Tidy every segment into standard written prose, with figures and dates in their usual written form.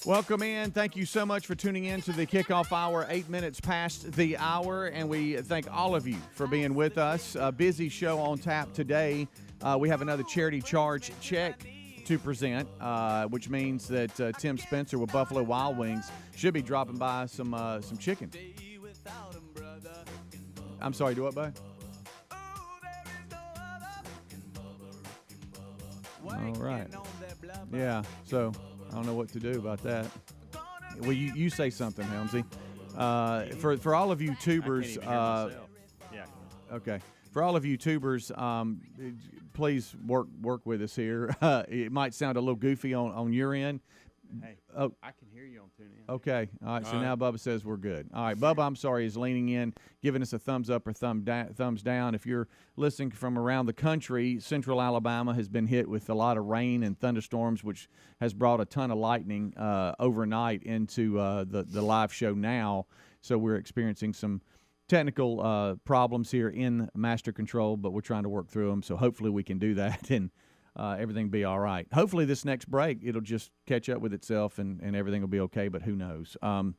Welcome in. Thank you so much for tuning in to the kickoff hour, 8 minutes past the hour, and we thank all of you for being with us. A busy show on tap today. We have another charity charge check to present, which means that Tim Spencer with Buffalo Wild Wings should be dropping by some chicken. I'm sorry, do what, bud? All right. Yeah, so I don't know what to do about that. Well, you say something, Helmsy. For all of you tubers, okay. For all of you tubers, please work with us here. It might sound a little goofy on your end. Hey, I can hear you on TuneIn. Okay. All right. So now Bubba says we're good. All right. Bubba, I'm sorry, is leaning in, giving us a thumbs up or thumbs down. If you're listening from around the country, central Alabama has been hit with a lot of rain and thunderstorms, which has brought a ton of lightning overnight into the live show now. So we're experiencing some technical problems here in Master Control, but we're trying to work through them. So hopefully we can do that and everything be all right. Hopefully this next break, it'll just catch up with itself and everything will be okay, but who knows. Over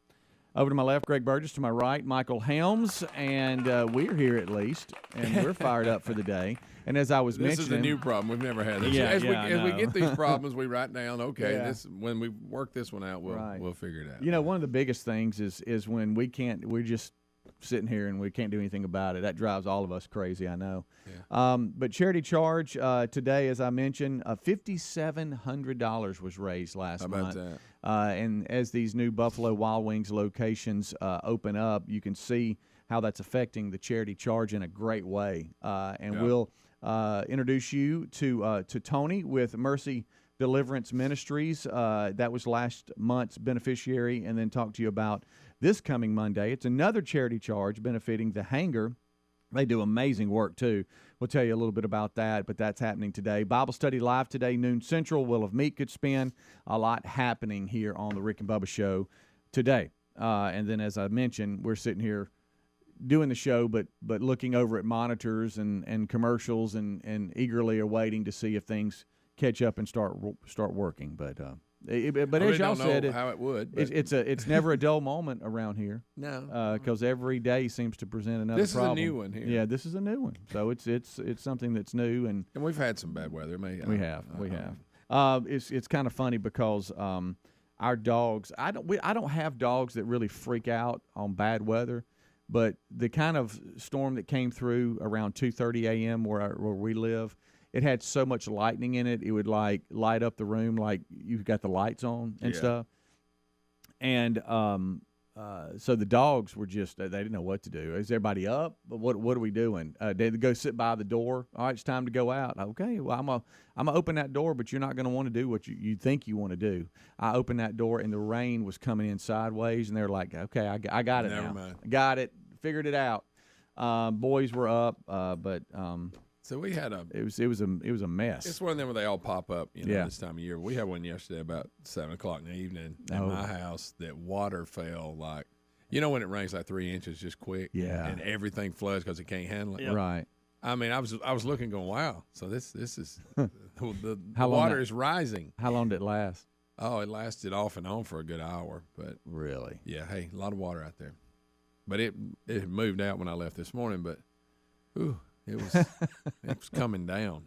to my left, Greg Burgess. To my right, Michael Helms, and we're here at least, and we're fired up for the day. And as I was mentioning, this is a new problem. We've never had this. As we get these problems, we write down, okay, this when we work this one out, we'll figure it out. You know, one of the biggest things is when we're just sitting here and we can't do anything about it. That drives all of us crazy, I know. Yeah. But charity charge today, as I mentioned, $5,700 was raised last month. How about that? And as these new Buffalo Wild Wings locations open up, you can see how that's affecting the charity charge in a great way. We'll introduce you to Tony with Mercy Deliverance Ministries. That was last month's beneficiary, and then talk to you about this coming Monday. It's another charity charge benefiting the Hangar. They do amazing work, too. We'll tell you a little bit about that, but that's happening today. Bible study live today, noon Central. Wheel of Meat could spin. A lot happening here on the Rick and Bubba Show today. And then, as I mentioned, we're sitting here doing the show, but looking over at monitors and commercials and eagerly awaiting to see if things catch up and start working. But as y'all said, how it would. It's never a dull moment around here. No, because every day seems to present another this problem. This is a new one here. Yeah, this is a new one. So it's something that's new, and we've had some bad weather. We have. It's kind of funny because our dogs. I don't have dogs that really freak out on bad weather, but the kind of storm that came through around 2:30 a.m. where we live. It had so much lightning in it, it would like light up the room like you've got the lights on and stuff. And so the dogs were just, they didn't know what to do. Is everybody up? But what are we doing? They go sit by the door. All right, it's time to go out. Okay, well, I'm gonna open that door, but you're not going to want to do what you think you want to do. I opened that door, and the rain was coming in sideways, and they're like, okay, I got it now. Never mind. Got it. Figured it out. Boys were up, but so we had it was a mess. It's one of them where they all pop up, this time of year. We had one yesterday about 7 o'clock in the evening in my house that water fell like, when it rains like 3 inches just quick, and everything floods because it can't handle it. Yep. Right. I mean, I was looking, going, wow. So this is the water is rising. How long did it last? Oh, it lasted off and on for a good hour, but really, yeah. Hey, a lot of water out there, but it moved out when I left this morning, but ooh. It was coming down.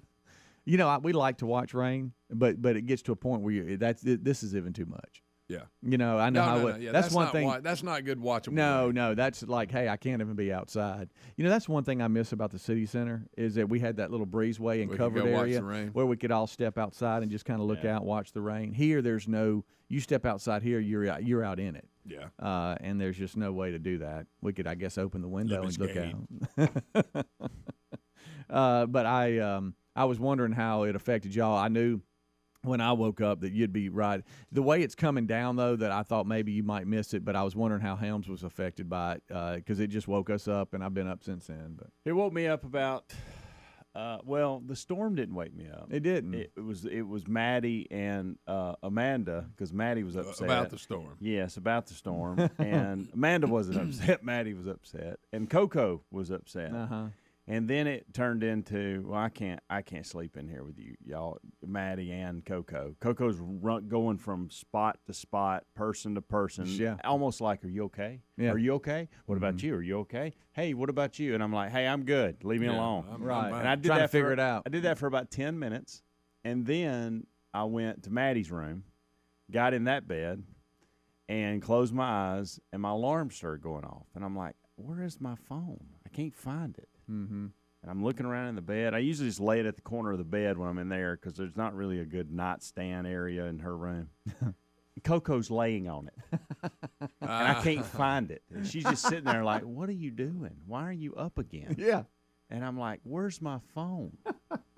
We like to watch rain, but it gets to a point where this is even too much. Yeah. I know that's one thing. That's not good watching. No, that's like, hey, I can't even be outside. That's one thing I miss about the city center is that we had that little breezeway and covered area where we could all step outside and just kind of look out and watch the rain. Here, there's no. You step outside here, you're out in it. Yeah. And there's just no way to do that. We could, I guess, open the window and look out. But I was wondering how it affected y'all. I knew when I woke up that you'd be right. The way it's coming down, though, that I thought maybe you might miss it, but I was wondering how Helms was affected by it because it just woke us up, and I've been up since then. But it woke me up about the storm didn't wake me up. It didn't. It was Maddie and Amanda, because Maddie was upset. About the storm. Yes, about the storm. And Amanda wasn't upset. Maddie was upset. And Coco was upset. Uh-huh. And then it turned into, well, I can't sleep in here with you, y'all, Maddie and Coco. Coco's going from spot to spot, person to person, almost like, are you okay? Yeah. Are you okay? What about you? Are you okay? Hey, what about you? And I'm like, hey, I'm good. Leave me alone. Right. And I did trying that to figure it out. I did that for about 10 minutes, and then I went to Maddie's room, got in that bed, and closed my eyes, and my alarm started going off. And I'm like, where is my phone? I can't find it. Mm-hmm. And I'm looking around in the bed. I usually just lay it at the corner of the bed when I'm in there because there's not really a good nightstand area in her room. Coco's laying on it, and I can't find it. And she's just sitting there like, what are you doing? Why are you up again? Yeah. And I'm like, where's my phone?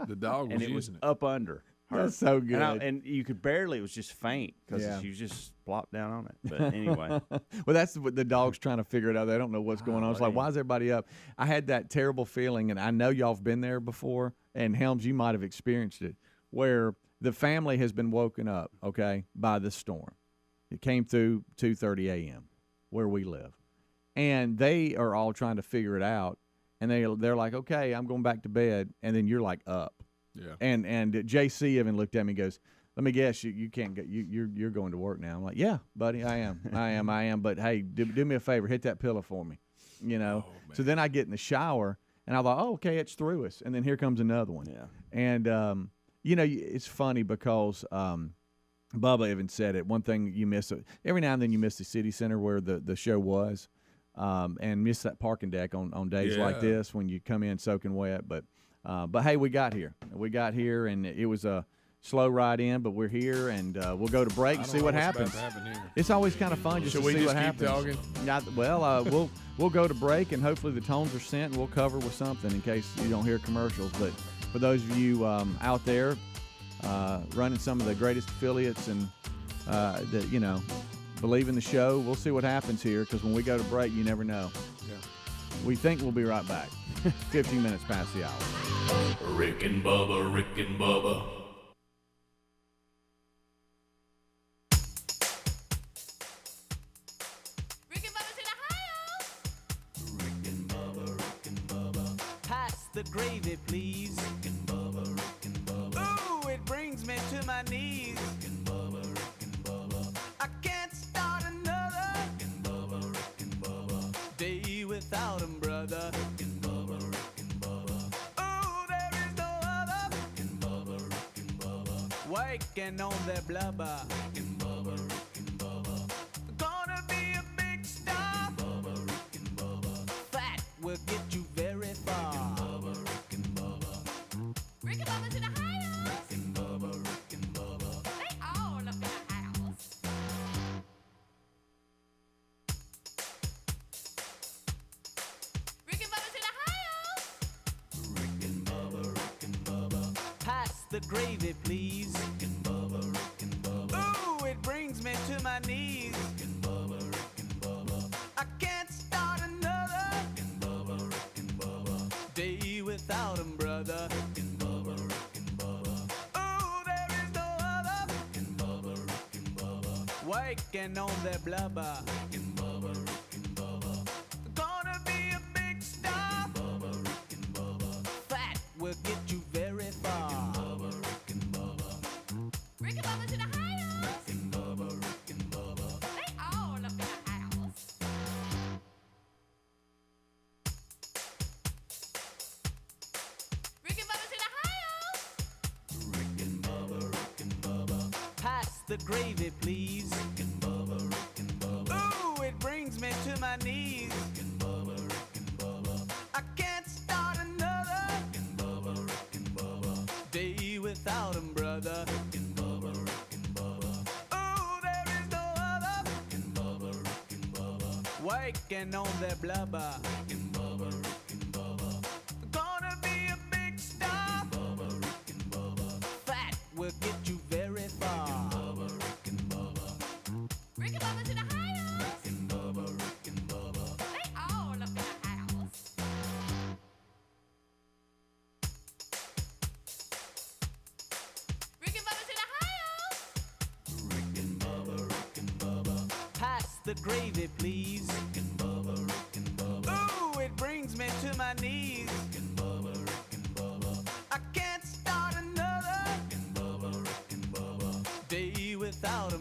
The dog was and it was using up under her. That's so good. And you could barely, it was just faint because she was just plopped down on it. But anyway. Well, that's what the dog's trying to figure it out. They don't know what's going on. It's like, why is everybody up? I had that terrible feeling, and I know y'all have been there before, and Helms, you might have experienced it, where the family has been woken up, okay, by this storm. It came through 2:30 a.m. where we live. And they are all trying to figure it out, and they're like, okay, I'm going back to bed, and then you're like up. Yeah. And JC even looked at me and goes, let me guess, you can't go, you're going to work now. I'm like, yeah, buddy, I am. But hey, do me a favor, hit that pillow for me, you know. So then I get in the shower, and I thought, oh, okay, it's through us. And then here comes another one. Yeah. And you know, it's funny because Bubba even said it. One thing you miss, every now and then you miss the city center where the show was, and miss that parking deck on days like this when you come in soaking wet. But hey, we got here. And it was a slow ride in, but we're here, and we'll go to break and see what happens. It's always kind of fun just to see what happens. Should we just keep talking? Well, we'll go to break, and hopefully the tones are sent, and we'll cover with something in case you don't hear commercials. But for those of you out there running some of the greatest affiliates and that, you know, believe in the show, we'll see what happens here, because when we go to break, you never know. Yeah. We think we'll be right back. 15 minutes past the hour. Rick and Bubba, Rick and Bubba. Rick and Bubba's in Ohio. Rick and Bubba, Rick and Bubba. Pass the gravy, please. Rick and Bubba, Rick and Bubba. Ooh, it brings me to my knees. Rick and Bubba, Rick and Bubba. I can't start another Rick and Bubba, Rick and Bubba. day without 'em, brother. Rick and Bubba, Rick and Bubba. Ooh, there is no other Rick and Bubba, Rick and Bubba. waking on their blubber. Rick and Bubba, Rick and Bubba. Gonna be a big star. Bubba, Rick and Bubba. That will get you very far. Bubba, Rick and Bubba. Rick and Bubba's in Ohio. Rick and Bubba, Rick and Bubba. They all up in the house. Rick and Bubba's in Ohio. Rick and Bubba, Rick and Bubba. Pass the gravy, please. Rick and Bubba, Rick and Bubba. Ooh, it brings me to my knees. Rick and Bubba, Rick and Bubba. I can't start another Rick and Bubba, Rick and Bubba. day without 'em, brother. Rick and Bubba, Rick and Bubba. Ooh, there is no other Rick and Bubba, Rick and Bubba. waking on their blubber. Rick and Bubba, Rick and Bubba. Gonna be a big star. Bubba, Rick and Bubba. That will get you very far. Bubba, Rick and Bubba. Rick and Bubba's in Ohio. Rick and Bubba, Rick and Bubba. They all up in the house. Rick and Bubba's in Ohio. Rick and Bubba, Rick and Bubba. Pass the gravy, please. Rick and Bubba, Rick and Bubba. Ooh, it brings me to my knees. Rick and Bubba, Rick and Bubba. I can't start another Rick and Bubba, Rick and Bubba. day without 'em, brother. Rick and Bubba, Rick and Bubba. Ooh, there is no other Rick and Bubba, Rick and Bubba. waking on their blubber. Rick and Bubba, Rick and Bubba. Gonna be a big star. Bubba, Rick and Bubba. That will get you very far. Bubba, Rick and Bubba. Rick and Bubba's in Ohio. Rick and Bubba, Rick and Bubba. They all up in the house. Rick and Bubba's in Ohio. Rick and Bubba, Rick and Bubba. Pass the gravy, please. Rick and Bubba, Rick and Bubba. Ooh, it brings me to my knees. Rick and Bubba,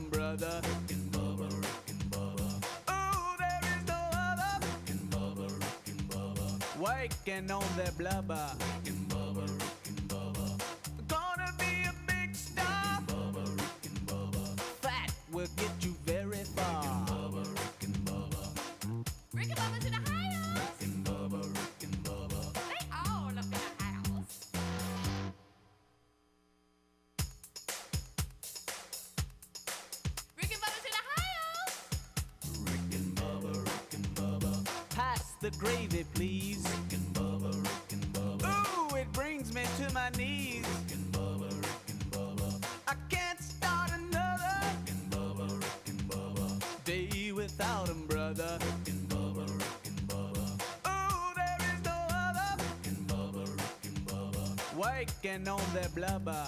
'em, brother. Ooh, there is no other. Waking on their blubber. Gonna be a big star. Fat will get you very far. Rick and Bubba's in the house. They all up in the house. Rick and Bubba's in the house. Pass the gravy, please. Ooh, it brings me to my knees. I can't start another day without 'em, brother. Ooh, there is no other. Waking on their blubber.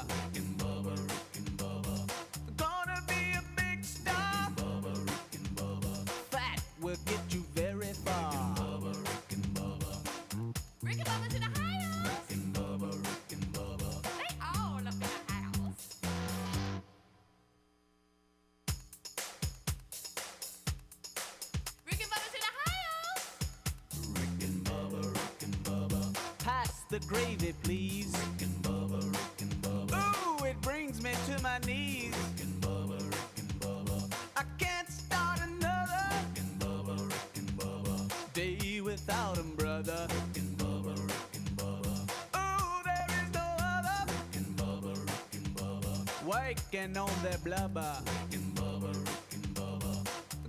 Gonna be a big star. Fat will get you very far. Rick and Bubba's in the house. They all up in the house. Rick and Bubba's in the house. Pass the gravy, please. Ooh, it brings me to my knees. I can't start another day without 'em, brother. Ooh, there is no other. Waking on their blubber.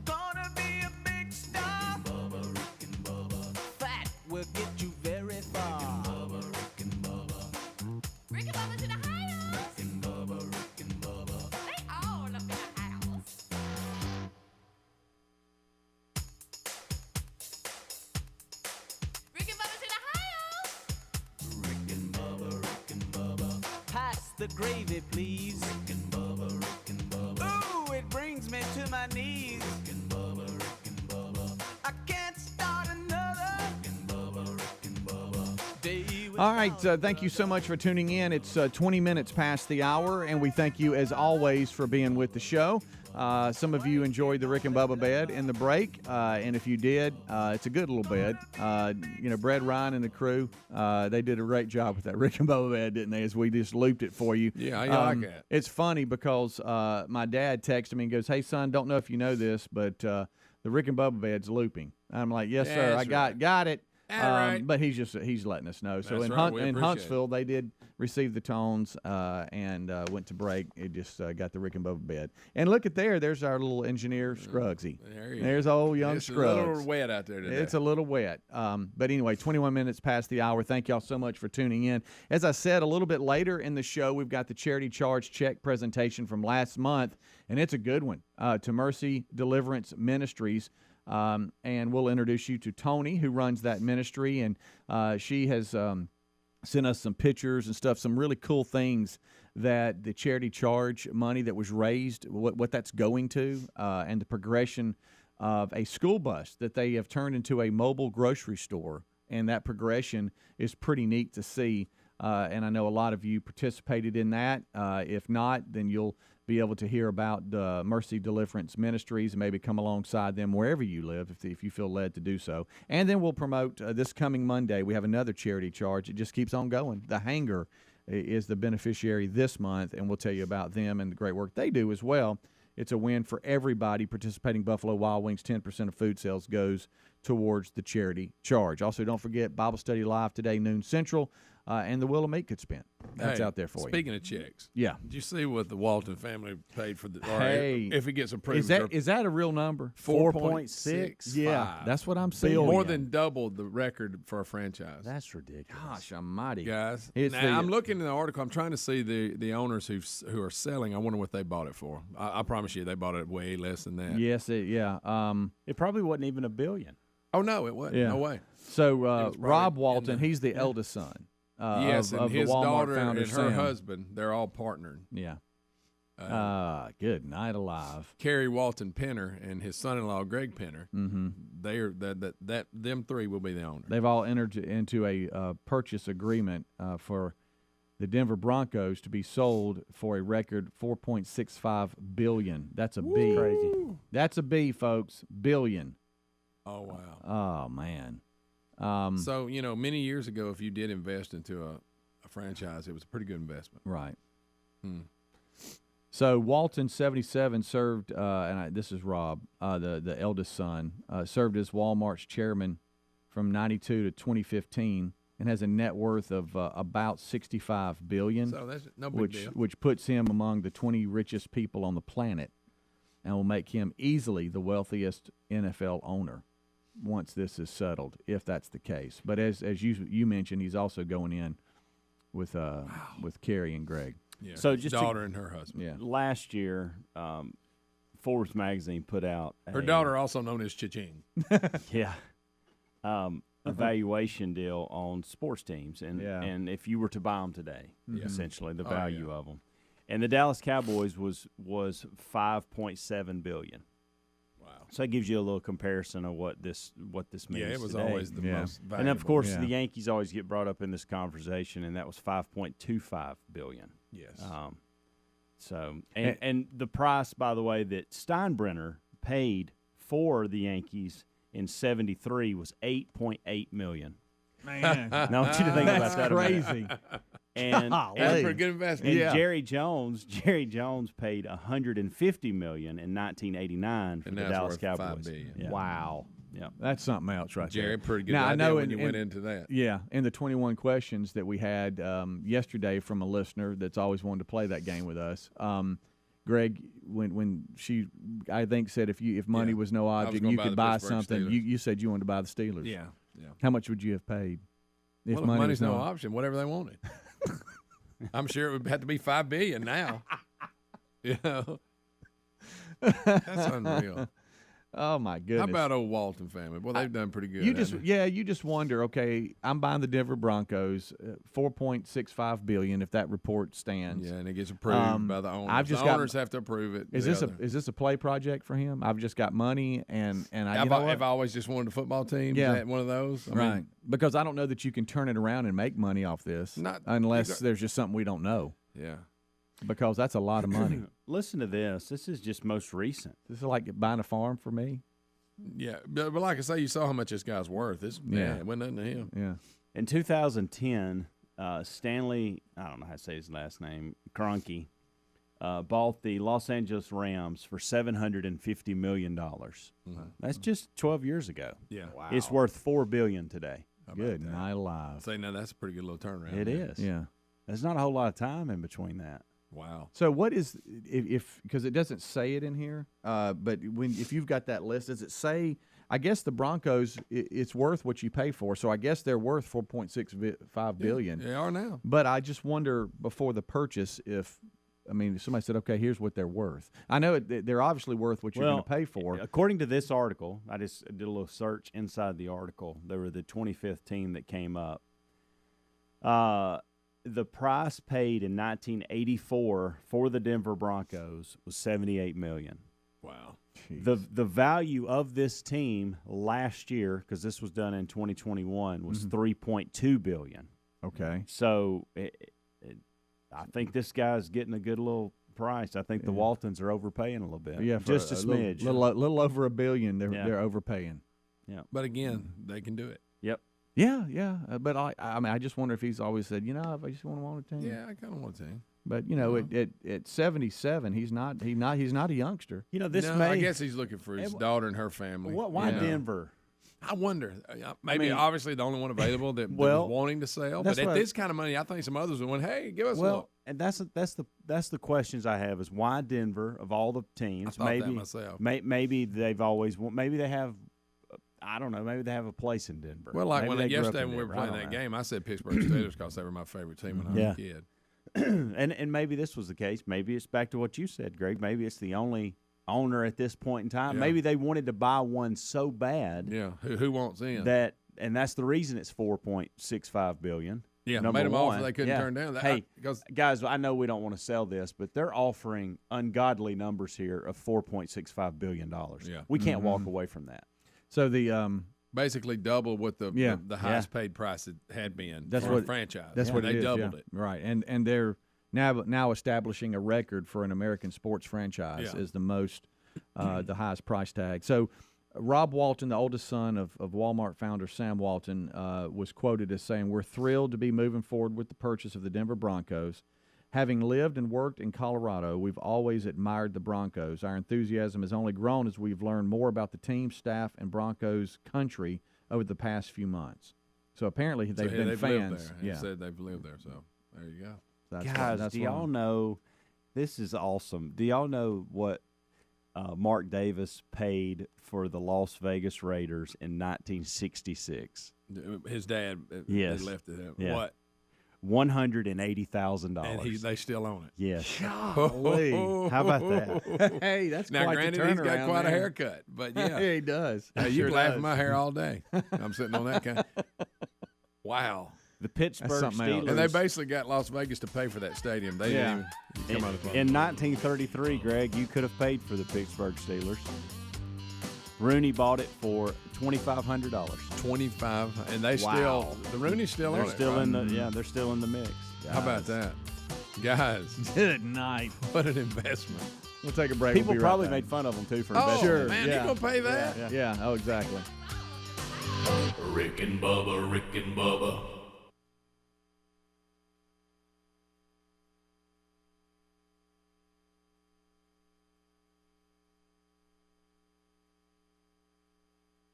Gonna be a big star. Fat will get you very far. Rick and Bubba's in the house. They all up in the house. Rick and Bubba's in the house. Pass the gravy, please. Ooh, it brings me to my knees. I can't start another day. All right, thank you so much for tuning in. It's 20 minutes past the hour, and we thank you, as always, for being with the show. Some of you enjoyed the Rick and Bubba bed in the break, and if you did, it's a good little bed. Brad, Ryan, and the crew, they did a great job with that Rick and Bubba bed, didn't they, as we just looped it for you. Yeah, I like that. It's funny because my dad texted me and goes, "Hey, son, don't know if you know this, but the Rick and Bubba bed's looping." I'm like, "Yes, sir, I got it." All right. But he's letting us know. So That's in, right. We in appreciate Huntsville, they did receive the tones and went to break. It just got the Rick and Bubba bed. And look at there's our little engineer, Scruggsy. There's old young It's Scruggs. a little wet out there today. It's a little wet. But anyway, 21 minutes past the hour. Thank y'all so much for tuning in. As I said, a little bit later in the show, we've got the charity charge check presentation from last month, and it's a good one, to Mercy Deliverance Ministries. And we'll introduce you to Tony, who runs that ministry, and she has sent us some pictures and stuff, some really cool things that the charity charge money that was raised, what that's going to, and the progression of a school bus that they have turned into a mobile grocery store, and that progression is pretty neat to see. And I know a lot of you participated in that. If not, then you'll be able to hear about the Mercy Deliverance Ministries and maybe come alongside them wherever you live if you feel led to do so. And then we'll promote this coming Monday. We have another charity charge. It just keeps on going. The Hanger is the beneficiary this month, and we'll tell you about them and the great work they do as well. It's a win for everybody participating Buffalo Wild Wings. 10% of food sales goes towards the charity charge. Also, don't forget Bible Study Live today, noon Central. And the Will of Meat could spin. That's out there for you. Speaking of checks, yeah. Did you see what the Walton family paid for the? Hey, if it gets approved, is that a real number? 4.6. Yeah, that's what I'm saying. More than double the record for a franchise. That's ridiculous. Gosh almighty, guys. It's now, I'm looking in the article. I'm trying to see the owners who are selling. I wonder what they bought it for. I promise you, they bought it way less than that. Yes, it probably wasn't even $1 billion. Oh no, it wasn't. Yeah. No way. So Rob Walton, he's the eldest son. Yes, of and his the Walmart daughter founder, and her Sam. husband, they're all partnered. Yeah. Good night alive. Kerry Walton Penner and his son-in-law Greg Penner. Mm-hmm. They are them three will be the owners. They've all entered into a purchase agreement for the Denver Broncos to be sold for a record $4.65 billion. That's a B. Crazy. That's a B, folks. Billion. Oh, wow. Oh, man. So, many years ago, if you did invest into a franchise, it was a pretty good investment. Right. Hmm. So Walton, 77, served, this is Rob, the eldest son, served as Walmart's chairman from 92 to 2015 and has a net worth of about $65 billion, So that's no big deal. which puts him among the 20 richest people on the planet and will make him easily the wealthiest NFL owner once this is settled, if that's the case. But as you mentioned, he's also going in with Carrie and Greg. Yeah, So his just daughter and her husband. Yeah. Last year, Forbes magazine put out Her daughter, also known as Cha-Ching. Evaluation deal on sports teams, and Yeah. and if you were to buy them today, Yeah. essentially the Oh, value yeah. of them, and the Dallas Cowboys was $5.7 billion. Wow. So that gives you a little comparison of what this means. Yeah, it was today. always the most valuable. And of course, Yeah. the Yankees always get brought up in this conversation, and that was $5.25 billion. Yes. And the price, by the way, that Steinbrenner paid for the Yankees in '73 was $8.8 million. Man, Now I want you to think about that's that. a minute. crazy. And, Golly. That's a and, pretty good investment. and Yeah. Jerry Jones paid $150 million in 1989 for And the now it's Dallas worth $5 Cowboys. billion. Yeah. Wow. Yeah. That's something else right Jerry, there. pretty good Now, I idea know when in- you went in- into that. Yeah, in the 21 questions that we had yesterday from a listener that's always wanted to play that game with us, Greg, when she, I think, said if money Yeah. was no I was object, gonna you buy could the buy Pittsburgh something. Steelers. You said you wanted to buy the Steelers. Yeah. How much would you have paid Well, if money money's was no option, whatever they wanted. I'm sure it would have to be $5 billion now. That's unreal. Oh my goodness! How about old Walton family? Well, they've done pretty good. you haven't you just wonder. Okay, I'm buying the Denver Broncos, $4.65 billion if that report they? stands. Yeah, and it gets approved by the owners. I've just the got- owners have to approve it. Is this a play project for him? I've just got money and I you know what? I've always just wanted a football team. Yeah. Had one of those. I Right. mean, Because I don't know that you can turn it around and make money off this Not- unless there's just something we don't know. yeah. Because that's a lot of money. Listen to this. This is just most recent. This is like buying a farm for me. Yeah, but like I say, you saw how much this guy's worth. It wasn't nothing to him. Yeah. In 2010, Stanley, I don't know how to say his last name, Kroenke, bought the Los Angeles Rams for $750 million. That's just 12 years ago. Yeah, wow. It's worth $4 billion today. Good night alive. Say now that's a pretty good little turnaround. It there. is. Yeah. There's not a whole lot of time in between that. Wow. So what is if because it doesn't say it in here, but if you've got that list, does it say? I guess the Broncos it's worth what you pay for, so I guess they're worth $4.65 billion. They are now. But I just wonder before the purchase if somebody said, okay, here's what they're worth. I know they're obviously worth what you're going to pay for. According to this article, I just did a little search inside the article. They were the 25th team that came up. The price paid in 1984 for the Denver Broncos was $78 million. Wow. The value of this team last year, because this was done in 2021, was $3.2 billion. Okay. So I think this guy's getting a good little price. I think the Waltons are overpaying a little bit. Yeah, for just a smidge. little over $1 billion. They're overpaying. Yeah. But again, they can do it. Yep. Yeah. But I just wonder if he's always said, I just want a team. Yeah, I kind of want to. But at 77, he's not a youngster. This No, may. I guess he's looking for his daughter and her family. Why you know. Denver? I wonder. Maybe obviously the only one available that was wanting to sell. But that's at what this kind of money, I think some others would want, hey, give us a look. And that's the questions I have is why Denver of all the teams? I thought that myself. Maybe they've always maybe they have. I don't know. Maybe they have a place in Denver. Well, like maybe they grew up yesterday in when we were Denver. I playing don't that know. game, I said Pittsburgh Steelers because they were my favorite team when I was a kid. and maybe this was the case. Maybe it's back to what you said, Greg. Maybe it's the only owner at this point in time. Yeah. Maybe they wanted to buy one so bad Yeah, who wants in? and that's the reason it's $4.65 billion. Yeah, Number made them one. offer they couldn't Yeah. turn down. Hey, because guys, I know we don't want to sell this, but they're offering ungodly numbers here of $4.65 billion. Yeah. We can't walk away from that. So the basically double what the highest paid price it had been for a franchise. That's what they it is, doubled it. Right, and they're now establishing a record for an American sports franchise as the most the highest price tag. So Rob Walton, the oldest son of Walmart founder Sam Walton, was quoted as saying, "We're thrilled to be moving forward with the purchase of the Denver Broncos. Having lived and worked in Colorado, we've always admired the Broncos. Our enthusiasm has only grown as we've learned more about the team, staff, and Broncos country over the past few months." So apparently they've been fans. Lived there. He said they've lived there, so there you go. Guys, do y'all know, this is awesome. Do y'all know what Mark Davis paid for the Las Vegas Raiders in 1966? His dad Yes. they left it at Yeah. What? $180,000. And they still own it. Yes. Golly. How about that? Hey, that's Now, quite granted, the he's got turnaround quite a there. haircut, but yeah. Yeah, he does. You Sure can laugh does. at my hair all day. I'm sitting on that kind. Wow. The Pittsburgh something else. Steelers. And they basically got Las Vegas to pay for that stadium. They didn't even come out of the In 1933, Greg, you could have paid for the Pittsburgh Steelers. Rooney bought it for $2,500. 25, and they still the Rooney's still They're on still it. in Right? the they're still in the mix. How about that, guys? Good night. What an investment! We'll take a break. People We'll be right probably back. made fun of them too for Oh investing. Sure, man, yeah. you gonna pay that? Yeah. Oh, exactly. Rick and Bubba, Rick and Bubba.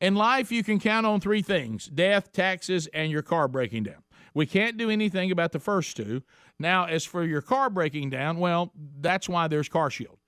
In life, you can count on three things: death, taxes, and your car breaking down. We can't do anything about the first two. Now, as for your car breaking down, well, that's why there's CarShield.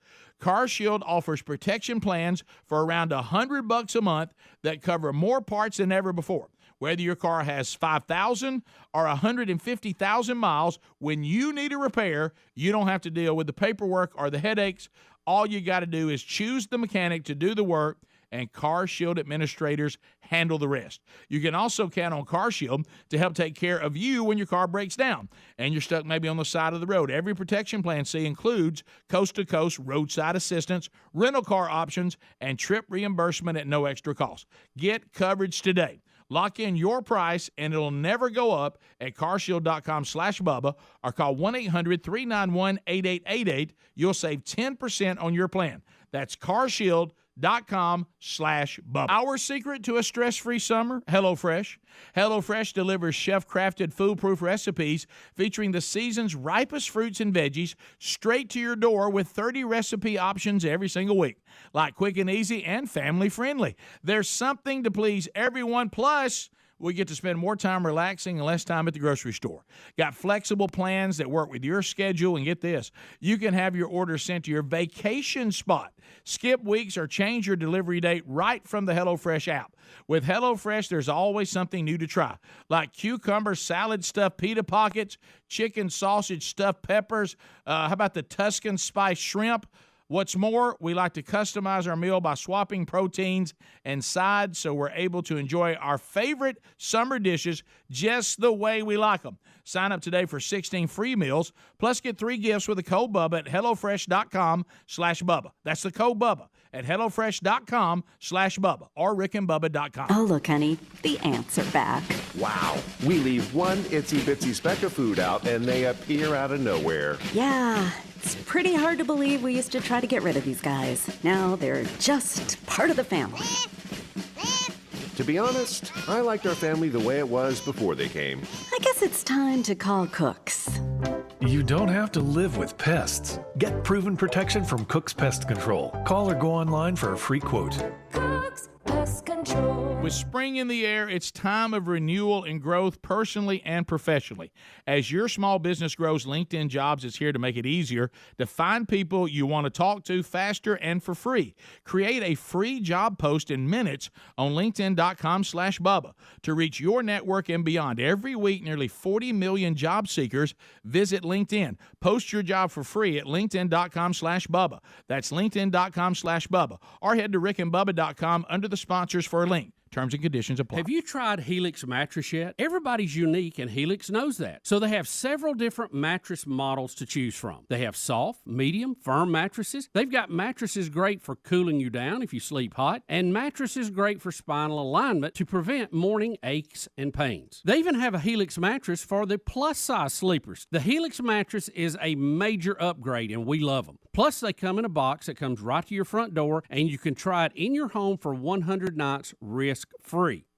CarShield offers protection plans for around $100 a month that cover more parts than ever before. Whether your car has 5,000 or 150,000 miles, when you need a repair, you don't have to deal with the paperwork or the headaches. All you got to do is choose the mechanic to do the work, and CarShield administrators handle the rest. You can also count on CarShield to help take care of you when your car breaks down and you're stuck maybe on the side of the road. Every protection plan C includes coast-to-coast roadside assistance, rental car options, and trip reimbursement at no extra cost. Get coverage today. Lock in your price, and it'll never go up at carshield.com/Bubba or call 1-800-391-8888. You'll save 10% on your plan. That's carshield.com/Bubba. Our secret to a stress-free summer? HelloFresh. HelloFresh delivers chef-crafted, foolproof recipes featuring the season's ripest fruits and veggies straight to your door with 30 recipe options every single week. Like quick and easy and family-friendly. There's something to please everyone, plus we get to spend more time relaxing and less time at the grocery store. Got flexible plans that work with your schedule, and get this, you can have your order sent to your vacation spot. Skip weeks or change your delivery date right from the HelloFresh app. With HelloFresh, there's always something new to try, like cucumber salad stuffed pita pockets, chicken sausage stuffed peppers, how about the Tuscan spice shrimp? What's more, we like to customize our meal by swapping proteins and sides so we're able to enjoy our favorite summer dishes just the way we like them. Sign up today for 16 free meals, plus get 3 gifts with the code Bubba at HelloFresh.com/Bubba. That's the code Bubba at HelloFresh.com/Bubba or RickandBubba.com. Oh, look, honey, the ants are back. Wow. We leave one itsy bitsy speck of food out and they appear out of nowhere. Yeah, it's pretty hard to believe we used to try to get rid of these guys. Now they're just part of the family. To be honest, I liked our family the way it was before they came. I guess it's time to call Cooks. You don't have to live with pests. Get proven protection from Cook's Pest Control. Call or go online for a free quote. Cook's Pest Control. With spring in the air, it's time of renewal and growth personally and professionally. As your small business grows, LinkedIn Jobs is here to make it easier to find people you want to talk to faster and for free. Create a free job post in minutes on linkedin.com/Bubba to reach your network and beyond. Every week, nearly 40 million job seekers visit LinkedIn. Post your job for free at linkedin.com/Bubba. That's linkedin.com/Bubba. Or head to rickandbubba.com under the sponsors for a link. Terms and conditions apply. Have you tried Helix mattress yet? Everybody's unique, and Helix knows that. So they have several different mattress models to choose from. They have soft, medium, firm mattresses. They've got mattresses great for cooling you down if you sleep hot, and mattresses great for spinal alignment to prevent morning aches and pains. They even have a Helix mattress for the plus-size sleepers. The Helix mattress is a major upgrade, and we love them. Plus, they come in a box that comes right to your front door, and you can try it in your home for 100 nights risk-free.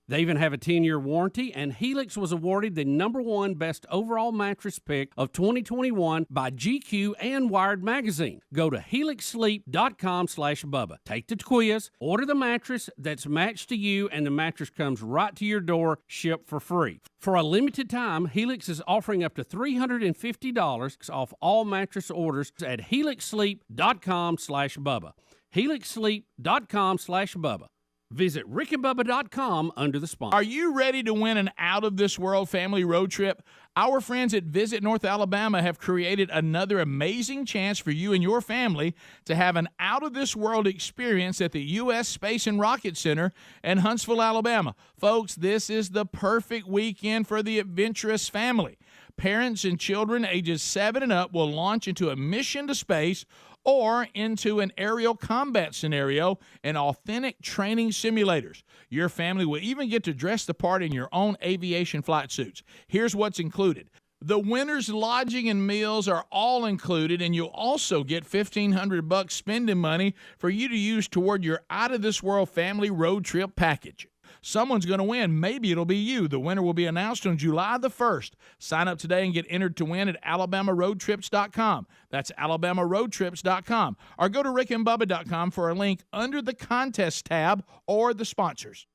They even have a 10-year warranty, and Helix was awarded the #1 best overall mattress pick of 2021 by GQ and Wired Magazine. Go to helixsleep.com/Bubba. Take the quiz, order the mattress that's matched to you, and the mattress comes right to your door, shipped for free. For a limited time, Helix is offering up to $350 off all mattress orders at helixsleep.com/Bubba. helixsleep.com/Bubba. Visit rickandbubba.com under the sponsor. Are you ready to win an out-of-this-world family road trip? Our friends at Visit North Alabama have created another amazing chance for you and your family to have an out-of-this-world experience at the U.S. Space and Rocket Center in Huntsville, Alabama. Folks, this is the perfect weekend for the adventurous family. Parents and children ages 7 and up will launch into a mission to space or into an aerial combat scenario in authentic training simulators. Your family will even get to dress the part in your own aviation flight suits. Here's what's included. The winner's lodging and meals are all included, and you'll also get $1,500 spending money for you to use toward your out-of-this-world family road trip package. Someone's going to win. Maybe it'll be you. The winner will be announced on July the 1st. Sign up today and get entered to win at alabamaroadtrips.com. That's alabamaroadtrips.com. Or go to rickandbubba.com for a link under the contest tab or the sponsors.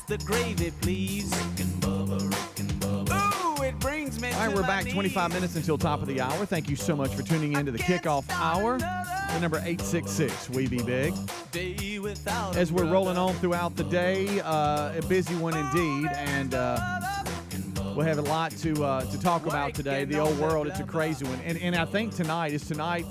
The gravy, please. Ooh, it brings me. All right, we're back 25 minutes until top of the hour. Thank you so much for tuning in to the kickoff hour. The number 866 We Be Big. As we're rolling on throughout the day, a busy one indeed, and we'll have a lot to talk about today. The old world, it's a crazy one, and I think tonight the night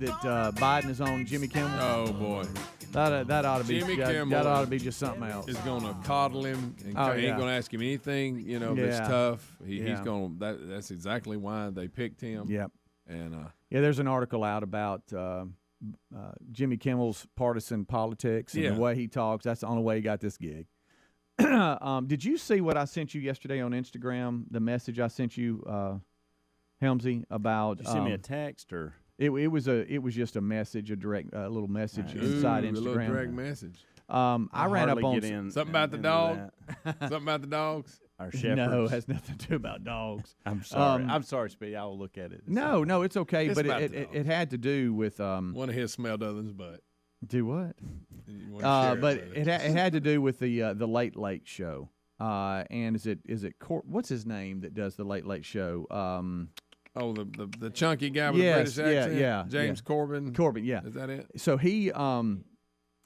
that Biden is on Jimmy Kimmel. Oh boy. That ought to be Jimmy that Kimmel ought to be just something else. Is going to coddle him and he ain't going to ask him anything. You know, that's tough. He's going. That's exactly why they picked him. Yep. And there's an article out about Jimmy Kimmel's partisan politics and the way he talks. That's the only way he got this gig. Did you see what I sent you yesterday on Instagram? The message I sent you, Helmsy, about. Did you send me a text or? It was just a message, a direct little message inside Instagram. A little direct message. I ran up on something about the dog. Something about the dogs. Our shepherds. No, it has nothing to do about dogs. I'm sorry. I'm sorry, Speedy. I will look at it. No, it's okay. But it had to do with one of his smelled other's butt. Do what? But it had to do with the Late Late Show. And is it what's his name that does the Late Late Show? The chunky guy with the British accent? James Corbin? Corbin, yeah. Is that it? So he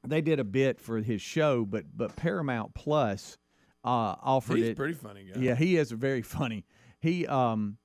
they did a bit for his show, but Paramount Plus offered it. He's a pretty funny guy. Yeah, he is very funny. He Tom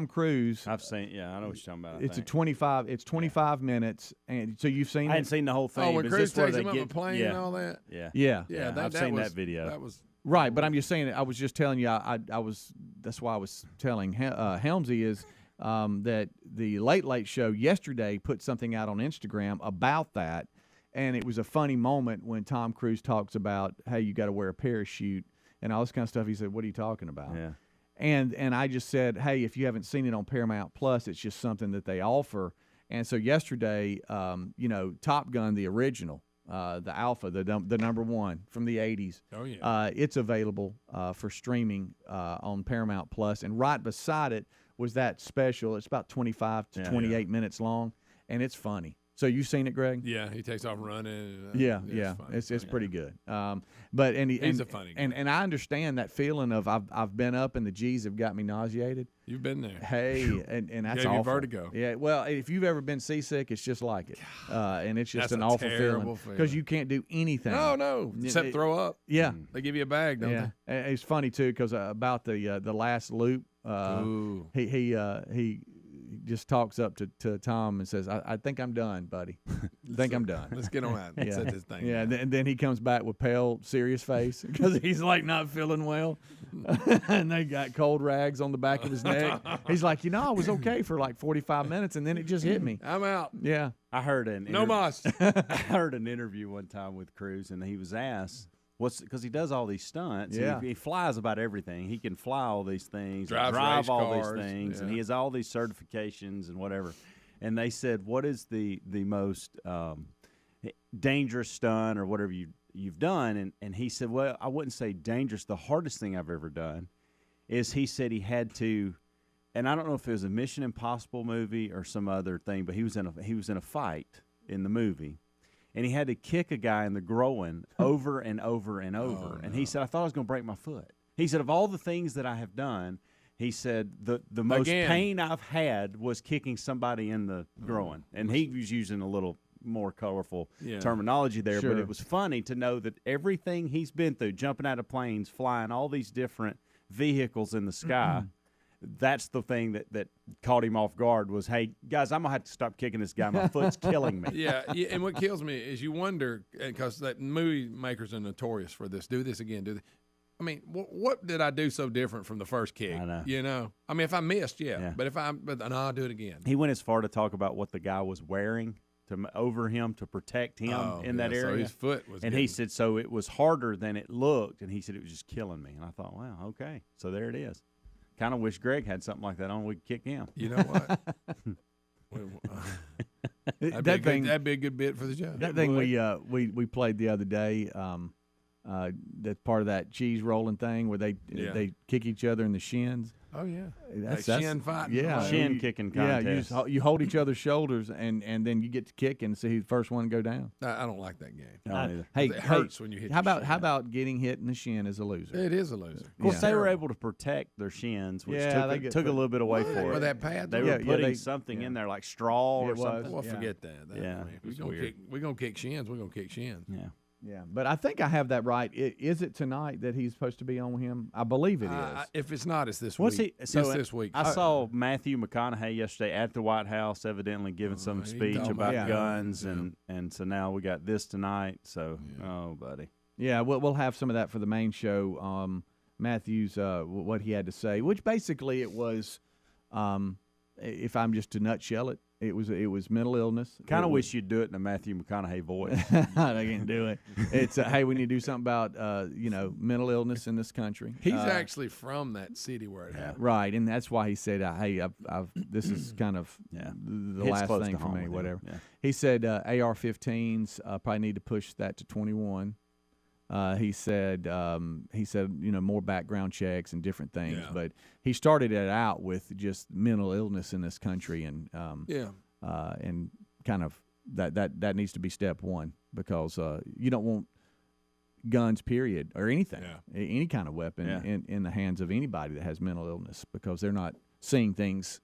Cruise. I've seen. Yeah, I know what you're talking about. It's 25 minutes, and so you've seen. I hadn't seen the whole thing. Oh, when Cruise takes him up a plane and all that. Yeah. I've seen that video. That was. Right, but I'm just saying. I was just telling you. I was. That's why I was telling Helmsy is that the Late Late Show yesterday put something out on Instagram about that, and it was a funny moment when Tom Cruise talks about how you got to wear a parachute and all this kind of stuff. He said, "What are you talking about?" Yeah. And I just said, "Hey, if you haven't seen it on Paramount Plus, it's just something that they offer." And so yesterday, Top Gun, the original. The Alpha, the number one from the 80s. Oh, yeah. It's available for streaming on Paramount Plus. And right beside it was that special. It's about 25 to 28 minutes long, and it's funny. So you've seen it, Greg? Yeah, he takes off running. Yeah, funny. it's pretty good. But he's a funny guy. And I understand that feeling of I've been up and the G's have got me nauseated. You've been there. Hey, and that's Gave you awful. vertigo. Yeah, well, if you've ever been seasick, it's just like it, and it's just That's an a awful terrible feeling because feeling. you can't do anything. No, except throw up. Yeah, They give you a bag, don't yeah. And it's funny too because about the last loop, Ooh. he just talks up to Tom and says, I think I'm done, buddy. I think I'm done. Let's get on that. Yeah. Set this thing. Yeah, down. and then he comes back with pale, serious face because he's like not feeling well, and they got cold rags on the back of his neck. He's like, I was okay for like 45 minutes, and then it just hit me. I'm out. Yeah, I heard No mas. I heard an interview one time with Cruz, and he was asked, because he does all these stunts. Yeah. And he flies about everything. He can fly all these things, Drives drive race all cars, these things, and yeah. he has all these certifications and whatever. And they said, what is the most dangerous stunt or whatever you've done? And he said, well, I wouldn't say dangerous. The hardest thing I've ever done is he said he had to, and I don't know if it was a Mission Impossible movie or some other thing, but he was in a fight in the movie. And he had to kick a guy in the groin over and over and over. Oh, and he said, I thought I was going to break my foot. He said, of all the things that I have done, he said, the most pain I've had was kicking somebody in the groin. And he was using a little more colorful terminology there. Sure. But it was funny to know that everything he's been through, jumping out of planes, flying all these different vehicles in the sky, that's the thing that caught him off guard was, hey, guys, I'm going to have to stop kicking this guy. My foot's killing me. Yeah, and what kills me is you wonder, because that movie makers are notorious for this. Do this again. Do this. I mean, what did I do so different from the first kick? I know. I mean, if I missed, but no, I'll do it again. He went as far to talk about what the guy was wearing over him to protect him in that area. So his foot was. And he said, so it was harder than it looked, and he said it was just killing me. And I thought, wow, okay, so there it is. Kind of wish Greg had something like that on. We could kick him. You know what? That'd be a good bit for the job. that thing we played the other day. That's part of that cheese rolling thing where they kick each other in the shins. Oh yeah, that's shin fight. Yeah, shin kicking contest. Yeah, you hold each other's shoulders and then you get to kick and see who's the first one to go down. I don't like that game. Either. Hey, it hurts when you hit. How about getting hit in the shin as a loser? It is a loser. Of course, they were able to protect their shins, which took a little bit away for it. With that pad, they were putting something in there like straw or something. Well, forget that. We're gonna kick shins. We're gonna kick shins. Yeah. Yeah, but I think I have that right. Is it tonight that he's supposed to be on him? I believe it is. If it's not, it's this week. It's this week. I saw Matthew McConaughey yesterday at the White House, evidently giving some speech about guns, and so now we got this tonight. So, oh, buddy. Yeah, we'll have some of that for the main show. Matthew's what he had to say, which basically it was, if I'm just to nutshell it, it was mental illness. Kind of wish you'd do it in a Matthew McConaughey voice. I can't do it. It's hey, we need to do something about mental illness in this country. He's actually from that city where it happened, right? And that's why he said, "Hey, this is kind of the last thing for me." Whatever. Yeah. He said, AR-15s probably need to push that to 21. He said, more background checks and different things. Yeah. But he started it out with just mental illness in this country, and and kind of that needs to be step one, because you don't want guns, period, or anything, any kind of weapon in the hands of anybody that has mental illness, because they're not seeing things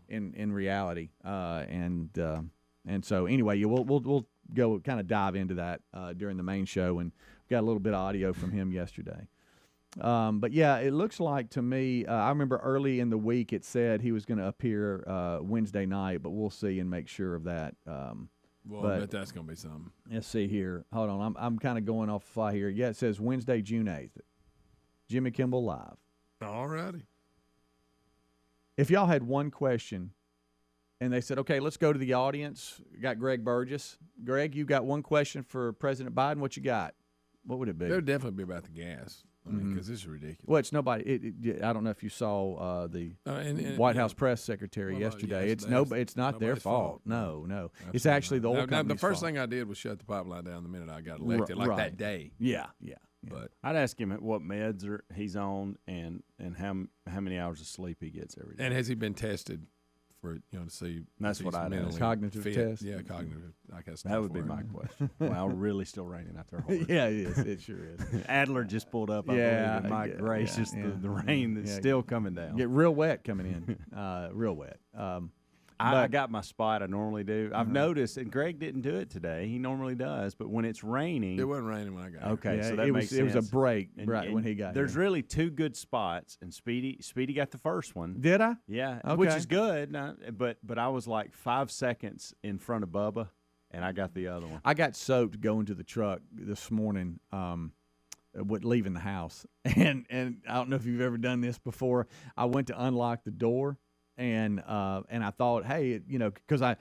in reality. And so anyway, we'll go kind of dive into that during the main show, and got a little bit of audio from him yesterday. But yeah, it looks like to me, I remember early in the week it said he was going to appear Wednesday night, but we'll see and make sure of that. Well, I bet that's going to be something. Let's see here. Hold on. I'm kind of going off the fly here. Yeah, it says Wednesday, June 8th. Jimmy Kimmel Live. All righty. If y'all had one question and they said, okay, let's go to the audience. We got Greg Burgess. Greg, you got one question for President Biden. What you got? What would it be? It would definitely be about the gas. I mean, because this is ridiculous. Well, it's nobody. I don't know if you saw the White House press secretary yesterday. It's not their fault. No. Absolutely. It's actually the oil company's the first fault. thing I did was shut the pipeline down the minute I got elected, that day. Yeah. But I'd ask him what meds he's on and how many hours of sleep he gets every day. And has he been tested for to see. That's if what he's I'd mentally ask. Cognitive fit. test. Yeah, cognitive. I guess That would be my question. Wow, really still raining out there. Hard. Yeah, it is. It sure is. Adler just pulled up. I Yeah, believe, and my gracious, the rain that's still coming down. Get real wet coming in. Real wet. I got my spot I normally do. I've noticed, and Greg didn't do it today. He normally does, but when it's raining, it wasn't raining when I got. Okay, yeah, so that makes sense. It was a break and when he got. There's here. really two good spots, and Speedy got the first one. Did I? Yeah, Okay. which is good. But I was like 5 seconds in front of Bubba, and I got the other one. I got soaked going to the truck this morning. Leaving the house, and I don't know if you've ever done this before. I went to unlock the door. And I thought, hey, because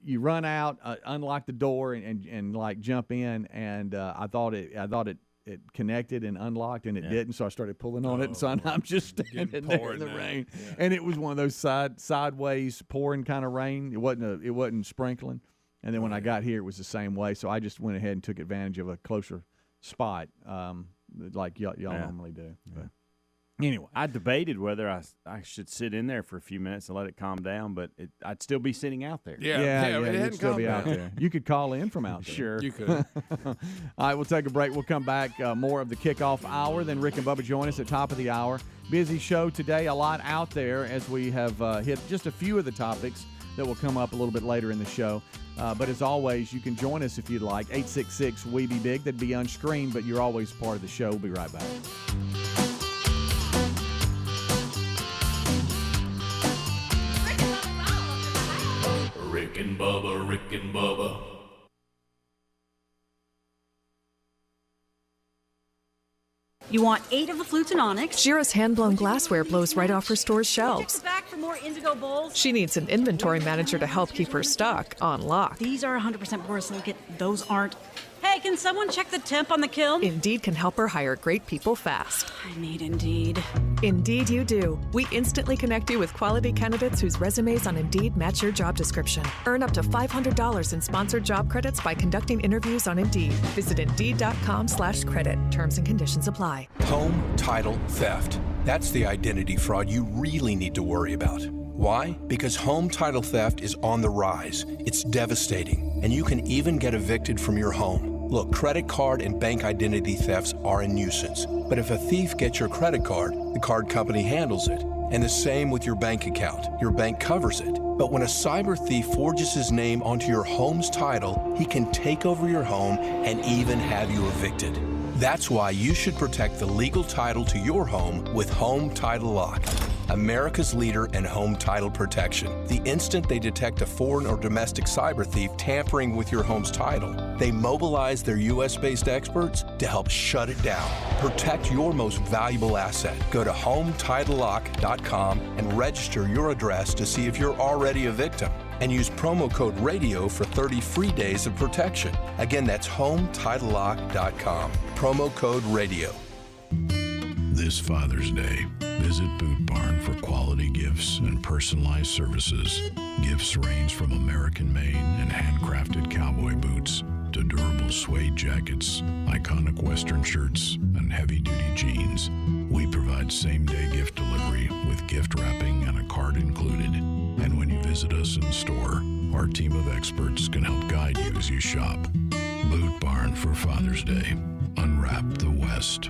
you run out, unlock the door, and like jump in, and I thought it connected and unlocked, and it didn't. So I started pulling on it, and so I'm just standing there in the rain, and it was one of those sideways pouring kind of rain. It wasn't sprinkling, and then when I got here, it was the same way. So I just went ahead and took advantage of a closer spot, like y'all normally do. But. Anyway, I debated whether I should sit in there for a few minutes and let it calm down, but I'd still be sitting out there. Yeah, you'd still be out there. You could call in from out there. Sure. You could. All right, we'll take a break. We'll come back. More of the kickoff hour. Then Rick and Bubba join us at top of the hour. Busy show today. A lot out there as we have hit just a few of the topics that will come up a little bit later in the show. But as always, you can join us if you'd like. 866-WE-BE-BIG. That'd be on screen, but you're always part of the show. We'll be right back. Rick and Bubba, Rick and Bubba. You want 8 of the flutes and onyx. Shira's hand-blown glassware blows right off her store's shelves. Back for more indigo bowls. She needs an inventory manager to help keep her stock on lock. These are 100% borosilicate. Those aren't. Hey, can someone check the temp on the kiln? Indeed can help her hire great people fast. I need Indeed. Indeed you do. We instantly connect you with quality candidates whose resumes on Indeed match your job description. Earn up to $500 in sponsored job credits by conducting interviews on Indeed. Visit Indeed.com/credit. Terms and conditions apply. Home title theft. That's the identity fraud you really need to worry about. Why? Because home title theft is on the rise. It's devastating, and you can even get evicted from your home. Look, credit card and bank identity thefts are a nuisance. But if a thief gets your credit card, the card company handles it. And the same with your bank account. Your bank covers it. But when a cyber thief forges his name onto your home's title, he can take over your home and even have you evicted. That's why you should protect the legal title to your home with Home Title Lock, America's leader in home title protection. The instant they detect a foreign or domestic cyber thief tampering with your home's title, they mobilize their U.S.-based experts to help shut it down. Protect your most valuable asset. Go to HomeTitleLock.com and register your address to see if you're already a victim. And use promo code RADIO for 30 free days of protection. Again, that's HomeTitleLock.com. Promo code RADIO. This Father's Day, visit Boot Barn for quality gifts and personalized services. Gifts range from American-made and handcrafted cowboy boots to durable suede jackets, iconic Western shirts, and heavy-duty jeans. We provide same-day gift delivery with gift wrapping and a card included. And when you visit us in store, our team of experts can help guide you as you shop. Boot Barn for Father's Day. Unwrap the West.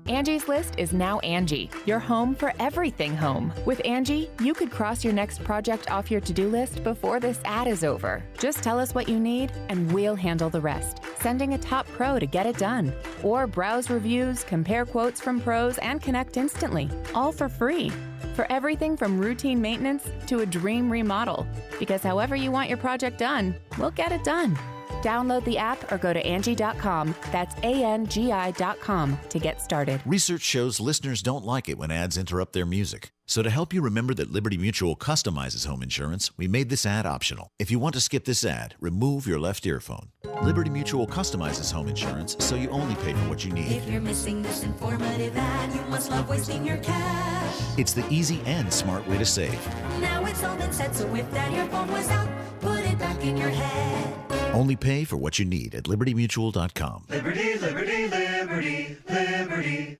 Angie's List is now Angie, your home for everything home. With Angie, you could cross your next project off your to-do list before this ad is over. Just tell us what you need, and we'll handle the rest, sending a top pro to get it done. Or browse reviews, compare quotes from pros, and connect instantly, all for free. For everything from routine maintenance to a dream remodel. Because however you want your project done, we'll get it done. Download the app or go to Angie.com. That's ANGI.com to get started. Research shows listeners don't like it when ads interrupt their music. So to help you remember that Liberty Mutual customizes home insurance, we made this ad optional. If you want to skip this ad, remove your left earphone. Liberty Mutual customizes home insurance so you only pay for what you need. If you're missing this informative ad, you must love wasting your cash. It's the easy and smart way to save. Now it's all been said, so if that earphone was out, put it back in your head. Only pay for what you need at libertymutual.com. Liberty, liberty, liberty, liberty.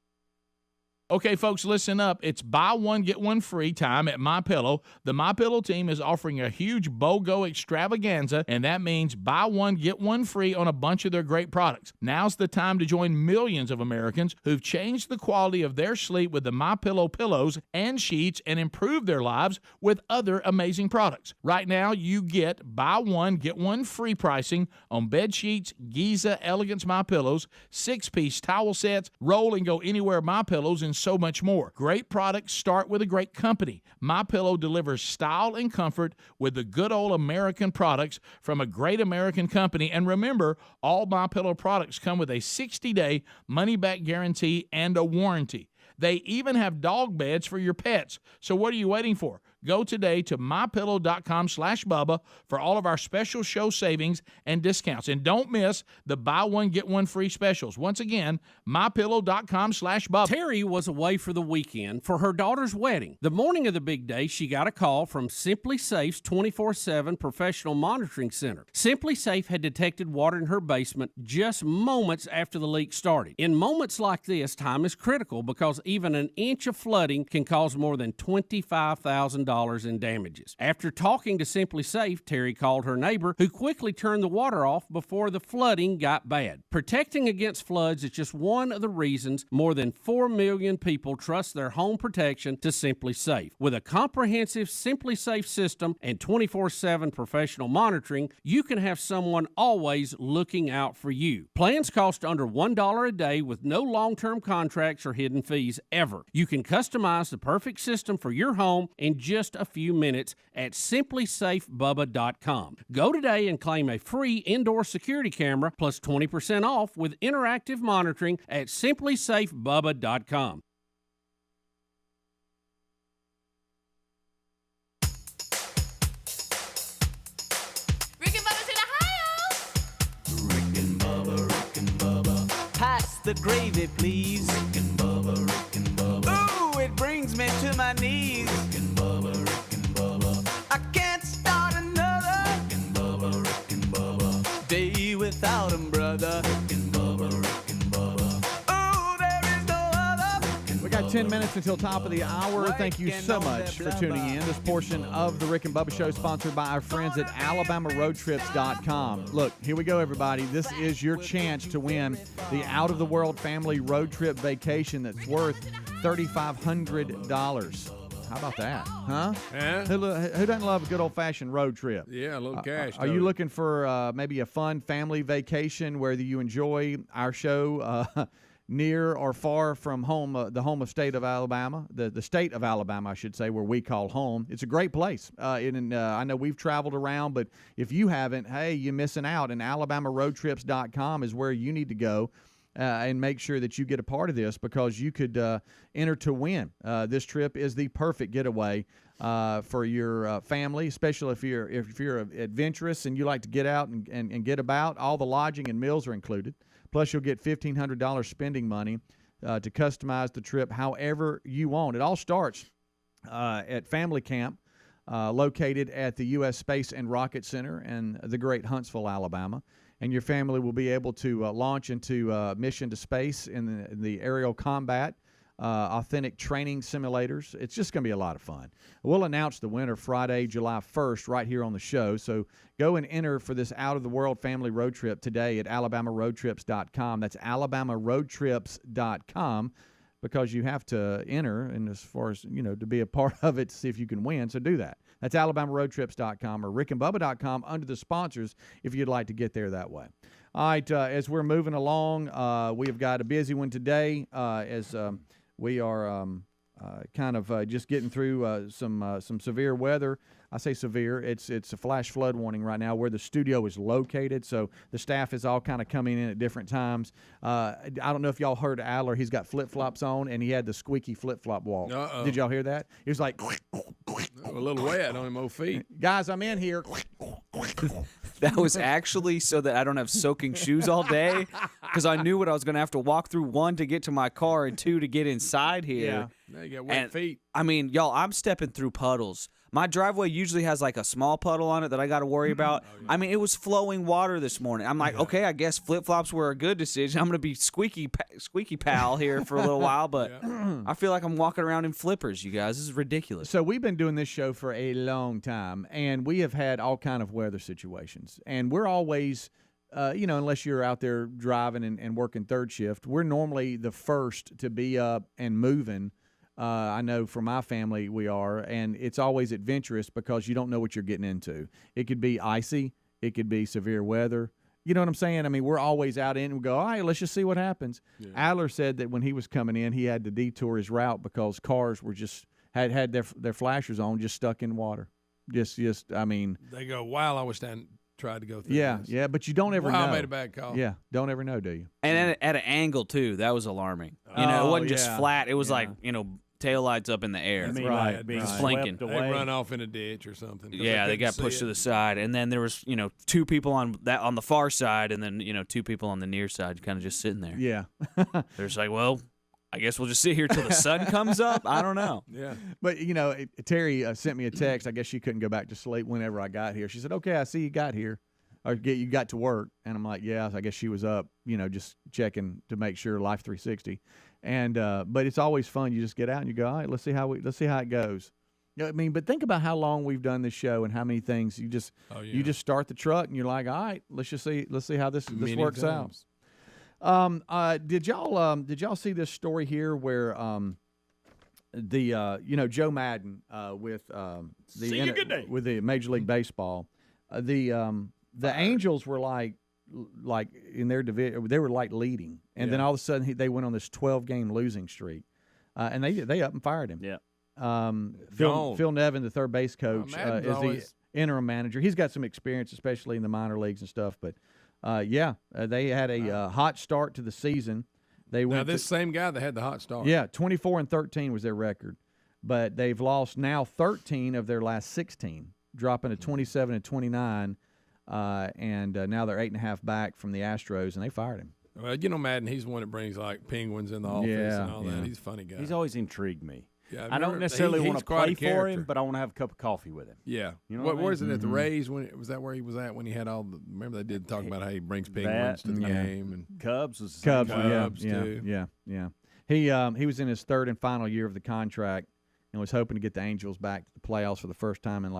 Okay, folks, listen up. It's buy one, get one free time at MyPillow. The MyPillow team is offering a huge BOGO extravaganza, and that means buy one, get one free on a bunch of their great products. Now's the time to join millions of Americans who've changed the quality of their sleep with the MyPillow pillows and sheets and improved their lives with other amazing products. Right now, you get buy one, get one free pricing on bed sheets, Giza Elegance MyPillows, 6-piece towel sets, roll and go anywhere MyPillows, and so much more. Great products start with a great company. MyPillow delivers style and comfort with the good old American products from a great American company. And remember, all MyPillow products come with a 60-day money-back guarantee and a warranty. They even have dog beds for your pets. So what are you waiting for? Go today to mypillow.com/Bubba for all of our special show savings and discounts. And don't miss the buy one, get one free specials. Once again, mypillow.com/Bubba. Terry was away for the weekend for her daughter's wedding. The morning of the big day, she got a call from Simply Safe's 24/7 professional monitoring center. Simply Safe had detected water in her basement just moments after the leak started. In moments like this, time is critical because even an inch of flooding can cause more than $25,000 in damages. After talking to Simply Safe, Terry called her neighbor, who quickly turned the water off before the flooding got bad. Protecting against floods is just one of the reasons more than 4 million people trust their home protection to Simply Safe. With a comprehensive Simply Safe system and 24/7 professional monitoring, you can have someone always looking out for you. Plans cost under $1 a day with no long-term contracts or hidden fees ever. You can customize the perfect system for your home in just a few minutes at simplysafebubba.com. Go today and claim a free indoor security camera plus 20% off with interactive monitoring at simplysafebubba.com. Rick and Bubba's in Ohio. Rick and Bubba. Pass the gravy, please. Rick and Bubba. Ooh, it brings me to my knees. Rick and Bubba. I can't start another Rick and Bubba day without him, brother. Rick and Bubba. Oh, there is no other. We got 10 minutes until top of the hour. Thank you so much for tuning in. This portion of the Rick and Bubba Show is sponsored by our friends at AlabamaRoadTrips.com. Look, here we go, everybody. This is your chance to win the out-of-the-world family road trip vacation that's worth $3,500. How about that, huh? Yeah. Who doesn't love a good old-fashioned road trip? Yeah, a little cash. Are you looking for maybe a fun family vacation where you enjoy our show near or far from home, the home state of Alabama, the state of Alabama, I should say, where we call home? It's a great place. I know we've traveled around, but if you haven't, hey, you're missing out. And AlabamaRoadTrips.com is where you need to go. And make sure that you get a part of this because you could enter to win. This trip is the perfect getaway for your family, especially if you're adventurous and you like to get out and get about. All the lodging and meals are included. Plus, you'll get $1,500 spending money to customize the trip however you want. It all starts at Family Camp, located at the U.S. Space and Rocket Center in the great Huntsville, Alabama. And your family will be able to launch into mission to space in the aerial combat, authentic training simulators. It's just going to be a lot of fun. We'll announce the winner Friday, July 1st, right here on the show. So go and enter for this out-of-the-world family road trip today at AlabamaRoadTrips.com. That's AlabamaRoadTrips.com. Because you have to enter, and as far as, to be a part of it to see if you can win, so do that. That's AlabamaRoadTrips.com or RickandBubba.com under the sponsors if you'd like to get there that way. All right, as we're moving along, we have got a busy one today as we are kind of just getting through some severe weather. I say severe. It's a flash flood warning right now where the studio is located, so the staff is all kind of coming in at different times. I don't know if y'all heard Adler. He's got flip-flops on, and he had the squeaky flip-flop walk. Uh-oh. Did y'all hear that? He was like... A little wet on him old feet. Guys, I'm in here. That was actually so that I don't have soaking shoes all day because I knew what I was going to have to walk through, 1, to get to my car, and 2, to get inside here. Yeah. Now you got wet And, feet. I mean, y'all, I'm stepping through puddles. My driveway usually has like a small puddle on it that I got to worry about. I mean, it was flowing water this morning. I'm like, okay, I guess flip-flops were a good decision. I'm going to be squeaky pal here for a little while, but I feel like I'm walking around in flippers, you guys. This is ridiculous. So we've been doing this show for a long time, and we have had all kind of weather situations. And we're always, unless you're out there driving and working third shift, we're normally the first to be up and moving. I know for my family we are, and it's always adventurous because you don't know what you're getting into. It could be icy. It could be severe weather. You know what I'm saying? I mean, we're always out in and we go, all right, let's just see what happens. Yeah. Adler said that when he was coming in, he had to detour his route because cars were just had their flashers on, just stuck in water. I mean. They go, wow, I wish I tried to go through this. Yeah, but you don't ever know. I made a bad call. Yeah, don't ever know, do you? And at an angle, too. That was alarming. It wasn't just flat. It was like, taillights up in the air. Being slinking. They run off in a ditch or something. Yeah, they got pushed to the side, and then there was two people on the far side, and then two people on the near side, kind of just sitting there. Yeah, they're just like, well, I guess we'll just sit here till the sun comes up. I don't know. Yeah, but Terry sent me a text. I guess she couldn't go back to sleep whenever I got here. She said, "Okay, I see you got here, or you got to work," and I'm like, "Yeah." I guess she was up, just checking to make sure Life 360. And but it's always fun. You just get out and you go, all right, let's see how it goes. I mean, but think about how long we've done this show and how many things you just start the truck and you're like, all right, let's see how this works out. Did y'all see this story here where Joe Madden with the Major League Baseball, the Angels were like in their division, they were like leading, and then all of a sudden they went on this 12-game losing streak, and they up and fired him. Yeah. Phil Nevin, the third base coach, is the interim manager. He's got some experience, especially in the minor leagues and stuff. But they had a hot start to the season. Same guy that had the hot start. Yeah, 24-13 was their record, but they've lost now 13 of their last 16, dropping to 27-29. And now they're 8.5 back from the Astros, and they fired him. Well, Madden, he's the one that brings like penguins in the office and all that. He's a funny guy. He's always intrigued me. Yeah, I don't necessarily want to play for him, but I want to have a cup of coffee with him. Yeah. What was it at the Rays? Was that where he was at when he had all the? Remember they did talk about how he brings penguins to the game and Cubs was Cubs too. Yeah. He was in his third and final year of the contract and was hoping to get the Angels back to the playoffs for the first time in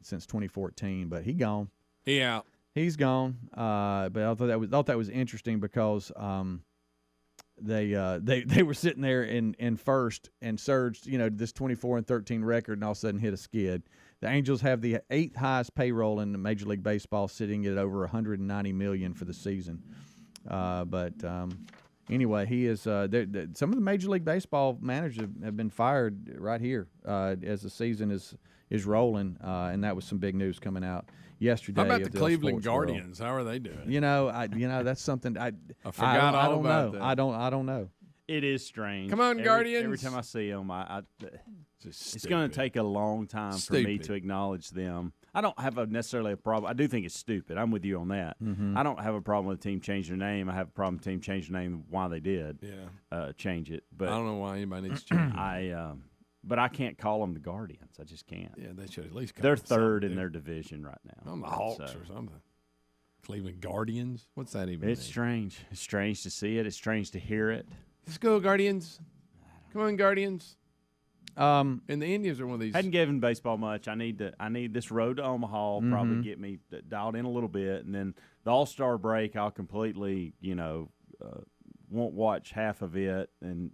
since 2014, but he gone. Yeah. He's gone, but I thought that was interesting because they were sitting there in first and surged, this 24-13 record, and all of a sudden hit a skid. The Angels have the 8th highest payroll in the Major League Baseball, sitting at over $190 million for the season. Anyway, he is. Some of the Major League Baseball managers have been fired right here as the season is rolling, and that was some big news coming out yesterday. How about the Cleveland Guardians? How are they doing? That's something I forgot I all don't about know. that. I don't know. It is strange. Come on, Guardians! Every time I see them, it's going to take a long time for me to acknowledge them. I don't have necessarily a problem. I do think it's stupid. I'm with you on that. Mm-hmm. I don't have a problem with a team changing their name. I have a problem with a team changing their name. Why they did? Change it. But I don't know why anybody needs to change it. But I can't call them the Guardians. I just can't. Yeah, they should at least. They're third in their division right now. I'm the Hawks or something. Cleveland Guardians. What's that even? It's mean? strange. It's strange to see it. It's strange to hear it. Let's go, Guardians. Come on, Guardians. And the Indians are one of these. Hadn't given baseball much. I need this road to Omaha probably get me dialed in a little bit, and then the All-Star break I'll completely won't watch half of it, and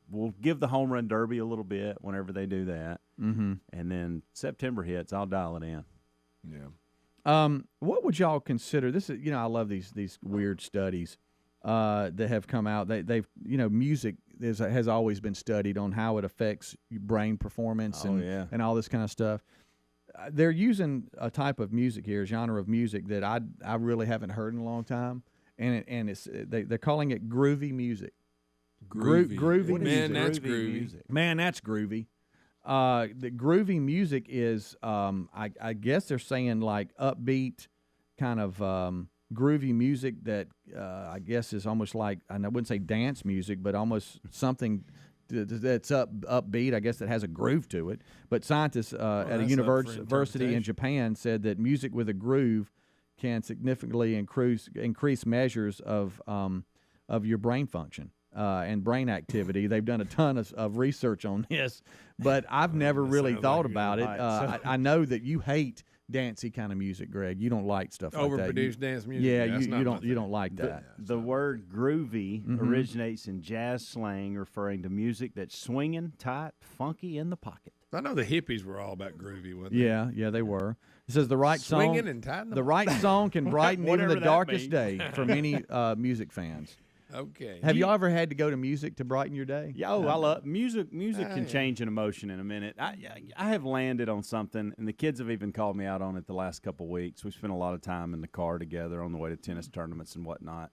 we'll give the home run derby a little bit whenever they do that, and then September hits, I'll dial it in. Yeah. What would y'all consider? This is I love these weird studies that have come out. They've music has always been studied on how it affects brain performance and all this kind of stuff. They're using a type of music here, a genre of music that I really haven't heard in a long time, and they're calling it groovy music. Groovy Man, music. that's groovy. Music. Man, that's groovy. The groovy music is, I guess they're saying like upbeat kind of groovy music that I guess is almost like, I wouldn't say dance music, but almost something that's upbeat. I guess that has a groove to it. But scientists at a that's up for university in Japan said that music with a groove can significantly increase measures of your brain function and brain activity. They've done a ton of research on this, but I've never really thought about it. I know that you hate dancey kind of music, Greg. You don't like stuff like that. Overproduced dance music. Yeah, That's not my you don't like that. The word groovy originates in jazz slang, referring to music that's swinging, tight, funky in the pocket. I know the hippies were all about groovy, wasn't they? Yeah, they were. It says the right Swinging song, and tight. the right song can brighten even Whatever the that darkest means. day for many music fans. Okay. Have y'all ever had to go to music to brighten your day? Yeah, I love music. Music can change an emotion in a minute. I have landed on something, and the kids have even called me out on it the last couple of weeks. We spent a lot of time in the car together on the way to tennis tournaments and whatnot.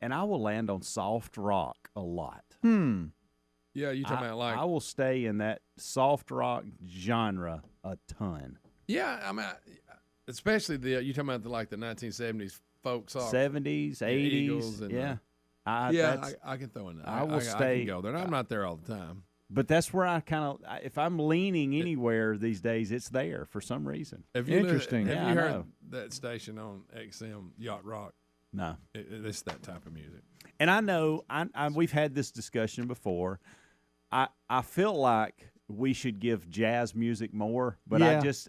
And I will land on soft rock a lot. Yeah, you talking about like? I will stay in that soft rock genre a ton. Yeah, I mean, especially you talking about the 1970s folk songs, 70s, 80s, Eagles and yeah. I can throw in that. I will stay. I can go there. I'm not there all the time. But that's where I kind of, if I'm leaning anywhere these days, it's there for some reason. Interesting. Have you heard that station on XM, Yacht Rock? No. It's that type of music. And I know, we've had this discussion before. I feel like we should give jazz music more, but I just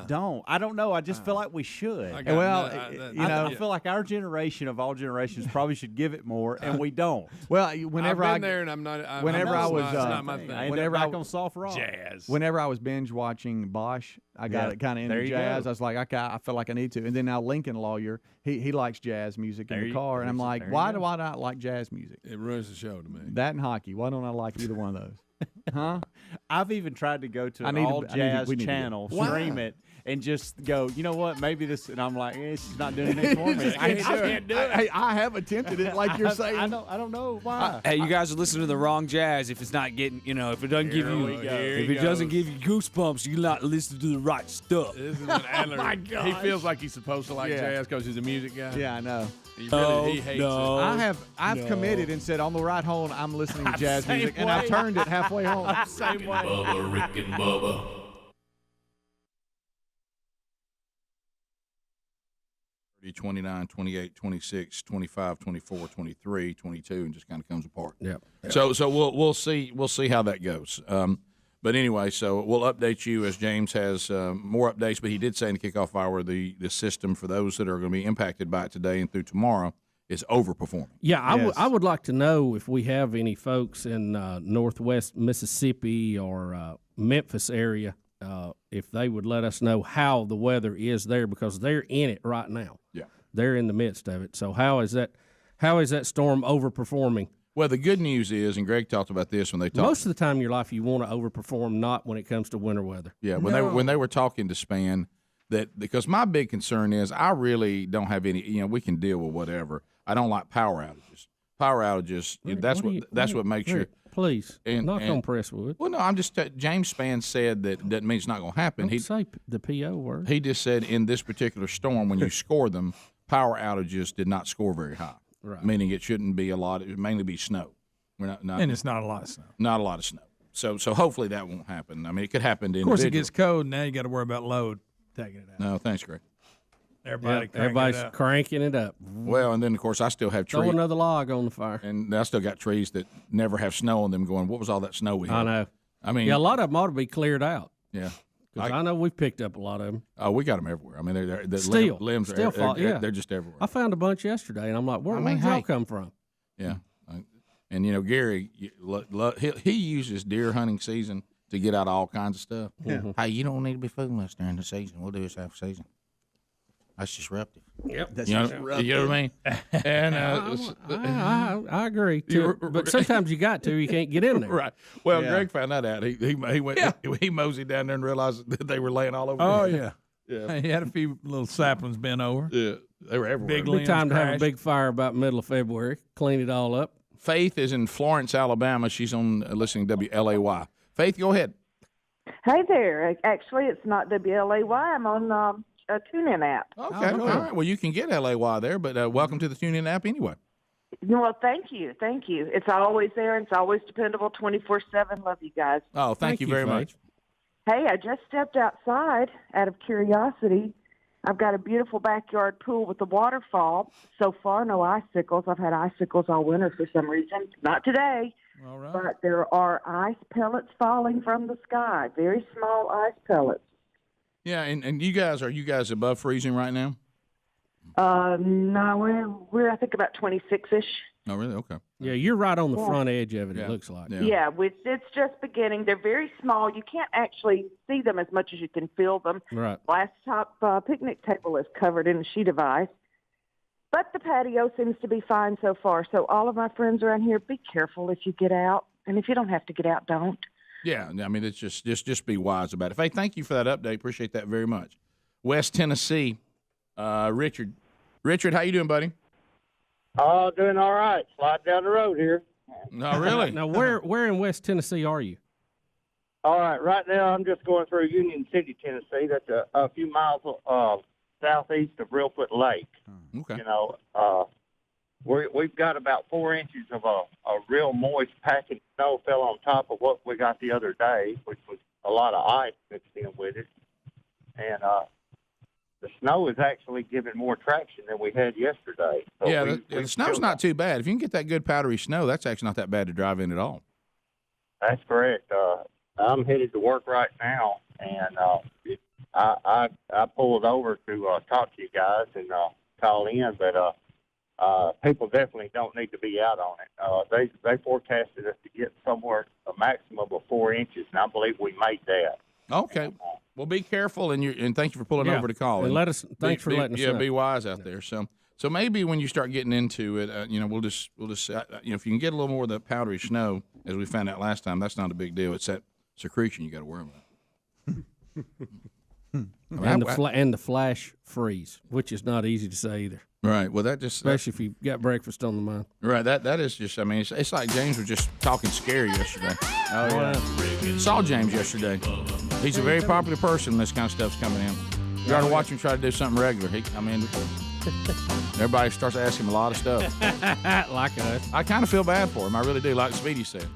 don't. I don't know. I just feel like we should. I feel like our generation of all generations probably should give it more, and we don't. Well, whenever I've been there, and I'm not. it's not my thing. I ended up back on soft rock. Jazz. Whenever I was binge watching Bosch, I got it kind of into jazz. I was like, I feel like I need to. And then now Lincoln Lawyer, he likes jazz music in the car, and I'm like, why do I not like jazz music? It ruins the show to me. That and hockey. Why don't I like either one of those? Huh? I've even tried to go to an all-jazz channel, stream it, and just go, you know what, maybe this, and I'm like, it's not doing anything for me. I can't do it. I have attempted it like you're saying. I don't know why. Hey, you guys are listening to the wrong jazz if it's not getting, if it doesn't give you, if it doesn't give you goosebumps, you're not listening to the right stuff. This is what Adler, my God. He feels like he's supposed to like jazz because he's a music guy. Yeah, I know. He hates it. I've committed and said on the ride home I'm listening to jazz music, and I've turned it halfway home. Rick and Bubba, Rick and Bubba. 29, 28, 26, 25, 24, 23, 22, and just kind of comes apart. Yeah. So we'll see how that goes. But anyway, so we'll update you as James has more updates. But he did say in the kickoff hour the system for those that are going to be impacted by it today and through tomorrow is overperforming. Yeah, I would like to know if we have any folks in northwest Mississippi or Memphis area, if they would let us know how the weather is there, because they're in it right now. Yeah, they're in the midst of it. So how is that storm overperforming? Well, the good news is, and Greg talked about this when they talked. Most of the time in your life, you want to overperform, not when it comes to winter weather. Yeah, when they were talking to Span, that because my big concern is I really don't have any. We can deal with whatever. I don't like power outages. Power outages. That's what makes you. Please, not on Presswood. Well, no, I'm just James Span said that doesn't mean it's not going to happen. Don't say the PO word. He just said in this particular storm, when you score them, power outages did not score very high. Right. Meaning it shouldn't be a lot. It would mainly be snow. And it's not a lot of snow. Not a lot of snow. So hopefully that won't happen. I mean, it could happen to individuals. Of course, it individuals. gets cold. Now you got to worry about load taking it out. No, thanks, Greg. Everybody's cranking it up. Well, and then of course I still have trees. Throw another log on the fire. And I still got trees that never have snow on them. Going, what was all that snow we had? I know. I mean, a lot of them ought to be cleared out. Yeah. Because I know we've picked up a lot of them. Oh, we got them everywhere. I mean, they're limbs still fall. Yeah, they're just everywhere. I found a bunch yesterday, and I'm like, where did y'all come from? Yeah, and Gary, he uses deer hunting season to get out all kinds of stuff. Yeah. Hey, you don't need to be fooling us during the season. We'll do this half season. That's disruptive. Yep, that's disruptive. You know what I mean? And I agree too. But sometimes you got to. You can't get in there. Right. Well, Greg found that out. He went. Yeah. He moseyed down there and realized that they were laying all over. Oh him. yeah. He had a few little saplings bent over. Yeah, they were everywhere. It'll be time to have a big fire about middle of February. Clean it all up. Faith is in Florence, Alabama. She's on listening to WLAY. Faith, go ahead. Hey there. Actually, it's not WLAY. I'm on a TuneIn app. Okay. All right. Well, you can get LAY there, but welcome to the TuneIn app anyway. Well, thank you. It's always there. It's always dependable, 24/7. Love you guys. Oh, thank you very much. Hey, I just stepped outside out of curiosity. I've got a beautiful backyard pool with a waterfall. So far, no icicles. I've had icicles all winter for some reason. Not today. All right. But there are ice pellets falling from the sky, very small ice pellets. Yeah, and are you guys above freezing right now? No, we're I think about 26-ish. Oh, really? Okay. Yeah, you're right on the Yeah. front edge of it, it looks like. Yeah, it's just beginning. They're very small. You can't actually see them as much as you can feel them. Right. Last top picnic table is covered in a sheet of ice. But the patio seems to be fine so far. So all of my friends around here, be careful if you get out. And if you don't have to get out, don't. Yeah, I mean, it's just be wise about it. Hey, thank you for that update. Appreciate that very much. West Tennessee, Richard. Richard, how you doing, buddy? Oh, doing all right. Slide down the road here. No, really? Now, where in West Tennessee are you? All right. Right now, I'm just going through Union City, Tennessee. That's a few miles southeast of Reelfoot Lake. Okay. You know, we've got about 4 inches of a real moist pack of snow fell on top of what we got the other day, which was a lot of ice mixed in with it. And the snow is actually giving more traction than we had yesterday. So yeah, the snow's not too bad. If you can get that good powdery snow, that's actually not that bad to drive in at all. That's correct. I'm headed to work right now, and I pulled over to talk to you guys and call in, but people definitely don't need to be out on it. They forecasted us to get somewhere a maximum of 4 inches, and I believe we made that. Okay. Well, be careful, and thank you for pulling over to call. And thanks for letting us know. Yeah, be wise out there. So maybe when you start getting into it, we'll just if you can get a little more of the powdery snow, as we found out last time, that's not a big deal. It's that secretion you got to worry about. And the flash freeze, which is not easy to say either. Right. Well, especially if you've got breakfast on the mind. Right. That is just. I mean, it's like James was just talking scary yesterday. Oh yeah. Saw James yesterday. He's a very popular person when this kind of stuff's coming in. You ought to watch him try to do something regular. Everybody starts asking him a lot of stuff. Like us. I kind of feel bad for him. I really do. Like Speedy said.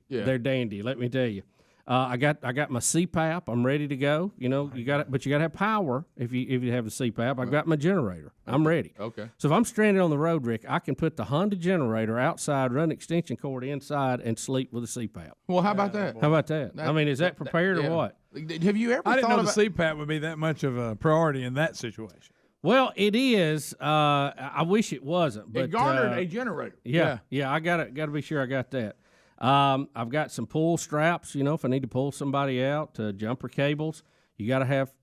Yeah. They're dandy, let me tell you. I got my CPAP. I'm ready to go. You know, you got to have power if you have the CPAP. I've got my generator. I'm ready. Okay. So if I'm stranded on the road, Rick, I can put the Honda generator outside, run the extension cord inside, and sleep with a CPAP. Well, how about that? How about that? I mean, is that prepared or what? Have you ever? I didn't thought know about the CPAP would be that much of a priority in that situation. Well, it is. I wish it wasn't. But it garnered a generator. Yeah. I got to be sure I got that. I've got some pull straps, if I need to pull somebody out, jumper cables. You got to have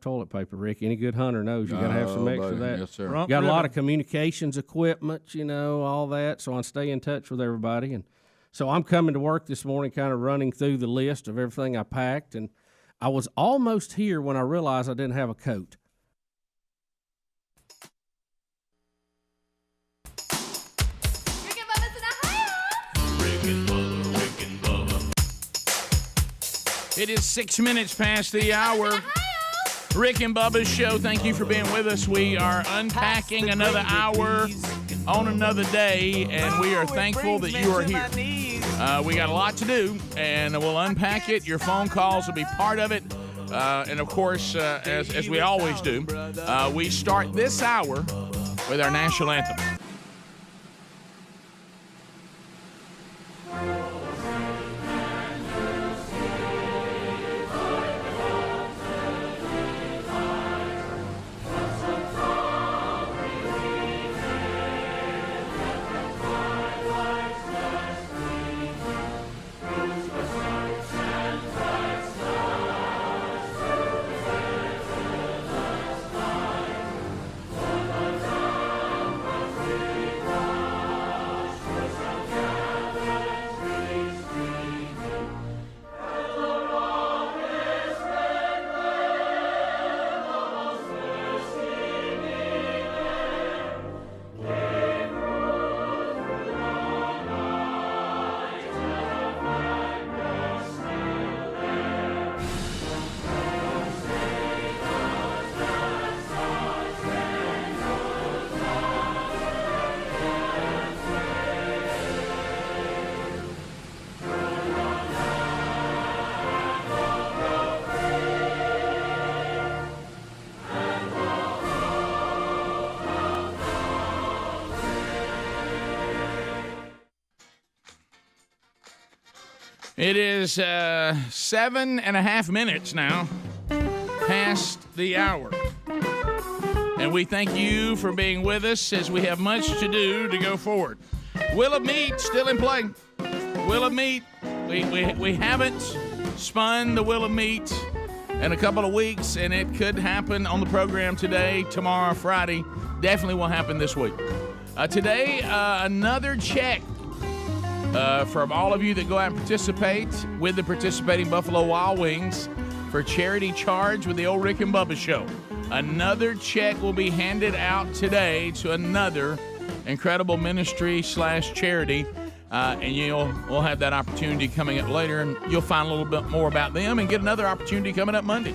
toilet paper, Rick. Any good hunter knows you got to have some extra of that. Yes, sir. Got a lot of communications equipment, all that. So I stay in touch with everybody. And so I'm coming to work this morning kind of running through the list of everything I packed. And I was almost here when I realized I didn't have a coat. It is 6 minutes past the hour. Rick and Bubba's show. Thank you for being with us. We are unpacking another hour on another day, and we are thankful that you are here. We got a lot to do, and we'll unpack it. Your phone calls will be part of it. And, of course, as we always do, we start this hour with our national anthem. It is 7.5 minutes now past the hour. And we thank you for being with us as we have much to do to go forward. Wheel of Meat still in play. Wheel of Meat. We haven't spun the Wheel of Meat in a couple of weeks, and it could happen on the program today, tomorrow, Friday. Definitely will happen this week. Today, another check from all of you that go out and participate with the participating Buffalo Wild Wings for charity charge with the old Rick and Bubba show. Another check will be handed out today to another incredible ministry / charity, and we'll have that opportunity coming up later, and you'll find a little bit more about them and get another opportunity coming up Monday.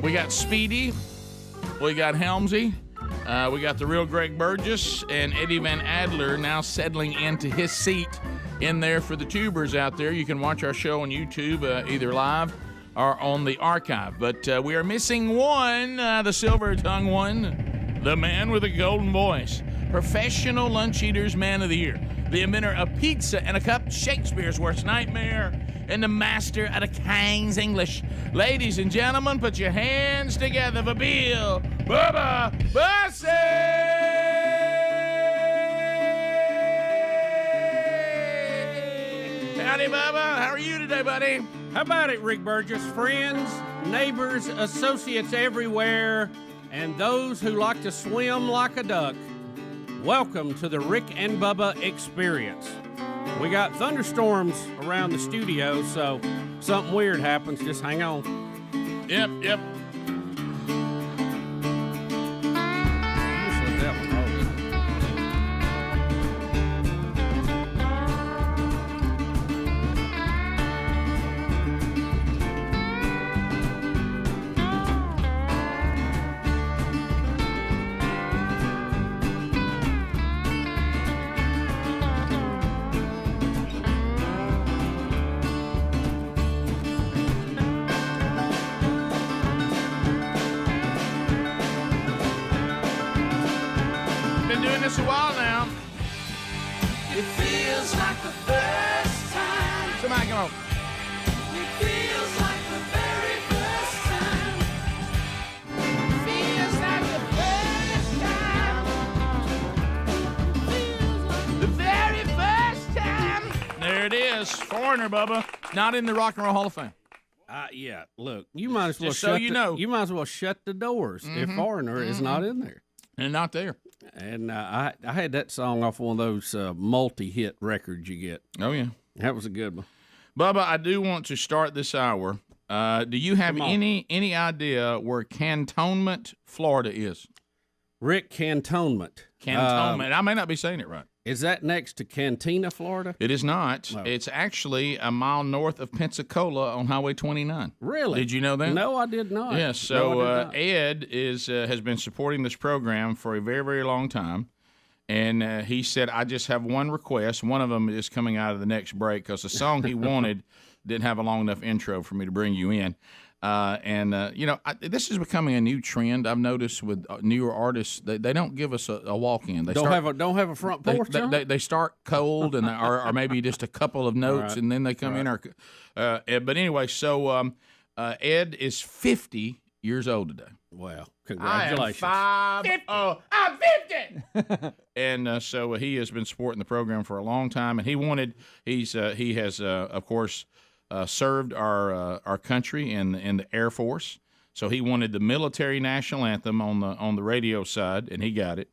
We got Speedy, we got Helmsy, we got the real Greg Burgess, and Eddie Van Adler now settling into his seat in there for the tubers out there. You can watch our show on YouTube, either live or on the archive. But we are missing one, the silver-tongued one, the man with a golden voice, Professional Lunch Eaters Man of the Year, the inventor of pizza and a cup, Shakespeare's worst nightmare, and the master of the King's English. Ladies and gentlemen, put your hands together for Bill Bubba Bussey! Howdy, Bubba. How are you today, buddy? How about it, Rick Burgess? Friends, neighbors, associates everywhere, and those who like to swim like a duck, welcome to the Rick and Bubba experience. We got thunderstorms around the studio, so something weird happens. Just hang on. Yep. This a while now. It feels like the first time. Somebody come on. It feels like the very first time. It feels like the first time. The very first time. There it is. Foreigner, Bubba. Not in the Rock and Roll Hall of Fame. Yeah. Look, you might as well Just so you know. You might as well shut the doors if Foreigner is not in there. And not there. And I had that song off one of those multi-hit records you get. Oh, yeah. That was a good one. Bubba, I do want to start this hour. Do you have any idea where Cantonment, Florida is? Rick, Cantonment. Cantonment. I may not be saying it right. Is that next to Cantina, Florida? It is not. No. It's actually a mile north of Pensacola on Highway 29. Really? Did you know that? No, I did not. Yes. So No, I did not. Ed has been supporting this program for a very, very long time. And he said, I just have one request. One of them is coming out of the next break because the song he wanted didn't have a long enough intro for me to bring you in. This is becoming a new trend I've noticed with newer artists. They don't give us a walk-in. They don't have a front porch. They start cold and or maybe just a couple of notes Right. and then they come in. But anyway, so Ed is 50 years old today. Wow! Congratulations. I'm 50. And so he has been supporting the program for a long time, and he has of course. Served our country in the Air Force, so he wanted the military national anthem on the radio side, and he got it.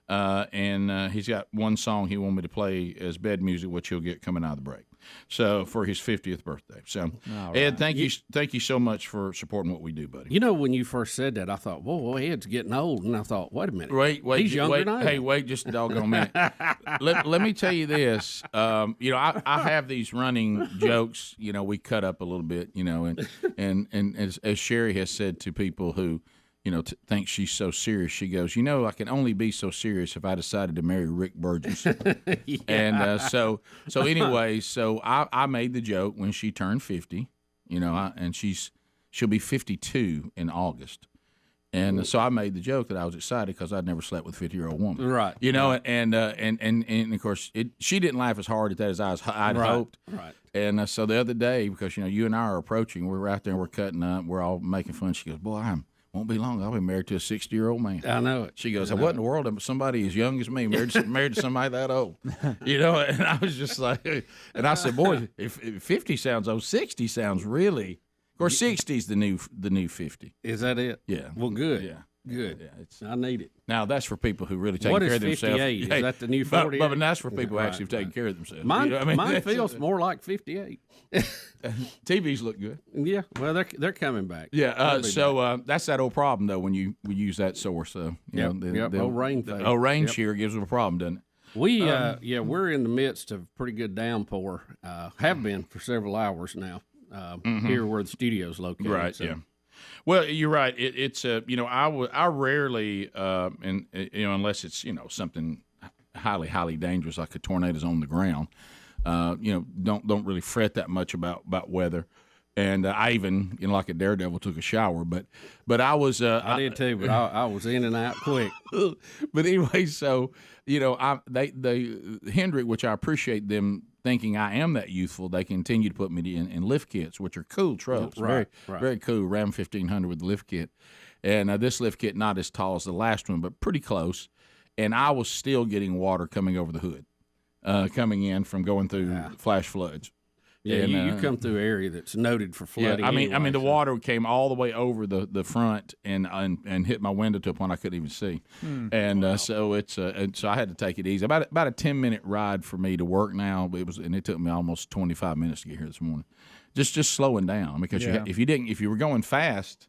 And he's got one song he wanted me to play as bed music, which he'll get coming out of the break. So for his 50th birthday. So Ed, thank you so much for supporting what we do, buddy. You know, when you first said that, I thought, whoa, Ed's getting old, and I thought, wait a minute, wait, he's younger than I am. Hey, wait, just a doggone minute. let me tell you this. I have these running jokes. We cut up a little bit. And as Sherry has said to people who. Think she's so serious. She goes, I can only be so serious if I decided to marry Rick Burgess. Yeah. And so anyway, I made the joke when she turned 50, and she'll be 52 in August. And so I made the joke that I was excited because I'd never slept with a 50-year-old woman. Right. You know, and of course, she didn't laugh as hard at that as I'd hoped. Right. And so the other day, because, you and I are approaching, we're out there and we're cutting up. We're all making fun. She goes, boy, won't be long. I'll be married to a 60-year-old man. I know it. She goes, what in the world? Somebody as young as me married to somebody that old. And I was just like, and I said, boy, if 50 sounds old, 60 sounds really. Of course, 60 is the new 50. Is that it? Yeah. Well, good. Yeah. Good. Yeah, I need it. Now, that's for people who really take What care is of themselves. 58? Is that the new 48? But that's for people who actually have taken care of themselves. Mine, I mean, mine feels more like 58. TVs look good. Yeah, well, they're coming back. Yeah, that's that old problem, though, when we use that source. Old rain phase. Old rain shear gives them a problem, doesn't it? We're in the midst of pretty good downpour. Have been for several hours now. Here where the studio's located. Right. So. Yeah. Well, you're right. It's I rarely unless it's something highly dangerous like a tornado's on the ground. Don't really fret that much about weather. And I even, like a daredevil, took a shower. But I was. I did too, but I was in and out quick. But anyway, so Hendrick, which I appreciate them thinking I am that youthful, they continue to put me in lift kits, which are cool trucks, very cool. Ram 1500 with the lift kit, and this lift kit not as tall as the last one, but pretty close. And I was still getting water coming over the hood, coming in from going through flash floods. Yeah, and, you come through an area that's noted for flooding. Yeah, I mean, the water came all the way over the front and hit my window to a point I couldn't even see. And so I had to take it easy. About a 10-minute ride for me to work now. It took me almost 25 minutes to get here this morning. Just slowing down because if you were going fast,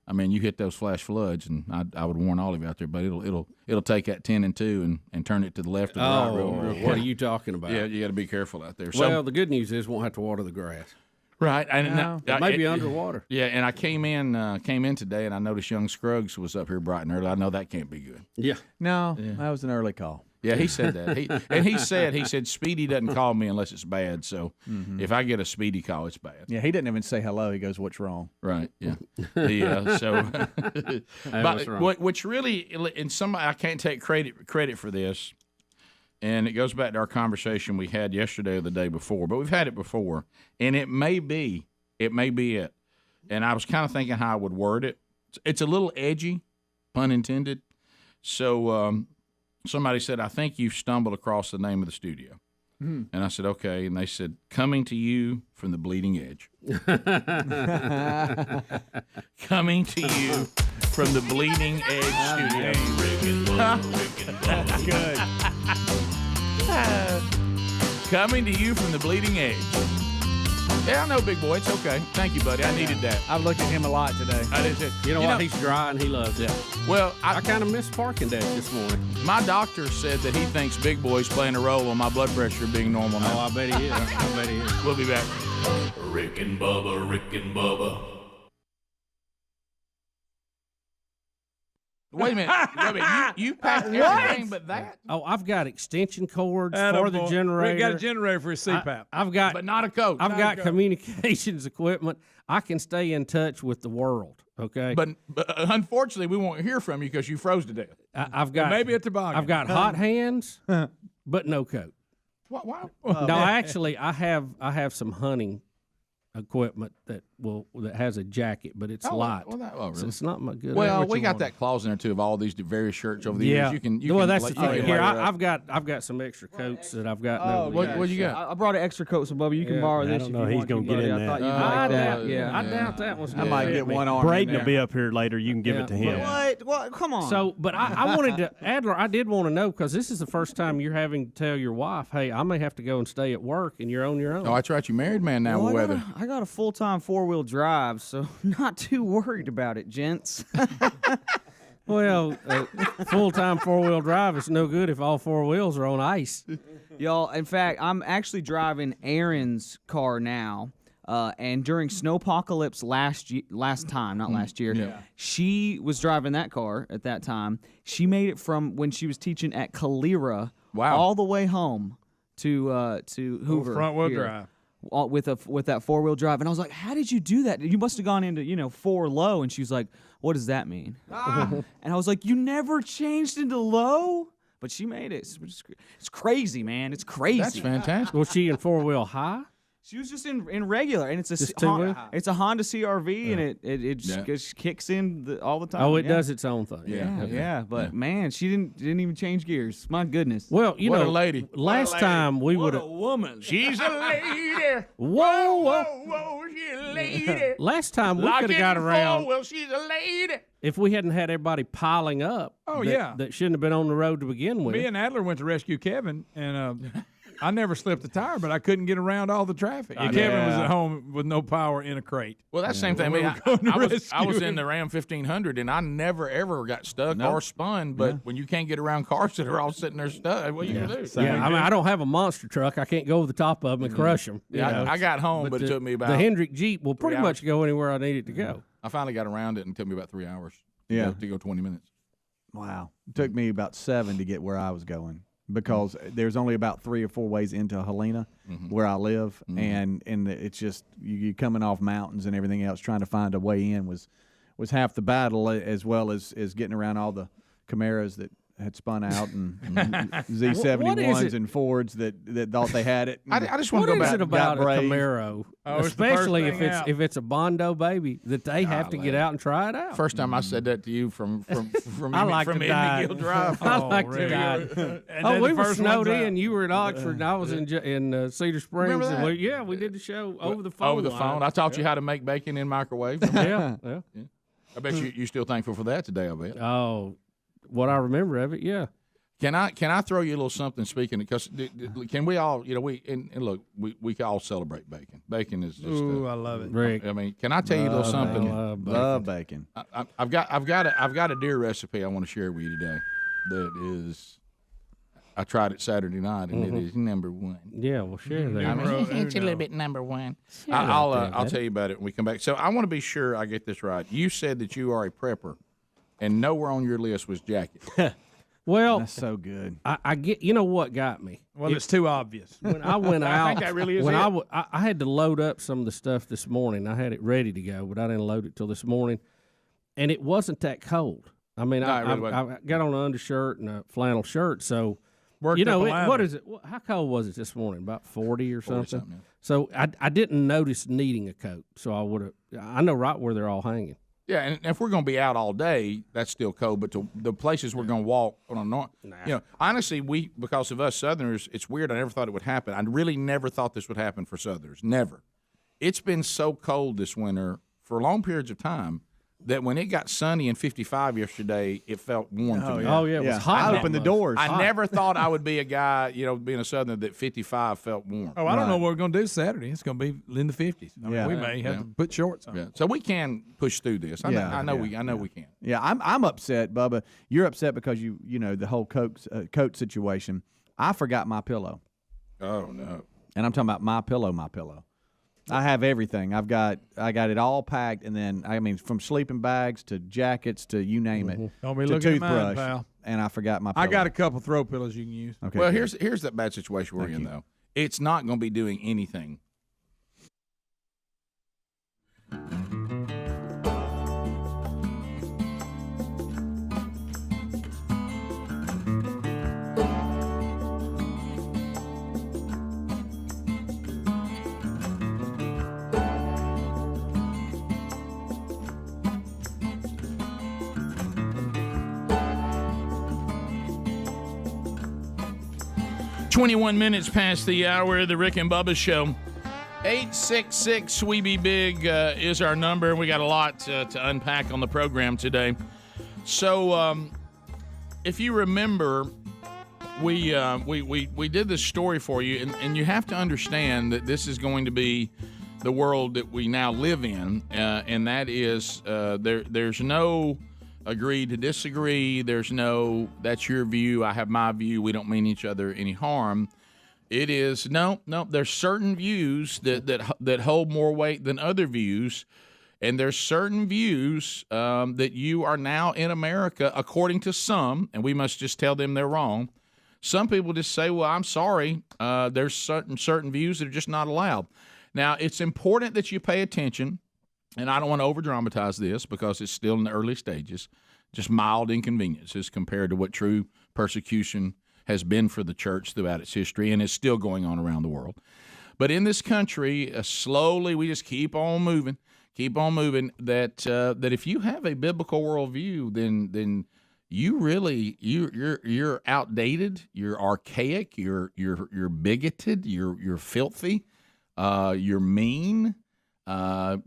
I mean, you hit those flash floods, and I would warn all of you out there, but it'll take that 10 and 2 and turn it to the left of the right real quick. What are you talking about? Yeah, you got to be careful out there. Well, the good news is won't have to water the grass. Right, it may be underwater. Yeah, and I came in today, and I noticed young Scruggs was up here bright and early. I know that can't be good. Yeah, that was an early call. Yeah, he said that. He said Speedy doesn't call me unless it's bad. So if I get a Speedy call, it's bad. Yeah, he didn't even say hello. He goes, "What's wrong?" Right. Yeah. Which really, in some, I can't take credit for this, and it goes back to our conversation we had yesterday or the day before. But we've had it before, and it may be it. And I was kind of thinking how I would word it. It's a little edgy, pun intended. So. Somebody said, I think you've stumbled across the name of the studio. And I said, okay. And they said, coming to you from the bleeding edge. Coming to you from the bleeding edge studio. Good. Coming to you from the bleeding edge. Yeah, I know, big boy. It's okay. Thank you, buddy. I needed that. I've looked at him a lot today. I did too. You know what? He's dry and he loves it. Well, I kind of missed parking deck this morning. My doctor said that he thinks Big Boy's playing a role on my blood pressure being normal now. Oh, I bet he is. We'll be back. Rick and Bubba. Wait a minute. You packed everything but that? Oh, I've got extension cords for the generator. We got a generator for a CPAP. But not a coach. I've got communications equipment. I can stay in touch with the world. Okay. But unfortunately, we won't hear from you because you froze to death. I've got maybe a toboggan. I've got hot hands, but no coat. Why? No, actually, I have some hunting equipment that has a jacket, but it's light. Really? So it's not my good. Well, we got that clause in there too of all these various shirts over the years. You can. That's the thing. Here, I've got some extra coats that I've got. What you got? I brought an extra coat, so Bubba, you can borrow this. I don't know. He's gonna get in there. I thought you'd like that. I doubt that one's. I might get one arm. Braden will be up here later. You can give it to him. What? Well, come on. So, but I wanted to, Adler, I did want to know, because this is the first time you're having to tell your wife, hey, I may have to go and stay at work, and you're on your own. Oh, that's right. You married man now with weather. I got a full-time 4-wheel drive, so not too worried about it, gents. Well, full-time 4-wheel drive is no good if all 4 wheels are on ice. Y'all, in fact, I'm actually driving Erin's car now. And during Snowpocalypse last year, she was driving that car at that time. She made it from when she was teaching at Calera all the way home to Hoover. Front wheel drive. with that 4-wheel drive, and I was like, "How did you do that? You must have gone into 4 low." And she was like, "What does that mean?" And I was like, "You never changed into low?" But she made it. It's crazy, man. It's crazy. That's fantastic. Was she in 4-wheel high? She was just in regular, and it's a Just two-wheel? it's a Honda CRV, and it just kicks in all the time. Oh, it does its own thing. Yeah. But man, she didn't even change gears. My goodness. Well, What a lady. Last time we would have. woman. She's a lady. Whoa. She's a lady. Last time we could have got around. Well, she's a lady. If we hadn't had everybody piling up. Oh, that, yeah. That shouldn't have been on the road to begin with. Me and Adler went to rescue Kevin, and I never slipped a tire, but I couldn't get around all the traffic. And Kevin was at home with no power in a crate. Well, that's the same thing. I was in the Ram 1500, and I never, ever got stuck or spun. But when you can't get around cars that are all sitting there stuck, what are you going to do? Yeah, I mean, I don't have a monster truck. I can't go over the top of them and crush them. Yeah, I got home, but it took me about the Hendrick Jeep will pretty 3 much go anywhere I need it to go. I finally got around it, and it took me about 3 hours. Yeah. To go 20 minutes. Wow. It took me about 7 to get where I was going because there's only about 3 or 4 ways into Helena where I live, and it's just you coming off mountains and everything else. Trying to find a way in was half the battle, as well as getting around all the Camaros that had spun out and Z71s and Fords that thought they had it. I just want to go back. What is it about a brave. Camaro, Oh, especially it's the first thing if it's a Bondo baby, that they have to get out and try it out? First time I said that to you from I like from to die. Gill Drive. I like to die. And We were first snowed ones in. You were in Oxford, and I was in Cedar Springs. Remember that? And we did the show over the phone. Over the phone. I taught you how to make bacon in microwave. Yeah. I bet you're still thankful for that today, I bet. Oh, what I remember of it, yeah. Can I throw you a little something? Speaking, because can we all, and look, we can all celebrate bacon. Bacon is just. Ooh, I love it. Rick. I mean, can I tell you a little something? Love bacon. I've got a deer recipe I want to share with you today. That is, I tried it Saturday night, and it is number one. Yeah, well, share that. I mean, it's a little bit number one. I'll tell you about it when we come back. So I want to be sure I get this right. You said that you are a prepper, and nowhere on your list was jacket. Well, that's so good. I get. You know what got me? Well, it's too obvious. When I went out, I think that really is when it. I had to load up some of the stuff this morning. I had it ready to go, but I didn't load it till this morning, and it wasn't that cold. I mean, I got on an undershirt and a flannel shirt, so Worked up a lather. what is it? How cold was it this morning? About 40 or 40 something. yeah. So I didn't notice needing a coat, so I would have. I know right where they're all hanging. Yeah, and if we're going to be out all day, that's still cold. But the places we're going to walk on honestly, because of us Southerners, it's weird. I never thought it would happen. I really never thought this would happen for Southerners. Never. It's been so cold this winter for long periods of time that when it got sunny and 55 yesterday, it felt warm to me. Oh yeah, it was hot. I opened the doors. I never thought I would be a guy, being a Southerner, that 55 felt warm. Oh, I don't know what we're going to do Saturday. It's going to be in the 50s. I mean, we may have to put shorts on. Yeah. So we can push through this. I know we can. Yeah, I'm upset, Bubba. You're upset because you the whole coat situation. I forgot my pillow. Oh no. And I'm talking about my pillow. I have everything. I got it all packed, and then from sleeping bags to jackets to you name it. Don't be to looking toothbrush, at mine, pal. And I forgot my pillow. I got a couple throw pillows you can use. Okay. Well, good. here's that bad situation we're in though. It's not going to be doing anything. "21 minutes past the hour of the Rick and Bubba Show. 866-WE-BE-BIG is our number. We got a lot to unpack on the program today. So, if you remember, we did this story for you, and you have to understand that this is going to be the world that we now live in, and that is there's no agree to disagree. There's no, that's your view, I have my view, we don't mean each other any harm. It is, no, there's certain views that hold more weight than other views, and there's certain views that you are now in America, according to some, and we must just tell them they're wrong, Some people just say, well, I'm sorry, there's certain views that are just not allowed. Now, it's important that you pay attention, and I don't want to over-dramatize this because it's still in the early stages, just mild inconveniences compared to what true persecution has been for the church throughout its history and is still going on around the world. But in this country, slowly we just keep on moving, that if you have a biblical worldview, then you're outdated, you're archaic, you're bigoted, you're filthy, you're mean.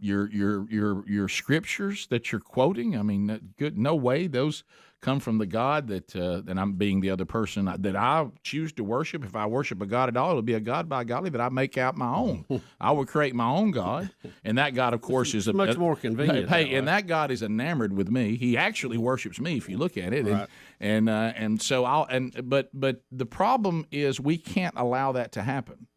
Your scriptures that you're quoting, I mean, no way those come from the God that I'm being the other person that I choose to worship. If I worship a God at all, it'll be a God, by golly, that I make out my own. I would create my own God, and that God, of course, is much more convenient. Hey, and that God is enamored with me. He actually worships me, if you look at it, right. But the problem is we can't allow that to happen.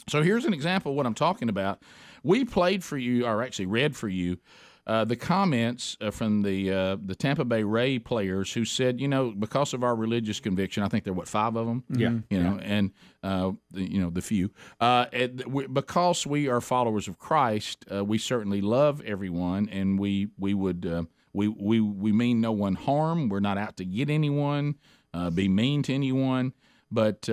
So here's an example of what I'm talking about. We played for you, or actually read for you, the comments from the Tampa Bay Rays players who said, because of our religious conviction, I think there are, 5 of them? Yeah. And, the few. Because we are followers of Christ, we certainly love everyone, and we mean no one harm. We're not out to get anyone, be mean to anyone. But,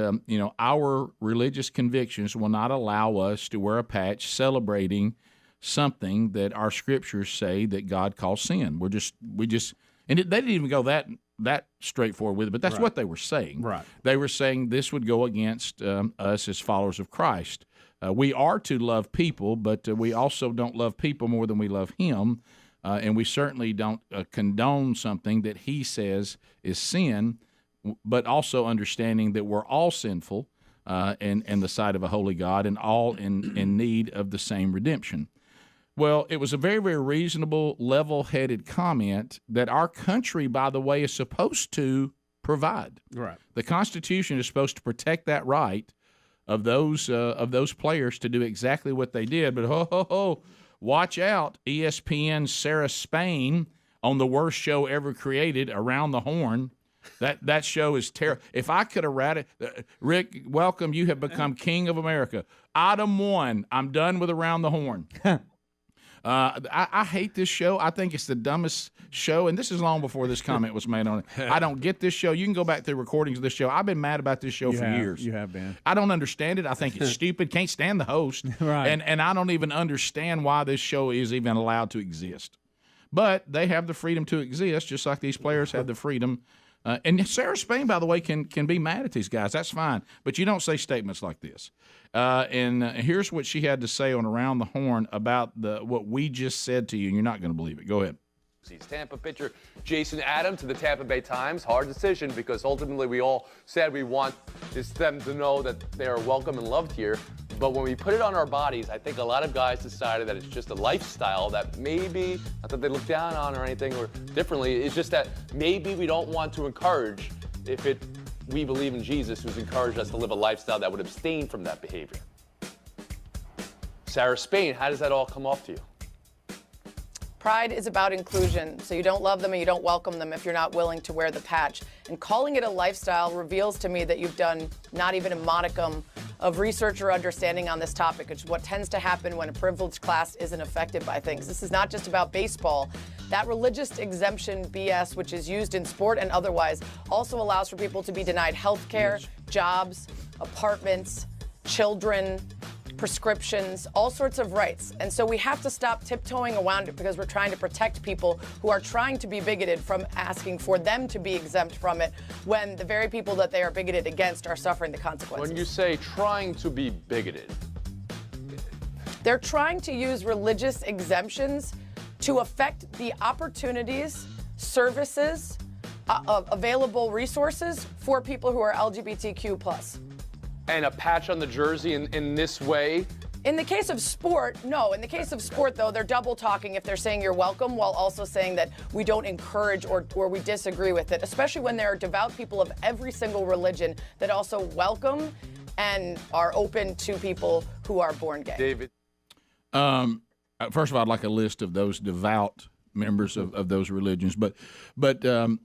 our religious convictions will not allow us to wear a patch celebrating something that our scriptures say that God calls sin. They didn't even go that straightforward with it, but that's right. what they were saying. Right. They were saying this would go against us as followers of Christ. We are to love people, but we also don't love people more than we love Him, and we certainly don't condone something that He says is sin, but also understanding that we're all sinful in the sight of a holy God and all in need of the same redemption. Well, it was a very, very reasonable, level-headed comment that our country, by the way, is supposed to provide. Right. The Constitution is supposed to protect that right of those players to do exactly what they did. But watch out, ESPN's Sarah Spain on the worst show ever created, Around the Horn. That show is terrible. If I could have read it, Rick, welcome. You have become king of America. Item 1, I'm done with Around the Horn. I hate this show. I think it's the dumbest show, and this is long before this comment was made on it. I don't get this show. You can go back through recordings of this show. I've been mad about this show for years. You have been. I don't understand it. I think it's stupid. Can't stand the host. Right. And I don't even understand why this show is even allowed to exist. But they have the freedom to exist, just like these players have the freedom. And Sarah Spain, by the way, can be mad at these guys. That's fine. But you don't say statements like this. And here's what she had to say on Around the Horn about what we just said to you, and you're not going to believe it. Go ahead. Tampa pitcher Jason Adams to the Tampa Bay Times. Hard decision because ultimately we all said we want them to know that they are welcome and loved here. But when we put it on our bodies, I think a lot of guys decided that it's just a lifestyle that maybe, not that they look down on or anything or differently, it's just that maybe we don't want to encourage we believe in Jesus, who's encouraged us to live a lifestyle that would abstain from that behavior. Sarah Spain, how does that all come off to you? Pride is about inclusion, so you don't love them and you don't welcome them if you're not willing to wear the patch. And calling it a lifestyle reveals to me that you've done not even a modicum of research or understanding on this topic, which is what tends to happen when a privileged class isn't affected by things. This is not just about baseball. That religious exemption BS, which is used in sport and otherwise, also allows for people to be denied health care, jobs, apartments, children, prescriptions, all sorts of rights. And so we have to stop tiptoeing around it because we're trying to protect people who are trying to be bigoted from asking for them to be exempt from it when the very people that they are bigoted against are suffering the consequences. When you say trying to be bigoted, they're trying to use religious exemptions to affect the opportunities, services, available resources for people who are LGBTQ+. And a patch on the jersey in this way? In the case of sport, no. In the case of sport, though, they're double talking if they're saying you're welcome while also saying that we don't encourage or we disagree with it, especially when there are devout people of every single religion that also welcome and are open to people who are born gay. David. First of all, I'd like a list of those devout members of those religions. But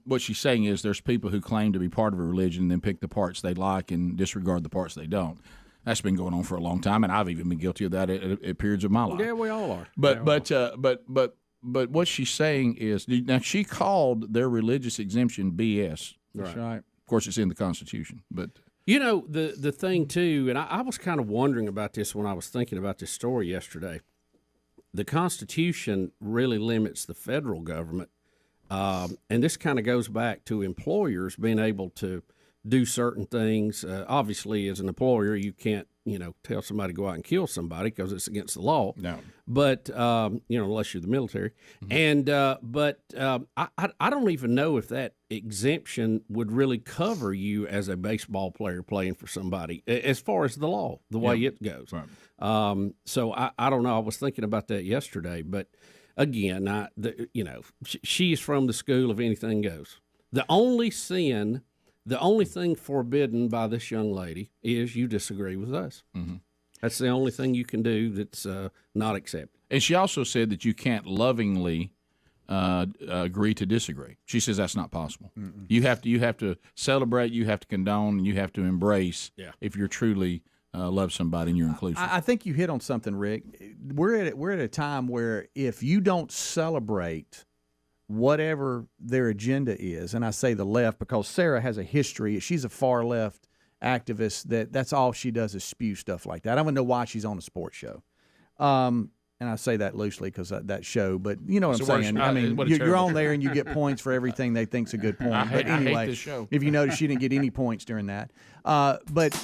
what she's saying is there's people who claim to be part of a religion and then pick the parts they like and disregard the parts they don't. That's been going on for a long time, and I've even been guilty of that at periods of my life. Yeah, we all are. But what she's saying is now she called their religious exemption BS. Right. Of course, it's in the Constitution, but. You know, the thing, too, and I was kind of wondering about this when I was thinking about this story yesterday. The Constitution really limits the federal government, and this kind of goes back to employers being able to do certain things. Obviously, as an employer, you can't, tell somebody to go out and kill somebody because it's against the law. No. But, unless you're the military. And I don't even know if that exemption would really cover you as a baseball player playing for somebody as far as the law, the way it goes. Right. So I don't know. I was thinking about that yesterday. But, again, she's from the school of anything goes. The only thing forbidden by this young lady is you disagree with us. Mm-hmm. That's the only thing you can do that's not accepted. And she also said that you can't lovingly agree to disagree. She says that's not possible. Mm-mm. You have to celebrate, you have to condone, and you have to embrace if you're truly love somebody and you're inclusive. I think you hit on something, Rick. We're at a time where if you don't celebrate whatever their agenda is, and I say the left because Sarah has a history. She's a far left activist. That's all she does is spew stuff like that. I don't know why she's on a sports show. And I say that loosely because that show, but you know what I'm saying. I mean, you're on there and you get points for everything they think's a good point. I But anyway, hate this show. if you notice, she didn't get any points during that. But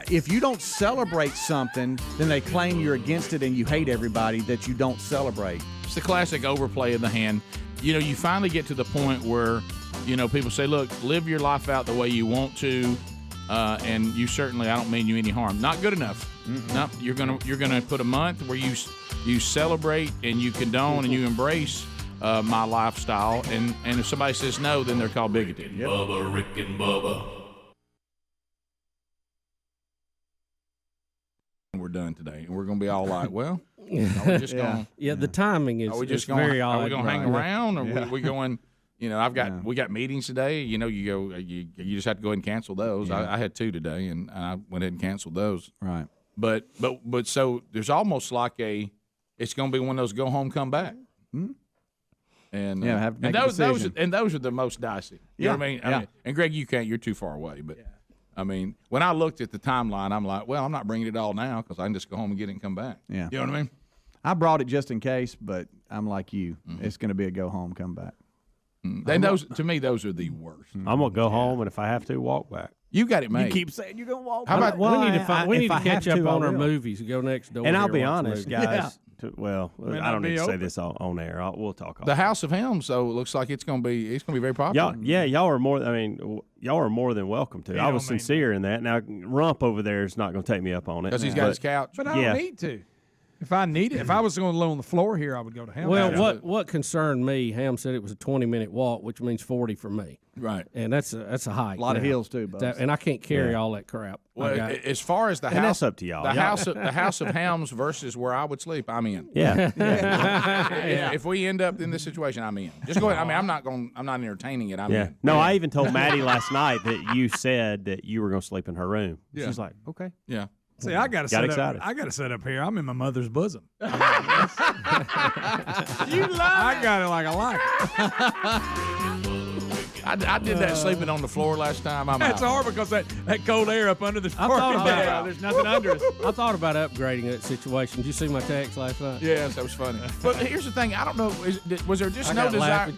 if you don't celebrate something, then they claim you're against it and you hate everybody that you don't celebrate. It's the classic overplay of the hand. You finally get to the point where, people say, look, live your life out the way you want to, and you certainly, I don't mean you any harm. Not good enough. No, you're gonna put a month where you celebrate and you condone and you embrace my lifestyle, and if somebody says no, then they're called bigoted. Yep. Bubba, Rick and Bubba. We're done today, and we're gonna be all like, well, are we just going? Yeah, the timing is. Are we just is going? very odd. Are we going to hang around, or we going? We got meetings today. You just have to go ahead and cancel those. Yeah. I had 2 today, and I went ahead and canceled those. Right. But so there's almost like it's going to be one of those go home, come back. Mm-hmm. And have to make those are the most dicey. You know what I mean? I mean, and Greg, you can't. You're too far away. But I mean, when I looked at the timeline, I'm like, well, I'm not bringing it all now because I can just go home and get it and come back. Yeah. You know what I mean? I brought it just in case, but I'm like you. It's going to be a go home, come back. And to me, those are the worst. I'm gonna go home, and if I have to, walk back. You got it made. You keep saying you're going to walk How back. about we need to if I catch have up to, I on our will. movies and go next door. And I'll here be and watch honest, movies. guys. Yeah. I don't need to say this on air. We'll talk. The House of Helms, though, looks like it's going to be very popular. Y'all are more. I mean, y'all are more than welcome to. I was sincere in that. Now, Rump over there is not going to take me up on it because he's got his couch. But I don't need to. If I need it, if I was going to lay on the floor here, I would go to Ham. Well, what concerned me, Ham said it was a 20-minute walk, which means 40 for me. Right. And that's a hike. A lot of hills too, Buzz. And I can't carry all that crap. Well, as far as the and house, that's up to y'all. The House of Helms versus where I would sleep, I'm in. Yeah. If we end up in this situation, I'm in. Just go ahead. I mean, I'm not entertaining it. I'm in. No, I even told Maddie last night that you said that you were going to sleep in her room. Yeah. She's like, okay. Yeah. See, I got excited. I got to set up here. I'm in my mother's bosom. You lie. I got it like I like it. I did that sleeping on the floor last time. That's hard because that cold air up under the there's nothing under us. I thought about upgrading that situation. Did you see my text last night? Yes, that was funny. But here's the thing: I don't know. Was there just no desire?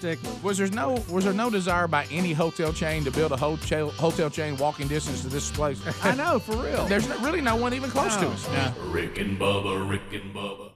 Was there no desire by any hotel chain to build a hotel chain walking distance to this place? I know, for real. There's really no one even close to us. Rick and Bubba.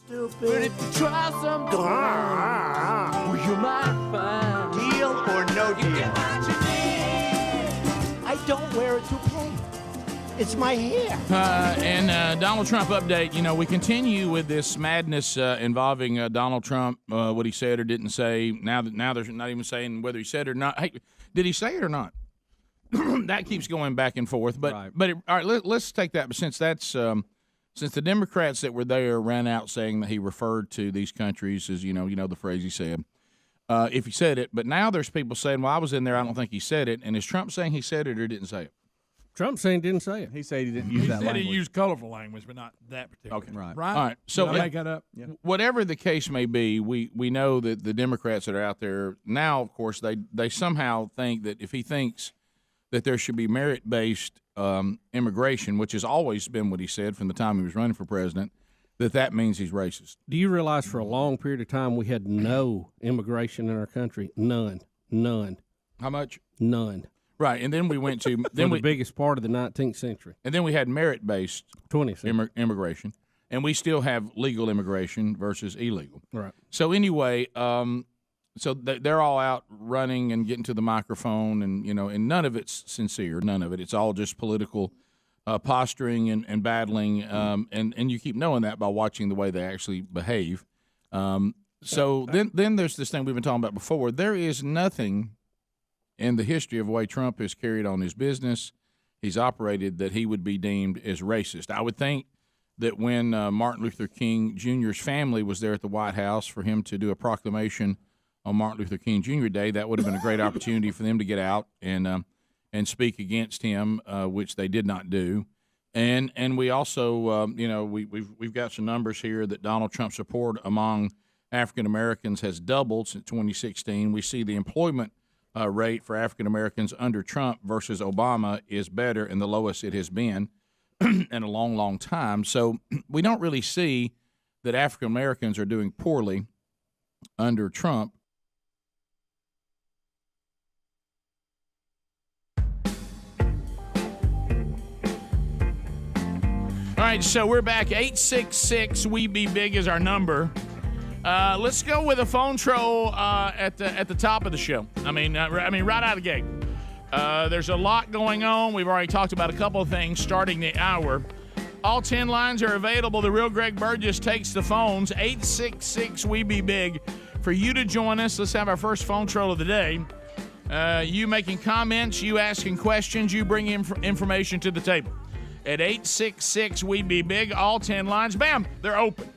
stupid. But if you try something, well, you might find. Deal or no deal? You get what you need. I don't wear a toupee. It's my hair. And Donald Trump update. You know, we continue with this madness involving Donald Trump, what he said or didn't say. Now they're not even saying whether he said it or not. Hey, did he say it or not? That keeps going back and forth. But all right, let's take that. But since that's since the Democrats that were there ran out saying that he referred to these countries as you know the phrase he said. If he said it, but now there's people saying, well, I was in there. I don't think he said it. And is Trump saying he said it or didn't say it? Trump saying didn't say it. He said he didn't use that language. He said he used colorful language, but not that particular. Okay, right. All right. So Did I make that up? Yeah. Whatever the case may be, we know that the Democrats that are out there now, of course, they somehow think that if he thinks that there should be merit-based immigration, which has always been what he said from the time he was running for president, that means he's racist. Do you realize for a long period of time we had no immigration in our country? None. How much? None. Right, and then we went to the biggest part of the 19th century. And then we had merit-based 20th immigration, and we still have legal immigration versus illegal. Right. So anyway, so they're all out running and getting to the microphone, and and none of it's sincere. None of it. It's all just political posturing and battling, and you keep knowing that by watching the way they actually behave. So then there's this thing we've been talking about before. There is nothing in the history of the way Trump has carried on his business, he's operated, that he would be deemed as racist. I would think that when Martin Luther King Jr.'s family was there at the White House for him to do a proclamation on Martin Luther King Jr. Day, that would have been a great opportunity for them to get out and speak against him, which they did not do. And we also, we've got some numbers here that Donald Trump's support among African Americans has doubled since 2016. We see the employment rate for African Americans under Trump versus Obama is better and the lowest it has been in a long, long time. So we don't really see that African Americans are doing poorly under Trump. All right, so we're back. 866-WE-BE-BIG is our number. Let's go with a phone troll at the top of the show. I mean, right out of the gate. There's a lot going on. We've already talked about a couple of things starting the hour. All 10 lines are available. The real Greg Burgess takes the phones. 866-WE-BE-BIG for you to join us. Let's have our first phone troll of the day. You making comments, you asking questions, you bring information to the table. At 866-WE-BE-BIG, all 10 lines, bam, they're open.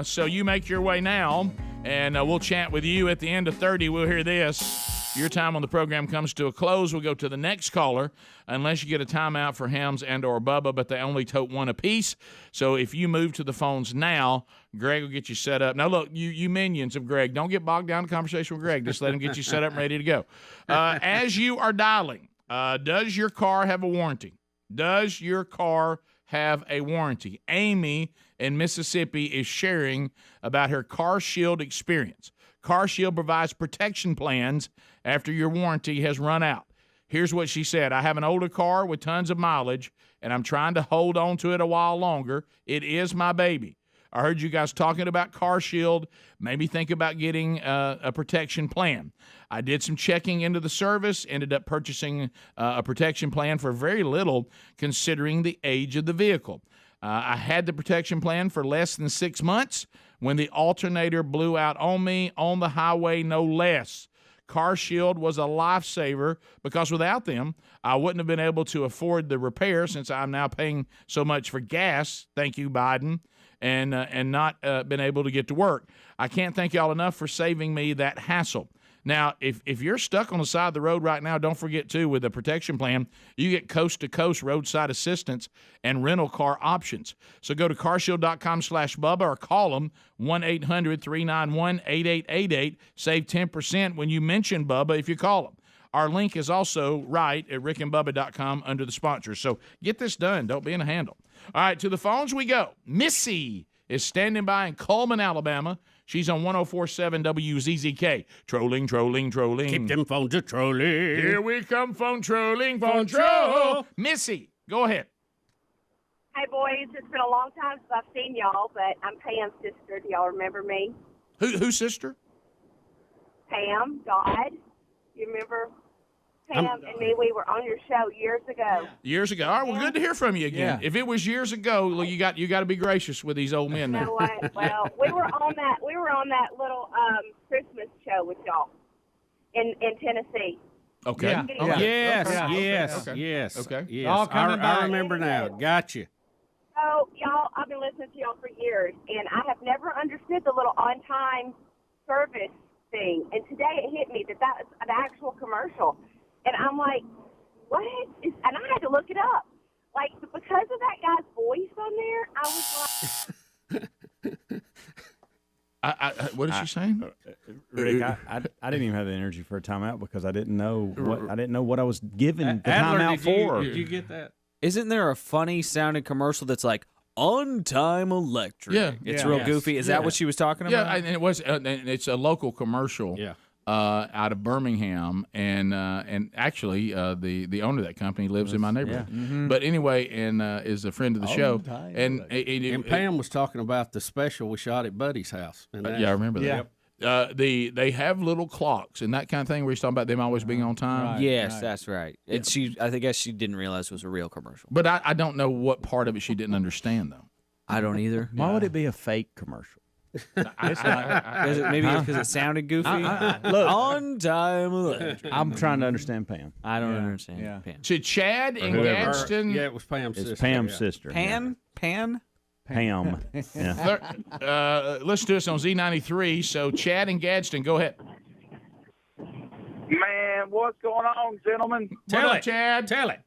So you make your way now, and we'll chat with you at the end of 30. We'll hear this. Your time on the program comes to a close. We'll go to the next caller, unless you get a timeout for Helms and or Bubba, but they only tote one apiece. So if you move to the phones now, Greg will get you set up. Now, look, you minions of Greg, don't get bogged down in conversation with Greg. Just let him get you set up and ready to go. As you are dialing, does your car have a warranty? Does your car have a warranty? Amy in Mississippi is sharing about her Car Shield experience. Car Shield provides protection plans after your warranty has run out. Here's what she said. I have an older car with tons of mileage, and I'm trying to hold on to it a while longer. It is my baby. I heard you guys talking about Car Shield. Maybe think about getting a protection plan. I did some checking into the service, ended up purchasing a protection plan for very little considering the age of the vehicle. I had the protection plan for less than 6 months when the alternator blew out on me on the highway, no less. Car Shield was a lifesaver because without them, I wouldn't have been able to afford the repair since I'm now paying so much for gas. Thank you, Biden. And not been able to get to work. I can't thank y'all enough for saving me that hassle. Now, if you're stuck on the side of the road right now, don't forget, too, with the protection plan, you get coast-to-coast roadside assistance and rental car options. So go to carshield.com/Bubba or call them 1-800-391-8888. Save 10% when you mention Bubba if you call them. Our link is also right at rickandbubba.com under the sponsors. So get this done. Don't be in a handle. All right, to the phones we go. Missy is standing by in Coleman, Alabama. She's on 104.7 WZZK. Trolling. Keep them phones a trolling. Here we come, phone trolling, phone troll. Missy, go ahead. Hey, boys, it's been a long time since I've seen y'all, but I'm Pam's sister. Do y'all remember me? Whose sister? Pam, God. You remember Pam and me? We were on your show years ago. Years ago. All right, well, good to hear from you again. Yeah. If it was years ago, well, you got to be gracious with these old men. You know what? Well, we were on that little Christmas show with y'all in Tennessee. Okay. Yeah. Okay. Yes, Okay. yes, Okay. yes. Okay. Yes. All coming I back. remember now. Gotcha. So, y'all, I've been listening to y'all for years, and I have never understood the little on-time service thing. And today it hit me that was an actual commercial. And I'm like, what is, and I had to look it up. Like, because of that guy's voice on there, I was like... What is she saying? Rick, I didn't even have the energy for a timeout because I didn't know what I was given the timeout for. Did you get that? Isn't there a funny sounding commercial that's like on time electric? Yeah, it's real goofy. Is that what she was talking about? Yeah, and it was. And it's a local commercial. Yeah. Out of Birmingham, and actually the owner of that company lives in my neighborhood. Yeah. Mm-hmm. But anyway, and is a friend of the show. And Pam was talking about the special we shot at Buddy's house. yeah, I remember that. They have little clocks and that kind of thing where he's talking about them always being on time. Yes, that's right. And I guess she didn't realize it was a real commercial. But I don't know what part of it she didn't understand though. I don't either. Why would it be a fake commercial? It's not. Maybe because it sounded goofy. Look, on time electric. I'm trying to understand Pam. I don't understand Pam. To Chad and Gadsden. Yeah, it was Pam's sister. It's Pam's sister. Pam? Pam. Yeah. Listen to us on Z93. So Chad and Gadsden, go ahead. Man, what's going on, gentlemen? Tell it, Chad. Tell it.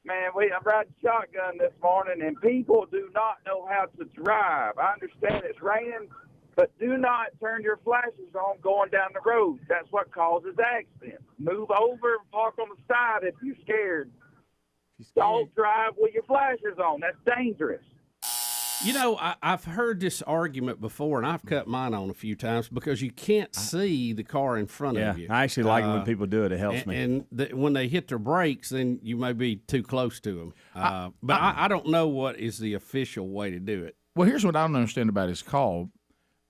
Man, I'm riding shotgun this morning, and people do not know how to drive. I understand it's raining, but do not turn your flashes on going down the road. That's what causes accidents. Move over and park on the side if you're scared. Don't drive with your flashes on. That's dangerous. You know, I've heard this argument before, and I've cut mine on a few times because you can't see the car in front of you. I actually like it when people do it. It helps me. And when they hit their brakes, then you may be too close to them. But I don't know what is the official way to do it. Well, here's what I don't understand about his call.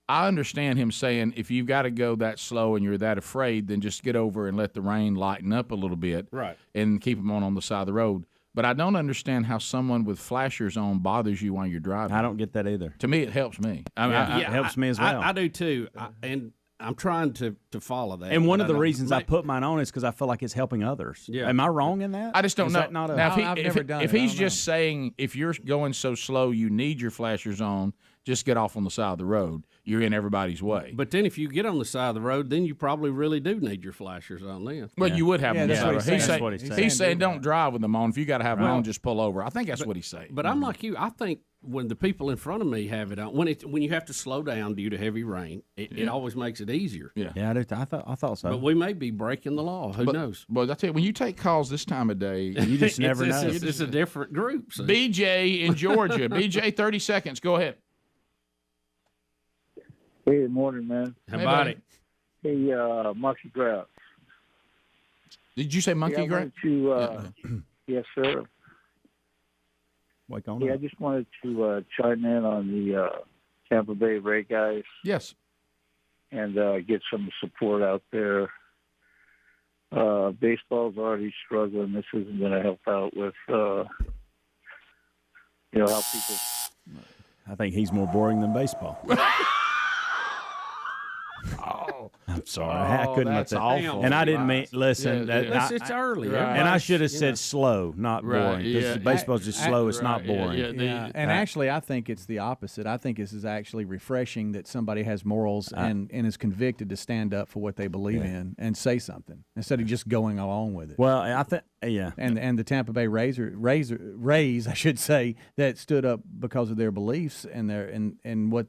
I understand him saying if you've got to go that slow and you're that afraid, then just get over and let the rain lighten up a little bit, right? And keep them on the side of the road. But I don't understand how someone with flashers on bothers you while you're driving. I don't get that either. To me, it helps me. It helps me as well. I do too. And I'm trying to follow that. And one of the reasons I put mine on is because I feel like it's helping others. Yeah. Am I wrong in that? I just don't Is know. that not a, Now, if he's I don't just saying if you're going so slow you need your flashers on, just get off on the side of the road. You're in everybody's way. But then if you get on the side of the road, then you probably really do need your flashers on then. Well, you would have them on the side of the road. That's what he's saying. He's saying don't drive with them on. If you got to have them on, just pull over. I think that's what he's saying. But I'm like you. I think when the people in front of me have it on, when you have to slow down due to heavy rain, it always makes it easier. Yeah, I thought so. But we may be breaking the law. Who knows? But I tell you, when you take calls this time of day, you just never know. It's a different group. So. BJ in Georgia. BJ, 30 seconds. Go ahead. Hey, good morning, man. How about it? Hey, Monkey Grout. Did you say Monkey Grout? Yes, sir. Wake on I just wanted to chime in on the Tampa Bay Rays guys. Yes. And get some support out there. Baseball's already struggling. This isn't going to help out with, how people. I think he's more boring than baseball. Oh, I'm sorry. I couldn't let that's that. awful. And I didn't mean. Listen, it's early, and I should have said slow, not boring. Because baseball's just slow. It's not boring. And actually, I think it's the opposite. I think this is actually refreshing that somebody has morals and is convicted to stand up for what they believe in and say something instead of just going along with it. Well, I think, yeah. And the Tampa Bay Rays, I should say, that stood up because of their beliefs and what.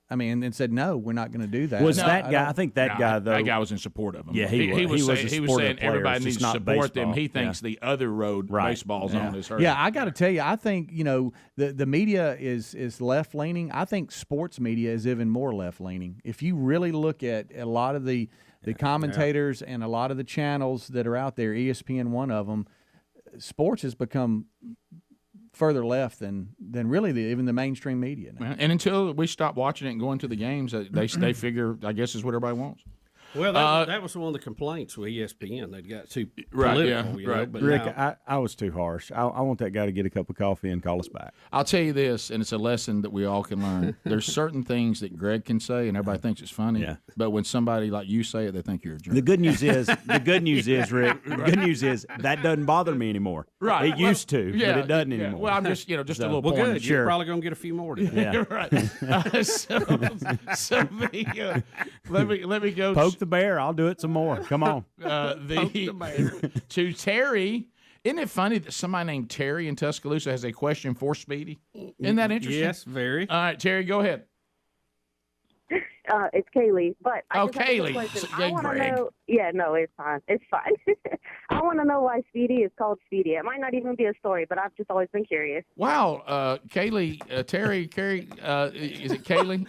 I mean, and said, no, we're not going to do that. That guy? I think that guy, though. That guy was in support of him. Yeah, he was saying everybody needs to support them. He thinks the other road baseball's on is hurt. Yeah, I got to tell you, I think, the media is left-leaning. I think sports media is even more left-leaning. If you really look at a lot of the commentators and a lot of the channels that are out there, ESPN one of them, sports has become further left than really even the mainstream media now. And until we stop watching it and going to the games, they figure, I guess, is what everybody wants. Well, that was one of the complaints with ESPN. They got too Right, political, yeah, you know, right. but Rick, now, I was too harsh. I want that guy to get a cup of coffee and call us back. I'll tell you this, and it's a lesson that we all can learn. There's certain things that Greg can say, and everybody thinks it's funny. Yeah. But when somebody like you say it, they think you're a jerk. The good news is, Rick, the good news is that doesn't bother me anymore. Right. It used to, but it doesn't yeah. anymore. Well, I'm just, a little well, point. good. Sure. You're probably going to get a few more today. Yeah. Right. Let me go. Poke the bear. I'll do it some more. Come on. To Terry. Isn't it funny that somebody named Terry in Tuscaloosa has a question for Speedy? Isn't that interesting? Yes, very. All right, Terry, go ahead. It's Kaylee, but I just have a Kaylee. question. Yeah, I want to Greg. know. Yeah, no, it's fine. It's fine. I want to know why Speedy is called Speedy. It might not even be a story, but I've just always been curious. Wow, Kaylee, Terry, is it Kaylee?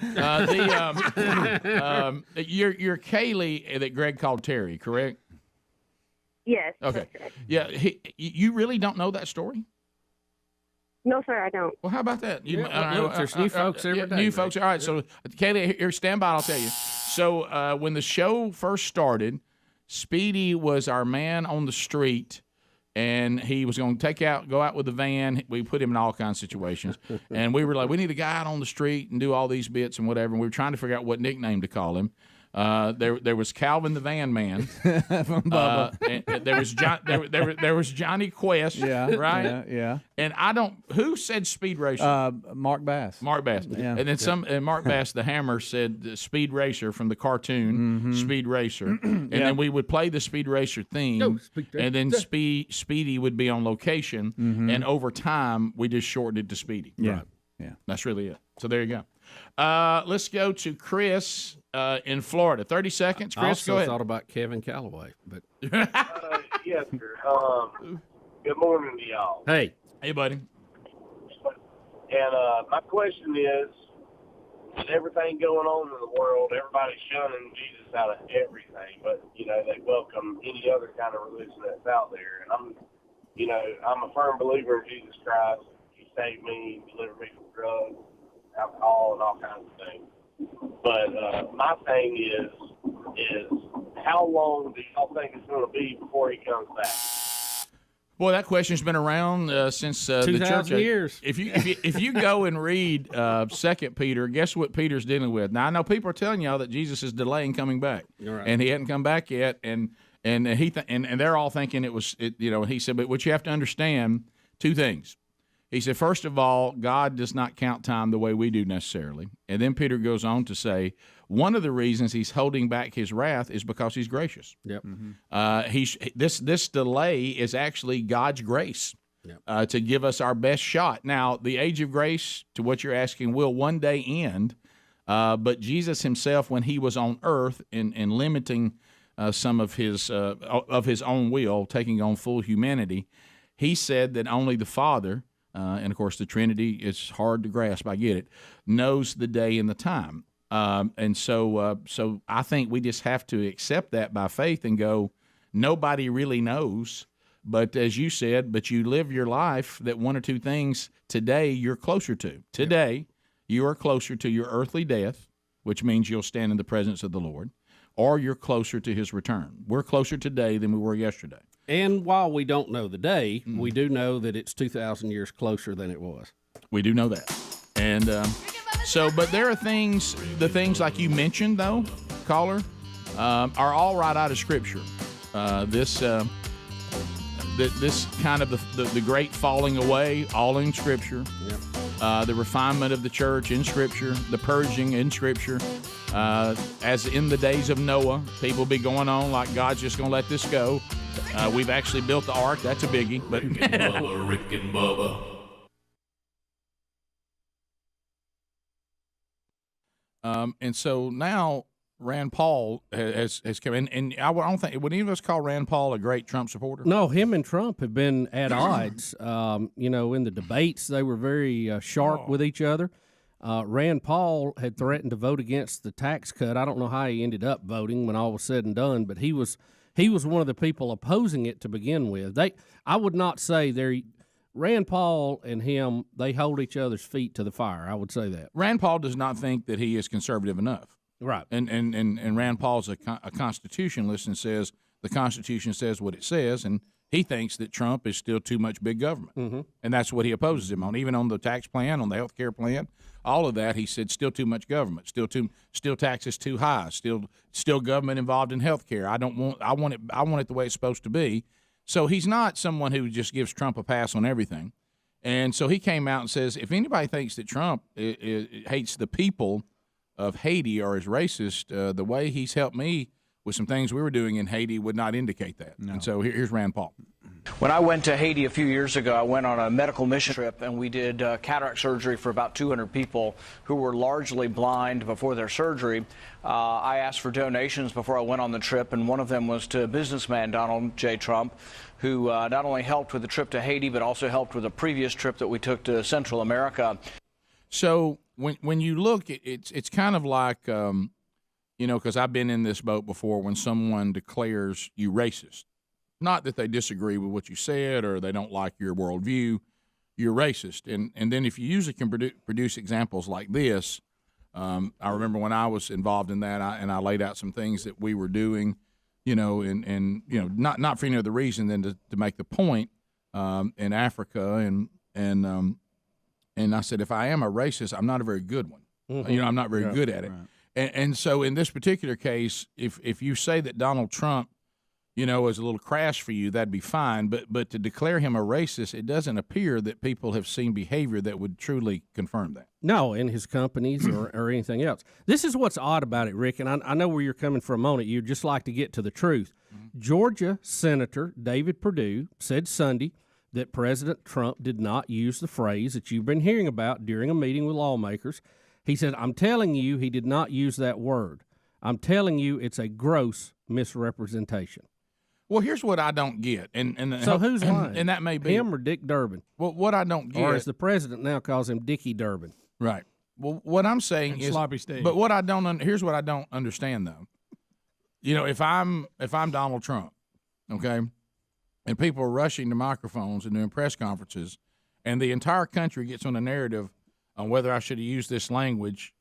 You're Kaylee that Greg called Terry, correct? Yes. Okay. Yeah, you really don't know that story? No, sir, I don't. Well, how about that? There's new folks every day. New folks. All right, so Kaylee, here, stand by. I'll tell you. So when the show first started, Speedy was our man on the street, and he was going to go out with the van. We put him in all kinds of situations, and we were like, we need a guy out on the street and do all these bits and whatever. And we were trying to figure out what nickname to call him. There was Calvin the Van Man from Bubba. And there was Johnny Quest. Yeah, right. Yeah. And who said Speed Racer? Mark Bass. Mark Bass. Yeah. And then Mark Bass, the Hammer, said Speed Racer from the cartoon Speed Racer. And then we would play the Speed Racer theme, and then Speedy would be on location. And over time, we just shortened it to Speedy. Yeah. Right. Yeah. That's really it. So there you go. Let's go to Chris in Florida. 30 seconds. Chris, I also go ahead. thought about Kevin Calloway, but Yes, sir. Good morning to y'all. Hey, buddy. And my question is, with everything going on in the world, everybody's shunning Jesus out of everything, but they welcome any other kind of religion that's out there. And I'm a firm believer in Jesus Christ. He saved me, delivered me from drugs, alcohol, and all kinds of things. But my thing is how long do y'all think it's going to be before he comes back? Boy, that question's been around since the 2,000 church. years. If you go and read 2 Peter, guess what Peter's dealing with? Now I know people are telling y'all that Jesus is delaying coming back, Right. and he hadn't come back yet, and they're all thinking it was. He said, but what you have to understand, two things. He said, first of all, God does not count time the way we do necessarily. And then Peter goes on to say, one of the reasons he's holding back his wrath is because he's gracious. Yep. This delay is actually God's grace to give us our best shot. Now, the age of grace, to what you're asking, will one day end. But Jesus himself, when he was on earth and limiting some of his own will, taking on full humanity, he said that only the Father, and of course the Trinity is hard to grasp, I get it, knows the day and the time. And so I think we just have to accept that by faith and go, nobody really knows. But as you said, but you live your life that one or two things today you're closer to. Today, you are closer to your earthly death, which means you'll stand in the presence of the Lord, or you're closer to his return. We're closer today than we were yesterday. And while we don't know the day, we do know that it's 2,000 years closer than it was. We do know that. And but there are things, the things like you mentioned, though, caller, are all right out of Scripture. This kind of the great falling away, all in Scripture. Yep. The refinement of the church in Scripture, the purging in Scripture. As in the days of Noah, people be going on like God's just going to let this go. We've actually built the ark. That's a biggie. But Rick and Bubba. And so now Rand Paul has come in, and I don't think, would any of us call Rand Paul a great Trump supporter? No, him and Trump have been at odds. In the debates, they were very sharp with each other. Rand Paul had threatened to vote against the tax cut. I don't know how he ended up voting when all was said and done, but he was one of the people opposing it to begin with. I would not say Rand Paul and him, they hold each other's feet to the fire. I would say that. Rand Paul does not think that he is conservative enough. Right. And Rand Paul's a constitutionalist and says the Constitution says what it says, and he thinks that Trump is still too much big government. And that's what he opposes him on. Even on the tax plan, on the health care plan, all of that, he said still too much government, still taxes too high, still government involved in health care. I want it the way it's supposed to be. So he's not someone who just gives Trump a pass on everything. And so he came out and says, if anybody thinks that Trump hates the people of Haiti or is racist, the way he's helped me with some things we were doing in Haiti would not indicate that. No. And so here's Rand Paul. When I went to Haiti a few years ago, I went on a medical mission trip, and we did cataract surgery for about 200 people who were largely blind before their surgery. I asked for donations before I went on the trip, and one of them was to businessman Donald J. Trump, who not only helped with the trip to Haiti, but also helped with a previous trip that we took to Central America. So when you look, it's kind of like, because I've been in this boat before when someone declares you racist. Not that they disagree with what you said or they don't like your worldview, you're racist. And then if you usually can produce examples like this, I remember when I was involved in that, I laid out some things that we were doing, not for any other reason than to make the point in Africa, and I said, if I am a racist, I'm not a very good one. I'm not very good at it. Right. And so in this particular case, if you say that Donald Trump, is a little crass for you, that'd be fine. But to declare him a racist, it doesn't appear that people have seen behavior that would truly confirm that. No, in his companies or anything else. This is what's odd about it, Rick, and I know where you're coming from on it. You'd just like to get to the truth. Georgia Senator David Perdue said Sunday that President Trump did not use the phrase that you've been hearing about during a meeting with lawmakers. He said, I'm telling you he did not use that word. I'm telling you it's a gross misrepresentation. Well, here's what I don't get. So who's lying? And that may be him or Dick Durbin. Well, what I don't get, or as the president now calls him, Dickie Durbin. Right. Well, what I'm saying and is sloppy Steve. But what I don't here's what I don't understand though. If I'm Donald Trump, okay, and people are rushing to microphones and doing press conferences, and the entire country gets on a narrative on whether I should have used this language.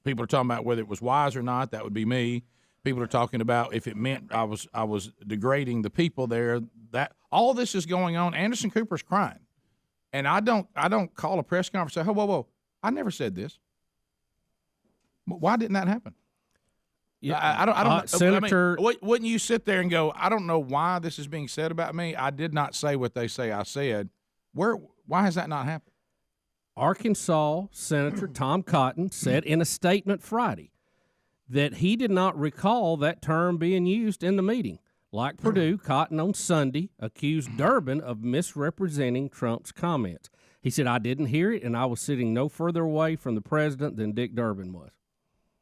People are talking about whether it was wise or not. That would be me. People are talking about if it meant I was degrading the people there. That all this is going on. Anderson Cooper's crying, and I don't call a press conference and say, whoa, I never said this. Why didn't that happen? Yeah, I don't. Senator, wouldn't you sit there and go, I don't know why this is being said about me. I did not say what they say I said. Why has that not happened? Arkansas Senator Tom Cotton said in a statement Friday that he did not recall that term being used in the meeting. Like Perdue, Cotton on Sunday accused Durbin of misrepresenting Trump's comments. He said, I didn't hear it, and I was sitting no further away from the president than Dick Durbin was.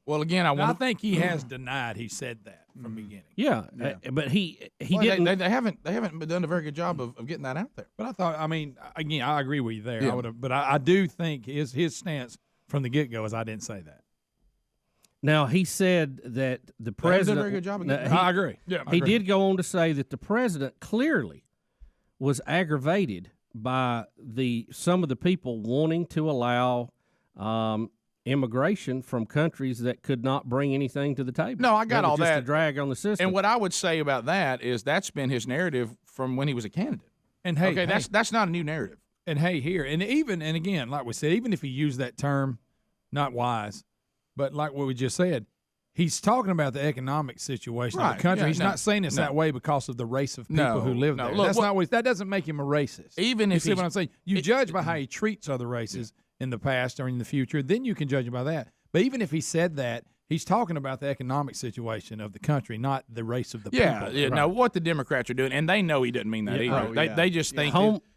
Well, again, I think he has denied he said that from the beginning. Yeah, but he didn't. They haven't done a very good job of getting that out there. But I thought, again, I agree with you there. Yeah. But I do think his stance from the get-go is I didn't say that. Now, he said that the president. Did a very good job of getting I agree. Yeah, he did go on to say that the president clearly was aggravated by some of the people wanting to allow immigration from countries that could not bring anything to the table. No, I got all that. Just a drag on the system. And what I would say about that is that's been his narrative from when he was a candidate. And that's not a new narrative. And again, like we said, even if he used that term, not wise, but like what we just said, he's talking about the economic situation of the country. Yeah, he's not saying it's that way because of the race of people who live there. Look, that doesn't make him a racist. Even if you see what I'm saying, you judge by how he treats other races in the past or in the future, then you can judge him by that. But even if he said that, he's talking about the economic situation of the country, not the race of the people. Yeah. Right. Now, what the Democrats are doing, and they know he doesn't mean that either. They just think,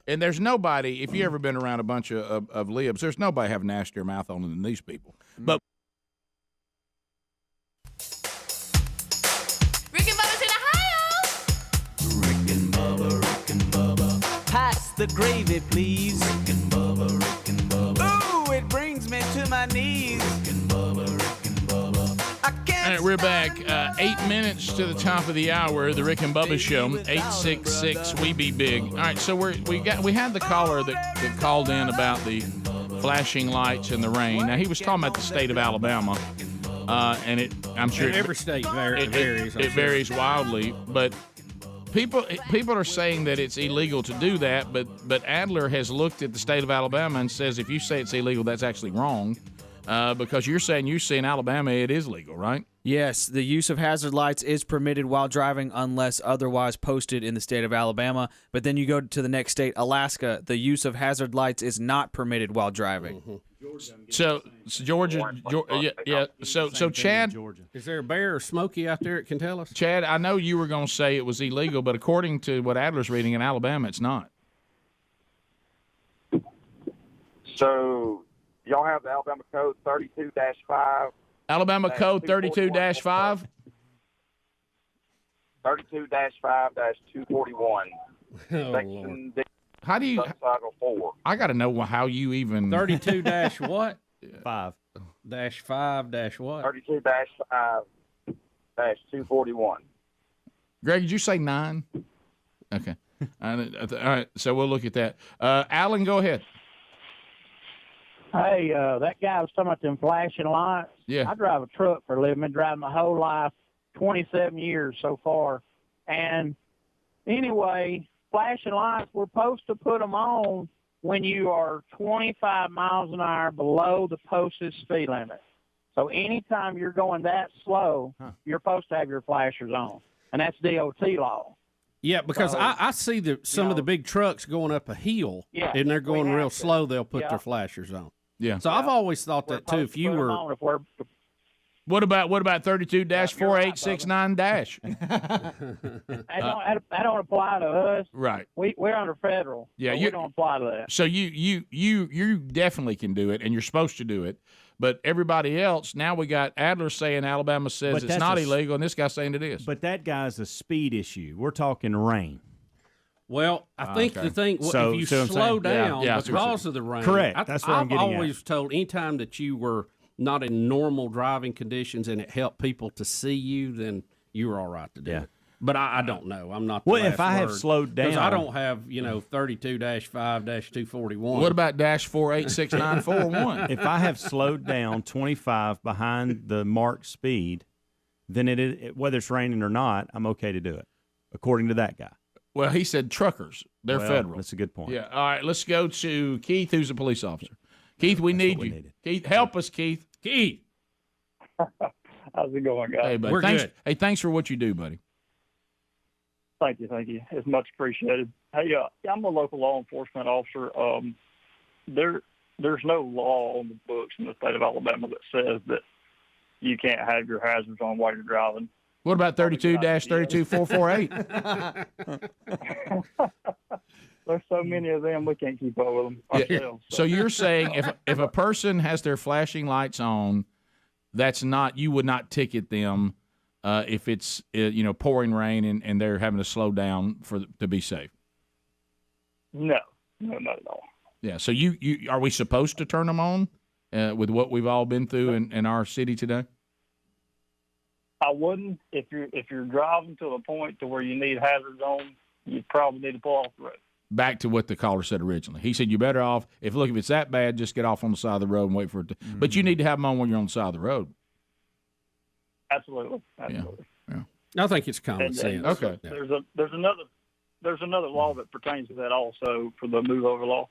and there's nobody, if you've ever been around a bunch of libs, there's nobody have a nastier mouth on than these people. But Rick and Bubba's in Ohio. Rick and Bubba. Pass the gravy, please. Rick and Bubba. Ooh, it brings me to my knees. Rick and Bubba. I can't. All right, we're back. 8 minutes to the top of the hour, the Rick and Bubba Show, 866-WE-BE-BIG. All right, so we had the caller that called in about the flashing lights and the rain. Now, he was talking about the state of Alabama, and I'm sure every state varies. It varies wildly, but people are saying that it's illegal to do that, but Adler has looked at the state of Alabama and says if you say it's illegal, that's actually wrong, because you're saying you see in Alabama it is legal, right? Yes, the use of hazard lights is permitted while driving unless otherwise posted in the state of Alabama. But then you go to the next state, Alaska, the use of hazard lights is not permitted while driving. Mm-hmm. So Georgia, yeah. So Chad, is there a bear or Smokey out there that can tell us? Chad, I know you were going to say it was illegal, but according to what Adler's reading in Alabama, it's not. So y'all have the Alabama Code 32-5. Alabama Code 32-5? 32-5-241. Section D. How do you? Subtitle 4. I got to know how you even 32 dash what? 5 dash 5 dash what? 32-5-241. Greg, did you say 9? Okay. All right. So we'll look at that. Alan, go ahead. Hey, that guy was talking about them flashing lights. Yeah. I drive a truck for a living. Been driving my whole life, 27 years so far. And anyway, flashing lights, we're supposed to put them on when you are 25 miles an hour below the posted speed limit. So anytime you're going that slow, you're supposed to have your flashers on. And that's DOT law. Yeah, because So, I see some of the big trucks going up a hill, Yeah, and they're going we real have to. slow. They'll put Yeah. their flashers on. Yeah. So I've always thought that too. If you were, What about 32-4869 dash? That don't apply to us. Right. We're under federal. Yeah, so we don't apply to that. So you definitely can do it, and you're supposed to do it. But everybody else, now we got Adler saying Alabama says But it's that's not a- illegal, and this guy saying it is. But that guy's a speed issue. We're talking rain. well, I think Okay. the thing, So- if you see what I'm slow saying? Yeah, down yeah, I see what you're because saying. of the rain, Correct. That's what I'm I've getting at. always told anytime that you were not in normal driving conditions and it helped people to see you, then you were all right to do it. But I don't know. I'm not. The Well, if last I have word. slowed 'Cause I down- don't have 32-5-241. What about -486941? If I have slowed down 25 behind the marked speed, then whether it's raining or not, I'm okay to do it, according to that guy. Well, he said truckers. They're Well, federal. That's a good point. Yeah. All right. Let's go to Keith, who's a police officer. Keith, we need you. Keith, help us, Keith. Keith. How's it going, guys? Hey, buddy. Thanks. Hey, thanks for what you do, buddy. Thank you. It's much appreciated. Hey, I'm a local law enforcement officer. There's no law on the books in the state of Alabama that says that you can't have your hazards on while you're driving. What about 32-32448? There's so many of them, we can't keep up with them ourselves. So you're saying if a person has their flashing lights on, that's not, you would not ticket them if it's pouring rain and they're having to slow down to be safe. No, not at all. Yeah. So you are we supposed to turn them on with what we've all been through in our city today? I wouldn't. If you're driving to the point to where you need hazards on, you probably need to pull off the road. Back to what the caller said originally. He said you're better off if it's that bad, just get off on the side of the road and wait for it to. Mm-hmm. But you need to have them on when you're on the side of the road. Absolutely. Yeah. I think it's common And sense. Okay. There's another law that pertains to that also for the move over law.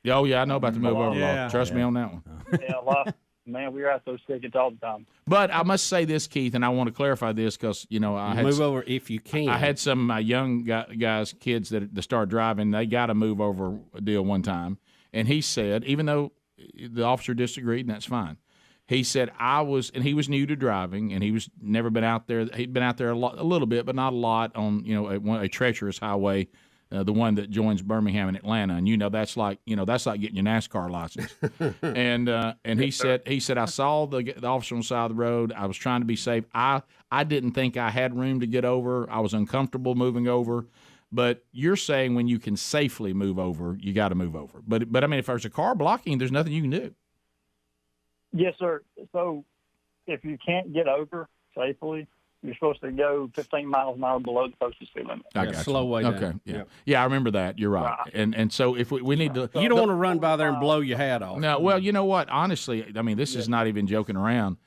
Oh yeah, I know about the move over law. Trust me on that one. Yeah, man, we're out those tickets all the time. But I must say this, Keith, and I want to clarify this because I had Move over if you can. I had some young guys, kids that start driving. They got a move over deal one time, and he said, even though the officer disagreed, and that's fine. He said he was new to driving, and he was never been out there. He'd been out there a little bit, but not a lot on a treacherous highway, the one that joins Birmingham and Atlanta, and that's like getting your NASCAR license. and he said I saw the officer on the side of the road. I was trying to be safe. I didn't think I had room to get over. I was uncomfortable moving over. But you're saying when you can safely move over, you got to move over. But I mean, if there's a car blocking, there's nothing you can do. Yes, sir. So if you can't get over safely, you're supposed to go 15 miles an hour below the posted speed limit. I got slow you. way down. Okay, yeah, I remember that. You're right. And so if we need to, You don't want to run by there and blow your hat off. No, well, you know what? Honestly, I mean, this is not even joking around.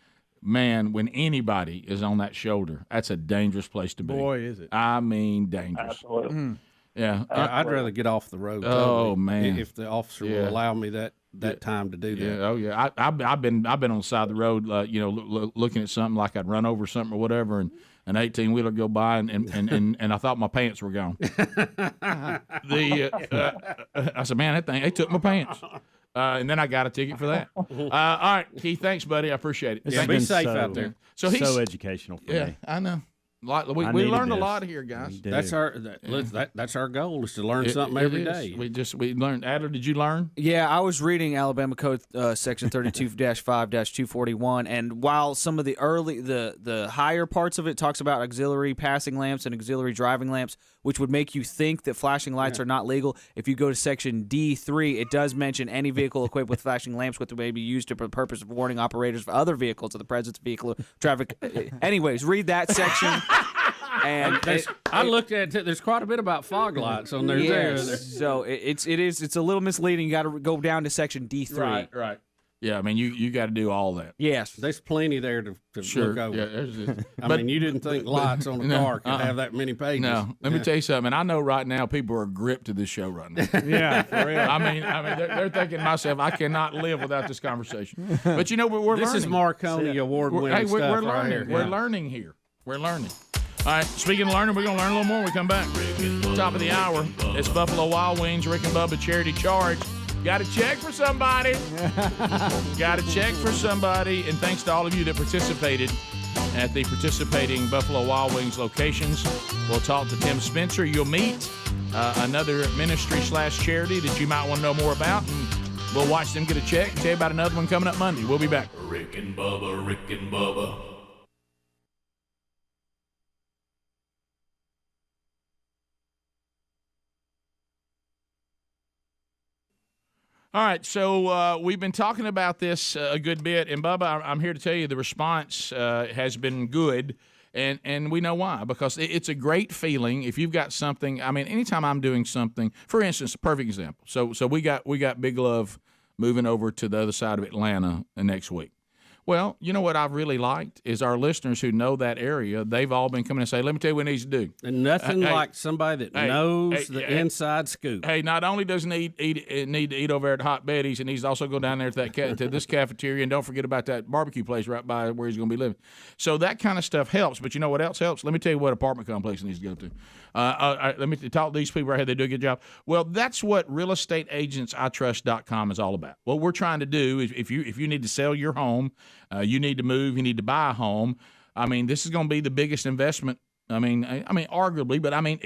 Man, when anybody is on that shoulder, that's a dangerous place to be. Boy, is it. I mean, dangerous. Absolutely. Yeah. I'd rather get off the road. Oh, totally, man. if the officer will allow me that time to do that. Yeah. Oh, yeah. I've been on the side of the road, looking at something like I'd run over something or whatever, and an 18-wheeler go by, and I thought my pants were gone. I said, man, they took my pants. And then I got a ticket for that. All right, Keith, thanks, buddy. I appreciate it. Be safe out there. So educational for me. I know. We learned a lot here, guys. That's our goal is to learn something every day. We learned. Adler, did you learn? Yeah, I was reading Alabama Code Section 32-5-241, and while some of the the higher parts of it talks about auxiliary passing lamps and auxiliary driving lamps, which would make you think that flashing lights are not legal, if you go to Section D3, it does mention any vehicle equipped with flashing lamps which may be used for the purpose of warning operators for other vehicles of the presence of vehicle traffic. Anyways, read that section. And I looked at it. There's quite a bit about fog lights on there. Yes. So it's a little misleading. You got to go down to Section D3. Right. Yeah, I mean you got to do all that. Yes, there's plenty there to sure. look over. Yeah, I mean, you didn't think lights on a car could have that many pages. No, let me tell you something. I know right now people are gripped to this show right now. Yeah, for real. I mean, they're thinking to myself, I cannot live without this conversation. But you know, we're this learning. is Marconi award-winning Hey, we're stuff learning. right here. We're learning here. We're learning. All right, speaking of learning, we're going to learn a little more when we come back. Top of the hour, it's Buffalo Wild Wings, Rick and Bubba Charity Charge. Got to check for somebody. Got to check for somebody. And thanks to all of you that participated at the participating Buffalo Wild Wings locations. We'll talk to Tim Spencer. You'll meet another ministry/charity that you might want to know more about. And we'll watch them get a check and tell you about another one coming up Monday. We'll be back. Rick and Bubba, Rick and Bubba. All right, so we've been talking about this a good bit, and Bubba, I'm here to tell you the response has been good, and we know why, because it's a great feeling if you've got something. I mean, anytime I'm doing something, for instance, a perfect example. So we got Big Love moving over to the other side of Atlanta next week. Well, you know what I've really liked is our listeners who know that area, they've all been coming and saying, let me tell you what needs to do. And nothing like somebody that knows the inside scoop. Hey, not only does he need to eat over at Hot Betty's, and he's also go down there to this cafeteria, and don't forget about that barbecue place right by where he's going to be living. So that kind of stuff helps. But you know what else helps? Let me tell you what apartment complex he needs to go to. Let me talk to these people right here. They do a good job. Well, that's what realestateagentsitrust.com is all about. What we're trying to do is if you need to sell your home, you need to move, you need to buy a home. I mean, this is going to be the biggest investment. I mean, arguably, but I mean,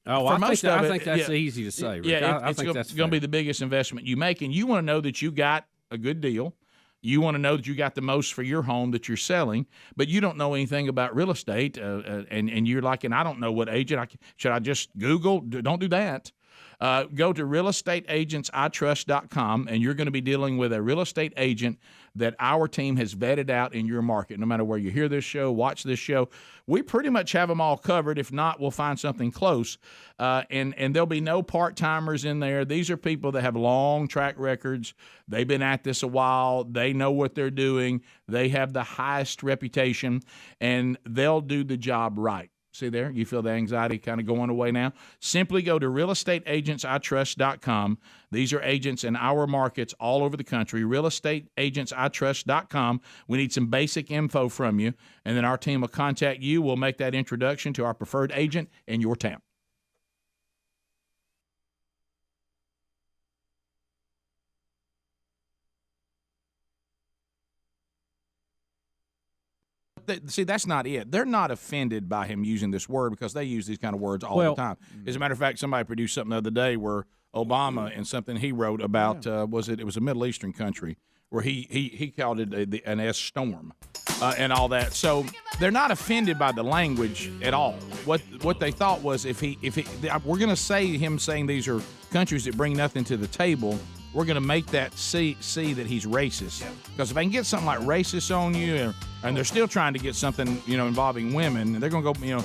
I think that's easy to say, Rick. Yeah, I think that's going to be the biggest investment you make, and you want to know that you got a good deal. You want to know that you got the most for your home that you're selling, but you don't know anything about real estate, and you're like, and I don't know what agent. Should I just Google? Don't do that. Go to realestateagentsitrust.com, and you're going to be dealing with a real estate agent that our team has vetted out in your market. No matter where you hear this show, watch this show, we pretty much have them all covered. If not, we'll find something close. And there'll be no part-timers in there. These are people that have long track records. They've been at this a while. They know what they're doing. They have the highest reputation, and they'll do the job right. See there? You feel the anxiety kind of going away now? Simply go to realestateagentsitrust.com. These are agents in our markets all over the country. Realestateagentsitrust.com. We need some basic info from you, and then our team will contact you. We'll make that introduction to our preferred agent in your town. See, that's not it. They're not offended by him using this word because they use these kind of words all the time. As a matter of fact, somebody produced something the other day where Obama and something he wrote about, it was a Middle Eastern country, where he called it an S storm and all that. So they're not offended by the language at all. What they thought was if we're going to say him saying these are countries that bring nothing to the table, we're going to make that see that he's racist. Because if they can get something like racist on you, and they're still trying to get something, involving women, and they're going to go,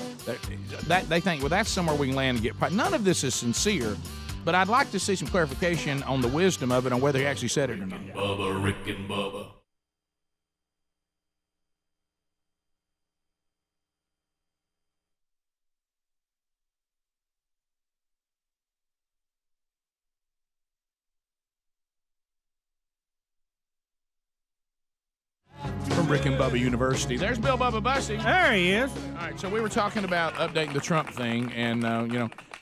that they think, well, that's somewhere we can land and get. None of this is sincere, but I'd like to see some clarification on the wisdom of it, on whether he actually said it or not. Bubba, Rick and Bubba. From Rick and Bubba University. There's Bill Bubba Bussy. There he is. All right, so we were talking about updating the Trump thing, and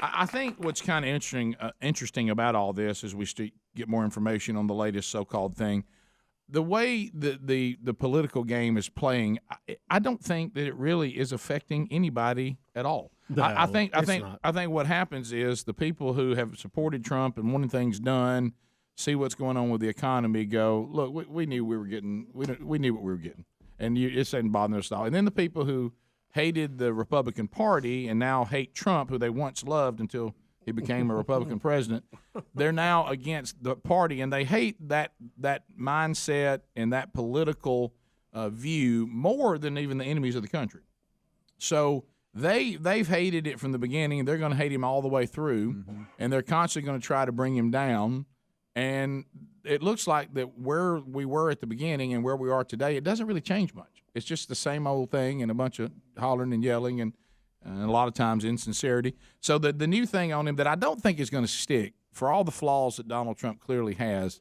I think what's kind of interesting about all this is we get more information on the latest so-called thing. The way the political game is playing, I don't think that it really is affecting anybody at all. No, I think not. what happens is the people who have supported Trump and wanted things done, see what's going on with the economy, go, look, we knew we knew what we were getting, and it's ain't bothering us at all. And then the people who hated the Republican Party and now hate Trump, who they once loved until he became a Republican president, they're now against the party, and they hate that mindset and that political view more than even the enemies of the country. So they've hated it from the beginning. They're going to hate him all the way through, and they're constantly going to try to bring him down. And it looks like that where we were at the beginning and where we are today, it doesn't really change much. It's just the same old thing and a bunch of hollering and yelling and a lot of times insincerity. So the new thing on him that I don't think is going to stick, for all the flaws that Donald Trump clearly has,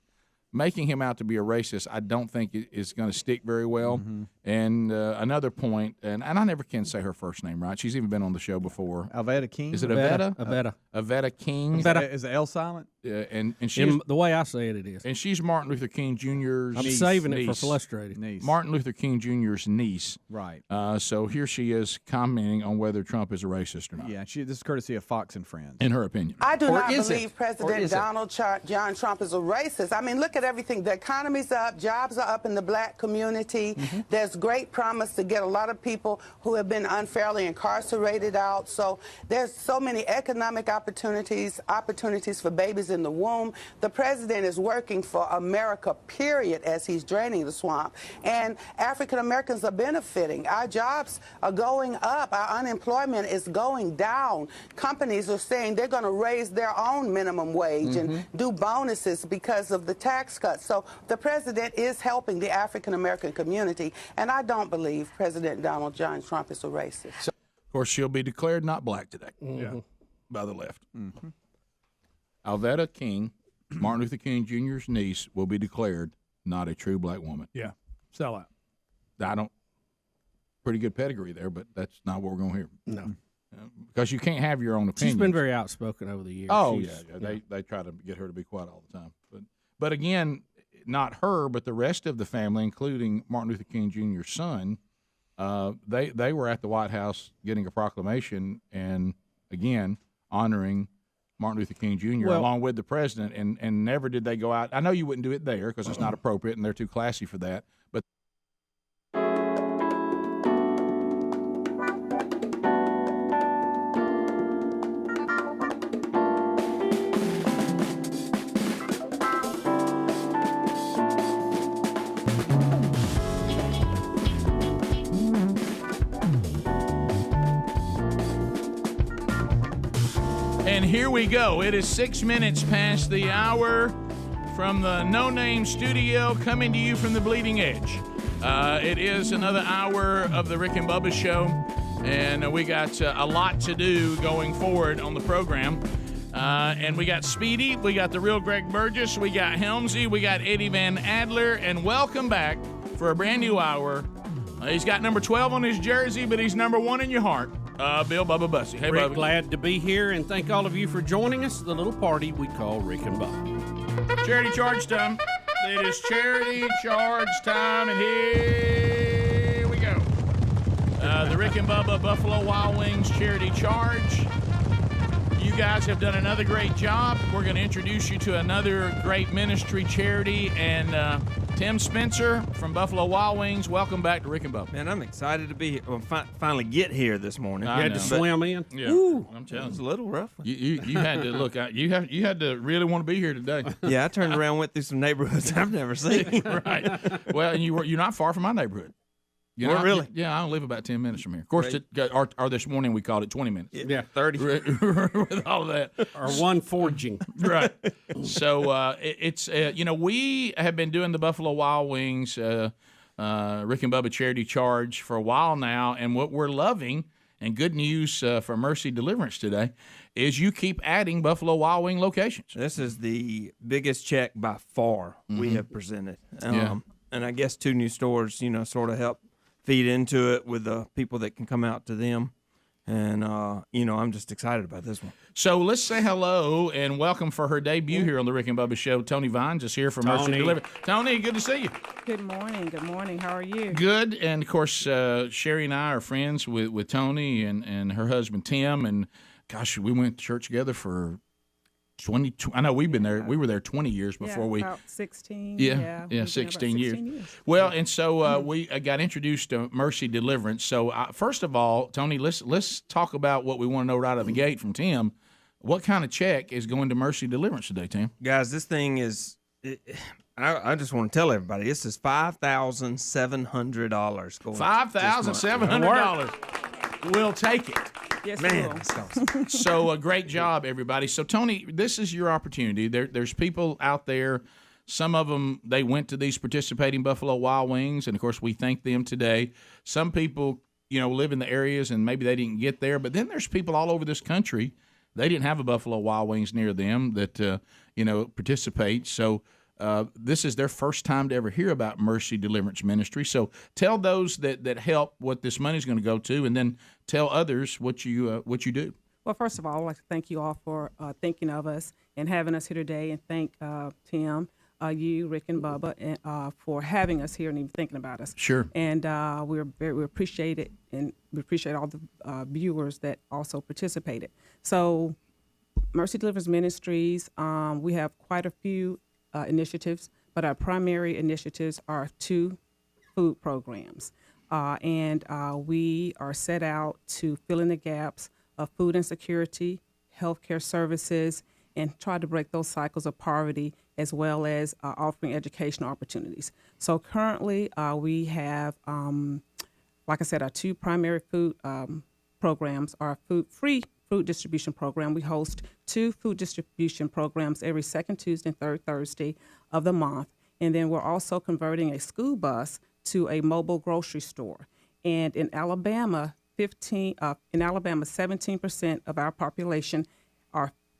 making him out to be a racist, I don't think it is going to stick very well. And another point, and I never can say her first name right. She's even been on the show before. Avetta King? Is it Avetta? Avetta. Avetta King. Is the L silent? And she's, the way I say it is. And she's Martin Luther King Jr.'s I'm saving it for frustrated. Niece. Martin Luther King Jr.'s niece. Right. So here she is commenting on whether Trump is a racist or not. Yeah, this is courtesy of Fox and Friends. In her opinion. I do Or not is believe it? President Donald John Trump is a racist. I mean, look at everything. The economy's up. Jobs are up in the black community. There's great promise to get a lot of people who have been unfairly incarcerated out. So there's so many economic opportunities for babies in the womb. The president is working for America, period, as he's draining the swamp. And African Americans are benefiting. Our jobs are going up. Our unemployment is going down. Companies are saying they're going to raise their own minimum wage and do bonuses because of the tax cuts. So the president is helping the African American community, and I don't believe President Donald John Trump is a racist. Of course, she'll be declared not black today by the left. Alveda King, Martin Luther King Jr.'s niece, will be declared not a true black woman. Yeah, sell out. Pretty good pedigree there, but that's not what we're going to hear. No. Because you can't have your own opinion. She's been very outspoken over the years. Oh, yeah. They try to get her to be quiet all the time. But again, not her, but the rest of the family, including Martin Luther King Jr.'s son, they were at the White House getting a proclamation and, again, honoring Martin Luther King Jr. Along with the president, and never did they go out. I know you wouldn't do it there because it's not appropriate and they're too classy for that, but and here we go. It is 6 minutes past the hour from the No Name Studio, coming to you from the Bleeding Edge. It is another hour of the Rick and Bubba Show, and we got a lot to do going forward on the program. And we got Speedy, we got the real Greg Burgess, we got Helmsy, we got Eddie Van Adler, and welcome back for a brand new hour. He's got number 12 on his jersey, but he's number 1 in your heart. Bill Bubba Bussy. Hey, Rick, Bubba. glad to be here, and thank all of you for joining us. The little party we call Rick and Bubba. Charity charge time. It is charity charge time, and here we go. The Rick and Bubba Buffalo Wild Wings charity charge. You guys have done another great job. We're going to introduce you to another great ministry charity. And Tim Spencer from Buffalo Wild Wings, welcome back to Rick and Bubba. Man, I'm excited to be here. Well, finally get here this morning. You had to swim in? Yeah, Ooh, I'm telling you, it was a little rough. You had to look. You had to really want to be here today. Yeah, I turned around, went through some neighborhoods I've never seen. Right. Well, and you're not far from my neighborhood. Really? Yeah, I live about 10 minutes from here. Of course, or this morning we called it 20 minutes. Yeah, 30. With all of that. Or one forging. Right. So it's we have been doing the Buffalo Wild Wings Rick and Bubba charity charge for a while now, and what we're loving, and good news for Mercy Deliverance today, is you keep adding Buffalo Wild Wing locations. This is the biggest check by far we have presented. And I guess 2 new stores, sort of help feed into it with the people that can come out to them. And, I'm just excited about this one. So let's say hello and welcome for her debut here on the Rick and Bubba Show. Tony Vines is here from Mercy Deliverance. Tony, good to see you. Good morning. Good morning. How are you? Good. And, of course, Sherry and I are friends with Tony and her husband, Tim. And, gosh, we went to church together for 20. I know we've been there. We were there 20 years before we. About 16. Yeah, 16 years. Well, and so we got introduced to Mercy Deliverance. So first of all, Tony, let's talk about what we want to know right out of the gate from Tim. What kind of check is going to Mercy Deliverance today, Tim? Guys, this thing is. I just want to tell everybody this is $5,700 going. $5,700. We'll take it. Yes, man. So great job, everybody. So Tony, this is your opportunity. There's people out there. Some of them, they went to these participating Buffalo Wild Wings, and of course we thank them today. Some people, live in the areas and maybe they didn't get there. But then there's people all over this country. They didn't have a Buffalo Wild Wings near them that participate. So this is their first time to ever hear about Mercy Deliverance Ministry. So tell those that help what this money is going to go to, and then tell others what you do. Well, first of all, I'd like to thank you all for thinking of us and having us here today, and thank Tim, you, Rick, and Bubba, and, for having us here and even thinking about us. Sure. And we appreciate it, and we appreciate all the viewers that also participated. So, Mercy Deliverance Ministries, we have quite a few initiatives, but our primary initiatives are 2 food programs. And we are set out to fill in the gaps of food insecurity, healthcare services, and try to break those cycles of poverty, as well as offering educational opportunities. So currently we have, like I said, our 2 primary food programs are free food distribution program. We host 2 food distribution programs every second Tuesday and third Thursday of the month. And then we're also converting a school bus to a mobile grocery store. And in Alabama, 17% of our population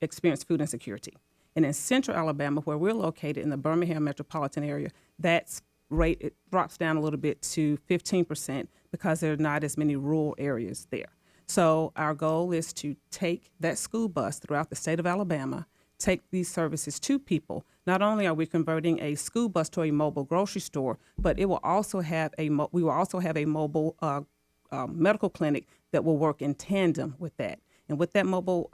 experience food insecurity. And in central Alabama, where we're located in the Birmingham metropolitan area, that rate it drops down a little bit to 15% because there are not as many rural areas there. So our goal is to take that school bus throughout the state of Alabama, take these services to people. Not only are we converting a school bus to a mobile grocery store, but it will also have we will also have a mobile medical clinic that will work in tandem with that. And with that mobile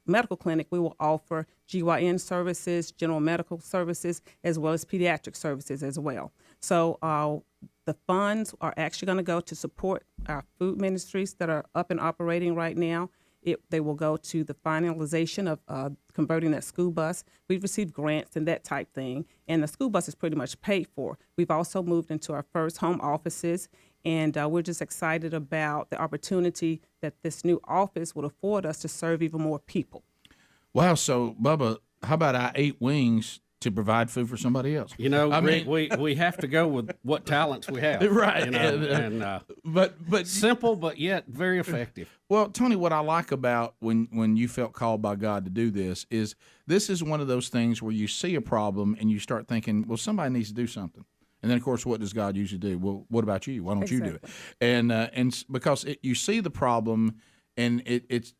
medical clinic, we will offer GYN services, general medical services, as well as pediatric services as well. So the funds are actually going to go to support our food ministries that are up and operating right now. They will go to the finalization of converting that school bus. We've received grants and that type thing, and the school bus is pretty much paid for. We've also moved into our first home offices, and we're just excited about the opportunity that this new office would afford us to serve even more people. Wow. So, Bubba, how about I ate wings to provide food for somebody else? Rick, we have to go with what talents we have. Right. But simple, but yet very effective. Well, Tony, what I like about when you felt called by God to do this is one of those things where you see a problem and you start thinking, well, somebody needs to do something. And then, of course, what does God usually do? Well, what about you? Why don't you do it? And because you see the problem, and it's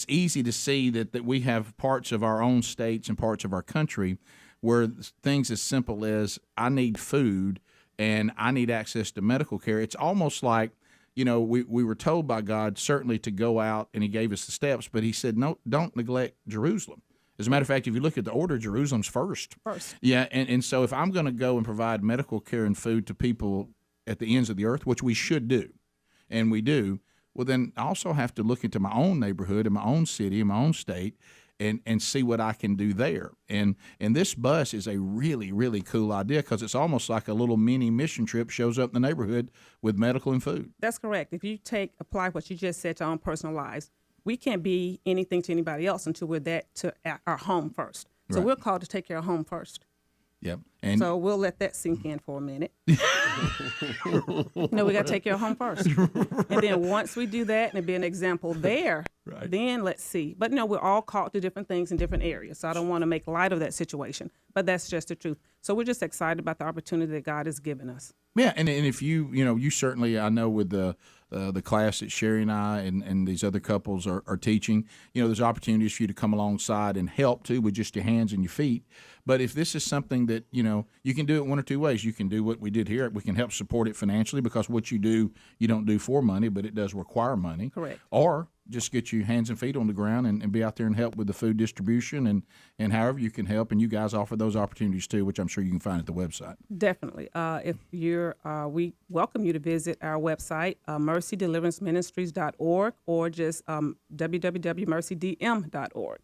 easy to see that we have parts of our own states and parts of our country where things as simple as I need food and I need access to medical care. It's almost like, we were told by God certainly to go out, and he gave us the steps, but he said, no, don't neglect Jerusalem. As a matter of fact, if you look at the order, Jerusalem's first. Yeah, and so if I'm going to go and provide medical care and food to people at the ends of the earth, which we should do, and we do, well, then I also have to look into my own neighborhood, in my own city, in my own state, and see what I can do there. And this bus is a really, really cool idea because it's almost like a little mini mission trip shows up in the neighborhood with medical and food. That's correct. If you apply what you just said to our own personal lives, we can't be anything to anybody else until we're that to our home first. So we're called to take care of home first. Yep. And so we'll let that sink in for a minute. No, we got to take care of home first. And then once we do that and be an example there, then let's see. But we're all called to different things in different areas. So I don't want to make light of that situation, but that's just the truth. So we're just excited about the opportunity that God has given us. Yeah, and if you certainly, I know with the class that Sherry and I and these other couples are teaching, there's opportunities for you to come alongside and help too with just your hands and your feet. But if this is something that, you can do it one or two ways. You can do what we did here. We can help support it financially because what you do, you don't do for money, but it does require money. Correct. Or just get your hands and feet on the ground and be out there and help with the food distribution and however you can help. And you guys offer those opportunities too, which I'm sure you can find at the website. Definitely. If we welcome you to visit our website, mercydeliveranceministries.org, or just www.mercydm.org.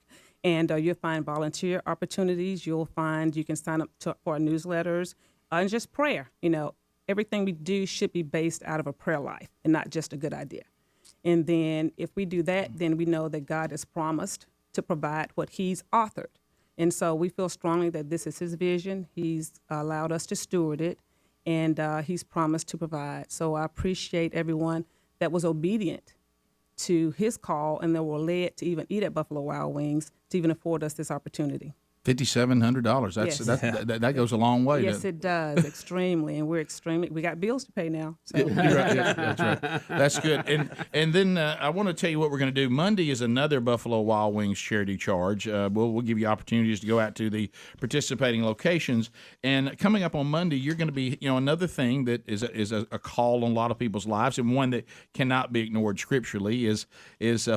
And you'll find volunteer opportunities. You can sign up for our newsletters and just prayer. Everything we do should be based out of a prayer life and not just a good idea. And then if we do that, then we know that God has promised to provide what he's authored. And so we feel strongly that this is his vision. He's allowed us to steward it, and he's promised to provide. So I appreciate everyone that was obedient to his call and that were led to even eat at Buffalo Wild Wings to even afford us this opportunity. $5,700. That goes a long way. Yes, it does, extremely, and we got bills to pay now. So. You're right. Yeah, that's right. That's good. And then I want to tell you what we're going to do. Monday is another Buffalo Wild Wings charity charge. We'll give you opportunities to go out to the participating locations. And coming up on Monday, you're going to be another thing that is a call on a lot of people's lives, and one that cannot be ignored scripturally is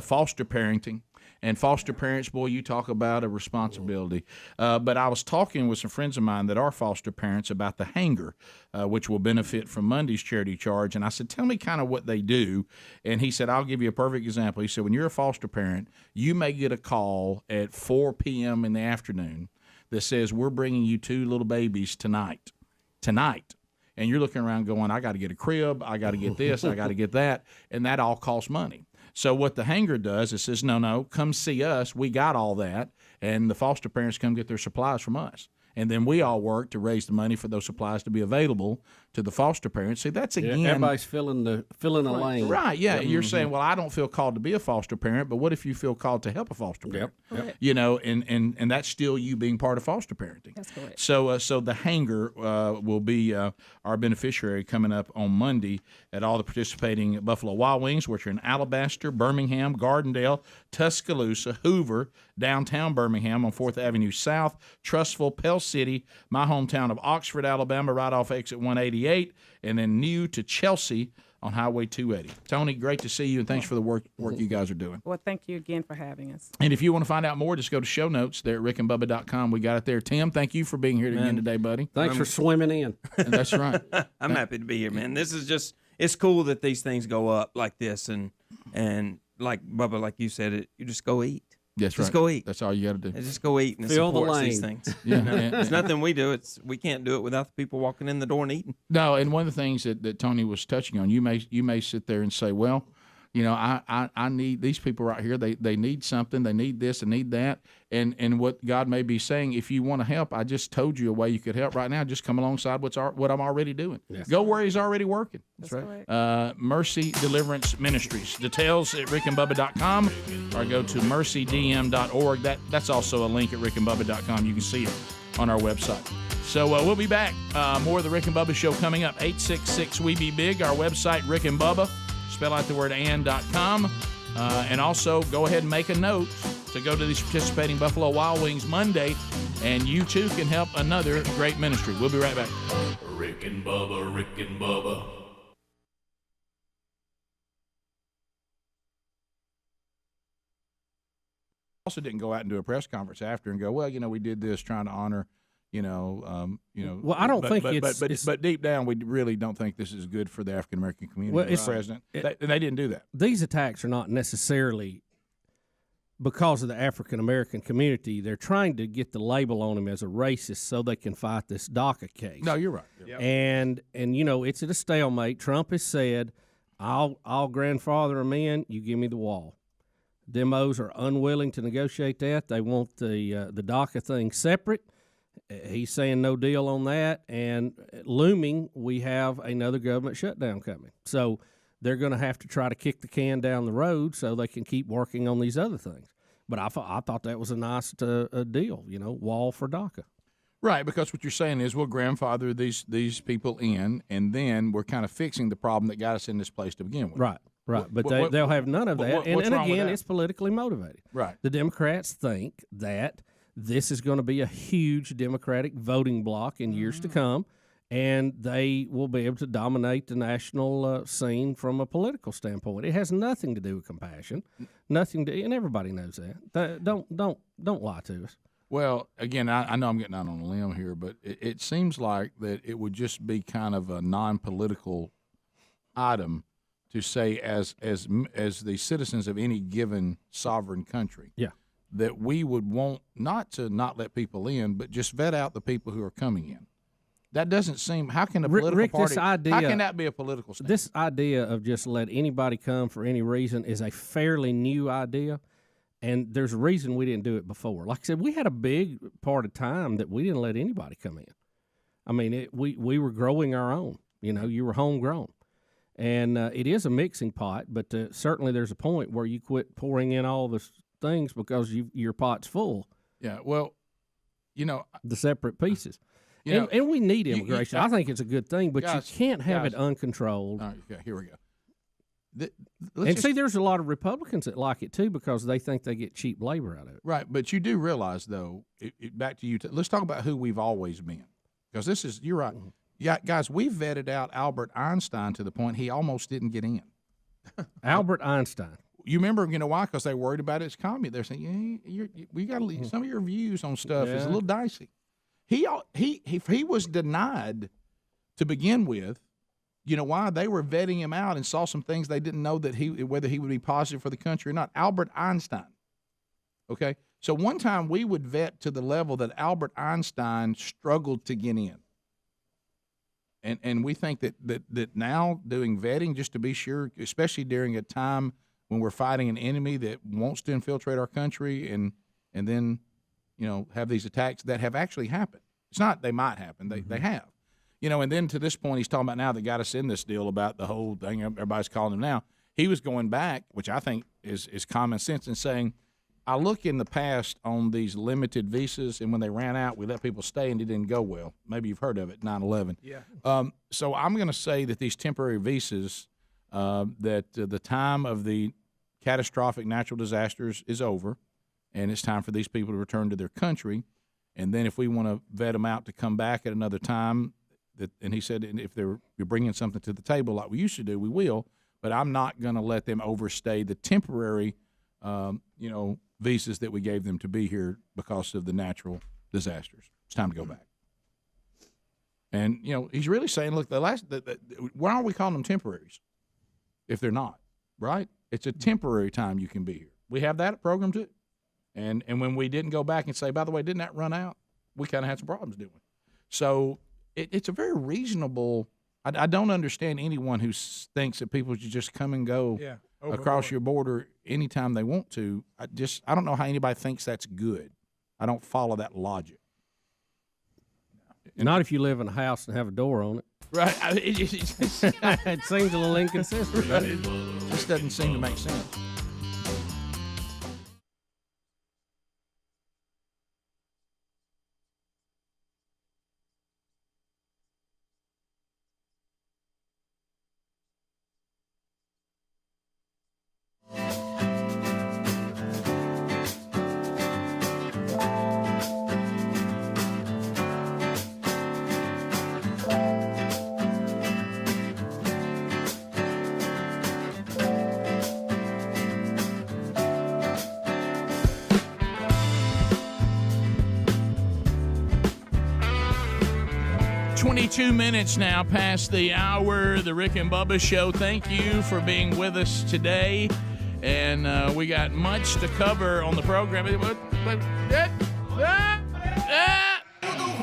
foster parenting. And foster parents, boy, you talk about a responsibility. But I was talking with some friends of mine that are foster parents about the hanger, which will benefit from Monday's charity charge. And I said, tell me kind of what they do. And he said, I'll give you a perfect example. He said, when you're a foster parent, you may get a call at 4 p.m. in the afternoon that says, we're bringing you 2 little babies tonight. And you're looking around going, I got to get a crib, I got to get this, I got to get that. And that all costs money. So what the hanger does is says, no, come see us. We got all that. And the foster parents come get their supplies from us. And then we all work to raise the money for those supplies to be available to the foster parents. See, that's again. Everybody's filling a lane. Right, yeah. You're saying, well, I don't feel called to be a foster parent, but what if you feel called to help a foster parent? Yep. And that's still you being part of foster parenting. That's correct. So the hanger will be our beneficiary coming up on Monday at all the participating Buffalo Wild Wings, which are in Alabaster, Birmingham, Gardendale, Tuscaloosa, Hoover, downtown Birmingham on 4th Avenue South, Trussville, Pell City, my hometown of Oxford, Alabama, right off exit 188, and then new to Chelsea on Highway 280. Tony, great to see you, and thanks for the work you guys are doing. Well, thank you again for having us. And if you want to find out more, just go to show notes there at rickandbubba.com. We got it there. Tim, thank you for being here again today, buddy. Thanks for swimming in. That's right. I'm happy to be here, man. This is just, it's cool that these things go up like this, and like Bubba, like you said, you just go eat. That's right. Just go eat. That's all you got to do. Just go eat and Fill the support lane. these things. Yeah, It's nothing we do. We can't do it without the people walking in the door and eating. No, and one of the things that Tony was touching on, you may sit there and say, well, I need these people right here. They need something. They need this and need that. And what God may be saying, if you want to help, I just told you a way you could help right now. Just come alongside what I'm already doing. Yes. Go where he's already working. That's right. Mercy Deliverance Ministries. Details at rickandbubba.com or go to mercydm.org. That's also a link at rickandbubba.com. You can see it on our website. So we'll be back. More of the Rick and Bubba Show coming up. 866-WE-BE-BIG. Our website, Rick and Bubba. Spell out the word and.com. And also go ahead and make a note to go to these participating Buffalo Wild Wings Monday, and you too can help another great ministry. We'll be right back. Rick and Bubba, Rick and Bubba. also didn't go out and do a press conference after and go, well, we did this trying to honor, Well, I don't think but deep down, we really don't think this is good for the African American community. Well, the president, and they didn't do that. These attacks are not necessarily because of the African American community. They're trying to get the label on him as a racist so they can fight this DACA case. No, you're right. Yep. And it's at a stalemate. Trump has said, I'll grandfather him in, you give me the wall. Demos are unwilling to negotiate that. They want the DACA thing separate. He's saying no deal on that. And looming, we have another government shutdown coming. So they're going to have to try to kick the can down the road so they can keep working on these other things. But I thought that was a nice deal, wall for DACA. Right, because what you're saying is we'll grandfather these people in, and then we're kind of fixing the problem that got us in this place to begin with. Right. But they'll have none of that. And again, it's politically motivated. Right. The Democrats think that this is going to be a huge Democratic voting bloc in years to come, and they will be able to dominate the national scene from a political standpoint. It has nothing to do with compassion, and everybody knows that. Don't lie to us. Well, again, I know I'm getting out on a limb here, but it seems like that it would just be kind of a non-political item to say as the citizens of any given sovereign country. Yeah. That we would want not to not let people in, but just vet out the people who are coming in. That doesn't seem. How can a political Rick, party? this idea, how can that be a political stand? This idea of just let anybody come for any reason is a fairly new idea, and there's a reason we didn't do it before. Like I said, we had a big part of time that we didn't let anybody come in. I mean, we were growing our own. You were homegrown, and it is a mixing pot. But certainly, there's a point where you quit pouring in all the things because your pot's full. Yeah, well, the separate pieces. And we need immigration. I think it's a good thing, but guys, you can't have it uncontrolled. All right, okay, here we go. There's a lot of Republicans that like it too because they think they get cheap labor out of it. Right, but you do realize, though, back to you. Let's talk about who we've always been, because you're right. Yeah, guys, we've vetted out Albert Einstein to the point he almost didn't get in. Albert Einstein. You remember, why? Because they worried about his comment. They're saying, we got some of your views on stuff is a little dicey. He was denied to begin with. You know why? They were vetting him out and saw some things they didn't know whether he would be positive for the country or not. Albert Einstein. Okay? So one time we would vet to the level that Albert Einstein struggled to get in. And we think that now doing vetting just to be sure, especially during a time when we're fighting an enemy that wants to infiltrate our country and then have these attacks that have actually happened. It's not they might happen. They have. And then to this point, he's talking about now that got us in this deal about the whole thing everybody's calling him now. He was going back, which I think is common sense, and saying, I look in the past on these limited visas, and when they ran out, we let people stay, and it didn't go well. Maybe you've heard of it, 9/11. Yeah. So I'm going to say that these temporary visas, that the time of the catastrophic natural disasters is over, and it's time for these people to return to their country. And then if we want to vet them out to come back at another time, and he said if you're bringing something to the table like we used to do, we will. But I'm not going to let them overstay the temporary, visas that we gave them to be here because of the natural disasters. It's time to go back. And he's really saying, look, why aren't we calling them temporaries if they're not? Right? It's a temporary time you can be here. We have that program too. And when we didn't go back and say, by the way, didn't that run out? We kind of had some problems doing. So it's a very reasonable. I don't understand anyone who thinks that people should just come and go across your border anytime they want to. I don't know how anybody thinks that's good. I don't follow that logic. Not if you live in a house and have a door on it. Right. It seems a little inconsistent. Right? It just doesn't seem to make sense. 22 minutes now past the hour, the Rick and Bubba Show. Thank you for being with us today. And we got much to cover on the program. The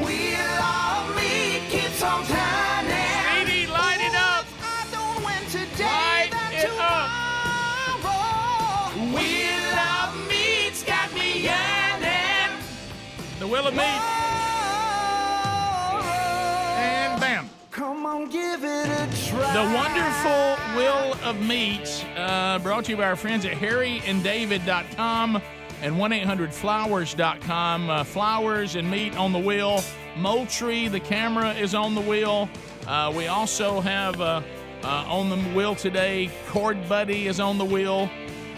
wheel of me keeps on turning. Speedy, light it up. I don't win today, Light then it up. tomorrow. Wheel of meat's got me yearning. The wheel of meat. And bam. Come on, give it a try. The wonderful Wheel of Meat, brought to you by our friends at harryanddavid.com and 1-800-Flowers.com. Flowers and meat on the wheel. Moultrie, the camera is on the wheel. We also have on the wheel today, Cord Buddy is on the wheel.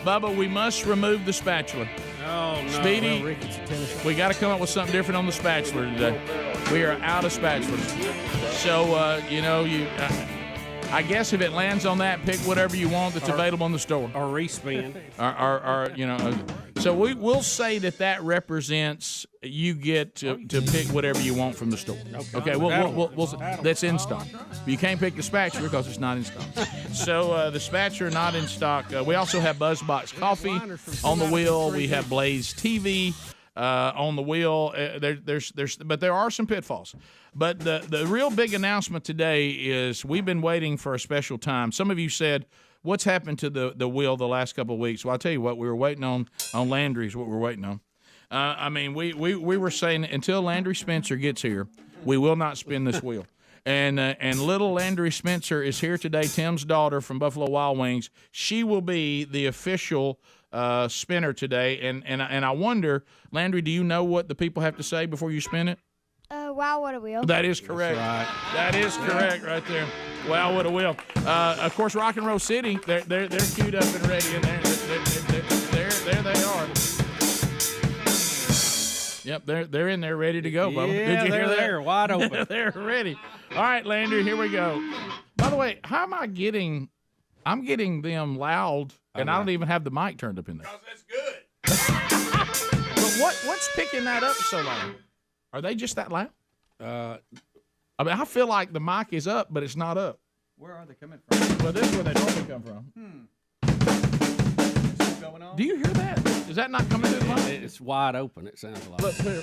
Bubba, we must remove the spatula. Oh, no. Speedy, Well, Rick, it's a tennis we got to come up with something different on the spatula today. We are out of spatulas. So, I guess if it lands on that, pick whatever you want that's available in the store. Or respin. So we'll say that represents you get to pick whatever you want from the store. Okay, we'll that's in stock. You can't pick the spatula because it's not in stock. So the spatula are not in stock. We also have BuzzBox Coffee on the wheel. We have Blaze TV on the wheel. But there are some pitfalls. But the real big announcement today is we've been waiting for a special time. Some of you said, what's happened to the wheel the last couple of weeks? Well, I'll tell you what, we were waiting on Landry is what we're waiting on. We were saying until Landry Spencer gets here, we will not spin this wheel. And little Landry Spencer is here today, Tim's daughter from Buffalo Wild Wings. She will be the official spinner today. And I wonder, Landry, do you know what the people have to say before you spin it? Wow, what a wheel. That is correct. Right. That is correct right there. Wow, what a wheel. Of course, Rock and Roll City, they're queued up and ready, and there they are. Yep, they're in there ready to go, Bubba. Yeah, Did you hear that? they're wide open. They're ready. All right, Landry, here we go. By the way, how am I getting? I'm getting them loud, and I don't even have the mic turned up in there. Because that's good. But what's picking that up so loud? Are they just that loud? I mean, I feel like the mic is up, but it's not up. Where are they coming from? Well, this is where they normally come from. What's going on? Do you hear that? Is that not coming through the mic? It's wide open, it sounds like. Look, clear.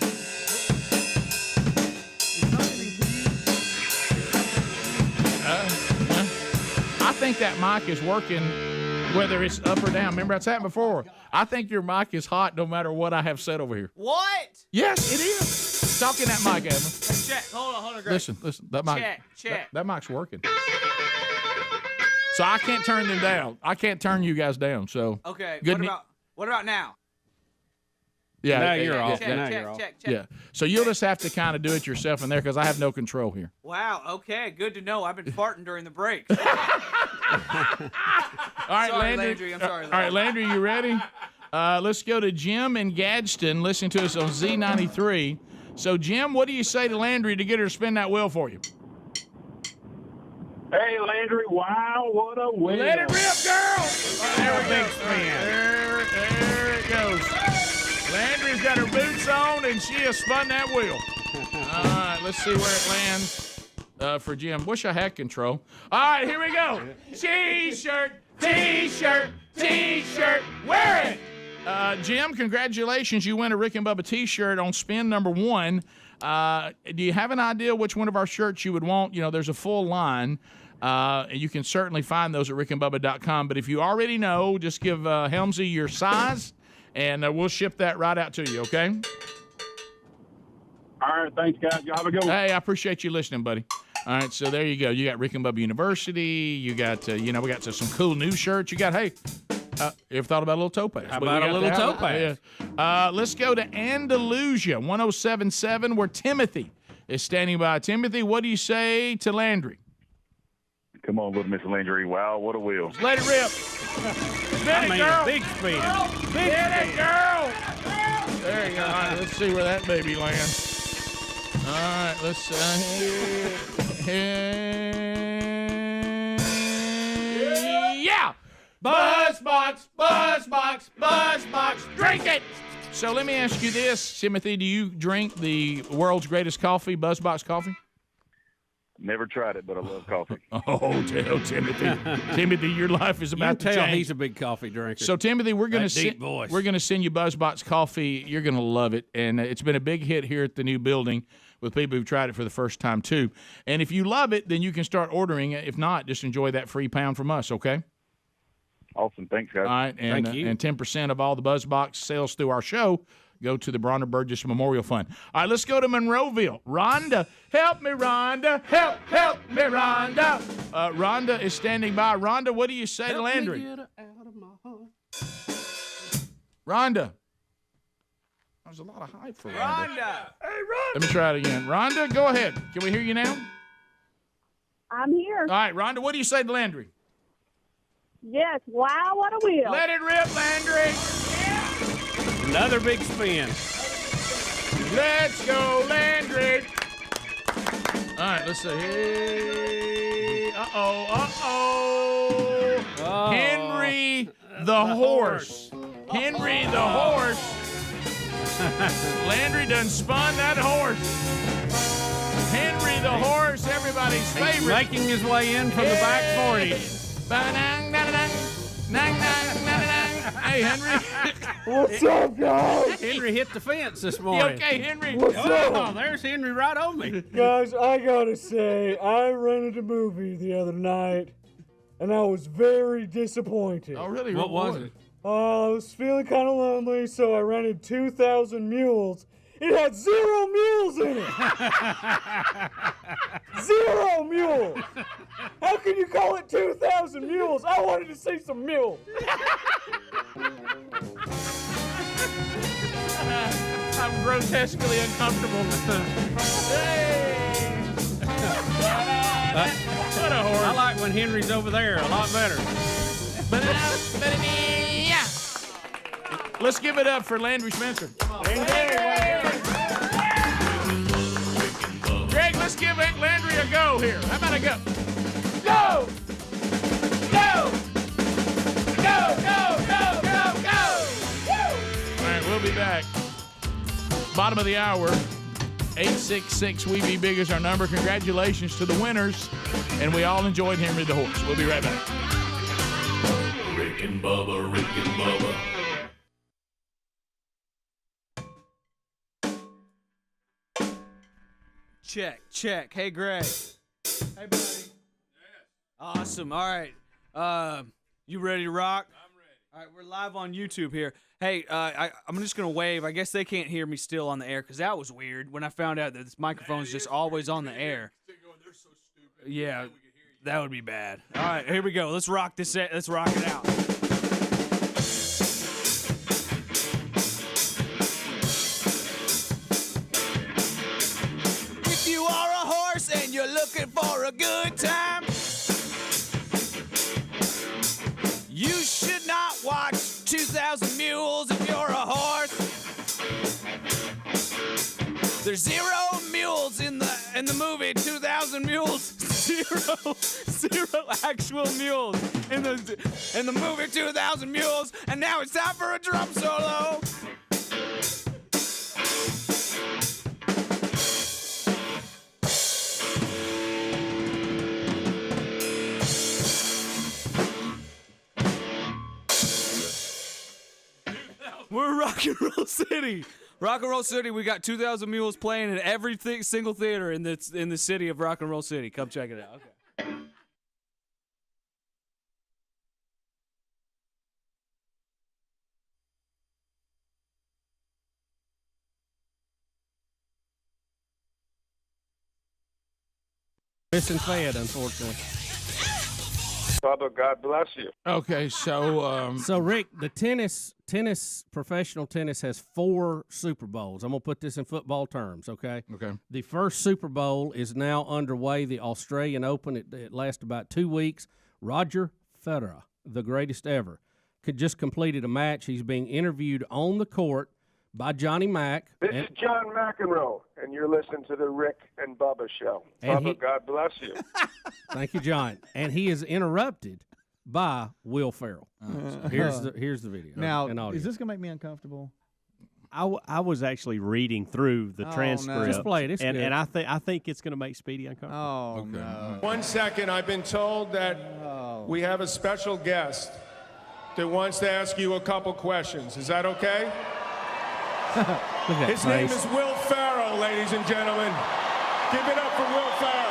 I think that mic is working whether it's up or down. Remember, that's happened before. I think your mic is hot no matter what I have said over here. What? Yes, it is. Talk in that mic, Evan. Check. Hold on, Greg. Listen. That mic. Check. That mic's working. So I can't turn them down. I can't turn you guys down. So Okay. Good What about now? Yeah. Now you're off. Check, Now check, you're off. check. Yeah. So you'll just have to kind of do it yourself in there because I have no control here. Wow. Okay. Good to know. I've been farting during the break. All right, Sorry, Landry. I'm sorry. All right, Landry, you ready? Let's go to Jim in Gadsden. Listening to us on Z93. So, Jim, what do you say to Landry to get her to spin that wheel for you? Hey, Landry, wow, what a wheel. Let it rip, girl. There we go. spin. There it goes. Landry's got her boots on, and she has spun that wheel. All right, let's see where it lands for Jim. Wish I had control. All right, here we go. T-shirt, T-shirt, T-shirt. Wear it. Jim, congratulations. You win a Rick and Bubba T-shirt on spin number 1. Do you have an idea which one of our shirts you would want? You know, there's a full line. And you can certainly find those at rickandbubba.com. But if you already know, just give Helmsy your size, and we'll ship that right out to you, okay? All right, thanks, guys. Y'all have a good one. Hey, I appreciate you listening, buddy. All right, so there you go. You got Rick and Bubba University. You got, we got some cool new shirts. You got, you ever thought about a little topaz? How about a little topaz? Yeah. Let's go to Andalusia, 107.7, where Timothy is standing by. Timothy, what do you say to Landry? Come on, little Miss Landry. Wow, what a wheel. Let it rip. Spin it, girl. Big spin. Big it, girl. There you go. All right, let's see where that baby lands. All right, let's yeah. Buzzbox, Buzzbox, Buzzbox. Drink it. So let me ask you this, Timothy. Do you drink the world's greatest coffee, Buzzbox coffee? Never tried it, but I love coffee. Oh, tell Timothy. Timothy, your life is about to tell change. he's a big coffee drinker. So, Timothy, we're going That to deep voice. we're going to send you BuzzBox coffee. You're going to love it, and it's been a big hit here at the new building with people who've tried it for the first time too. And if you love it, then you can start ordering it. If not, just enjoy that free pound from us. Okay. Awesome. Thanks, guys. All right, and Thank you. and 10% of all the BuzzBox sales through our show go to the Bronner Burgess Memorial Fund. All right, let's go to Monroeville. Rhonda, help me, Rhonda. Help me, Rhonda. Rhonda is standing by. Rhonda, what do you say to Landry? Rhonda. There's a lot of hype for Rhonda. Hey, Rhonda. Let me try it again. Rhonda, go ahead. Can we hear you now? I'm here. All right, Rhonda, what do you say to Landry? Yes. Wow, what a wheel. Let it rip, Landry. Another big spin. Let's go, Landry. All right, let's see. Hey, Oh. Henry the horse. Henry the horse. Landry done spun that horse. Henry the horse, everybody's favorite. He's making his way in from the back 40. Hey, Henry. What's up, guys? Henry hit the fence this morning. You okay, Henry? What's Oh, up? there's Henry right on me. Guys, I gotta say, I rented a movie the other night, and I was very disappointed. Oh, really? What was it? I was feeling kind of lonely, so I rented 2,000 Mules. It had 0 mules in it. 0 mules. How can you call it 2,000 mules? I wanted to see some mules. I'm grotesquely uncomfortable. Hey! What a horse. I like when Henry's over there a lot better. Let's give it up for Landry Spencer. Greg, let's give Landry a go here. How about a go? Go! Go! Go, go, go, go, go! Woo! All right, we'll be back. Bottom of the hour. 866-WE-BE-BIG is our number. Congratulations to the winners. And we all enjoyed Henry the Horse. We'll be right back. Rick and Bubba, Rick and Bubba. Check. Hey, Greg. Hey, buddy. Awesome. All right. You ready to rock? I'm ready. All right, we're live on YouTube here. Hey, I'm just going to wave. I guess they can't hear me still on the air because that was weird when I found out that this microphone's just always on the air. Yeah, that would be bad. All right, here we go. Let's rock this. Let's rock it out. If you are a horse and you're looking for a good time, you should not watch 2,000 Mules if you're a horse. There's 0 mules in the movie 2,000 Mules. Zero actual mules in the movie 2,000 Mules. And now it's time for a drum solo. We're Rock and Roll City. Rock and Roll City, we got 2,000 Mules playing in every single theater in the city of Rock and Roll City. Come check it out. Okay. Missing fed, unfortunately. Bubba, God bless you. Okay, so So Rick, the professional tennis has 4 Super Bowls. I'm gonna put this in football terms, okay? Okay. The first Super Bowl is now underway. The Australian Open. It lasts about 2 weeks. Roger Federer, the greatest ever, just completed a match. He's being interviewed on the court by Johnny Mack. This is John McEnroe, and you're listening to the Rick and Bubba Show. And Bubba, God bless you. Thank you, John. And he is interrupted by Will Ferrell. So here's the video. Now, and audio. is this going to make me uncomfortable? I was actually reading through the transcript. Just play it. It's and good. I think it's going to make Speedy uncomfortable. Oh, no. 1 second. I've been told that we have a special guest that wants to ask you a couple questions. Is that okay? His name is Will Ferrell, ladies and gentlemen. Give it up for Will Ferrell.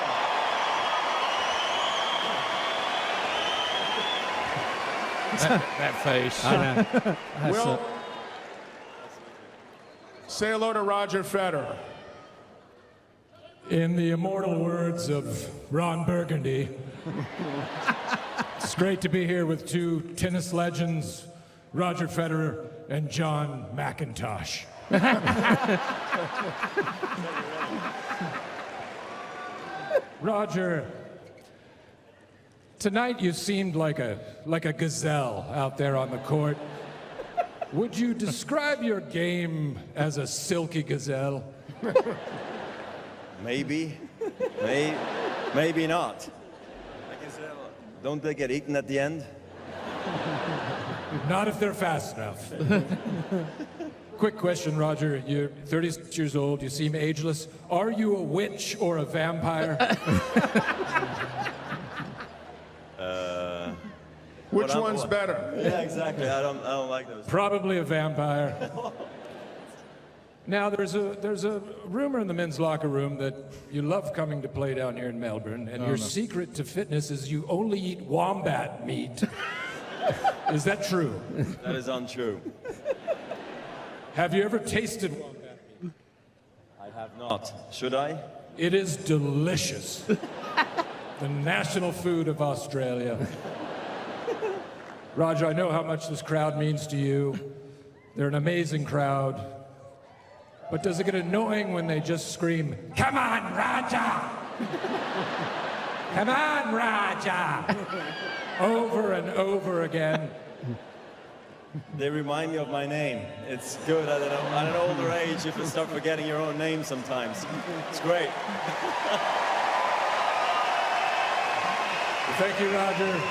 That face. Will, say hello to Roger Federer. In the immortal words of Ron Burgundy, it's great to be here with two tennis legends, Roger Federer and John McIntosh. Roger, tonight you seemed like a gazelle out there on the court. Would you describe your game as a silky gazelle? Maybe. Maybe not. Don't they get eaten at the end? Not if they're fast enough. Quick question, Roger. You're 36 years old. You seem ageless. Are you a witch or a vampire? Which one's better? Yeah, exactly. I don't like those. Probably a vampire. Now, there's a rumor in the men's locker room that you love coming to play down here in Melbourne, and your secret to fitness is you only eat wombat meat. Is that true? That is untrue. Have you ever tasted wombat meat? I have not. Should I? It is delicious. The national food of Australia. Roger, I know how much this crowd means to you. They're an amazing crowd. But does it get annoying when they just scream, "Come on, Raja! Come on, Raja!" over and over again? They remind me of my name. It's good. I don't know. At an older age, you can start forgetting your own name sometimes. It's great. Thank you, Roger.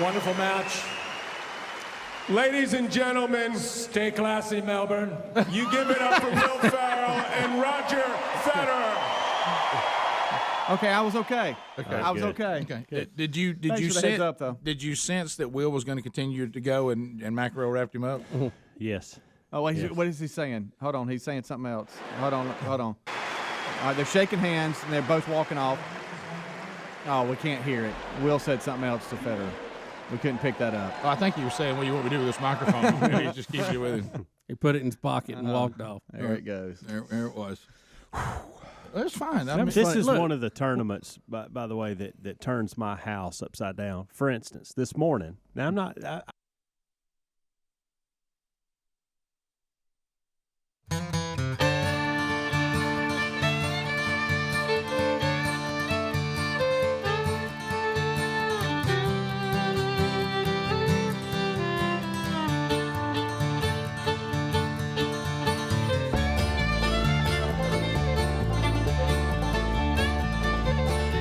Wonderful match. Ladies and gentlemen, stay classy, Melbourne. You give it up for Will Ferrell and Roger Federer. Okay, I was okay. Okay, I was good. okay. Okay. Did you Thanks for the heads up, though. Did you sense that Will was going to continue to go and Macro wrapped him up? Yes. Oh, wait, Yes. what is he saying? Hold on, he's saying something else. Hold on. All right, they're shaking hands, and they're both walking off. Oh, we can't hear it. Will said something else to Federer. We couldn't pick that up. Oh, I think you were saying, what do you want me to do with this microphone? He just keeps it with him. He put it in his pocket and walked off. There it goes. There it was. That's fine. This is one of the tournaments, by the way, that turns my house upside down. For instance, this morning. Now, I'm not.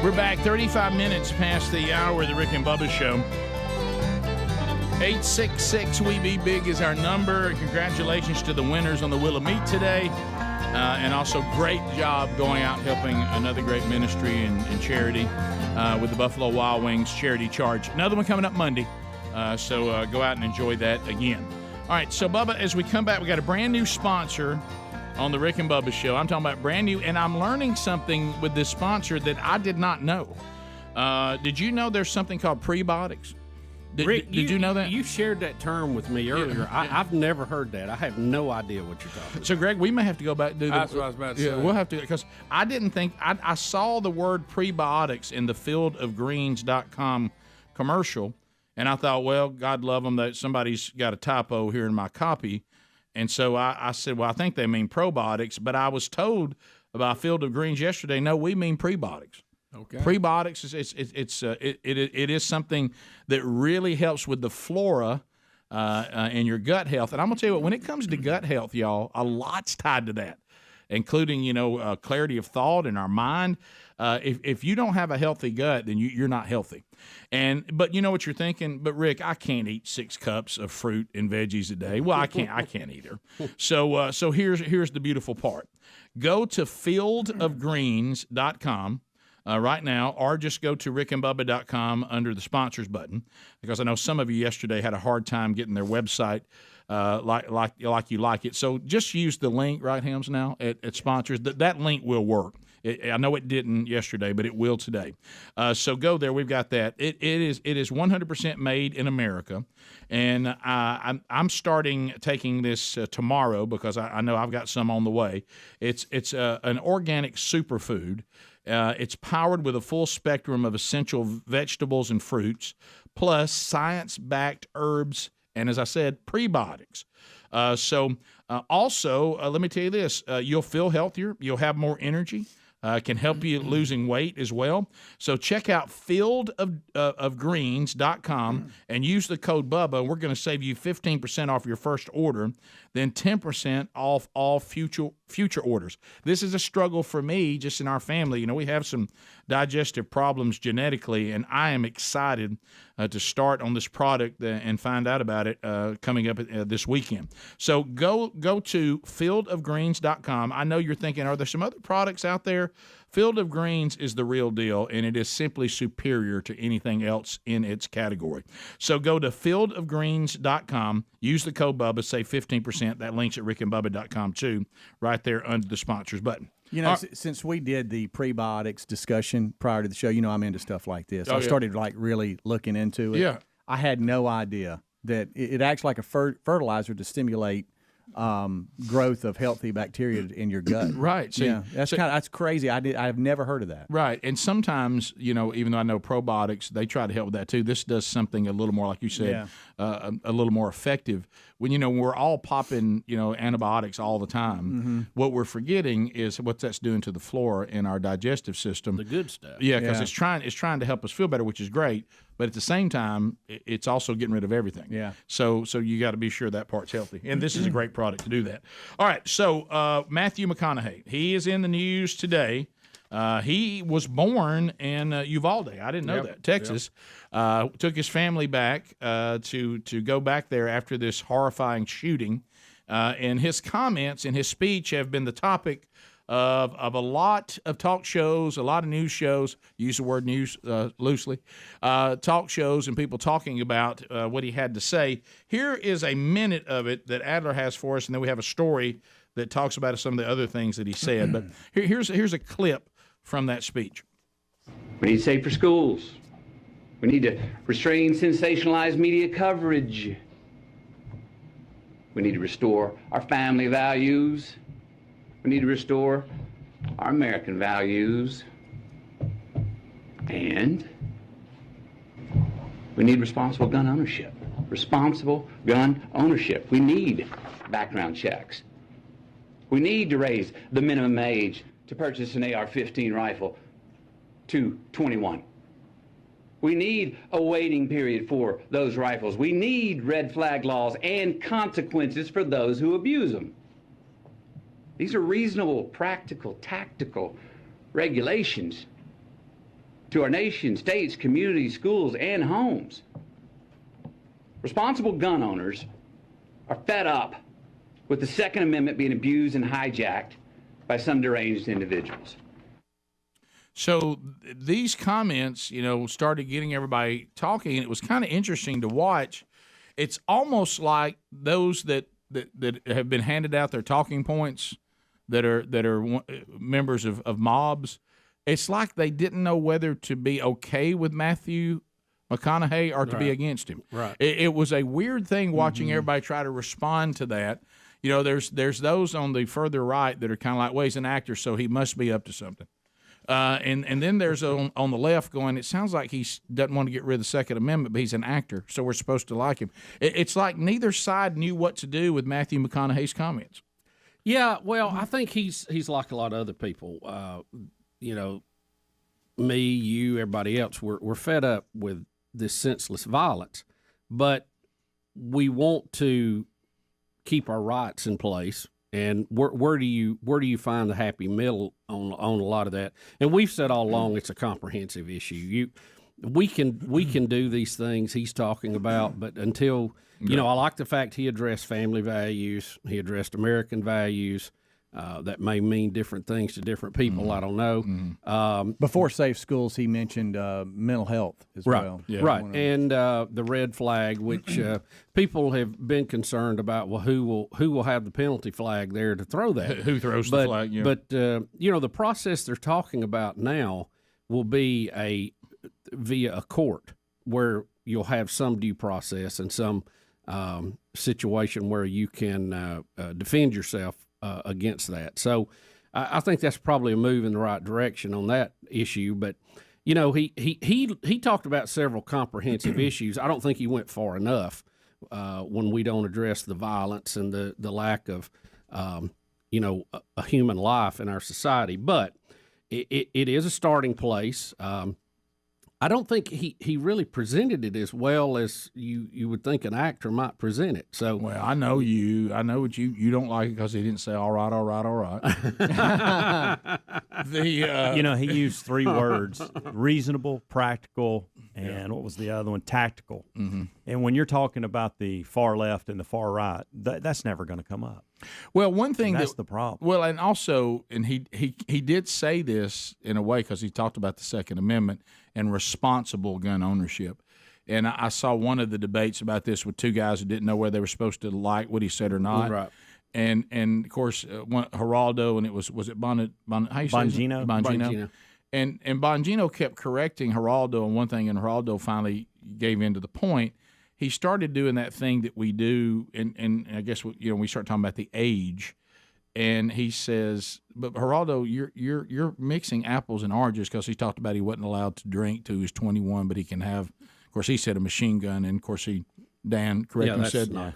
We're back 35 minutes past the hour of the Rick and Bubba Show. 866-WE-BE-BIG is our number. Congratulations to the winners on the Wheel of Meat today. And also great job going out helping another great ministry and charity with the Buffalo Wild Wings Charity Charge. Another one coming up Monday. So go out and enjoy that again. All right, so Bubba, as we come back, we got a brand new sponsor on the Rick and Bubba Show. I'm talking about brand new, and I'm learning something with this sponsor that I did not know. Did you know there's something called prebiotics? Rick, did you know that? You shared that term with me earlier. I've never heard that. I have no idea what you're talking about. So, Greg, we may have to go back and do that. That's what I was about to say. We'll have to, because I didn't think, I saw the word prebiotics in the fieldofgreens.com commercial, and I thought, well, God love them, that somebody's got a typo here in my copy. And so I said, well, I think they mean probiotics, but I was told by Field of Greens yesterday, no, we mean prebiotics. Okay. Prebiotics it is something that really helps with the flora and your gut health. And I'm gonna tell you what, when it comes to gut health, y'all, a lot's tied to that. including, clarity of thought in our mind. If you don't have a healthy gut, then you're not healthy. But you know what you're thinking? But Rick, I can't eat 6 cups of fruit and veggies a day. Well, I can't either. So here's the beautiful part. Go to fieldofgreens.com. Right now, or just go to rickandbubba.com under the sponsors button, because I know some of you yesterday had a hard time getting their website like you like it. So just use the link, right, Helms, now at sponsors. That link will work. I know it didn't yesterday, but it will today. So go there. We've got that. It is 100% made in America, and I'm starting taking this tomorrow because I know I've got some on the way. It's an organic superfood. It's powered with a full spectrum of essential vegetables and fruits, plus science-backed herbs and, as I said, prebiotics. Also, let me tell you this. You'll feel healthier. You'll have more energy. Can help you losing weight as well. So check out fieldofgreens.com and use the code Bubba. We're going to save you 15% off your first order, then 10% off all future orders. This is a struggle for me, just in our family. We have some digestive problems genetically, and I am excited to start on this product and find out about it coming up this weekend. So go to fieldofgreens.com. I know you're thinking, are there some other products out there? Field of Greens is the real deal, and it is simply superior to anything else in its category. So go to fieldofgreens.com, use the code Bubba, save 15%. That link's at rickandbubba.com too, right there under the sponsors button. Since we did the prebiotics discussion prior to the show, I'm into stuff like this. I yeah. started really looking into it. Yeah. I had no idea that it acts like a fertilizer to stimulate growth of healthy bacteria in your gut. Right. See, yeah, that's crazy. I've never heard of that. Right. And sometimes, even though I know probiotics, they try to help with that too. This does something a little more, like you said, a little more effective. When we're all popping, antibiotics all the time, what we're forgetting is what that's doing to the flora in our digestive system. The good stuff. Yeah, because it's trying to help us feel better, which is great. But at the same time, it's also getting rid of everything. Yeah. So you got to be sure that part's healthy. And this is a great product to do that. All right. So Matthew McConaughey, he is in the news today. He was born in Uvalde. I didn't know that. Texas. Took his family back to go back there after this horrifying shooting. And his comments and his speech have been the topic of a lot of talk shows, a lot of news shows, use the word news loosely, talk shows and people talking about what he had to say. Here is a minute of it that Adler has for us, and then we have a story that talks about some of the other things that he said. But here's a clip from that speech. We need safer schools. We need to restrain sensationalized media coverage. We need to restore our family values. We need to restore our American values. And we need responsible gun ownership. Responsible gun ownership. We need background checks. We need to raise the minimum age to purchase an AR-15 rifle to 21. We need a waiting period for those rifles. We need red flag laws and consequences for those who abuse them. These are reasonable, practical, tactical regulations to our nation, states, communities, schools, and homes. Responsible gun owners are fed up with the Second Amendment being abused and hijacked by some deranged individuals. So these comments, started getting everybody talking, and it was kind of interesting to watch. It's almost like those that have been handed out their talking points that are members of mobs. It's like they didn't know whether to be okay with Matthew McConaughey or to be against him. Right. It was a weird thing watching everybody try to respond to that. There's those on the further right that are kind of like, well, he's an actor, so he must be up to something. And then there's on the left going, it sounds like he doesn't want to get rid of the Second Amendment, but he's an actor, so we're supposed to like him. It's like neither side knew what to do with Matthew McConaughey's comments. Yeah, well, I think he's like a lot of other people. Me, you, everybody else, we're fed up with this senseless violence, but we want to keep our rights in place And where do you find the happy middle on a lot of that? And we've said all along it's a comprehensive issue. We can do these things he's talking about, but until I like the fact he addressed family values, he addressed American values. That may mean different things to different people. I don't know. Before safe schools, he mentioned mental health as well. Yeah. Right, and the red flag, which people have been concerned about. Well, who will have the penalty flag there to throw that? Who throws the flag? Yeah. But the process they're talking about now will be via a court where you'll have some due process and some situation where you can defend yourself against that. So I think that's probably a move in the right direction on that issue. But he talked about several comprehensive issues. I don't think he went far enough when we don't address the violence and the lack of a human life in our society. But it is a starting place. I don't think he really presented it as well as you would think an actor might present it. So well, I know you. I know what you don't like it because he didn't say all right. He used 3 words: reasonable, practical, and what was the other one? Tactical. Mm-hmm. And when you're talking about the far left and the far right, that's never going to come up. Well, one thing that's the problem. Well, and also, and he did say this in a way because he talked about the Second Amendment and responsible gun ownership. And I saw one of the debates about this with 2 guys who didn't know whether they were supposed to like what he said or not. Right. And of course, Geraldo, and it was it Bongino? Bongino. And Bongino kept correcting Geraldo on one thing, and Geraldo finally gave in to the point. He started doing that thing that we do, and I guess we start talking about the age, and he says, "But Geraldo, you're mixing apples and oranges," because he talked about he wasn't allowed to drink till he was 21, but he can have. Of course, he said a machine gun, and of course Dan corrected him,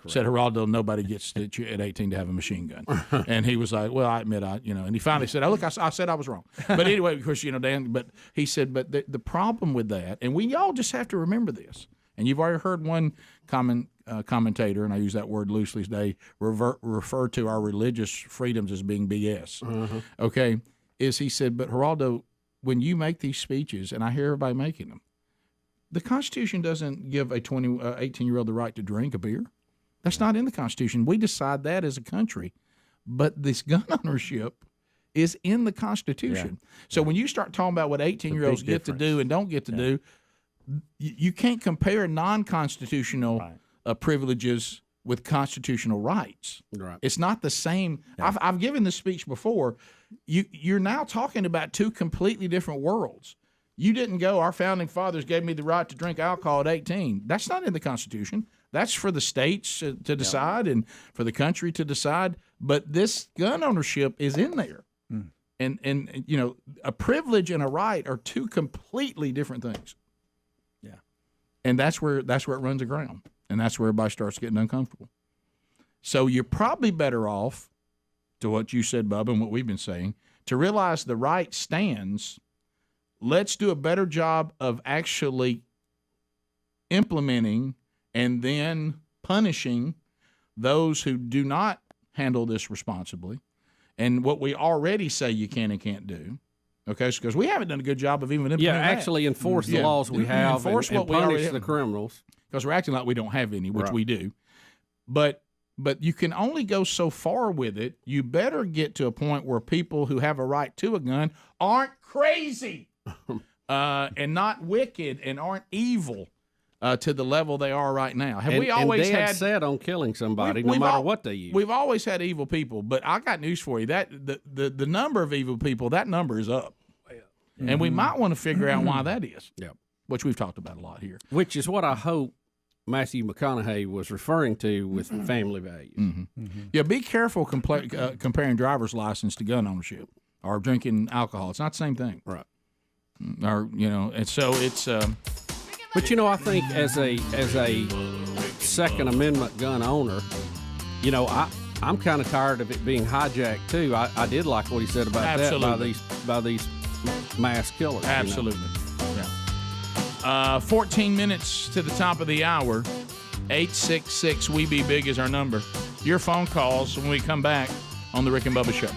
said Geraldo, nobody gets at 18 to have a machine gun, and he was like, "Well, I admit and he finally said, oh, look, I said I was wrong." But anyway, of course, Dan, but he said, but the problem with that, and we all just have to remember this. And you've already heard one commentator, and I use that word loosely today, refer to our religious freedoms as being BS. Mm-hmm. Okay, he said, but Geraldo, when you make these speeches, and I hear everybody making them, the Constitution doesn't give a 18-year-old the right to drink a beer. That's not in the Constitution. We decide that as a country. But this gun ownership is in the Constitution. Yeah. So when you start talking about what 18-year-olds get to do and don't get to do, you can't compare non-constitutional privileges with constitutional rights. Right. It's not the same. Yeah. I've given this speech before. You're now talking about 2 completely different worlds. You didn't go, our founding fathers gave me the right to drink alcohol at 18. That's not in the Constitution. That's for the states to decide and for the country to decide. But this gun ownership is in there. Mm. And a privilege and a right are 2 completely different things. And that's where it runs aground, and that's where everybody starts getting uncomfortable. So you're probably better off, to what you said, Bubba, and what we've been saying, to realize the right stands. Let's do a better job of actually implementing and then punishing those who do not handle this responsibly, and what we already say you can and can't do. Okay, because we haven't done a good job of even implementing that. Actually enforce the laws we have and punish the criminals. Because we're acting like we don't have any, which we do. But you can only go so far with it. You better get to a point where people who have a right to a gun aren't crazy and not wicked and aren't evil to the level they are right now. We always had set on killing somebody, no matter what they use. We've always had evil people, but I got news for you. That the number of evil people, that number is up. Mm-hmm. And we might want to figure out why that is. Yeah. Which we've talked about a lot here. Which is what I hope Matthew McConaughey was referring to with family values. Mm-hmm. Mm-hmm. Yeah, be careful comparing driver's license to gun ownership or drinking alcohol. It's not the same thing. Right. Or, and so it's... But, I think as a Second Amendment gun owner, I'm kind of tired of it being hijacked, too. I did like what he said about that by these mass killers. Absolutely. Yeah. 14 minutes to the top of the hour. 866-WE-BE-BIG is our number. Your phone calls when we come back. on the Rick and Bubba Show.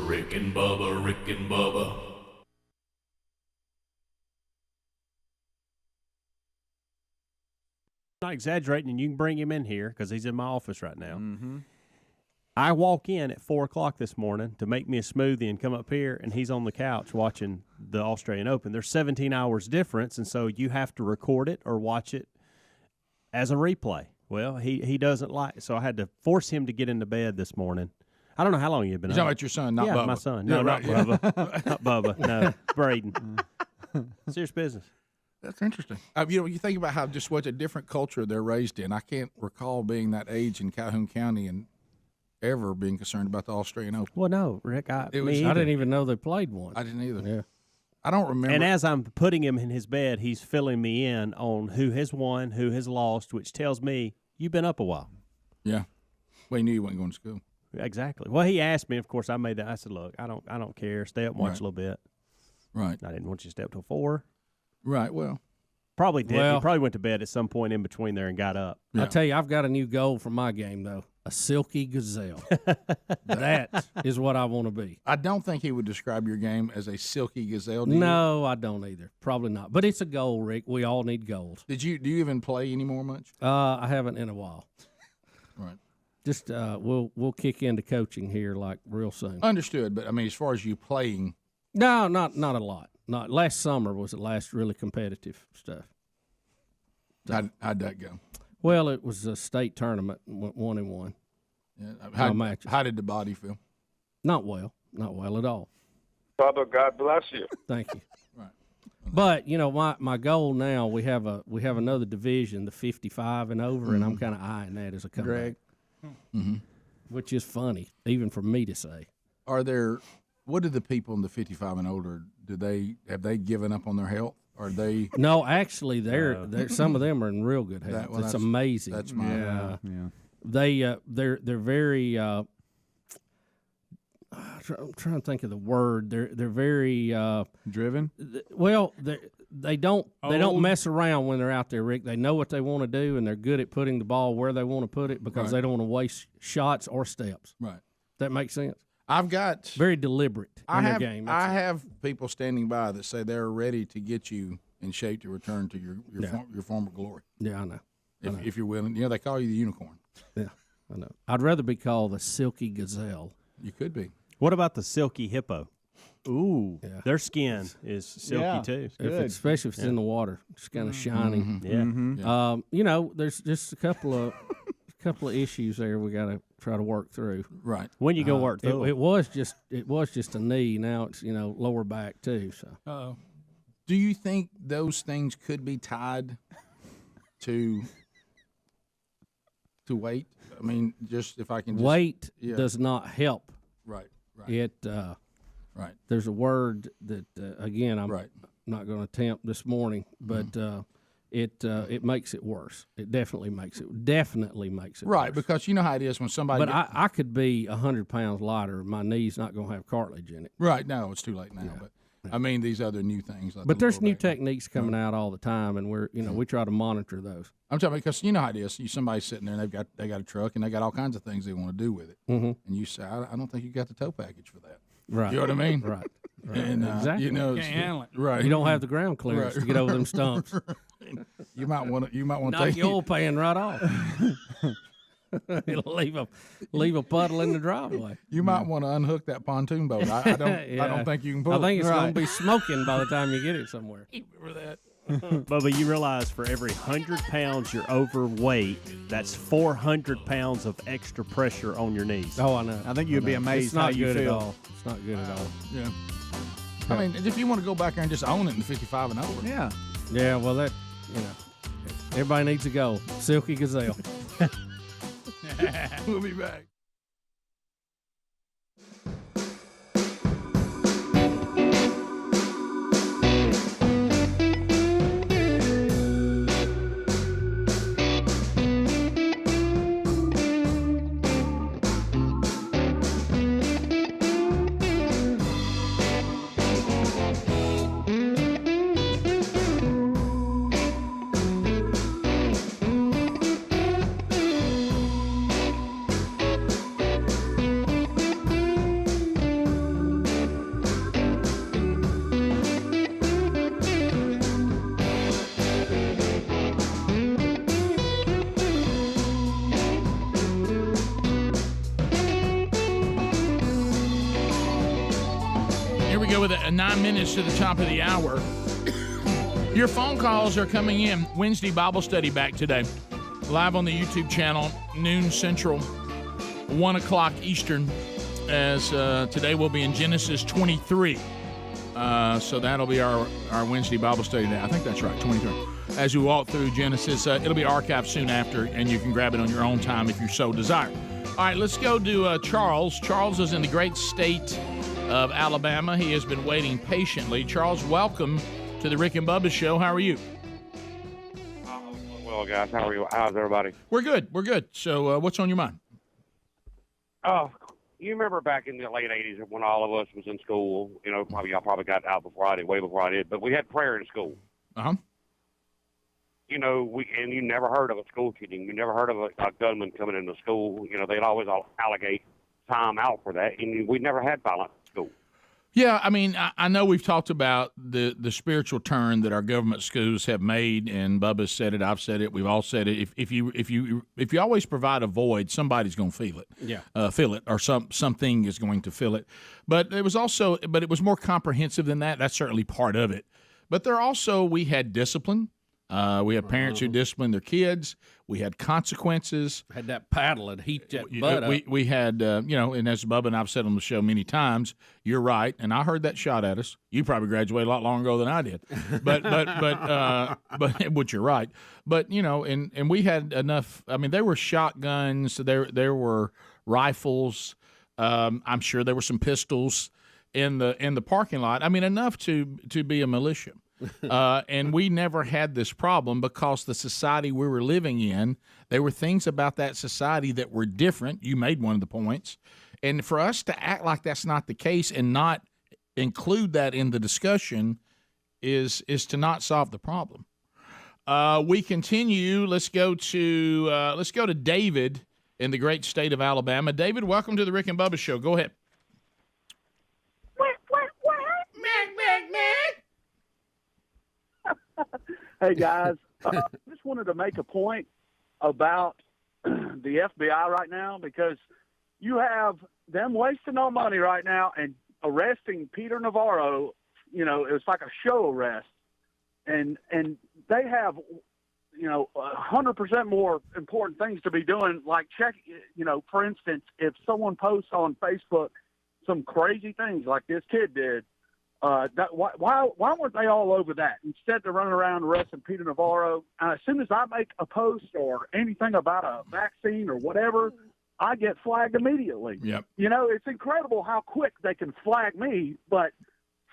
Rick and Bubba, Rick and Bubba. Not exaggerating, and you can bring him in here because he's in my office right now. Mm-hmm. I walk in at 4 o'clock this morning to make me a smoothie and come up here, and he's on the couch watching the Australian Open. There's 17 hours difference, and so you have to record it or watch it as a replay. Well, he doesn't like it, so I had to force him to get into bed this morning. I don't know how long you've been You're up. talking about your son, not yeah, Bubba. my son. Yeah, No, right, not yeah. Bubba. Not Bubba. No, Braden. Serious business. That's interesting. You think about how just what a different culture they're raised in. I can't recall being that age in Calhoun County and ever being concerned about the Australian Open. Well, no, Rick. I didn't even know they played one. I didn't either. Yeah. I don't remember. And as I'm putting him in his bed, he's filling me in on who has won, who has lost, which tells me you've been up a while. Yeah. Well, he knew you wasn't going to school. Exactly. Well, he asked me. Of course, I made that. I said, "Look, I don't care. Stay up and watch Right. a little bit." Right. I didn't want you to stay up till 4. Right. Well, probably did. Well- He probably went to bed at some point in between there and got up. I tell you, I've got a new goal for my game though: a silky gazelle. That is what I want to be. I don't think he would describe your game as a silky gazelle. Do you? No, I don't either. Probably not. But it's a goal, Rick. We all need goals. Do you even play anymore much? I haven't in a while. Right. Just we'll kick into coaching here like real soon. Understood, but I mean, as far as you playing, No, not a lot. Not last summer was the last really competitive stuff. how'd that go? Well, it was a state tournament, 1-1. Yeah. How did the body feel? Not well at all. Bubba, God bless you. Thank you. Right. But my goal now, we have another division, the 55 and over, and I'm kind of eyeing that as a comeback. Greg. Which is funny, even for me to say. What do the people in the 55 and older, have they given up on their health? Are they? No, actually, they're some of them are in real good health. It's amazing. That's my They're very. I'm trying to think of the word. They're very driven. Well, they don't mess around when they're out there, Rick. They know what they want to do, and they're good at putting the ball where they want to put it because they don't want to waste shots or steps. Right. That makes sense. I've got very deliberate in their game. I have people standing by that say they're ready to get you in shape to return to your former glory. Yeah, I know. If you're willing, they call you the unicorn. Yeah, I know. I'd rather be called the silky gazelle. You could be. What about the silky hippo? Ooh, yeah. Their skin is silky too. Especially if it's in the water, it's kind of shiny. Yeah. There's just a couple of issues there we got to try to work through. Right. When you go work through it was just a knee. Now it's lower back too. So. Do you think those things could be tied to weight? I mean, just if I can. Weight does not help. Right. It. Right. There's a word that again I'm right. not going to attempt this morning, but it makes it worse. It definitely makes it right worse. Because you know how it is when somebody. But I could be 100 pounds lighter. My knee's not going to have cartilage in it. Right. No, it's too late now. Yeah. But I mean these other new things. Like but there's new techniques coming out all the time, and we try to monitor those. I'm talking because you know how it is. Somebody's sitting there and they got a truck and they got all kinds of things they want to do with it, and you say, I don't think you got the tow package for that. Right. You know what I mean? Right. And exactly. can't handle it. Right. You don't have the ground clearance to get over them stumps. You might want to knock take your oil pan right off. It'll leave a puddle in the driveway. You might want to unhook that pontoon boat. I don't I don't think you can pull it. I think it's going to be smoking by the time you get it somewhere. Remember that. Bubba, you realize for every 100 pounds you're overweight, that's 400 pounds of extra pressure on your knees. Oh, I know. I think you'd be amazed how you good feel. At all. It's not good at all. Yeah. I mean, if you want to go back there and just own it in the 55 and over. Yeah. Yeah, well, that, everybody needs to go. Silky gazelle. We'll be back. go with 9 minutes to the top of the hour. Your phone calls are coming in. Wednesday Bible study back today. Live on the YouTube channel, noon Central, 1 o'clock Eastern, as today we'll be in Genesis 23. So that'll be our Wednesday Bible study today. I think that's right, 23. As we walk through Genesis, it'll be archived soon after, and you can grab it on your own time if you so desire. All right, let's go to Charles. Charles is in the great state of Alabama. He has been waiting patiently. Charles, welcome to the Rick and Bubba Show. How are you? Well, guys, how are you? How's everybody? We're good. We're good. So what's on your mind? Oh, you remember back in the late 80s when all of us was in school, you know, y'all probably got out before I did, way before I did, but we had prayer in school. Uh-huh. You know, and you never heard of a school shooting. You never heard of a gunman coming into school. You know, they'd always allocate time out for that, and we never had violence in school. Yeah, I mean, I know we've talked about the spiritual turn that our government schools have made, and Bubba's said it, I've said it, we've all said it. If you always provide a void, somebody's going to feel it. Yeah, feel it, or something is going to feel it. But it was more comprehensive than that. That's certainly part of it. But we had discipline. We had parents who disciplined their kids. We had consequences. Had that paddle and heat that butt up. We had, and as Bubba and I've said on the show many times, you're right, and I heard that shot at us. You probably graduated a lot longer ago than I did, but which you're right. But and we had enough. I mean, there were shotguns. There were rifles. I'm sure there were some pistols in the parking lot. I mean, enough to be a militia. And we never had this problem because the society we were living in, there were things about that society that were different. You made one of the points. And for us to act like that's not the case and not include that in the discussion is to not solve the problem. We continue. Let's go to David in the great state of Alabama. David, welcome to the Rick and Bubba Show. Go ahead. Hey, guys, I just wanted to make a point about the FBI right now because you have them wasting our money right now and arresting Peter Navarro. You know, it was like a show arrest. And they have, 100% more important things to be doing, like check, for instance, if someone posts on Facebook some crazy things like this kid did, why weren't they all over that instead of running around arresting Peter Navarro? As soon as I make a post or anything about a vaccine or whatever, I get flagged immediately. Yep. It's incredible how quick they can flag me, but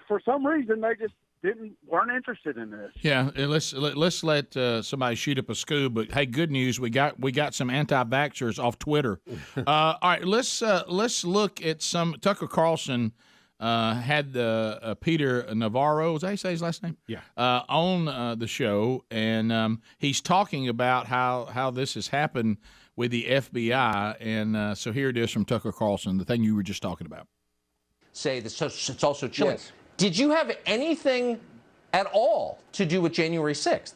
for some reason they just weren't interested in this. Yeah, let's let somebody shoot up a school. But hey, good news, we got some anti-vaxxers off Twitter. All right, let's look at some. Tucker Carlson had Peter Navarro, was that how you say his last name? Yeah. On the show, and he's talking about how this has happened with the FBI, and so here it is from Tucker Carlson, the thing you were just talking about. Say this, it's also chilling. Yes. Did you have anything at all to do with January 6th?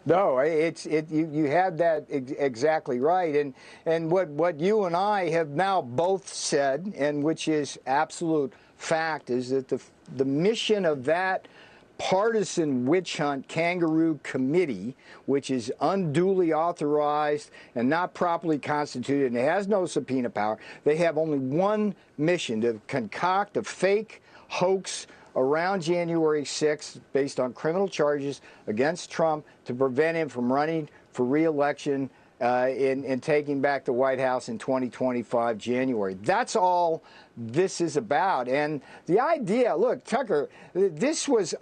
No, you had that exactly right, and what you and I have now both said, and which is absolute fact, is that the mission of that partisan witch hunt kangaroo committee, which is unduly authorized and not properly constituted and has no subpoena power, they have only one mission: to concoct a fake hoax around January 6th based on criminal charges against Trump to prevent him from running for re-election in taking back the White House in 2025 January. That's all this is about. And the idea, look, Tucker, this was,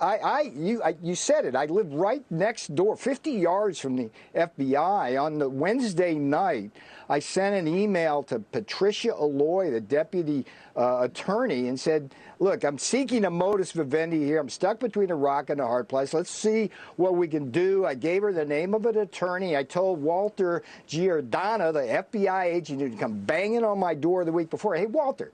you said it, I live right next door, 50 yards from the FBI. On the Wednesday night, I sent an email to Patricia Alloy, the deputy attorney, and said, look, I'm seeking a modus vivendi here. I'm stuck between a rock and a hard place. Let's see what we can do. I gave her the name of an attorney. I told Walter Giordano, the FBI agent who'd come banging on my door the week before, hey, Walter,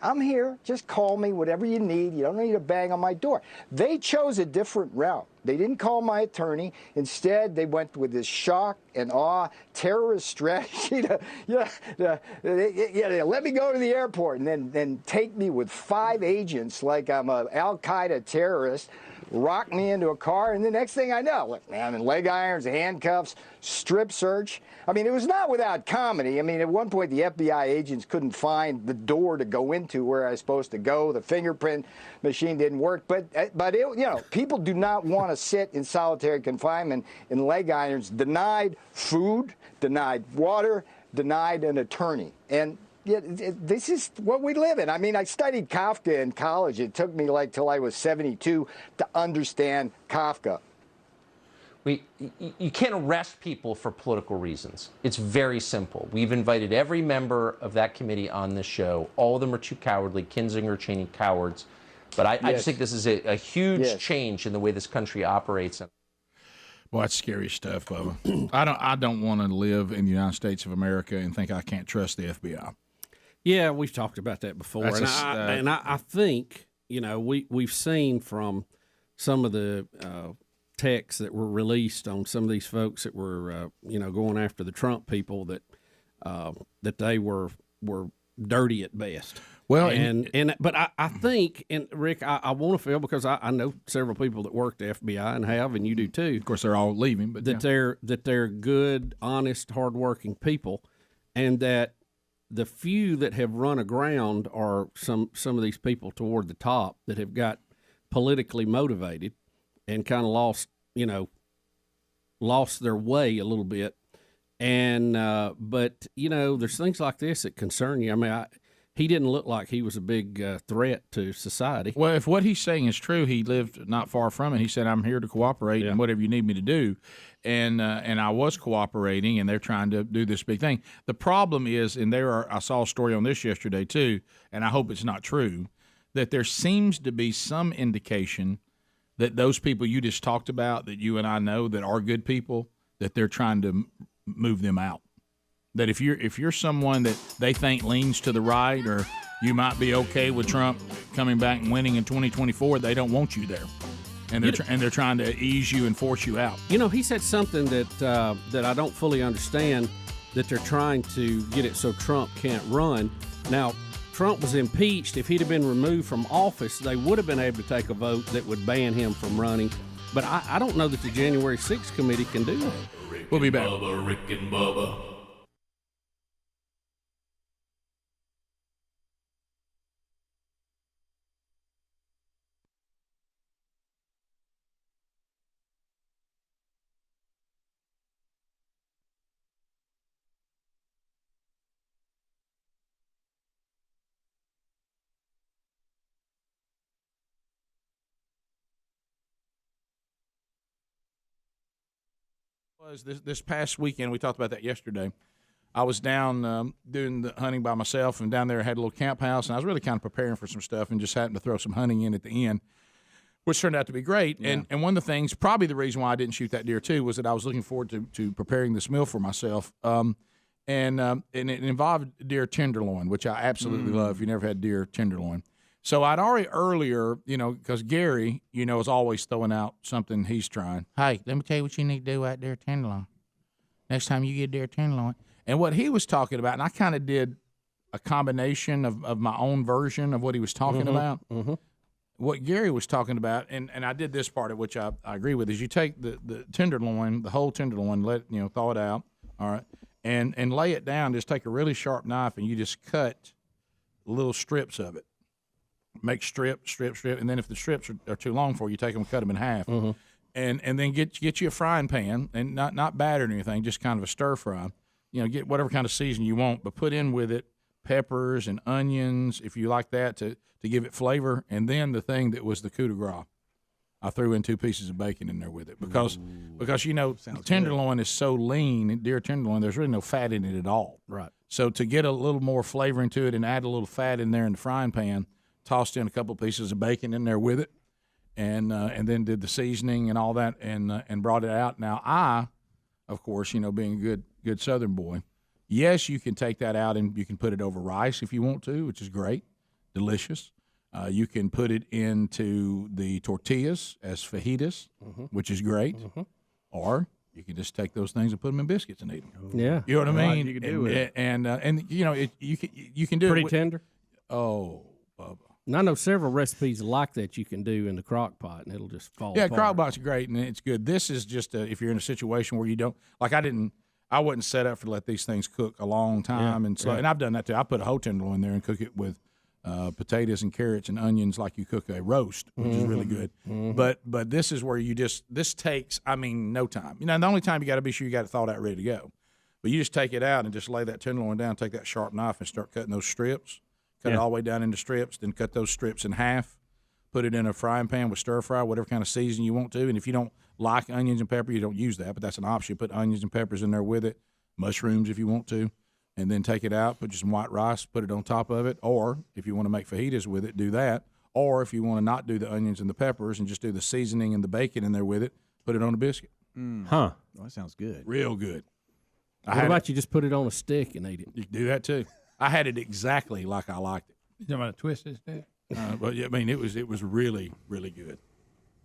I'm here. Just call me, whatever you need. You don't need to bang on my door. They chose a different route. They didn't call my attorney. Instead, they went with this shock and awe terrorist strategy to let me go to the airport and then take me with 5 agents like I'm a Al-Qaeda terrorist, rock me into a car, and the next thing I know, look, man, in leg irons, handcuffs, strip search. I mean, it was not without comedy. I mean, at one point, the FBI agents couldn't find the door to go into where I was supposed to go. The fingerprint machine didn't work. But people do not want to sit in solitary confinement in leg irons, denied food, denied water, denied an attorney. And this is what we live in. I mean, I studied Kafka in college. It took me till I was 72 to understand Kafka. You can't arrest people for political reasons. It's very simple. We've invited every member of that committee on this show. All of them are too cowardly. Kinzinger, Cheney, cowards. But I just think this is a huge change in the way this country operates. Well, that's scary stuff, Bubba. I don't want to live in the United States of America and think I can't trust the FBI. Yeah, we've talked about that before, and I think we've seen from some of the texts that were released on some of these folks that were going after the Trump people that they were dirty at best. Well, but I think, and Rick, I want to feel, because I know several people that work at the FBI and you do too. Of course, they're all leaving, but they're good, honest, hardworking people, and that the few that have run aground are some of these people toward the top that have got politically motivated and kind of lost their way a little bit. And but there's things like this that concern you. I mean, he didn't look like he was a big threat to society. Well, if what he's saying is true, he lived not far from it. He said, "I'm here to cooperate and whatever you need me to do," and I was cooperating, and they're trying to do this big thing. The problem is, and I saw a story on this yesterday too, and I hope it's not true, that there seems to be some indication that those people you just talked about, that you and I know that are good people, that they're trying to move them out. That if you're someone that they think leans to the right, or you might be okay with Trump coming back and winning in 2024, they don't want you there, and they're trying to ease you and force you out. He said something that I don't fully understand, that they're trying to get it so Trump can't run. Now, Trump was impeached. If he'd have been removed from office, they would have been able to take a vote that would ban him from running. But I don't know that the January 6th committee can do that. We'll be back. Bubba, Rick and Bubba. Was this past weekend, we talked about that yesterday. I was down doing the hunting by myself, and down there I had a little camp house, and I was really kind of preparing for some stuff and just happened to throw some hunting in at the end, which turned out to be great. Yeah. And one of the things, probably the reason why I didn't shoot that deer too, was that I was looking forward to preparing this meal for myself. And it involved deer tenderloin, which I absolutely love. If you never had deer tenderloin. So I'd already earlier, because Gary, is always throwing out something he's trying. Hey, let me tell you what you need to do out there, tenderloin. Next time you get deer tenderloin. And what he was talking about, and I kind of did a combination of my own version of what he was talking about. Mm-hmm. What Gary was talking about, and I did this part of which I agree with, is you take the tenderloin, the whole tenderloin, thaw it out, all right, and lay it down. Just take a really sharp knife and you just cut little strips of it. Make strip, and then if the strips are too long for you, take them and cut them in half, and then get you a frying pan, and not battered or anything, just kind of a stir fry. Get whatever kind of season you want, but put in with it peppers and onions if you like that to give it flavor, and then the thing that was the coup de grace, I threw in 2 pieces of bacon in there with it because tenderloin is so lean, deer tenderloin, there's really no fat in it at all. Right. So to get a little more flavor into it and add a little fat in there in the frying pan. Tossed in a couple pieces of bacon in there with it, and then did the seasoning and all that, and brought it out. Now I, of course, being a good Southern boy, yes, you can take that out and you can put it over rice if you want to, which is great. delicious. You can put it into the tortillas as fajitas, which is great. Or you can just take those things and put them in biscuits and eat them. Yeah. You know what I mean? You can do it. And you know, you can do Pretty it. tender. Oh, Bubba. And I know several recipes like that you can do in the crock pot, and it'll just fall Yeah, apart. crock pot's great, and it's good. This is just if you're in a situation where you don't, like I wasn't set up to let these things cook a long time, and and I've done that too. I put a whole tenderloin in there and cook it with potatoes and carrots and onions like you cook a roast, which is really good. But this is where this takes, no time. You know, the only time you got to be sure you got it thawed out ready to go. But you just take it out and just lay that tenderloin down, take that sharp knife and start cutting those strips. Cut it all the way down into strips, then cut those strips in half. Put it in a frying pan with stir fry, whatever kind of seasoning you want to. And if you don't like onions and pepper, you don't use that, but that's an option. Put onions and peppers in there with it, mushrooms if you want to, and then take it out, put just some white rice, put it on top of it. Or if you want to make fajitas with it, do that. Or if you want to not do the onions and the peppers and just do the seasoning and the bacon in there with it, put it on a biscuit. Huh. Oh, that sounds good. Real good. What about you just put it on a stick and eat it? You can do that too. I had it exactly like I liked it. You talking about a twisted stick? But yeah, it was really, really good.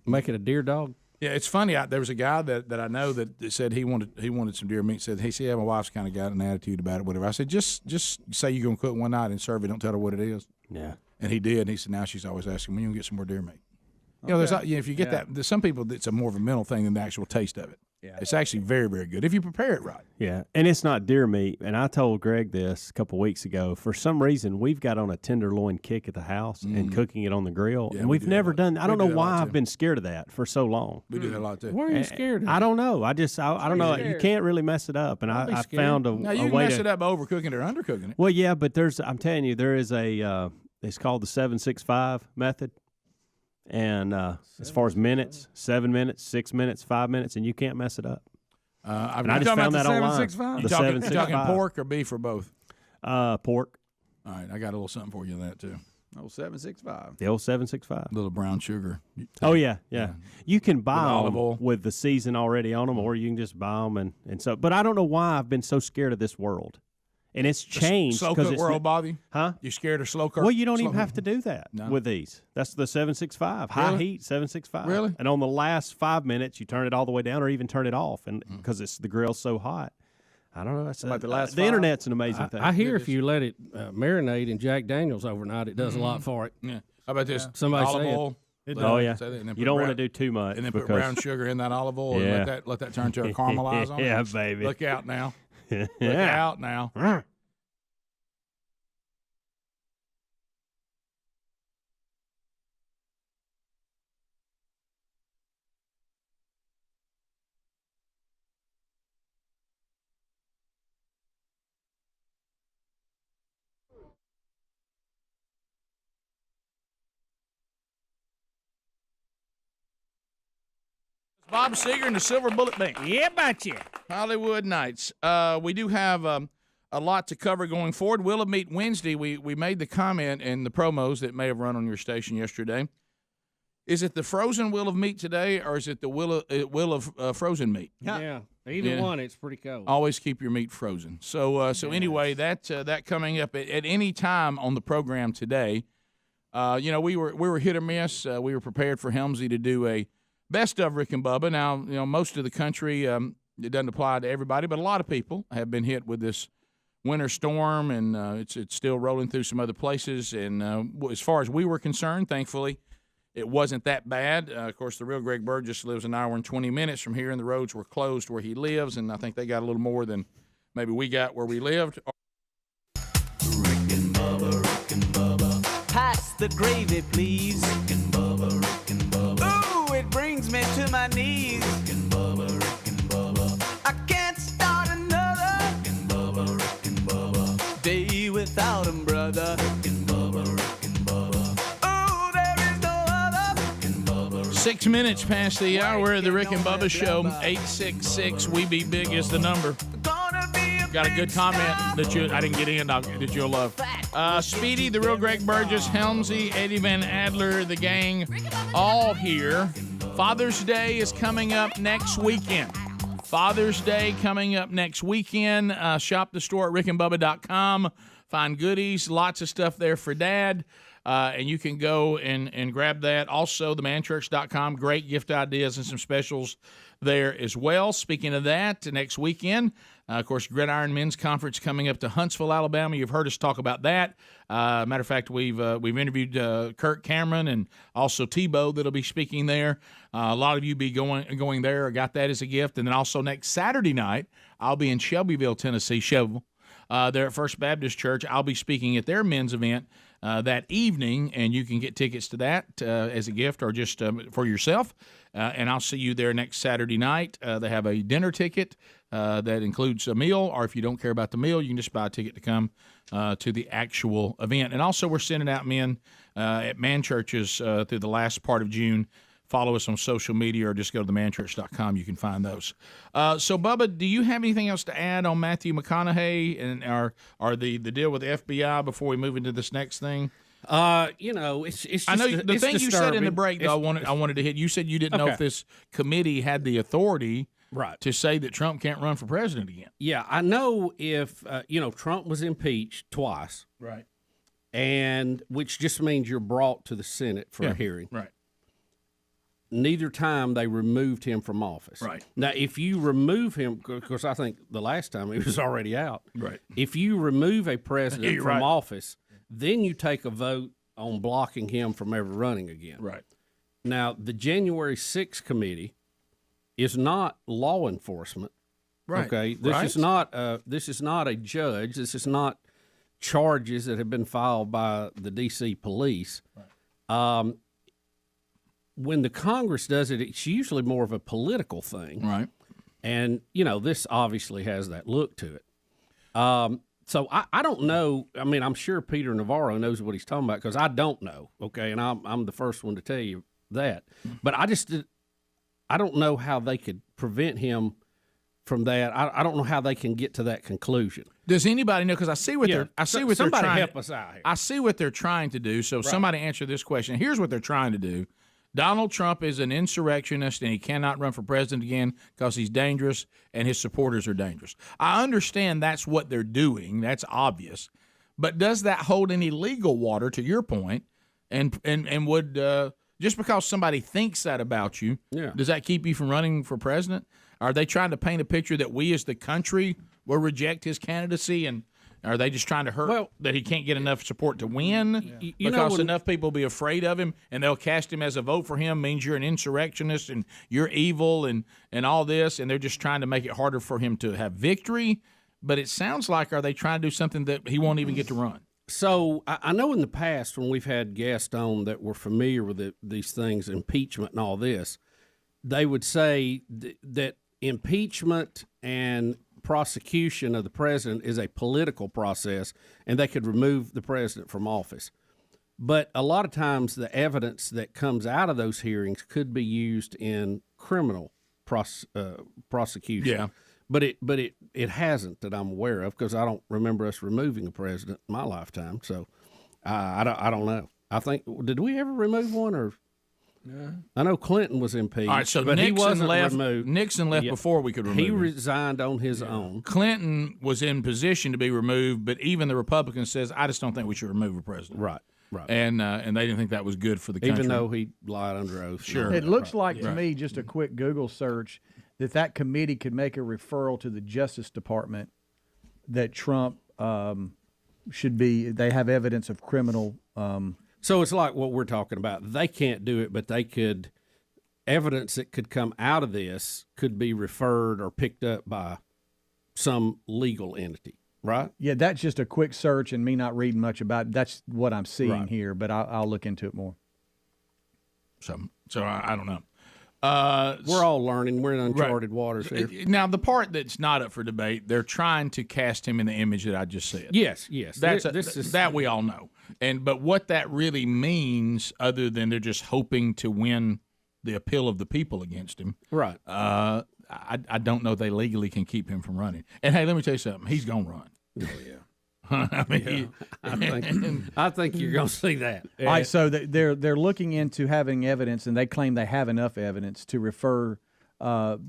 Make it a deer dog? Yeah, it's funny. There was a guy that I know that said he wanted some deer meat. Said, "Hey, see, my wife's kind of got an attitude about it, whatever." I said, "Just say you're gonna cook one night and serve it. Don't tell her what it is." Yeah. And he did. And he said, "Now she's always asking when you gonna get some more deer meat." You know, if you get that, there's some people it's a more of a mental thing than the actual taste of it. Yeah, it's actually very, very good if you prepare it right. Yeah, and it's not deer meat. And I told Greg this a couple weeks ago. For some reason, we've got on a tenderloin kick at the house and cooking it on the grill, and we've never done. I don't know why I've been scared of that for so long. We do that a lot too. Why are you scared of I don't know. I don't know. You can't really mess it up, and I found a now you can way mess to it up by overcooking it or undercooking it. Well, yeah, but I'm telling you, there is a. It's called the 7-6-5 method. And as far as minutes, 7 minutes, 6 minutes, 5 minutes, and you can't mess it up. I just found that online. You talking pork or beef or both? Pork. All right, I got a little something for you on that too. Old 765. The old 765. A little brown sugar. Oh yeah. You can buy olive them oil with the season already on them, or you can just buy them and so. But I don't know why I've been so scared of this world. And it's changed. Slow cook world bother you? Huh? You scared of slow cook? Well, you don't even have to do that with these. That's the 765. High heat 765. Really? And on the last 5 minutes, you turn it all the way down or even turn it off, and because the grill's so hot. I don't know. That's Like the last the internet's an amazing thing. I hear if you let it marinate in Jack Daniels overnight, it does a lot for it. Yeah. How about this? Somebody olive say oil. Oh yeah. You don't want to do too much. And then put brown sugar in that olive oil and let that turn to a caramelize on it. Yeah, baby. Look out now. Look out now. Bob Seger and the Silver Bullet Band. Yeah, betcha. Hollywood Nights. We do have a lot to cover going forward. Will of Meat Wednesday, we made the comment in the promos that may have run on your station yesterday. Is it the frozen Will of Meat today, or is it the Will of frozen meat? Yeah, either one, it's pretty cold. Always keep your meat frozen. So anyway, that coming up at any time on the program today. We were hit or miss. We were prepared for Helmsy to do a best of Rick and Bubba. Now, most of the country, it doesn't apply to everybody, but a lot of people have been hit with this winter storm, and it's still rolling through some other places. And as far as we were concerned, thankfully, it wasn't that bad. Of course, the real Greg Burgess lives an hour and 20 minutes from here, and the roads were closed where he lives, and I think they got a little more than maybe we got where we lived. Rick and Bubba. Pass the gravy, please. Rick and Bubba. Ooh, it brings me to my knees. Rick and Bubba. I can't start another Rick and Bubba. day without him, brother. Rick and Bubba. Ooh, there is no other. Rick and Bubba. 6 minutes past the hour of the Rick and Bubba Show. 866-WE-BE-BIG is the number. Got a good comment that I didn't get in that you'll love. Speedy, the real Greg Burgess, Helmsy, Eddie Van Adler, the gang, all here. Father's Day is coming up next weekend. Father's Day coming up next weekend. Shop the store at rickandbubba.com. Find goodies, lots of stuff there for Dad. and you can go and grab that. Also, themanchurch.com, great gift ideas and some specials there as well. Speaking of that, next weekend, of course, Gridiron Men's Conference coming up to Huntsville, Alabama. You've heard us talk about that. Matter of fact, we've interviewed Kirk Cameron and also Tebow that'll be speaking there. A lot of you be going there. I got that as a gift. And then also next Saturday night, I'll be in Shelbyville, Tennessee, Shelbyville. There at First Baptist Church. I'll be speaking at their men's event that evening, and you can get tickets to that as a gift or just for yourself. And I'll see you there next Saturday night. They have a dinner ticket that includes a meal, or if you don't care about the meal, you can just buy a ticket to come to the actual event. And also, we're sending out men at man churches through the last part of June. Follow us on social media or just go to themanchurch.com. You can find those. So, Bubba, do you have anything else to add on Matthew McConaughey and or the deal with the FBI before we move into this next thing? It's just I know the thing disturbing. you said in the break, though, I wanted to hit. You said you didn't know if this committee had the authority to say that Trump can't run for president again. Yeah, I know if, Trump was impeached twice. Right. And which just means you're brought to the Senate for a hearing. Right. Neither time they removed him from office. Right. Now, if you remove him, of course, I think the last time he was already out. Right. If you remove a president You're from right. office, then you take a vote on blocking him from ever running again. Right. Now, the January 6th committee is not law enforcement. Right. Okay. This is not a judge. This is not charges that have been filed by the D.C. police. Right. When the Congress does it, it's usually more of a political thing. Right. And, this obviously has that look to it. So I don't know. I mean, I'm sure Peter Navarro knows what he's talking about because I don't know. Okay. And I'm the first one to tell you that. But I don't know how they could prevent him from that. I don't know how they can get to that conclusion. Does anybody know? Because I see what they're somebody trying. help us out here. I see what they're trying to do. So somebody answer this question. Here's what they're trying to do. Donald Trump is an insurrectionist, and he cannot run for president again because he's dangerous and his supporters are dangerous. I understand that's what they're doing. That's obvious. But does that hold any legal water, to your point? And would just because somebody thinks that about you, does that keep you from running for president? Are they trying to paint a picture that we as the country will reject his candidacy, and are they just trying to hurt that he can't get enough support to win? Because enough people will be afraid of him, and they'll cast him as a vote for him means you're an insurrectionist and you're evil and all this, and they're just trying to make it harder for him to have victory. But it sounds like, are they trying to do something that he won't even get to run? So I know in the past when we've had guests on that were familiar with these things, impeachment and all this, they would say that impeachment and prosecution of the president is a political process, and they could remove the president from office. But a lot of times the evidence that comes out of those hearings could be used in criminal prosecution. Yeah. But it hasn't that I'm aware of, because I don't remember us removing a president in my lifetime. So I don't know. I think, did we ever remove one? Or I know Clinton was impeached. All right, so but Nixon he wasn't left. removed. Nixon left before we could remove He him. resigned on his own. Clinton was in position to be removed, but even the Republicans says, I just don't think we should remove a president. Right. Right. And they didn't think that was good for the country. Even though he lied under oath. Sure. It looks like to me, just a quick Google search, that committee could make a referral to the Justice Department that Trump they have evidence of criminal. So it's like what we're talking about. They can't do it, but they could, evidence that could come out of this could be referred or picked up by some legal entity, right? Yeah, that's just a quick search and me not reading much about it. That's what I'm seeing here, but I'll look into it more. So I don't know. We're all learning. We're in uncharted waters here. Now, the part that's not up for debate, they're trying to cast him in the image that I just said. Yes. That we all know. But what that really means, other than they're just hoping to win the appeal of the people against him, right? I don't know they legally can keep him from running. And hey, let me tell you something. He's gonna run. Oh yeah. I think you're going to see that. All right, so they're looking into having evidence, and they claim they have enough evidence to refer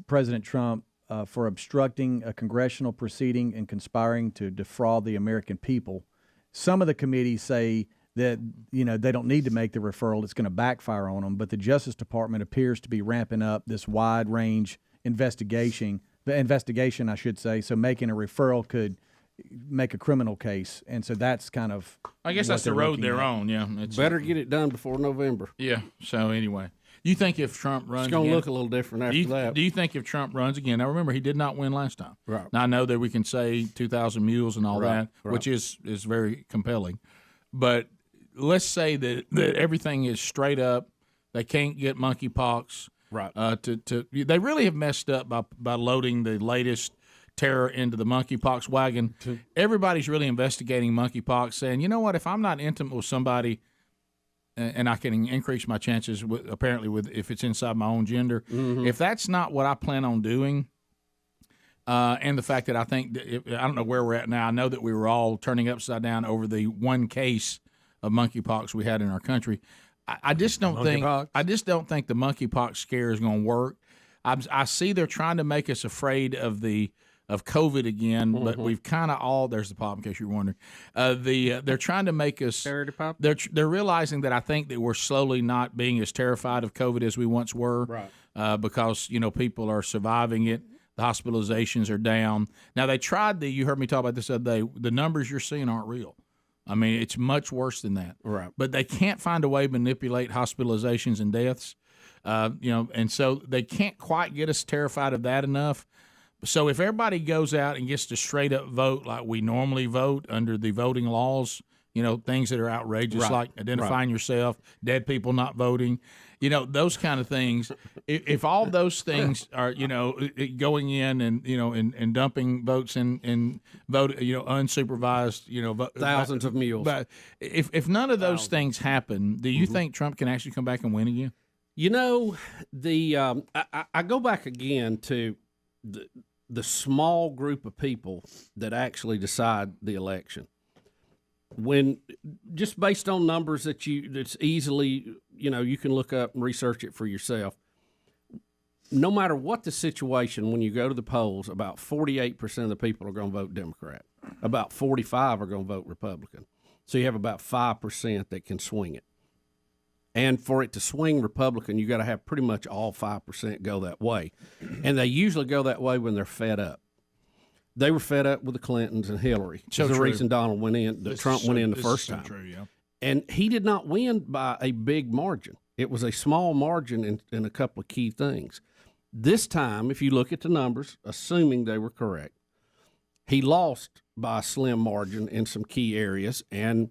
President Trump for obstructing a congressional proceeding and conspiring to defraud the American people. Some of the committees say that they don't need to make the referral. It's going to backfire on them. But the Justice Department appears to be ramping up this wide range investigation, I should say. So making a referral could make a criminal case, and so that's kind of. I guess that's the road they're on. Yeah, it's better get it done before November. Yeah. So anyway, you think if Trump runs, it's going to look a little different after that. Do you think if Trump runs again? Now remember, he did not win last time. Right. Now I know that we can say 2,000 mules and all Right, that, which is very compelling, but let's say that everything is straight up. They can't get monkeypox. Right. They really have messed up by loading the latest terror into the monkeypox wagon. Everybody's really investigating monkeypox, saying, you know what, if I'm not intimate with somebody and I can increase my chances if it's inside my own gender, if that's not what I plan on doing, and the fact that I think I don't know where we're at now. I know that we were all turning upside down over the one case of monkeypox we had in our country. I just don't think the monkeypox scare is going to work. I see they're trying to make us afraid of COVID again, but we've kind of all. There's the pop, in case you're wondering. They're trying to make us. Pop? They're realizing that I think that we're slowly not being as terrified of COVID as we once were, right? Because people are surviving it. The hospitalizations are down. Now they tried you heard me talk about this the other day. The numbers you're seeing aren't real. I mean, it's much worse than that. Right. But they can't find a way to manipulate hospitalizations and deaths. And so they can't quite get us terrified of that enough. So if everybody goes out and gets to straight up vote like we normally vote under the voting laws, things that are outrageous, Right. like identifying yourself, dead people not voting, those kind of things. If all those things are, going in and, and dumping votes in vote, unsupervised, Thousands of mules. But if none of those things happen, do you think Trump can actually come back and win again? I go back again to the small group of people that actually decide the election. When just based on numbers that's easily, you can look up and research it for yourself. No matter what the situation, when you go to the polls, about 48% of the people are going to vote Democrat. About 45% are going to vote Republican. So you have about 5% that can swing it. And for it to swing Republican, you got to have pretty much all 5% go that way. And they usually go that way when they're fed up. They were fed up with the Clintons and Hillary. So the true. reason Trump went in the first time. True, yeah. And he did not win by a big margin. It was a small margin in a couple of key things. This time, if you look at the numbers, assuming they were correct, he lost by a slim margin in some key areas. And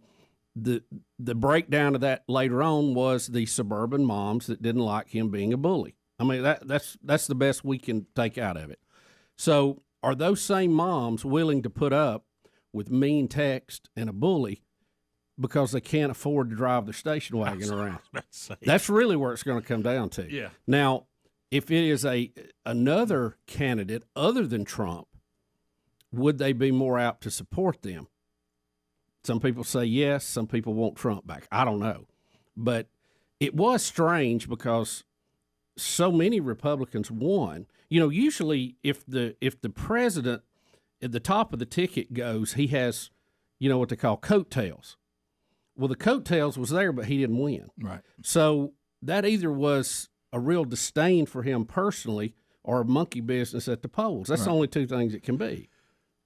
the breakdown of that later on was the suburban moms that didn't like him being a bully. I mean, that's the best we can take out of it. So are those same moms willing to put up with mean text and a bully because they can't afford to drive their station wagon around? That's really where it's going to come down to. Yeah. Now, if it is another candidate other than Trump, would they be more apt to support them? Some people say yes. Some people want Trump back. I don't know. But it was strange because so many Republicans won. Usually if the president at the top of the ticket goes, he has, what they call coattails. Well, the coattails was there, but he didn't win. Right. So that either was a real disdain for him personally or a monkey business at the polls. That's the only two things it can be.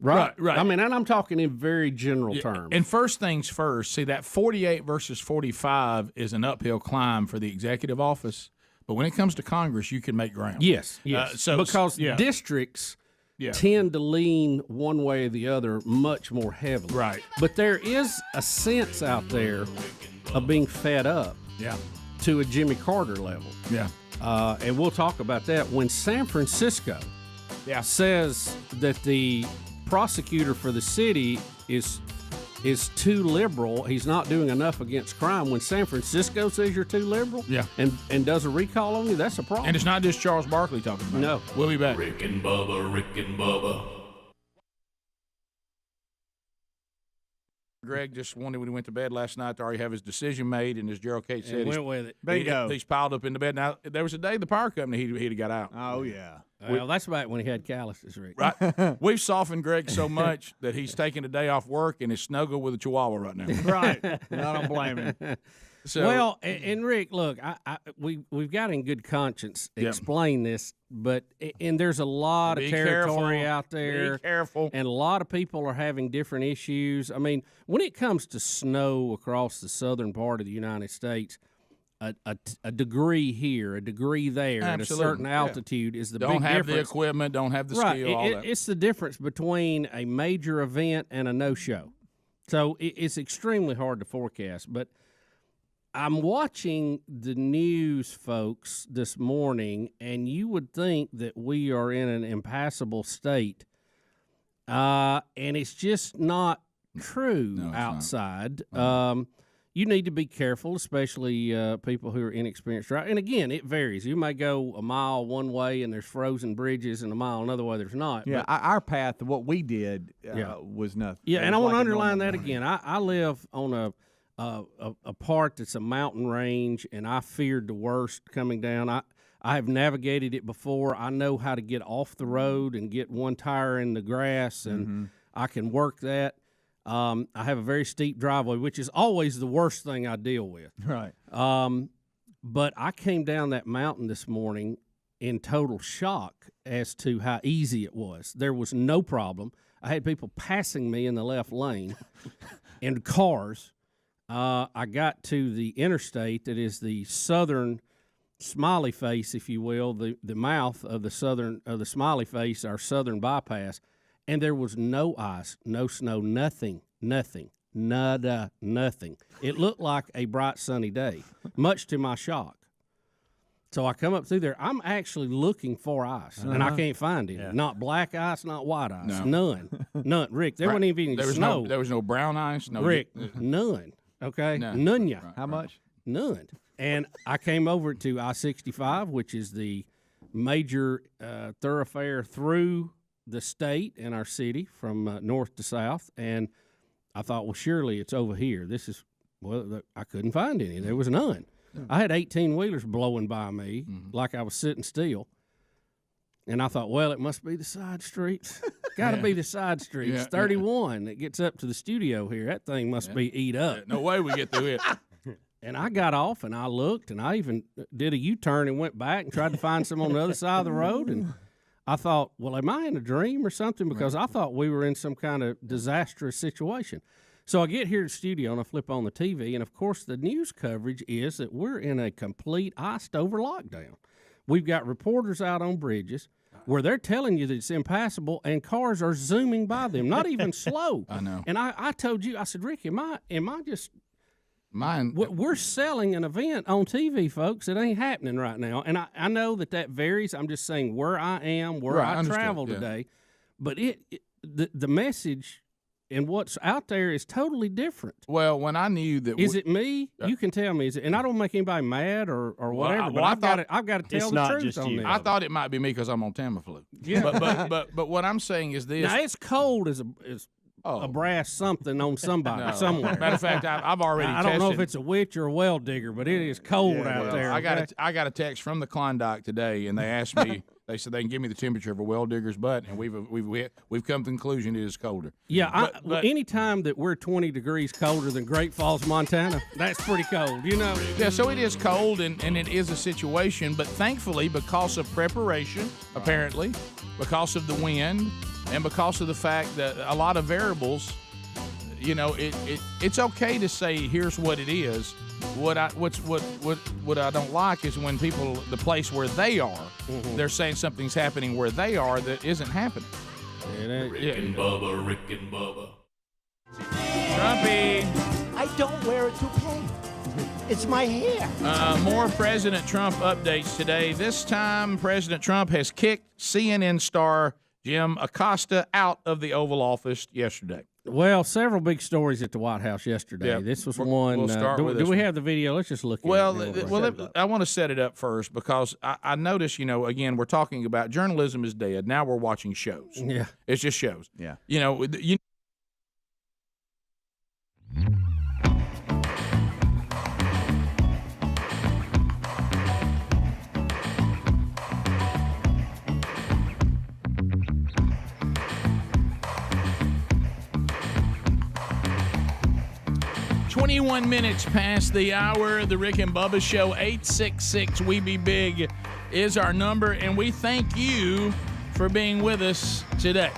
Right. I mean, and I'm talking in very general terms. And first things first, see, that 48 versus 45 is an uphill climb for the executive office. But when it comes to Congress, you can make ground. Yes. Because yeah. districts tend to lean one way or the other much more heavily. Right. But there is a sense out there of being fed up to a Jimmy Carter level. Yeah. And we'll talk about that. When San Francisco says that the prosecutor for the city is too liberal, he's not doing enough against crime. When San Francisco says you're too liberal and does a recall on you, that's a problem. And it's not just Charles Barkley talking about it. No. We'll be back. Rick and Bubba. Greg just wanted when he went to bed last night to already have his decision made, and as Gerald Cates said, went with it. Bingo. He's piled up into bed. Now, there was a day the power company he'd have got out. Oh, yeah. Well, that's back when he had calluses, Rick. Right. We've softened Greg so much that he's taking a day off work and is snuggled with a chihuahua right now. Right. I don't blame him. So, well, and Rick, look, we've got in good conscience explain this, but and there's a lot of territory out there. Be careful. And a lot of people are having different issues. I mean, when it comes to snow across the southern part of the United States, a degree here, a degree there, at a certain altitude is the big difference. Don't have the equipment, don't have the skill, all that. It's the difference between a major event and a no-show. So it's extremely hard to forecast. But I'm watching the news, folks, this morning, and you would think that we are in an impassable state. And it's just not true outside. You need to be careful, especially people who are inexperienced drivers. And again, it varies. You may go a mile one way and there's frozen bridges, and a mile another way there's not. Yeah, our path, what we did, was nothing. Yeah, and I want to underline that again. I live on a part that's a mountain range, and I feared the worst coming down. I have navigated it before. I know how to get off the road and get one tire in the grass, and I can work that. I have a very steep driveway, which is always the worst thing I deal with. Right. But I came down that mountain this morning in total shock as to how easy it was. There was no problem. I had people passing me in the left lane and cars. I got to the interstate that is the southern smiley face, if you will, the mouth of the smiley face, our southern bypass. And there was no ice, no snow, nothing. Nada, nothing. It looked like a bright sunny day, much to my shock. So I come up through there. I'm actually looking for ice, and I can't find any. Yeah. Not black ice, not white ice. None. Rick, there wasn't even any snow. There was no brown ice? No, Rick, none. Okay? None. Right. How much? None. And I came over to I-65, which is the major thoroughfare through the state and our city from north to south, and I thought, well, surely it's over here. I couldn't find any. There was none. I had 18-wheelers blowing by me like I was sitting still, and I thought, well, it must be the side streets. Got to be the side streets. Yeah, 31 that gets up to the studio here. That thing must be eat up. Yeah, no way we get through it. And I got off, and I looked, and I even did a U-turn and went back and tried to find some on the other side of the road, and I thought, well, am I in a dream or something? Because I thought we were in some kind of disastrous situation. So I get here to the studio and I flip on the TV, and of course the news coverage is that we're in a complete iced-over lockdown. We've got reporters out on bridges where they're telling you that it's impassable, and cars are zooming by them, not even slow. I know. And I told you, I said, Rick, am I just... Mine. We're selling an event on TV, folks. It ain't happening right now. And I know that varies. I'm just saying where I am, where I travel today. But the message and what's out there is totally different. Well, when I knew that... Is it me? You can tell me. Is it? And I don't make anybody mad or whatever, but I've got to tell the truth on this. I thought it might be me because I'm on Tamiflu. Yeah. But what I'm saying is this. Now, it's cold as a brass something on somebody somewhere. Matter of fact, I've already I don't know if it's a witch or a well digger, but it is cold out there. I got a text from the Klondike today, and they asked me. They said they can give me the temperature of a well digger's butt, and we've come to the conclusion it is colder. Yeah, but any time that we're 20 degrees colder than Great Falls, Montana, that's pretty cold, you know. Yeah, so it is cold, and it is a situation, but thankfully, because of preparation, apparently, because of the wind, and because of the fact that a lot of variables, you know, it's okay to say here's what it is. What I don't like is when people, the place where they are, they're saying something's happening where they are that isn't happening. Rick and Bubba, Rick and Bubba. Trumpy. I don't wear a toupee. It's my hair. More President Trump updates today. This time, President Trump has kicked CNN star Jim Acosta out of the Oval Office yesterday. Well, several big stories at the White House yesterday. Yeah, this was one. We'll start with do we have the video? Let's just look at it. I want to set it up first because I notice, you know, again, we're talking about journalism is dead. Now we're watching shows. Yeah. It's just shows. Yeah. You know, 21 minutes past the hour. The Rick and Bubba Show, 866-WE-BE-BIG is our number, and we thank you for being with us today.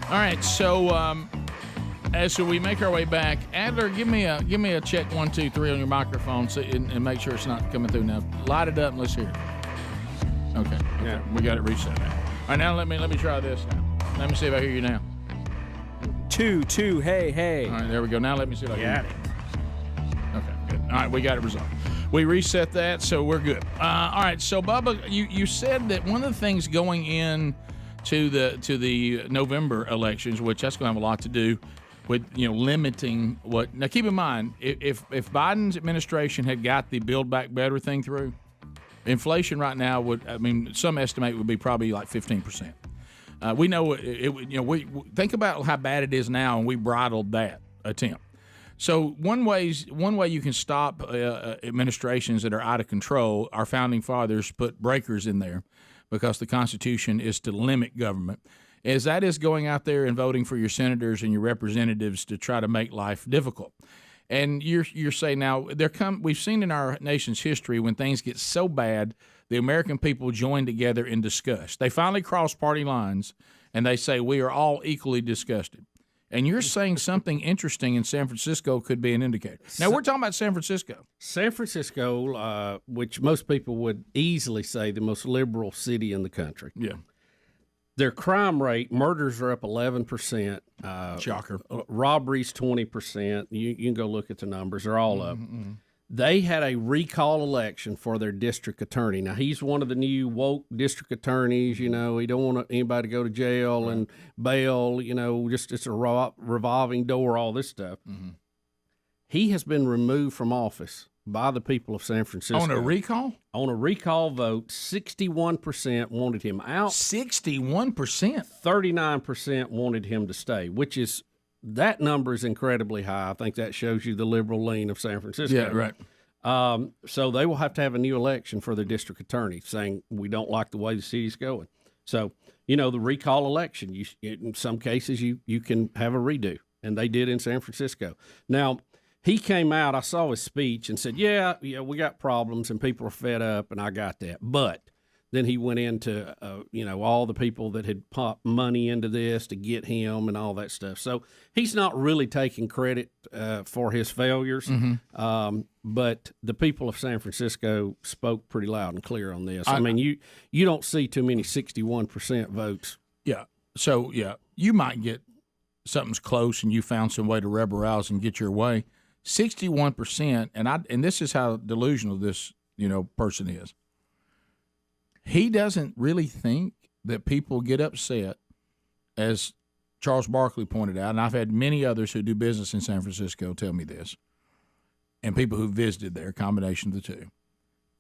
All right, so as we make our way back, Adler, give me a check 1, 2, 3 on your microphone and make sure it's not coming through now. Light it up and let's hear it. Okay, yeah, we got it reset now. All right, now let me try this now. Let me see if I hear you now. 2, 2, hey. All right, there we go. Now let me see if I can. Got it. Okay, good. All right, we got it resolved. We reset that, so we're good. All right, so Bubba, you said that one of the things going in to the November elections, which that's going to have a lot to do with limiting what. Now, keep in mind, if Biden's administration had got the Build Back Better thing through, inflation right now some estimate would be probably like 15%. We know we think about how bad it is now, and we bridled that attempt. So one way you can stop administrations that are out of control. Our founding fathers put breakers in there because the Constitution is to limit government. Is going out there and voting for your senators and your representatives to try to make life difficult. And you're saying now we've seen in our nation's history when things get so bad, the American people join together in disgust. They finally cross party lines, and they say we are all equally disgusted. And you're saying something interesting in San Francisco could be an indicator. Now, we're talking about San Francisco. San Francisco, which most people would easily say the most liberal city in the country. Yeah. Their crime rate, murders are up 11%. Shocker. Robberies 20%. You can go look at the numbers. They're all up. Mm-hmm. They had a recall election for their district attorney. Now, he's one of the new woke district attorneys. He don't want anybody to go to jail and bail. Just it's a revolving door, all this stuff. Mm-hmm. He has been removed from office by the people of San Francisco. On a recall? On a recall vote, 61% wanted him out. 61%? 39% wanted him to stay, which is that number is incredibly high. I think that shows you the liberal lean of San Francisco. Yeah, right. So they will have to have a new election for their district attorney, saying we don't like the way the city's going. So, the recall election, in some cases you can have a redo, and they did in San Francisco. Now, he came out, I saw his speech, and said, yeah, we got problems, and people are fed up, and I got that. But then he went into, all the people that had popped money into this to get him and all that stuff. So he's not really taking credit for his failures. Mm-hmm. But the people of San Francisco spoke pretty loud and clear on this. I mean, you don't see too many 61% votes. Yeah. So, you might get something's close and you found some way to rebel rouse and get your way. 61%, and this is how delusional this, person is. He doesn't really think that people get upset, as Charles Barkley pointed out, and I've had many others who do business in San Francisco tell me this, and people who visited there, a combination of the two.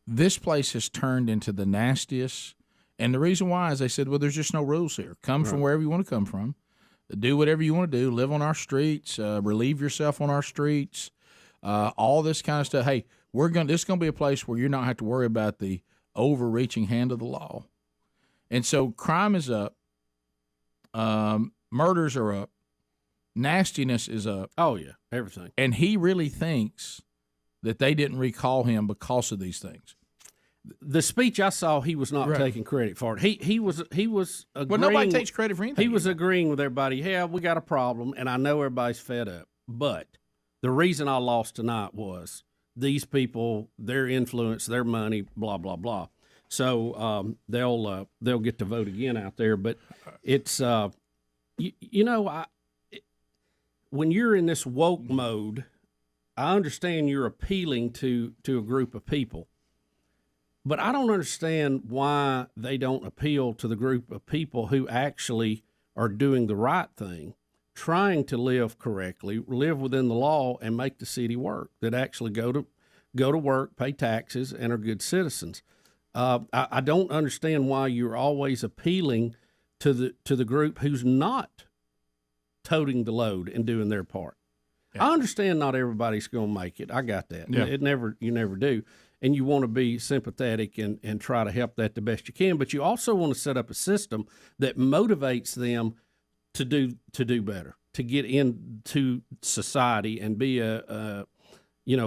This place has turned into the nastiest, and the reason why is they said, well, there's just no rules here. Come from wherever you want to come from. Do whatever you want to do. Live on our streets. Relieve yourself on our streets. All this kind of stuff. Hey, this is going to be a place where you're not have to worry about the overreaching hand of the law. And so crime is up. Murders are up. Nastiness is up. Oh, yeah, everything. And he really thinks that they didn't recall him because of these things. The speech I saw, he was not taking credit for it. He was agreeing. Well, nobody takes credit for anything. He was agreeing with everybody. Yeah, we got a problem, and I know everybody's fed up. But the reason I lost tonight was these people, their influence, their money, blah blah blah. So they'll get to vote again out there. But it's when you're in this woke mode, I understand you're appealing to a group of people. But I don't understand why they don't appeal to the group of people who actually are doing the right thing, trying to live correctly, live within the law, and make the city work, that actually go to work, pay taxes, and are good citizens. I don't understand why you're always appealing to the group who's not toting the load and doing their part. Yeah. I understand not everybody's going to make it. I got that. Yeah. You never do. And you want to be sympathetic and try to help that the best you can, but you also want to set up a system that motivates them to do better. to get into society and be a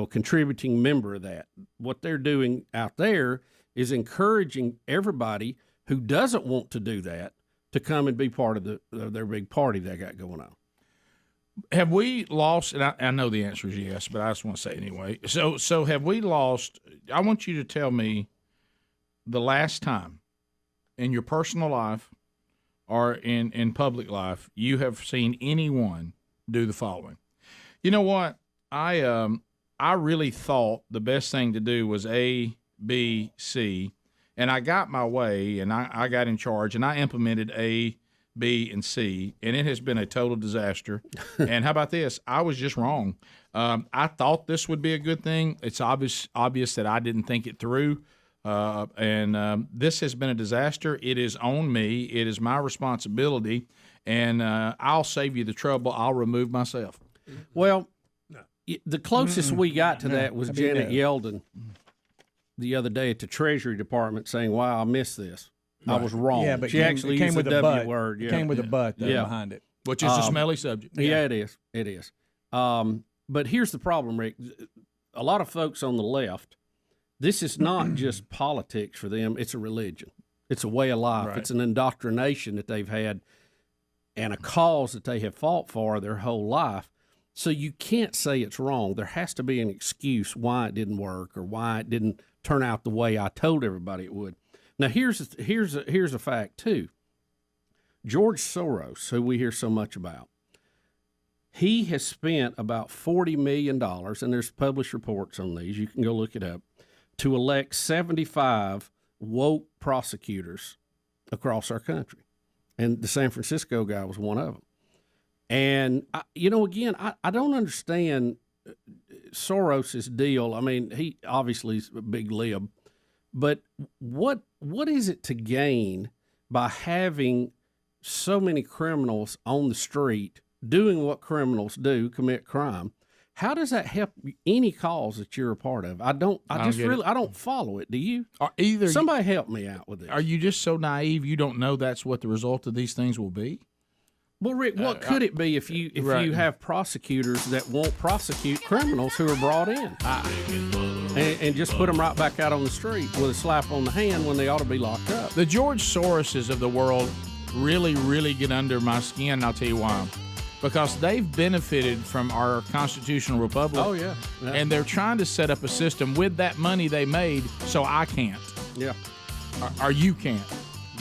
contributing member of that. What they're doing out there is encouraging everybody who doesn't want to do that to come and be part of their big party they got going on. Have we lost, and I know the answer is yes, but I just want to say it anyway. So have we lost, I want you to tell me the last time in your personal life or in public life you have seen anyone do the following. You know what? I really thought the best thing to do was A, B, C, and I got my way, and I got in charge, and I implemented A, B, and C, and it has been a total disaster. And how about this? I was just wrong. I thought this would be a good thing. It's obvious that I didn't think it through, and this has been a disaster. It is on me. It is my responsibility, and I'll save you the trouble. I'll remove myself. Well, the closest we got to that was Janet Yeldon the other day at the Treasury Department saying, wow, I missed this. I was wrong. Yeah, but she actually used with the a W but. word. It came with a but behind it. Which is a smelly subject. Yeah, it is. It is. But here's the problem, Rick. A lot of folks on the left, this is not just politics for them. It's a religion. It's a way of life. Right. It's an indoctrination that they've had and a cause that they have fought for their whole life. So you can't say it's wrong. There has to be an excuse why it didn't work or why it didn't turn out the way I told everybody it would. Now, here's a fact, too. George Soros, who we hear so much about, he has spent about $40 million, and there's published reports on these, you can go look it up, to elect 75 woke prosecutors across our country. And the San Francisco guy was one of them. And, again, I don't understand Soros's deal. I mean, he obviously is a big lib. But what is it to gain by having so many criminals on the street doing what criminals do, commit crime? How does that help any cause that you're a part of? I don't follow it. Do you? Somebody help me out with this. Are you just so naive you don't know that's what the result of these things will be? Well, Rick, what could it be if you have prosecutors that won't prosecute criminals who are brought in and just put them right back out on the street with a slap on the hand when they ought to be locked up? The George Soroses of the world really, really get under my skin, and I'll tell you why. Because they've benefited from our constitutional republic. Oh, yeah. And they're trying to set up a system with that money they made so I can't. Yeah. Or you can't.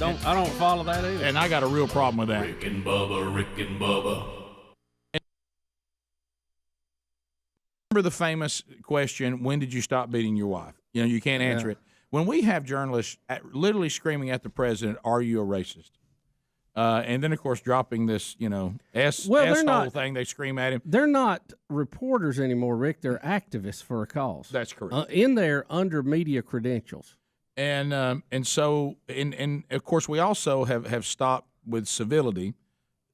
I don't follow that either. And I got a real problem with that. Rick and Bubba. Remember the famous question, when did you stop beating your wife? You can't answer it. When we have journalists literally screaming at the president, are you a racist? And then, of course, dropping this, S-hole thing, they scream at him. They're not reporters anymore, Rick. They're activists for a cause. That's correct. In there under media credentials. And so of course, we also have stopped with civility.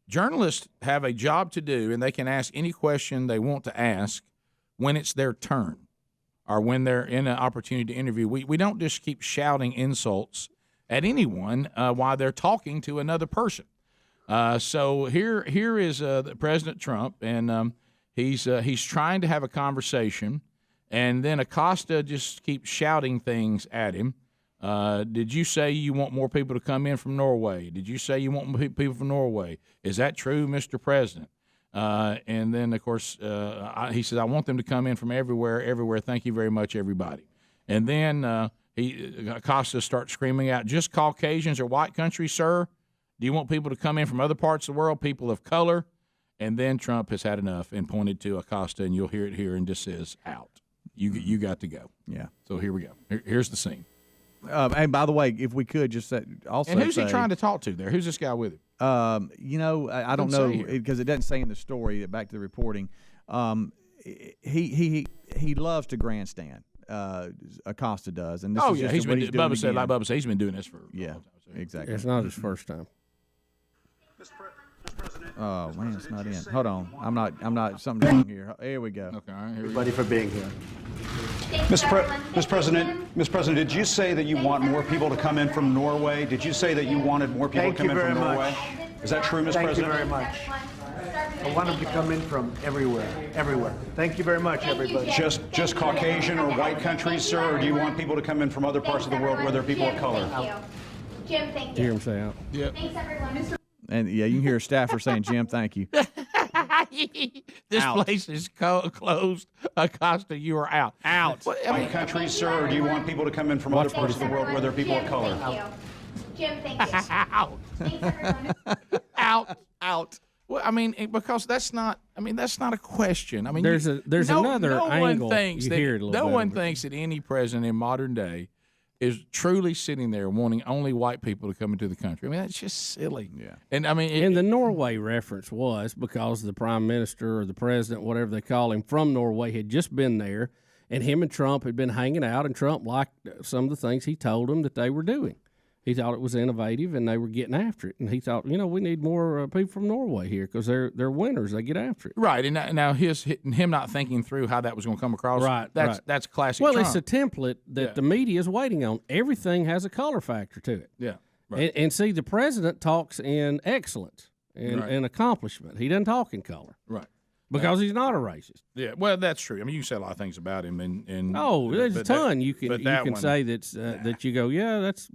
Journalists have a job to do, and they can ask any question they want to ask when it's their turn or when they're in an opportunity to interview. We don't just keep shouting insults at anyone while they're talking to another person. So here is President Trump, and he's trying to have a conversation, and then Acosta just keeps shouting things at him. Did you say you want more people to come in from Norway? Did you say you want more people from Norway? Is that true, Mr. President? And then, of course, he says, I want them to come in from everywhere. Thank you very much, everybody. And then Acosta starts screaming out, just Caucasians or white country, sir? Do you want people to come in from other parts of the world, people of color? And then Trump has had enough and pointed to Acosta, and you'll hear it here, and just says, out. You got to go. Yeah. So here we go. Here's the scene. And by the way, if we could just also and who's say, he trying to talk to there? Who's this guy with him? I don't know because it doesn't say in the story. Back to the reporting, he loves to grandstand. Acosta does, and this is just he's been. Bubba said he's been doing this for a long time. Exactly. It's not his first time. Oh man, it's not in. Hold on, I'm not. Something wrong here. Here we go. Okay, all right. Everybody for being here. Mr. President, did you say that you want more people to come in from Norway? Did you say that you wanted more people to come in from Norway? Is that true, Mr. President? Thank you very much. I want them to come in from everywhere. Thank you very much, everybody. Just Caucasian or white countries, sir, or do you want people to come in from other parts of the world where there are people of color? Jim, thank you. Hear him say out. Yeah. Thanks, everyone. And yeah, you can hear a staffer saying, "Jim, thank you." This Out. place is closed. Acosta, you are out. Out. White countries, sir, or do you want people to come in from other parts of the world where there are people of color? Jim, thank you. Out. Thanks, everyone. Out. Well, I mean, because that's not. I mean, that's not a question. I mean, There's another no angle. One thinks You that, hear it a little no better, one but- thinks that any president in modern day is truly sitting there wanting only white people to come into the country. I mean, that's just silly. Yeah. And I mean, And the Norway reference was because the prime minister or the president, whatever they call him, from Norway had just been there, and him and Trump had been hanging out, and Trump liked some of the things he told them that they were doing. He thought it was innovative, and they were getting after it. And he thought, we need more people from Norway here because they're winners. They get after it. right. And now him not thinking through how that was going to come across. Right. That's classic. Well, Trump. it's a template that the media is waiting on. Everything has a color factor to it. Yeah. Right. And see, the president talks in excellence and, Right. and accomplishment. He doesn't talk in color. Right. Because he's not a racist. Yeah, well, that's true. I mean, you can say a lot of things about him, and Oh, there's a but that- ton you but can that one- say that's that you go, yeah, that's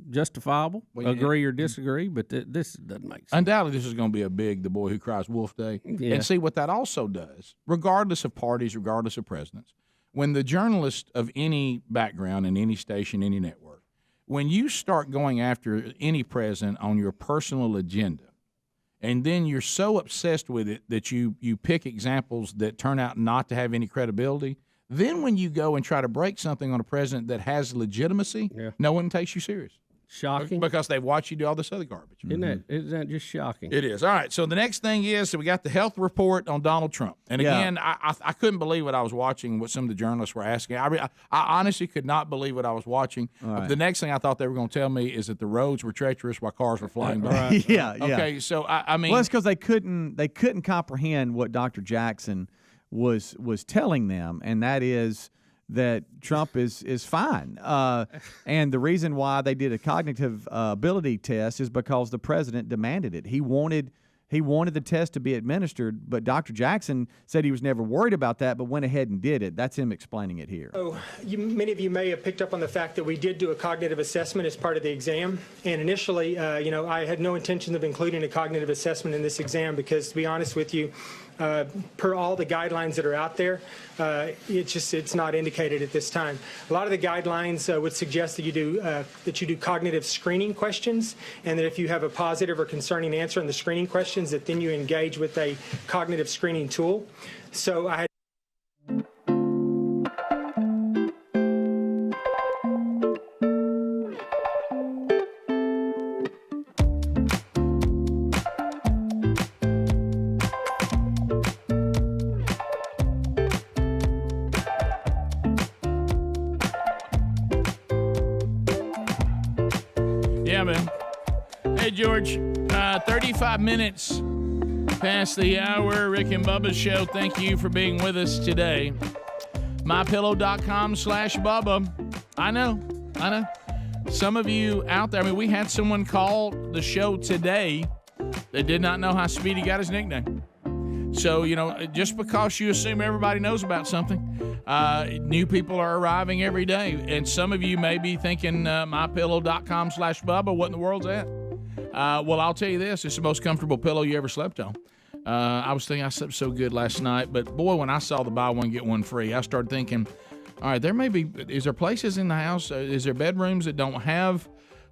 justifiable. Well, yeah. Agree or disagree, but this doesn't make sense. Undoubtedly, this is going to be a big "The Boy Who Cries Wolf" day. Yeah. And see what that also does, regardless of parties, regardless of presidents, when the journalist of any background in any station, any network, when you start going after any president on your personal agenda, and then you're so obsessed with it that you pick examples that turn out not to have any credibility, then when you go and try to break something on a president that has legitimacy, no one takes you serious. Shocking. Because they watch you do all this other garbage. Isn't that just shocking? It is. All right. So the next thing is we got the health report on Donald Trump. And Yeah. again, I couldn't believe what I was watching, what some of the journalists were asking. I honestly could not believe what I was watching. right. The next thing I thought they were going to tell me is that the roads were treacherous while cars were flying by. Yeah. Okay. So I mean, well, it's because they couldn't comprehend what Dr. Jackson was telling them, and that is that Trump is fine. And the reason why they did a cognitive ability test is because the president demanded it. He wanted the test to be administered, but Dr. Jackson said he was never worried about that, but went ahead and did it. That's him explaining it here. So many of you may have picked up on the fact that we did do a cognitive assessment as part of the exam. And initially, I had no intention of including a cognitive assessment in this exam because, to be honest with you, per all the guidelines that are out there, it's not indicated at this time. A lot of the guidelines would suggest that you do cognitive screening questions, and that if you have a positive or concerning answer in the screening questions, that then you engage with a cognitive screening tool. So I had. yeah, man. Hey, George, 35 minutes past the hour. Rick and Bubba's show. Thank you for being with us today. MyPillow.com/Bubba. I know. Some of you out there, I mean, we had someone call the show today that did not know how Speedy got his nickname. So, just because you assume everybody knows about something, new people are arriving every day. And some of you may be thinking, MyPillow.com/Bubba, what in the world's that? Well, I'll tell you this, it's the most comfortable pillow you ever slept on. I was thinking I slept so good last night, but boy, when I saw the buy one, get one free, I started thinking, all right, is there places in the house, is there bedrooms that don't have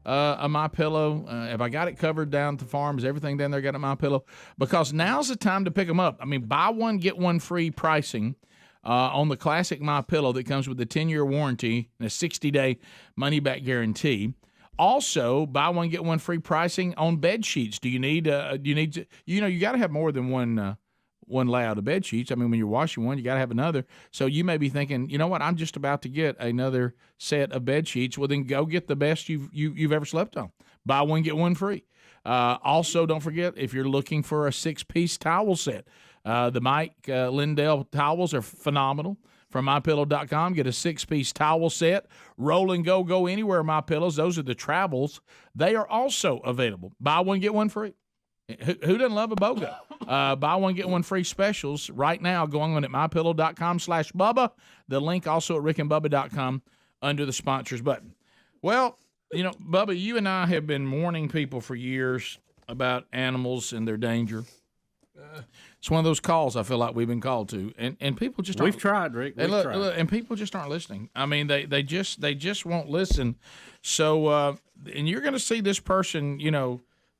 a MyPillow? Have I got it covered down at the farm? Is everything down there got a MyPillow? Because now's the time to pick them up. I mean, buy one, get one free pricing on the classic MyPillow that comes with a 10-year warranty and a 60-day money-back guarantee. Also, buy one, get one free pricing on bed sheets. You got to have more than one layout of bed sheets. I mean, when you're washing one, you got to have another. So you may be thinking, you know what, I'm just about to get another set of bed sheets. Well, then go get the best you've ever slept on. Buy one, get one free. Also, don't forget, if you're looking for a 6-piece towel set, the Mike Lindell towels are phenomenal. From MyPillow.com, get a 6-piece towel set. Roll and go anywhere, MyPillows. Those are the travels. They are also available. Buy one, get one free. Who doesn't love a BOGO? Buy one, get one free specials right now going on at mypillow.com/Bubba. The link also at rickandbubba.com under the sponsors button. Well, Bubba, you and I have been warning people for years about animals and their danger. It's one of those calls I feel like we've been called to, and people just we've tried, Rick. And people just aren't listening. I mean, they just won't listen. So, and you're going to see this person,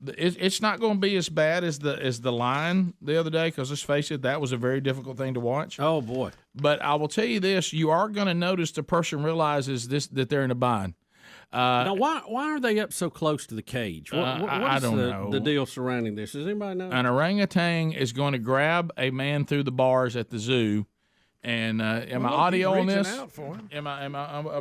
it's not going to be as bad as the line the other day, because let's face it, that was a very difficult thing to watch. Oh boy! But I will tell you this: you are going to notice the person realizes that they're in a bind. Now, why are they up so close to the cage? I don't know the deal surrounding this. Does anybody know? An orangutan is going to grab a man through the bars at the zoo. And am I audio on this? Out for him. I'm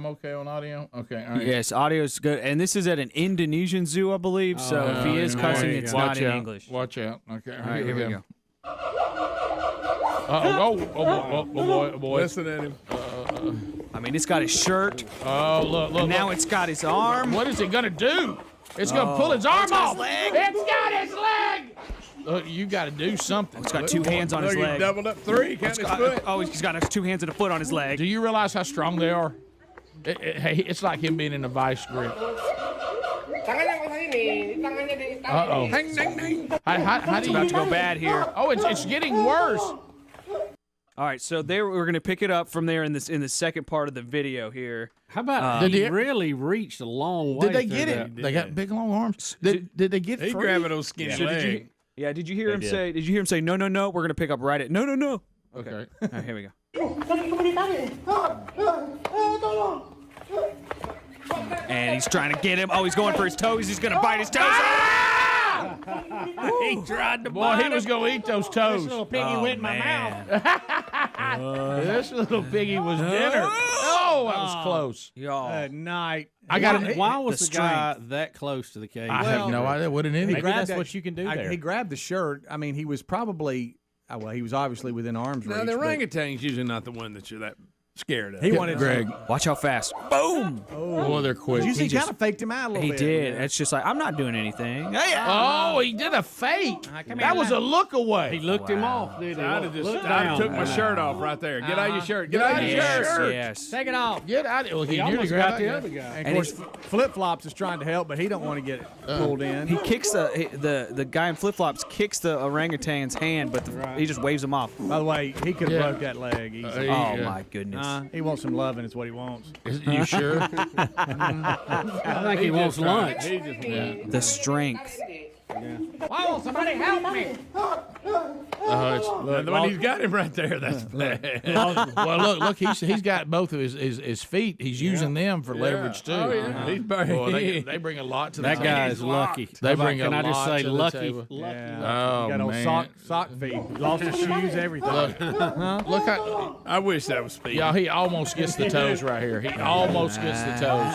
okay on audio? Okay. All right. Yes, audio is good. And this is at an Indonesian zoo, I believe. So if he is cussing, it's not in English. Watch out. Okay. All right, here we go. Oh boy. Listen at him. I mean, it's got his shirt. Oh, look. Now it's got his arm. What is it going to do? It's going to pull his arm off. It's got his leg. Look, you got to do something. It's got two hands on his leg. He doubled up 3. Count his foot. Oh, he's got 2 hands and a foot on his leg. Do you realize how strong they are? It's like him being in a vice grip. Uh-oh. How do It's about to go bad here. Oh, it's getting worse. All right, so we're going to pick it up from there in the second part of the video here. How about he really reached a long way? Did they get it? They got big long arms. Did they get He free? grabbing those skinny legs. Did you hear him say? Did you hear him say no? We're going to pick up right at no. Okay. All right, here we go. And he's trying to get him. Oh, he's going for his toes. He's going to bite his toes. He tried to Boy, he was going to eat those toes. This little piggy went in my mouth. This little piggy was dinner. Oh, that was close. At night. Why was the guy that close to the cage? I have no idea. What an idiot. That's what you can do there. He grabbed the shirt. I mean, he was probably, he was obviously within arm's reach. Now, the orangutan's usually not the one that you're that scared of. He wanted Greg. Watch how fast. Boom. Oh, they're quick. Did you see he kind of faked him out a little bit. He did. It's just like, I'm not doing anything. Oh, he did a fake. That was a look away. He looked him off, did he? I'd have took my shirt off right there. Get out of your shirt. Get out of your shirt. Yes. Take it off. Get out of it. Well, He almost got the other guy. And of course, Flip-Flops is trying to help, but he don't want to get pulled in. He kicks the guy in flip-flops kicks the orangutan's hand, but he just waves him off. By the way, he could have broke that leg easily. Oh, my goodness. He wants some loving is what he wants. You sure? I think he wants lunch. The strength. Oh, somebody help me. The one he's got him right there. That's bad. Well, look, he's got both of his feet. He's using them for leverage too. Oh, yeah. He's Boy, they bring a lot to the table. That guy is lucky. They bring a lot Can I just say to lucky? the table. Yeah. Oh, He got old man. sock feet. Lost his shoes, everything. Look how I wish that was speed. y'all. He almost gets the toes right here. He almost gets the toes.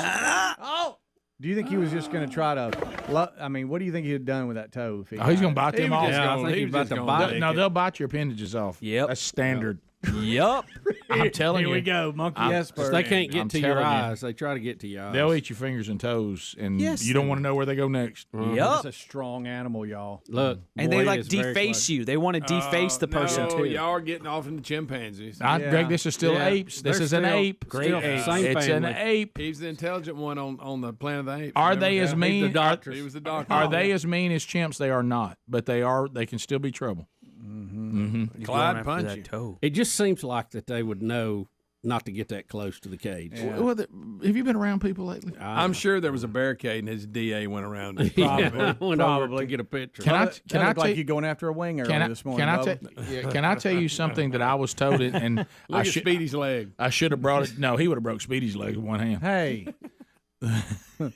Oh! Do you think he was just going to try to? What do you think he'd have done with that toe? If He's going to bite them off. I think he's about to bite it. No, they'll bite your appendages off. Yep. That's standard. Yep. I'm telling you. Here we go, monkey expert. They can't get I'm to your telling you. eyes. They try to get to your eyes. They'll eat your fingers and toes, and Yes. you don't want to know where they go next. It's a strong animal, y'all. Look, And boy, they he like is very deface close. you. They want to deface the person no, too. Y'all are getting off into chimpanzees. Greg, this is still Yeah. apes. This They're is an still- ape. still It's same an family. ape. He's the intelligent one on the Planet of the Apes. Are Remember they as that? mean? He was the doctor. Are they as mean as chimps? They are not, but they are. They can still be trouble. He's Clyde going after punch that you. toe. It just seems like that they would know not to get that close to the cage. Well, have you been around people lately? I'm sure there was a barricade and his DA went around it. I went over to get a picture. Can I Looked tell like you going after a wing earlier this morning. Can I tell you something that I was told? And Look I at should. Speedy's leg. I should have brought it. No, he would have broke Speedy's leg with one hand. Hey,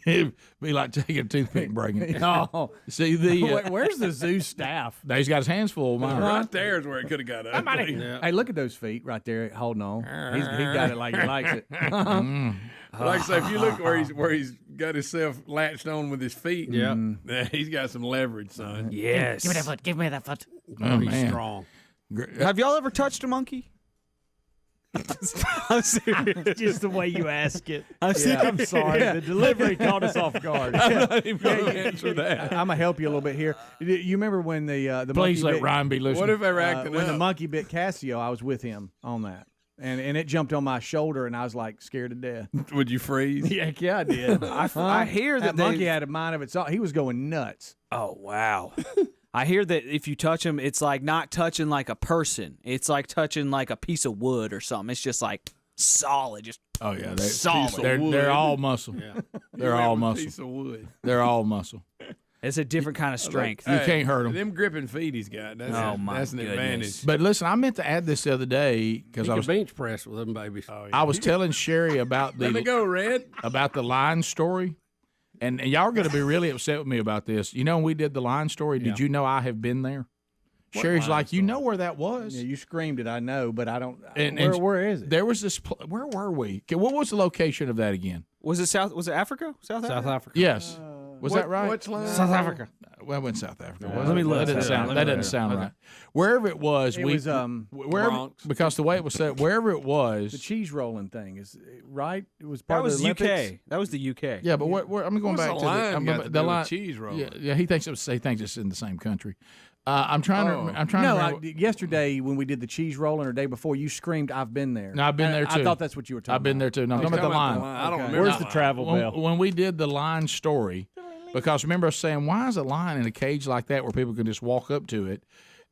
It'd be like taking a toothpick and breaking it. no. See the. Where's the zoo staff? He's got his hands full. Mine. Right there is where it could have got up. Hey, look at those feet right there holding on. He got it like he likes it. Like I say, if you look where he's got himself latched on with his feet, Yeah. He's got some leverage, son. Yes. Give me that foot. Give me that foot. Oh, He's man. strong. Have y'all ever touched a monkey? I'm serious. Just the way you ask it. I'm I'm sorry. The delivery caught us off guard. I'm not even going to answer that. I'm gonna help you a little bit here. You remember when the Please monkey let bit, Ryan be listening. What if they were acting when up? the monkey bit Cassio? I was with him on that, and it jumped on my shoulder, and I was like scared to death. Would you freeze? Yeah, I did. I hear that monkey they- had a mind of its own. He was going nuts. Oh wow. I hear that if you touch them, it's like not touching like a person. It's like touching like a piece of wood or something. It's just like solid, just Oh yeah, solid. they're all muscle. Yeah. They're You all have a muscle. piece of wood. They're all muscle. It's a different kind of strength. You can't hurt 'em. Them gripping feet he's got. That's Oh, my that's an goodness. advantage. But listen, I meant to add this the other day because He I could was bench press with them babies. I was telling Sherry about Let me go, Red. about the line story, and y'all are going to be really upset with me about this. You know, when we did the line story, did you know I have been there? What Sherry's line like, you know where that was? Yeah, you screamed it. I know, but I don't. And where is it? There was this. Where were we? Okay, what was the location of that again? Was it Africa? South Africa? Yes. Was that right? Which line? South Africa. Well, it wasn't South Africa. Was Let it? me look. That doesn't sound right. Wherever it was, It we was, wherever Bronx. because the way it was said, wherever it was, The cheese rolling thing is right. It was That part was of the Olympics. UK. That was the UK. yeah. But where I'm going What's back the to line got to the do with line. cheese rolling? Yeah, he thinks it's in the same country. I'm trying to. I'm trying No, to. Remember. yesterday when we did the cheese rolling, or day before, you screamed, "I've been there." No, I've been there too. I thought that's what you were talking I've been there too. No, I'm talking about the line. I don't remember. Where's that the line. travel bell? When we did the line story, because remember us saying, why is a line in a cage like that where people can just walk up to it?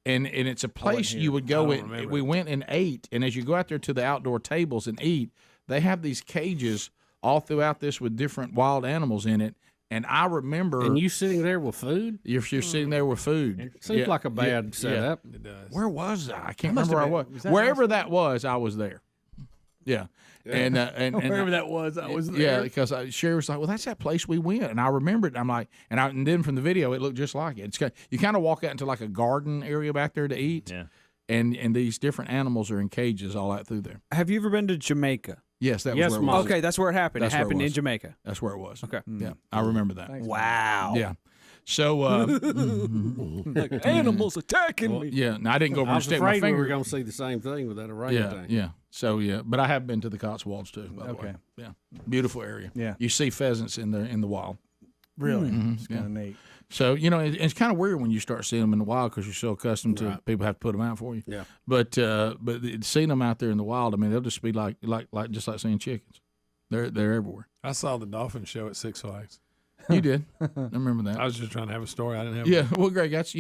And it's a place you would go in. We went and ate, and as you go out there to the outdoor tables and eat, they have these cages all throughout this with different wild animals in it. And I remember, And you sitting there with food? you're sitting there with food. Seems like a bad setup. It does. Where was I? I can't must remember have where I been- was. was that Wherever that was, I was there. Yeah. And Wherever that was, I was there. Yeah, because Sherry was like, "Well, that's that place we went," and I remembered. I'm like, and then from the video, it looked just like it. It's you kind of walk out into like a garden area back there to eat, and these different animals are in cages all out through there. Have you ever been to Jamaica? Yes, that was where it was. Okay, that's where it happened. That's it where happened it in was. Jamaica. That's where it was. Okay. Yeah, I remember that. Wow. Yeah. So Animals attacking me. yeah, no, I didn't go over I and was stick my afraid we finger. were going to see the same thing with that Yeah, orangutan. yeah. So yeah, but I have been to the Cotswolds too. By the way. Okay. Yeah, beautiful area. Yeah. You see pheasants in the wild. Really, Mhm, it's kind of neat. So it's kind of weird when you start seeing them in the wild because you're so accustomed to people have to put them out for you. Yeah. But seeing them out there in the wild, I mean, they'll just be like just like seeing chickens. They're everywhere. I saw the dolphin show at Six Flags. You did. I remember that. I was just trying to have a story. I didn't have. Yeah. Well, Greg, that's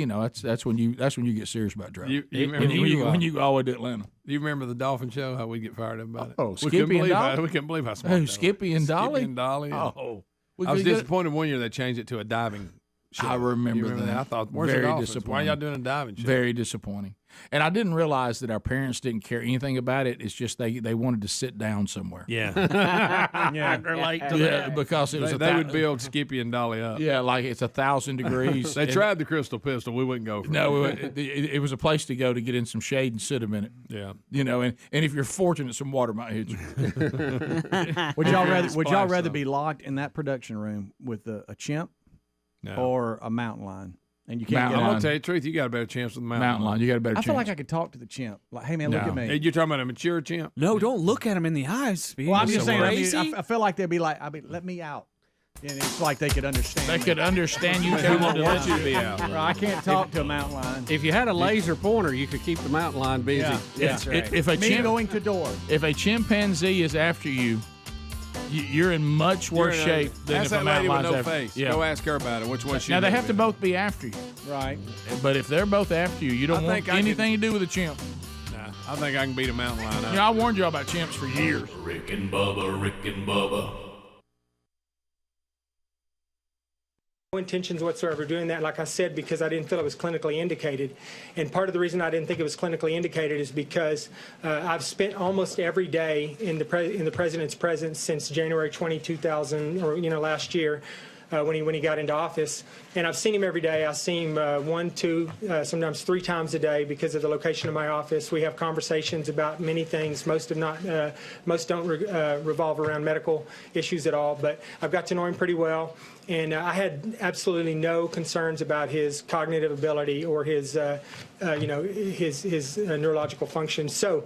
when you get serious about driving. You when you go all the way to Atlanta. Do you remember the dolphin show? How we get fired up about it? Oh, we Skippy couldn't and believe Dolly? we couldn't believe how smart. Who, they were. Skippy and Dolly? Skippy and Dolly. yeah. Oh, I was disappointed one year they changed it to a diving show. I remember You that. I thought, where's Very the dolphins? disappointing. Why are y'all doing a diving show? Very disappointing. And I didn't realize that our parents didn't care anything about it. It's just they wanted to sit down somewhere. Yeah. Yeah, I relate to that. Because it was they would build Skippy and Dolly up. Yeah, like it's 1,000 degrees. They tried the crystal pistol. We wouldn't go for No, it. it was a place to go to get in some shade and sit a minute. Yeah. And if you're fortunate, some water might hit you. Would y'all rather be locked in that production room with a chimp or a mountain lion? And you can't. I'm gonna tell you the truth. You got a better chance with the Mountain lion. You got a better I feel chance. like I could talk to the chimp. Like, hey man, look No. at me. You're talking about a mature chimp? No, don't look at him in the eyes. Well, I'm just saying. Crazy? I feel like they'd be like, let me out. And it's like they could understand. They could understand you. They telling won't them want to you let to be out. I can't talk to a mountain lion. If you had a laser pointer, you could keep the mountain lion busy. Yeah. If a Me going to door. If a chimpanzee is after you, you're in much worse shape than That's if a that lady mountain with lion's no after face. you. Yeah. Go ask her about it. Which one she? Now they have to be. both be after you, Right. but if they're both after you, you don't I want think I anything to do with a chimp. Nah, I think I can beat a mountain lion up. You know, I warned you all about chimps for years. Rick and Bubba, Rick and Bubba. No intentions whatsoever doing that, like I said, because I didn't feel it was clinically indicated. And part of the reason I didn't think it was clinically indicated is because I've spent almost every day in the president's presence since January 20, 2000, or last year. When he got into office, and I've seen him every day. I see him 1, 2, sometimes 3 times a day because of the location of my office. We have conversations about many things. Most don't revolve around medical issues at all. But I've got to know him pretty well, and I had absolutely no concerns about his cognitive ability or his neurological function. So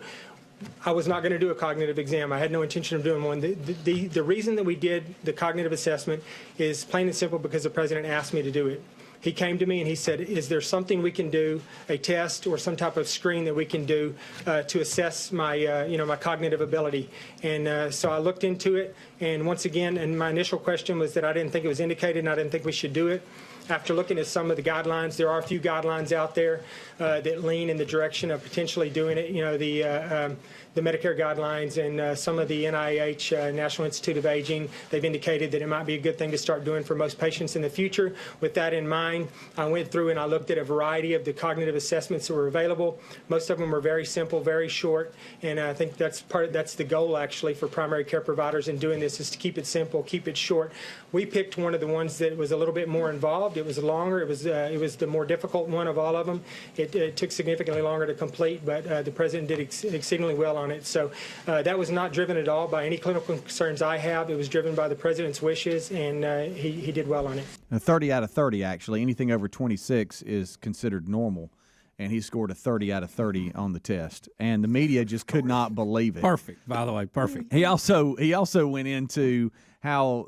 I was not going to do a cognitive exam. I had no intention of doing one. The reason that we did the cognitive assessment is plain and simple because the president asked me to do it. He came to me and he said, is there something we can do, a test or some type of screen that we can do to assess my, my cognitive ability? And so I looked into it. And once again, and my initial question was that I didn't think it was indicated and I didn't think we should do it. After looking at some of the guidelines, there are a few guidelines out there that lean in the direction of potentially doing it. The Medicare guidelines and some of the NIH, National Institute of Aging, they've indicated that it might be a good thing to start doing for most patients in the future. With that in mind, I went through and I looked at a variety of the cognitive assessments that were available. Most of them were very simple, very short, and I think that's the goal actually for primary care providers in doing this is to keep it simple, keep it short. We picked one of the ones that was a little bit more involved. It was longer. It was the more difficult one of all of them. It took significantly longer to complete, but the president did exceedingly well on it. So that was not driven at all by any clinical concerns I have. It was driven by the president's wishes, and he did well on it. Now, 30 out of 30, actually. Anything over 26 is considered normal, and he scored a 30 out of 30 on the test. And the media just could not believe it. Perfect, by the way, perfect. He also went into how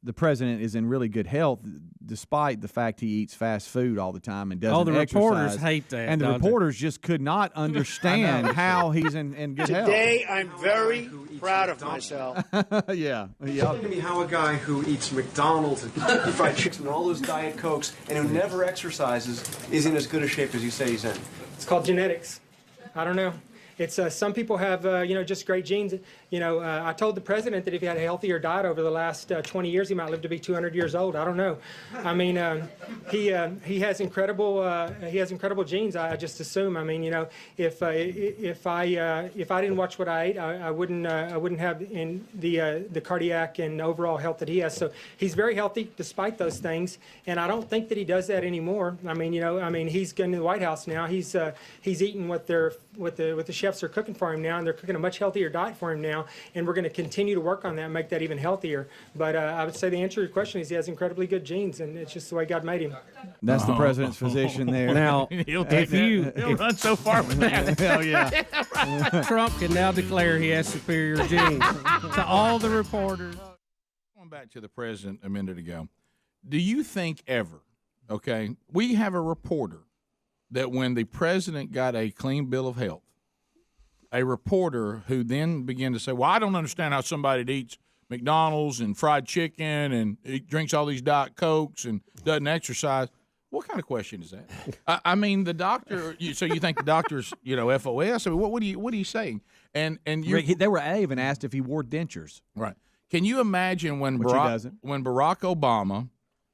the president is in really good health despite the fact he eats fast food all the time and doesn't exercise. Reporters hate that. And the reporters just could not understand how he's in good health. Today, I'm very proud of myself. Yeah. Explain to me how a guy who eats McDonald's and fried chicken and all those Diet Cokes and who never exercises is in as good a shape as you say he's in. It's called genetics. I don't know. It's some people have just great genes. I told the president that if he had a healthier diet over the last 20 years, he might live to be 200 years old. I don't know. I mean, he has incredible genes. I just assume. I mean, if I didn't watch what I ate, I wouldn't have in the cardiac and overall health that he has. So he's very healthy despite those things, and I don't think that he does that anymore. I mean, he's going to the White House now. He's eating what the chefs are cooking for him now, and they're cooking a much healthier diet for him now, and we're going to continue to work on that and make that even healthier. But I would say the answer to your question is he has incredibly good genes, and it's just the way God made him. That's the president's physician there. Now, he'll run so far with that. Hell yeah. Trump can now declare he has superior genes to all the reporters. Going back to the president a minute ago, do you think ever, okay, we have a reporter that when the president got a clean bill of health, a reporter who then began to say, well, I don't understand how somebody that eats McDonald's and fried chicken and drinks all these Diet Cokes and doesn't exercise. What kind of question is that? I mean, the doctor. So you think the doctor's, FOS? I mean, what are you saying? And they were even asked if he wore dentures. Right? Can you imagine when Barack Obama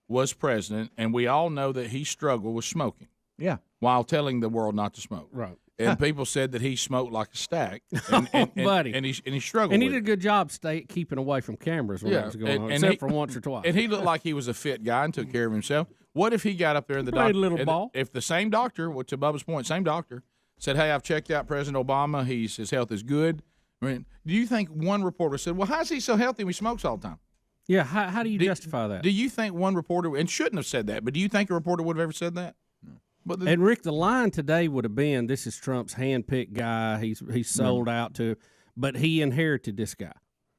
was president, and we all know that he struggled with smoking? Yeah. While telling the world not to smoke. Right. And people said that he smoked like a stack. Buddy. And he struggled And he with did a good job keeping away from cameras when that was going on, except for once or twice. And he looked like he was a fit guy and took care of himself. What if he got up there and the Played doctor, a little ball. If the same doctor, to Bubba's point, same doctor, said, hey, I've checked out President Obama. His health is good. I mean, do you think one reporter said, well, how is he so healthy when he smokes all the time? Yeah, how do you justify that? Do you think one reporter, and shouldn't have said that, but do you think a reporter would have ever said that? And Rick, the line today would have been, "This is Trump's hand-picked guy. He's sold out to," but he inherited this guy,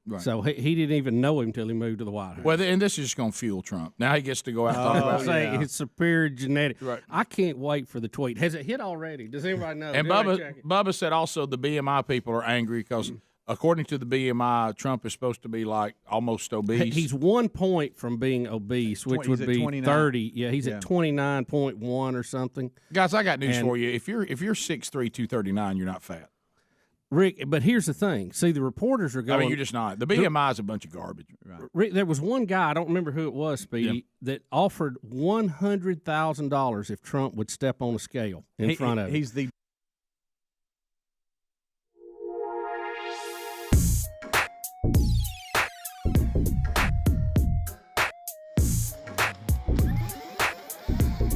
right. So he didn't even know him until he moved to the White House. Well, and this is just going to fuel Trump. Now he gets to go out and talk about it. It's superior genetics. Right. I can't wait for the tweet. Has it hit already? Does anybody know? And Bubba said also the BMI people are angry because. According to the BMI, Trump is supposed to be like almost obese. He's 1 point from being obese, which would be 29? 30. Yeah, he's at 29.1 or something. Guys, I got news for you. If you're 6'3", 239, you're not fat. Rick, but here's the thing. See, the reporters are going. I mean, you're just not. The BMI is a bunch of garbage. Right. Rick, there was one guy, I don't remember who it was, Speedy, that offered $100,000 if Trump would step on a scale in front of him. He's the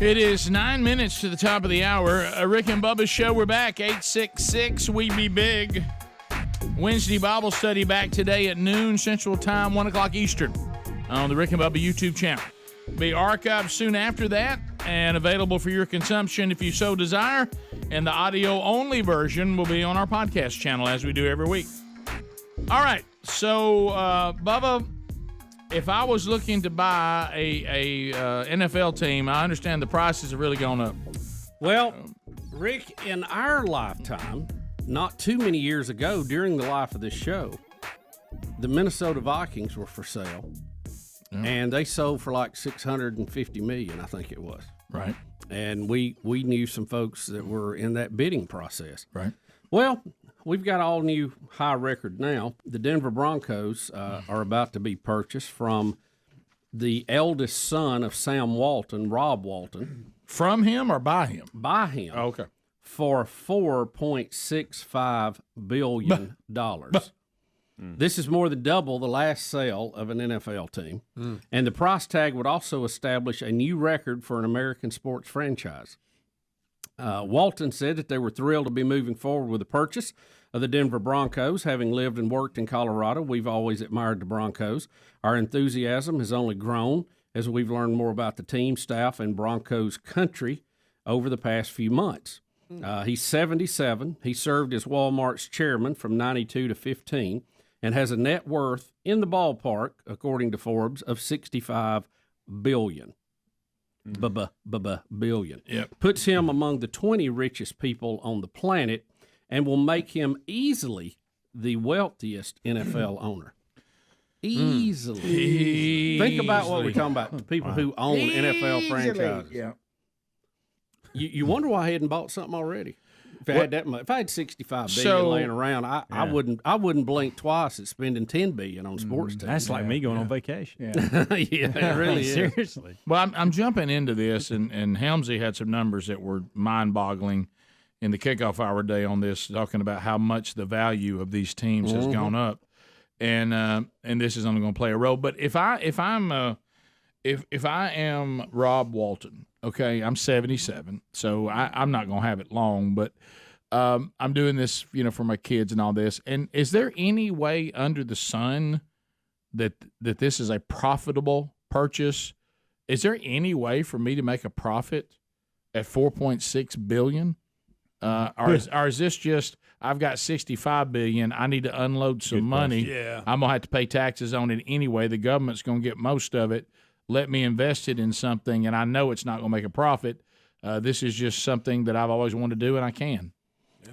It is 9 minutes to the top of the hour. Rick and Bubba's show. We're back. 866 We Be Big. Wednesday Bible study back today at noon Central Time, 1 o'clock Eastern on the Rick and Bubba YouTube channel. Be archived soon after that and available for your consumption if you so desire. And the audio-only version will be on our podcast channel as we do every week. All right, so Bubba, if I was looking to buy a NFL team, I understand the prices have really gone up. Well, Rick, in our lifetime, not too many years ago, during the life of this show, the Minnesota Vikings were for sale, and they sold for like $650 million, I think it was. Right. And we knew some folks that were in that bidding process. Right. Well, we've got all new high record now. The Denver Broncos are about to be purchased from the eldest son of Sam Walton, Rob Walton. From him or by him? By him. Oh, okay. For $4.65 billion. This is more than double the last sale of an NFL team. And the price tag would also establish a new record for an American sports franchise. Walton said that they were thrilled to be moving forward with the purchase of the Denver Broncos. Having lived and worked in Colorado, we've always admired the Broncos. Our enthusiasm has only grown as we've learned more about the team, staff, and Broncos country over the past few months. He's 77. He served as Walmart's chairman from 92 to 15 and has a net worth in the ballpark, according to Forbes, of $65 billion. Billion. Yep. Puts him among the 20 richest people on the planet and will make him easily the wealthiest NFL owner. Easily. Think about what we're talking about. The people who own NFL franchises. Yeah. You wonder why I hadn't bought something already. If I had that much, if I had $65 billion laying around, I wouldn't blink twice at spending $10 billion on sports teams. That's like me going on vacation. Yeah, it really is. Seriously. Well, I'm jumping into this, and Helmsy had some numbers that were mind-boggling in the kickoff hour day on this, talking about how much the value of these teams has gone up, and this is only going to play a role. But if I am Rob Walton, okay, I'm 77, so I'm not going to have it long, but I'm doing this, for my kids and all this. And is there any way under the sun that this is a profitable purchase? Is there any way for me to make a profit at $4.6 billion? Or is this just, I've got $65 billion, I need to unload some money. Yeah. I'm going to have to pay taxes on it anyway. The government's going to get most of it. Let me invest it in something, and I know it's not going to make a profit. This is just something that I've always wanted to do, and I can.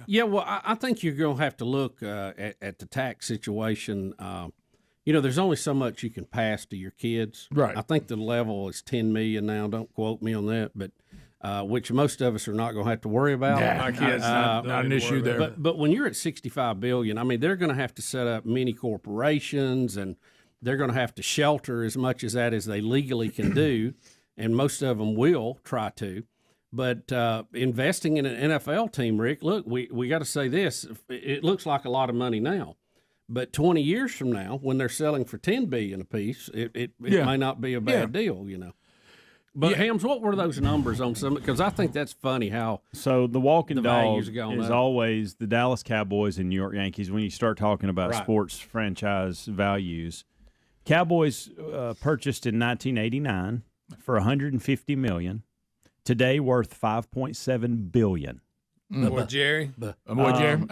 Yeah, well, I think you're going to have to look at the tax situation. There's only so much you can pass to your kids. Right. I think the level is $10 million now. Don't quote me on that, but which most of us are not going to have to worry about. Yeah, my kids not an issue there. But when you're at $65 billion, I mean, they're going to have to set up mini corporations, and they're going to have to shelter as much as that as they legally can do, and most of them will try to. But investing in an NFL team, Rick, look, we got to say this. It looks like a lot of money now. But 20 years from now, when they're selling for $10 billion apiece, it may not be a bad deal, But Hams, what were those numbers on some? Because I think that's funny how. So the walking dog is up. always the Dallas Cowboys and New York Yankees. When you start talking about sports franchise values, Cowboys purchased in 1989 for $150 million. Today worth $5.7 billion. Boy, Jerry. Boy, Jerry.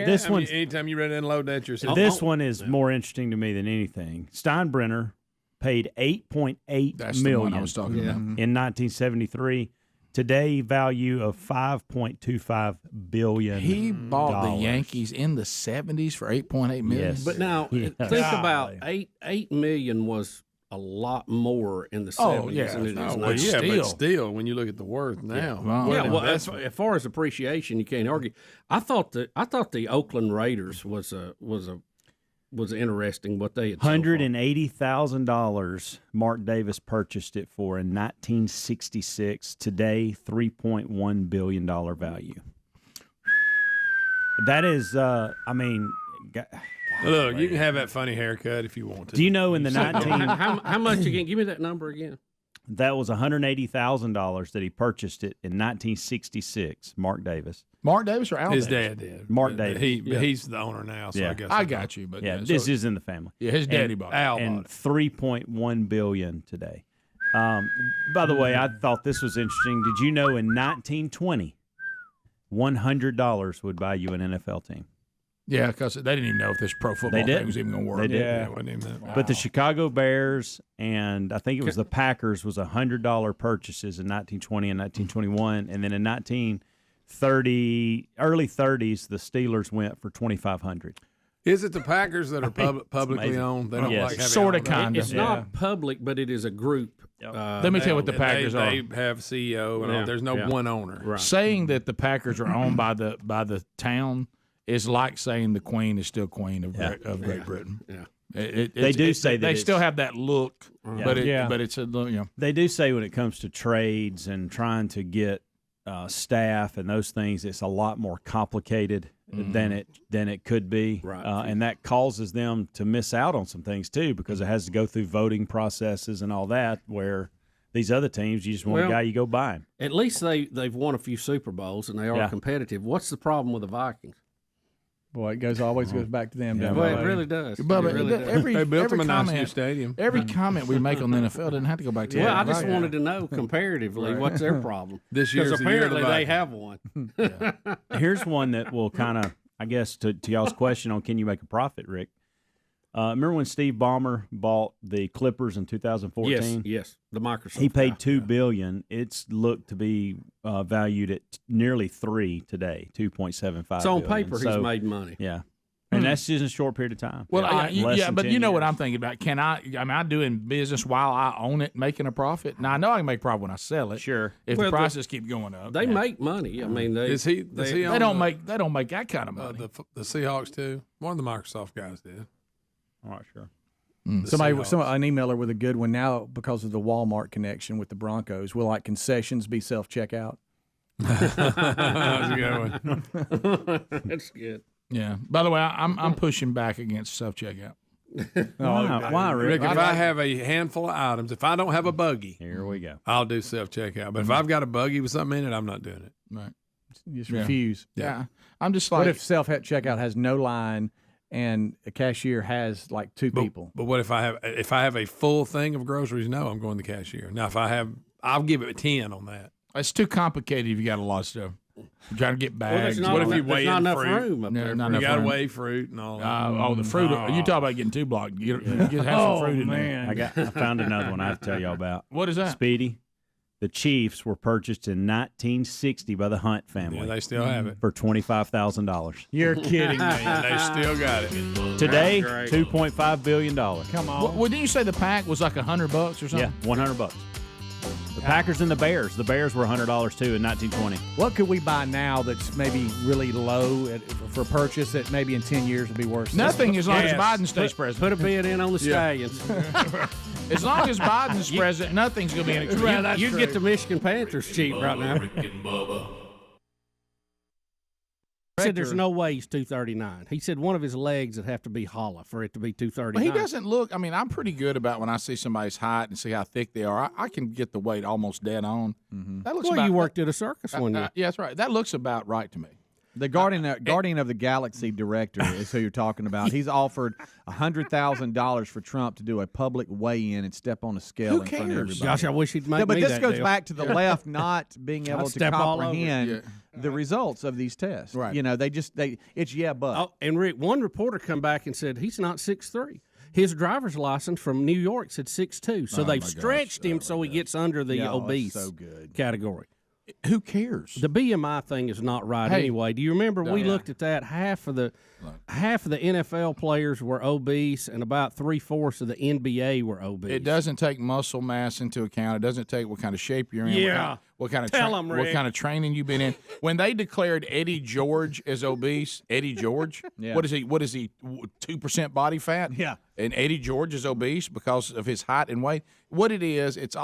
This one. Anytime you ready to unload that yourself. This one is more interesting to me than anything. Steinbrenner paid $8.8 million I was talking about. in 1973. Today, value of $5.25 billion. He bought the Yankees in the 70s for $8.8 million. Yes. But now, think about $8 million was a lot more in the 70s than it is now. But still, when you look at the worth now. As far as appreciation, you can't argue. I thought the Oakland Raiders was interesting what they had. $180,000 Mark Davis purchased it for in 1966. Today, $3.1 billion value. That is, Look, you can have that funny haircut if you want to. Do you know in the how much again? Give me that number again. That was $180,000 that he purchased it in 1966. Mark Davis. Mark Davis or Al His Davis? dad did. Mark Davis. He's the owner now, so I guess. I got you, but this is in the family. Yeah, his daddy bought it. And $3.1 billion today. By the way, I thought this was interesting. Did you know in 1920, $100 would buy you an NFL team? Yeah, because they didn't even know if this pro football thing was even going to work. They did. Yeah, it wasn't even that. But the Chicago Bears and I think it was the Packers was $100 purchases in 1920 and 1921, and then in early 30s, the Steelers went for $2,500. Is it the Packers that are publicly owned? They don't like having sort of, kind of. It's not public, but it is a group. Let me tell you what the Packers are. They have CEO, and there's no one owner. Right. Saying that the Packers are owned by the town is like saying the Queen is still Queen of Great Britain. Yeah. They do say that they still have that look, but it's a They do say when it comes to trades and trying to get staff and those things, it's a lot more complicated than it could be, and that causes them to miss out on some things too because it has to go through voting processes and all that. Where these other teams, you just want a guy, you go buy him. At least they've won a few Super Bowls and they are competitive. What's the problem with the Vikings? Boy, it always goes back to them. Well, it really does. Bubba, They built them a nice new stadium. Every comment we make on the NFL doesn't have to go back to. Well, I just wanted to know comparatively what's their problem. This year's because apparently they have one. Here's one that will kind of, I guess, to y'all's question on can you make a profit, Rick? Remember when Steve Ballmer bought the Clippers in 2014? Yes, the Microsoft. He paid $2 billion. It's looked to be valued at nearly $3 today, $2.75. So on paper, he's made money. Yeah, and that's just a short period of time. Well, but you know what I'm thinking about? Am I doing business while I own it, making a profit? Now I know I can make a profit when I sell it. Sure, if the prices keep going up, they make money. I mean, they don't make that kind of money. The Seahawks too. One of the Microsoft guys did. I'm not sure. An emailer with a good one now because of the Walmart connection with the Broncos. Will concessions be self-checkout? That's a good one. That's good. Yeah. By the way, I'm pushing back against self-checkout. Why, Rick? If I have a handful of items, if I don't have a buggy, here we go. I'll do self-checkout. But if I've got a buggy with something in it, I'm not doing it. Right. You just refuse. Yeah. I'm just like. What if self-checkout has no line? And a cashier has two people. But what if I have a full thing of groceries? No, I'm going to the cashier. Now, I'll give it a 10 on that. It's too complicated if you got a lot of stuff. You're trying to get bags. What if you weigh in enough fruit? room up there? You got to weigh fruit and all that. The fruit. You talk about getting 2 blocks. You have some fruit in there. I found another one I have to tell y'all about. What is that? Speedy. The Chiefs were purchased in 1960 by the Hunt family. Yeah, they still have it. For $25,000. You're kidding me. They still got it. Today, $2.5 billion. Come on. Well, didn't you say the pack was like $100 or something? Yeah, $100. The Packers and the Bears. The Bears were $100 too in 1920. What could we buy now that's maybe really low for purchase that maybe in 10 years will be worth? Nothing as long as Biden stays president. Put a bid in on the Stallions. As long as Biden's president, nothing's going to be an expensive. You'd get the Michigan Panthers cheap right now. Rick and Bubba. He said there's no way he's 239. He said one of his legs would have to be hollow for it to be 239. Well, he doesn't look. I mean, I'm pretty good about when I see somebody's height and see how thick they are. I can get the weight almost dead on. Mm-hmm. That looks. Well, you worked at a circus one year. Yeah, that's right. That looks about right to me. The Guardian of the Galaxy director is who you're talking about. He's offered $100,000 for Trump to do a public weigh-in and step on a scale in front of everybody. Josh, I wish he'd make But me this that goes deal. back to the left not being able to comprehend the results of these tests. Right. You know, it's but. Oh, and Rick, one reporter come back and said he's not 6'3". His driver's license from New York said 6'2". So they've stretched him so he gets under the obese category. Who cares? The BMI thing is not right anyway. Do you remember we looked at that? Half of the NFL players were obese, and about 3/4 of the NBA were obese. It doesn't take muscle mass into account. It doesn't take what kind of shape you're in. Yeah. What kind of training you've been in. When they declared Eddie George as obese, Eddie George, what is he? 2% body fat. Yeah. And Eddie George is obese because of his height and weight. What it is, it's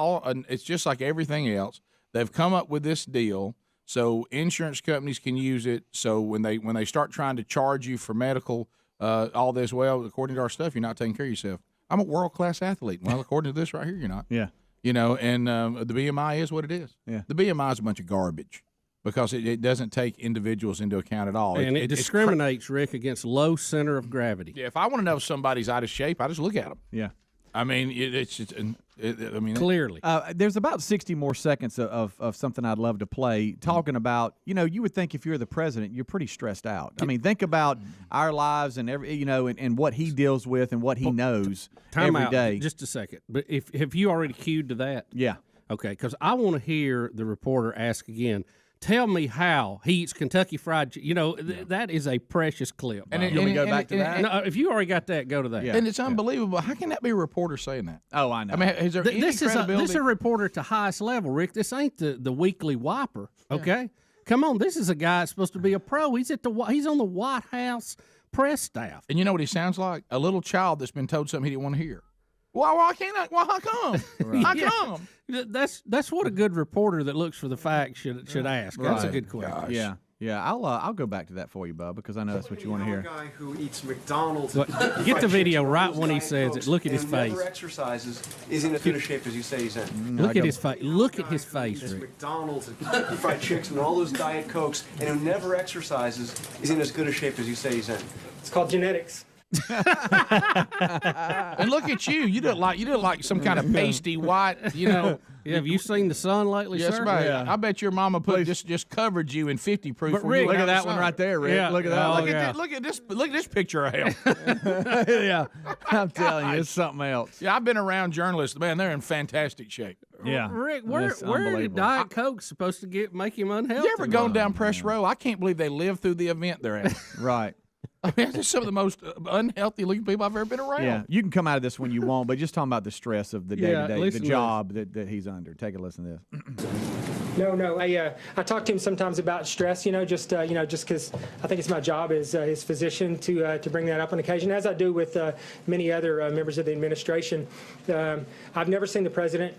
just like everything else. They've come up with this deal so insurance companies can use it. So when they start trying to charge you for medical, all this, well, according to our stuff, you're not taking care of yourself. I'm a world-class athlete. Well, according to this right here, you're not. Yeah. You know, and the BMI is what it is. Yeah. The BMI is a bunch of garbage because it doesn't take individuals into account at all. And it discriminates, Rick, against low center of gravity. Yeah, if I want to know if somebody's out of shape, I just look at them. Yeah. I mean, it's just, I mean, Clearly. There's about 60 more seconds of something I'd love to play, talking about, you would think if you're the president, you're pretty stressed out. I mean, think about our lives and and what he deals with and what he knows Time every out, day. just a second. But have you already cued to that? Yeah. Okay, because I want to hear the reporter ask again. Tell me how he eats Kentucky Fried Chicken. That is a precious clip. And you want me to go back to that? No, if you already got that, go to that. And it's unbelievable. How can that be a reporter saying that? Oh, I know. I mean, is there any credibility? This is a reporter at the highest level, Rick. This ain't the weekly whopper, okay? Yeah. Come on, this is a guy that's supposed to be a pro. He's on the White House press staff. And you know what he sounds like? A little child that's been told something he didn't want to hear. Why can't I? Why, how come? Right. How come? That's what a good reporter that looks for the facts should ask. That's a good question. Yeah. I'll go back to that for you, Bub, because I know that's what you want to hear. A guy who eats McDonald's. Get the video right when he says it. Look at his face. Never exercises. Is in as good a shape as you say he's in. Look at his face. Look at his face, Rick. McDonald's and fried chicken and all those Diet Cokes, and who never exercises is in as good a shape as you say he's in. It's called genetics. And look at you. You look like some kind of pasty white, Yeah, have you seen the sun lately, yes, sir? Mate. Yeah. I bet your mama just covered you in 50 proof. But Rick, look at that one right there, Rick. Yeah. Look at that. Look at this picture of him. Yeah, I'm telling you, it's something else. Yeah, I've been around journalists. Man, they're in fantastic shape. Yeah, Rick, where did Diet Coke supposed to make him unhealthy? You ever gone down press row? I can't believe they lived through the event they're at. Right. I mean, they're some of the most unhealthy looking people I've ever been around. Yeah, you can come out of this when you want, but just talking about the stress of the day-to-day, the job that he's under. Take a listen to this. No. I talk to him sometimes about stress. Just because I think it's my job as his physician to bring that up on occasion, as I do with many other members of the administration. I've never seen the president,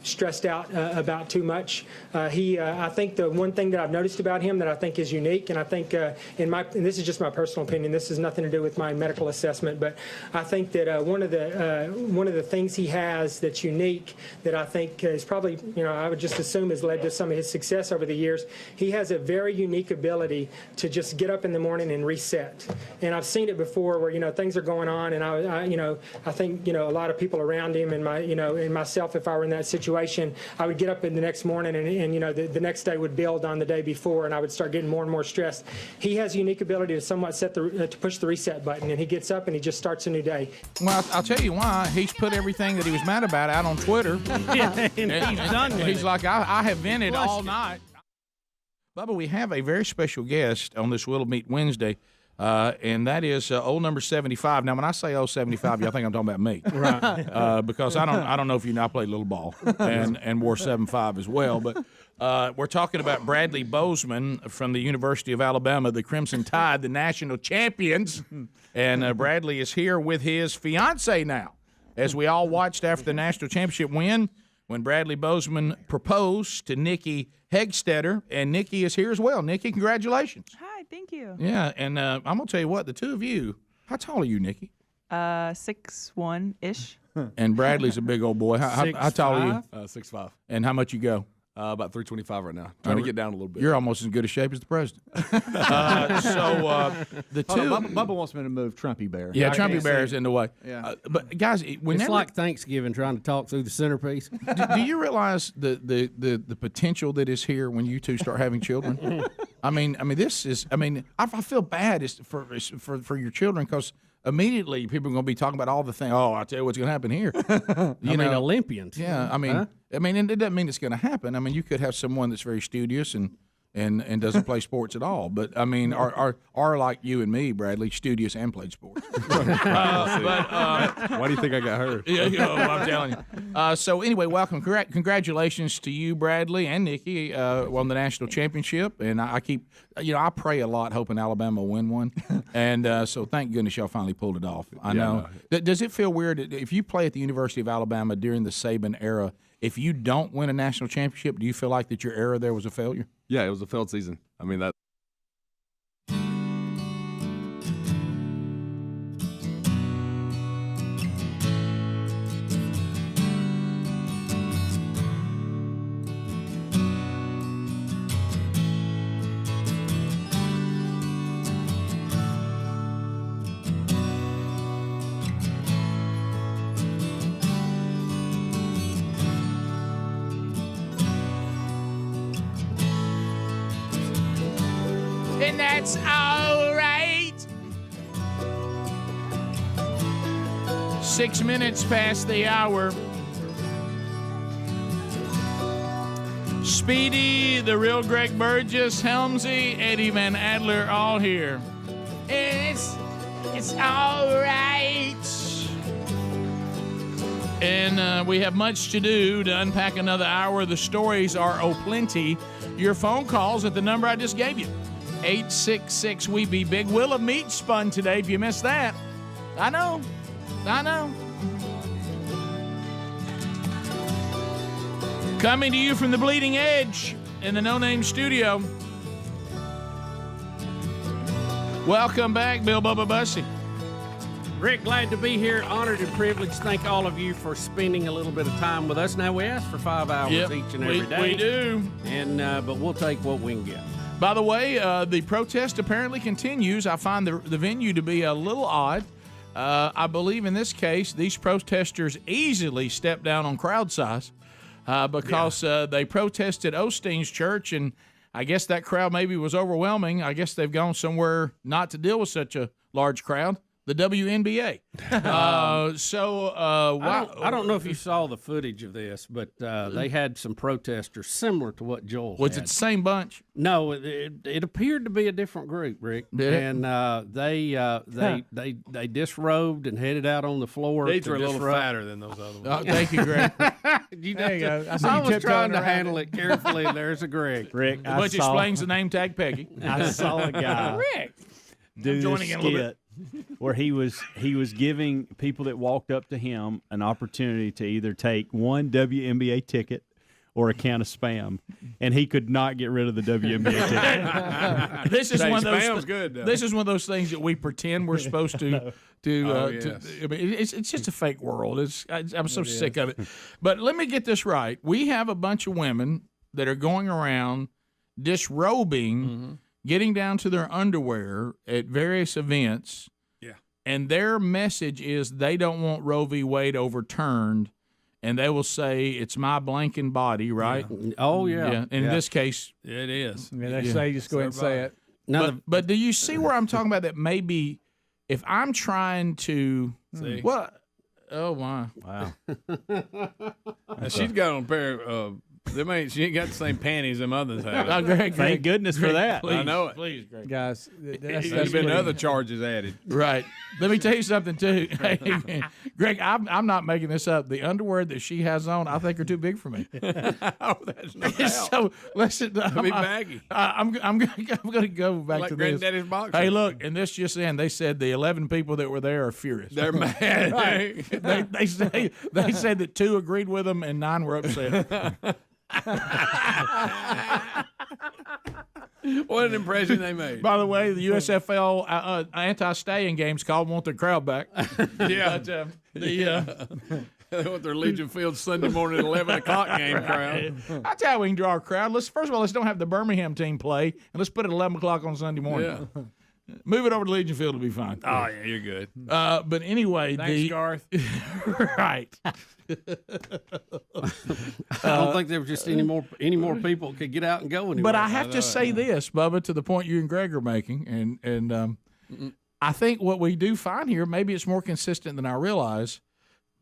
stressed out about too much. I think the one thing that I've noticed about him that I think is unique, and I think and this is just my personal opinion. This has nothing to do with my medical assessment, but I think that one of the things he has that's unique that I think is probably I would just assume has led to some of his success over the years. He has a very unique ability to just get up in the morning and reset. And I've seen it before where things are going on, and I think a lot of people around him and and myself, if I were in that situation, I would get up in the next morning and the next day would build on the day before, and I would start getting more and more stressed. He has a unique ability to somewhat to push the reset button, and he gets up and he just starts a new day. Well, I'll tell you why. He's put everything that he was mad about out on Twitter. and he's done with He's it. like, I have vented all night. Bubba, we have a very special guest on this Will Meet Wednesday. And that is old number 75. Now, when I say old 75, y'all think I'm talking about me, right? Because I don't know if you know I played little ball and wore 7'5" as well. But we're talking about Bradley Bozeman from the University of Alabama, the Crimson Tide, the national champions. And Bradley is here with his fiance now, as we all watched after the national championship win when Bradley Bozeman proposed to Nikki Hegstetter, and Nikki is here as well. Nikki, congratulations. Hi, thank you. Yeah, and I'm going to tell you what, the two of you, how tall are you, Nikki? 6'1"-ish. And Bradley's a big old boy. How tall are you? 6'5". And how much you go? About 325 right now. Trying to get down a little bit. You're almost as good a shape as the president. The two. Bubba wants me to move Trumpy Bear. Yeah, Trumpy Bear is in the way. Yeah. But guys, It's like Thanksgiving trying to talk through the centerpiece. do you realize the potential that is here when you two start having children? I mean, this is. I mean, I feel bad for your children because immediately people are going to be talking about all the things. Oh, I'll tell you what's going to happen here. I mean, Olympians. Yeah, I mean, Huh? I mean, and it doesn't mean it's going to happen. I mean, you could have someone that's very studious and doesn't play sports at all. But I mean, are like you and me, Bradley, studious and played sports. Why do you think I got hurt? Yeah, I'm telling you. So anyway, welcome, congratulations to you, Bradley and Nikki, on the national championship. And I keep, I pray a lot, hoping Alabama will win one. And so thank goodness y'all finally pulled it off. I know. Does it feel weird if you play at the University of Alabama during the Saban era? If you don't win a national championship, do you feel like that your era there was a failure? Yeah, it was a failed season. I mean, that. and that's all right. 6 minutes past the hour. Speedy, the real Greg Burgess, Helmsy, Eddie Van Adler, all here. It's all right. And we have much to do to unpack another hour. The stories are plenty. Your phone calls at the number I just gave you. 866-WE-BE-BIG. Wheel of Meat spun today if you missed that. I know. Coming to you from the Bleeding Edge in the No Name Studio. Welcome back, Bill Bubba Bussey. Rick, glad to be here. Honored and privileged. Thank all of you for spending a little bit of time with us. Now, we ask for 5 hours each and every day. We do. And but we'll take what we can get. By the way, the protest apparently continues. I find the venue to be a little odd. I believe in this case, these protesters easily stepped down on crowd size because they protested Osteen's church, and I guess that crowd maybe was overwhelming. I guess they've gone somewhere not to deal with such a large crowd. The WNBA. I don't know if you saw the footage of this, but they had some protesters similar to what Joel Was had. it the same bunch? No, it appeared to be a different group, Rick. Did it? And they disrobed and headed out on the floor. These to were a little disrupt. fatter than those other ones. Oh, thank you, Greg. There you go. I was trying to handle it carefully. There's a Greg. Rick, Which explains the name tag Peggy. I saw a guy Rick. do joining this in a little skit where he was giving people that walked up to him an opportunity to either take one WNBA ticket or a can of Spam, and he could not get rid of the WNBA ticket. This is one of those. Spam's good, though. This is one of those things that we pretend we're supposed to. I mean, it's just a fake world. I'm so sick of it. But let me get this right. We have a bunch of women that are going around disrobing, getting down to their underwear at various events. Yeah. And their message is they don't want Roe v. Wade overturned, and they will say it's my blanking body, right? Yeah. Oh, yeah. And in this case, it is. I mean, they say just go ahead and say it. But do you see where I'm talking about that maybe if I'm trying to See? Well, oh my. Wow. Now, she's got on a pair of she ain't got the same panties them others have. Oh, Greg, Thank goodness for that. Please, I know it. Please, Greg. Guys, There's that's been pretty- other charges added. Right. Let me tell you something too. Hey, Greg, I'm not making this up. The underwear that she has on, I think are too big for me. Oh, that's no doubt. So listen, It'll be baggy. I'm gonna go back Like to this. Granddaddy's boxer. Hey, look, and this just in, they said the 11 people that were there are furious. They're mad. Right. they said that 2 agreed with them and 9 were upset. What an impression they made. By the way, the USFL anti-staying games called want their crowd back. Yeah. But, They want their Legion Field Sunday morning 11 o'clock game crowd. I tell you how we can draw our crowd. First of all, let's don't have the Birmingham team play, and let's put it at 11 o'clock on Sunday morning. Yeah. Move it over to Legion Field to be fine. Oh, yeah, you're good. But anyway, Thanks, Garth. Right. I don't think there was just any more people could get out and go anywhere. But I have to say this, Bubba, to the point you and Greg are making, and I think what we do find here, maybe it's more consistent than I realize.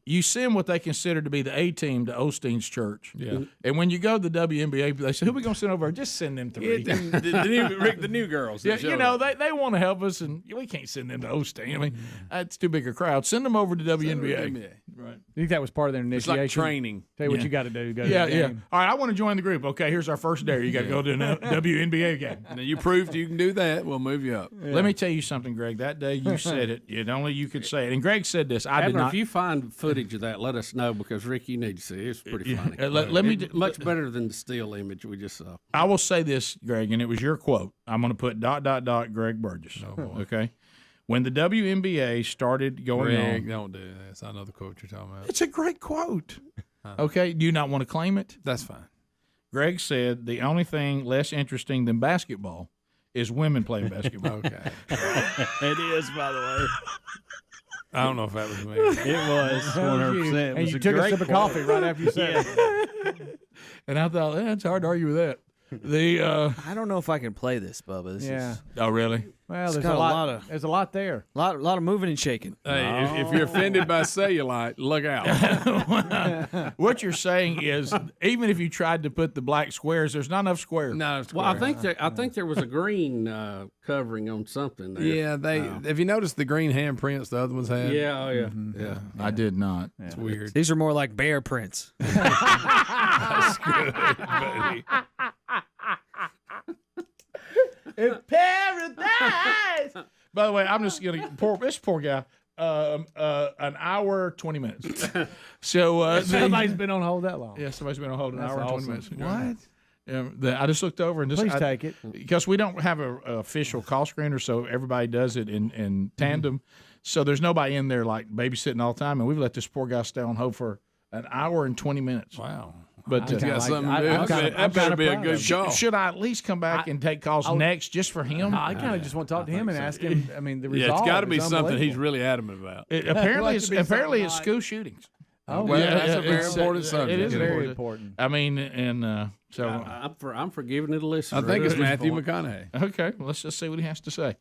You send what they consider to be the A team to Osteen's church. Yeah. And when you go to the WNBA, they say, who are we going to send over? Just send them 3. the new girls. Yeah, you know, they want to help us, and we can't send them to Osteen. I mean, that's too big a crowd. Send them over to WNBA. Right. I think that was part of their It's initiation. like training. Tell you what you got to do. Go to Yeah, the yeah. game. All right, I want to join the group. Okay, here's our first dare. You got to go to a WNBA game. Now, you proved you can do that. We'll move you up. Yeah. Let me tell you something, Greg. That day you said it. Only you could say it. And Greg said this. I did Adler, not. if you find footage of that, let us know, because Rick, you need to see it. It's pretty funny. Let me much better than the still image we just saw. I will say this, Greg, and it was your quote. I'm going to put ... Greg Burgess. Oh, boy. Okay. When the WNBA started going Greg, on, don't do this. I know the quote you're talking about. it's a great quote. Okay. Do you not want to claim it? That's fine. Greg said the only thing less interesting than basketball is women playing basketball. Okay. It is, by the way. I don't know if that was me. It was 100%. And you took a sip of coffee right after you said it. And I thought, it's hard to argue with that. I don't know if I can play this, Bubba. This is, Oh, really? Well, It's there's got a a lot. lot of- There's a lot there. lot of moving and shaking. Hey, if you're offended by cellulite, look out. What you're saying is, even if you tried to put the black squares, there's not enough squares. Well, I think there was a green covering on something there. Yeah, have you noticed the green handprints the other ones had? Yeah, oh yeah. Yeah. I did not. It's weird. These are more like bear prints. That's good, buddy. It's paradise. By the way, I'm just gonna this poor guy. An hour 20 minutes. So Somebody's been on hold that long. Yeah, somebody's been on hold an That's hour and 20 awesome. minutes. What? I just looked over and Please take it. because we don't have a official call screener, so everybody does it in tandem. So there's nobody in there like babysitting all the time, and we've let this poor guy stay on hold for an hour and 20 minutes. Wow. But You got something to do. That better be a good call. Should I at least come back and take calls next just for him? I kind of just want to talk to him and ask him. I mean, the result. Yeah, it's got to be is something he's unbelievable. really adamant about. Apparently, to be apparently something it's like- school shootings. Oh, Well, yeah. that's a very It's, important subject. It is isn't very important. I mean, and so I'm forgiving it a listen. I think it's Matthew McConaughey. okay, well, let's just see what he has to say.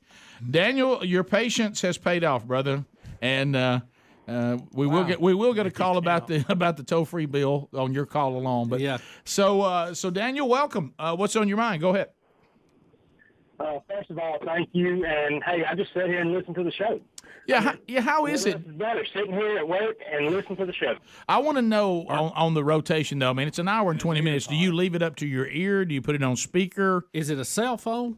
Daniel, your patience has paid off, brother, and we will get a call about the toll free bill on your call alone. But yeah, so Daniel, welcome. What's on your mind? Go ahead. First of all, thank you, and hey, I just sat here and listened to the show. Yeah, how is it? It's better sitting here at work and listen to the show. I want to know on the rotation though. I mean, it's an hour and 20 minutes. Do you leave it up to your ear? Do you put it on speaker? Is it a cell phone?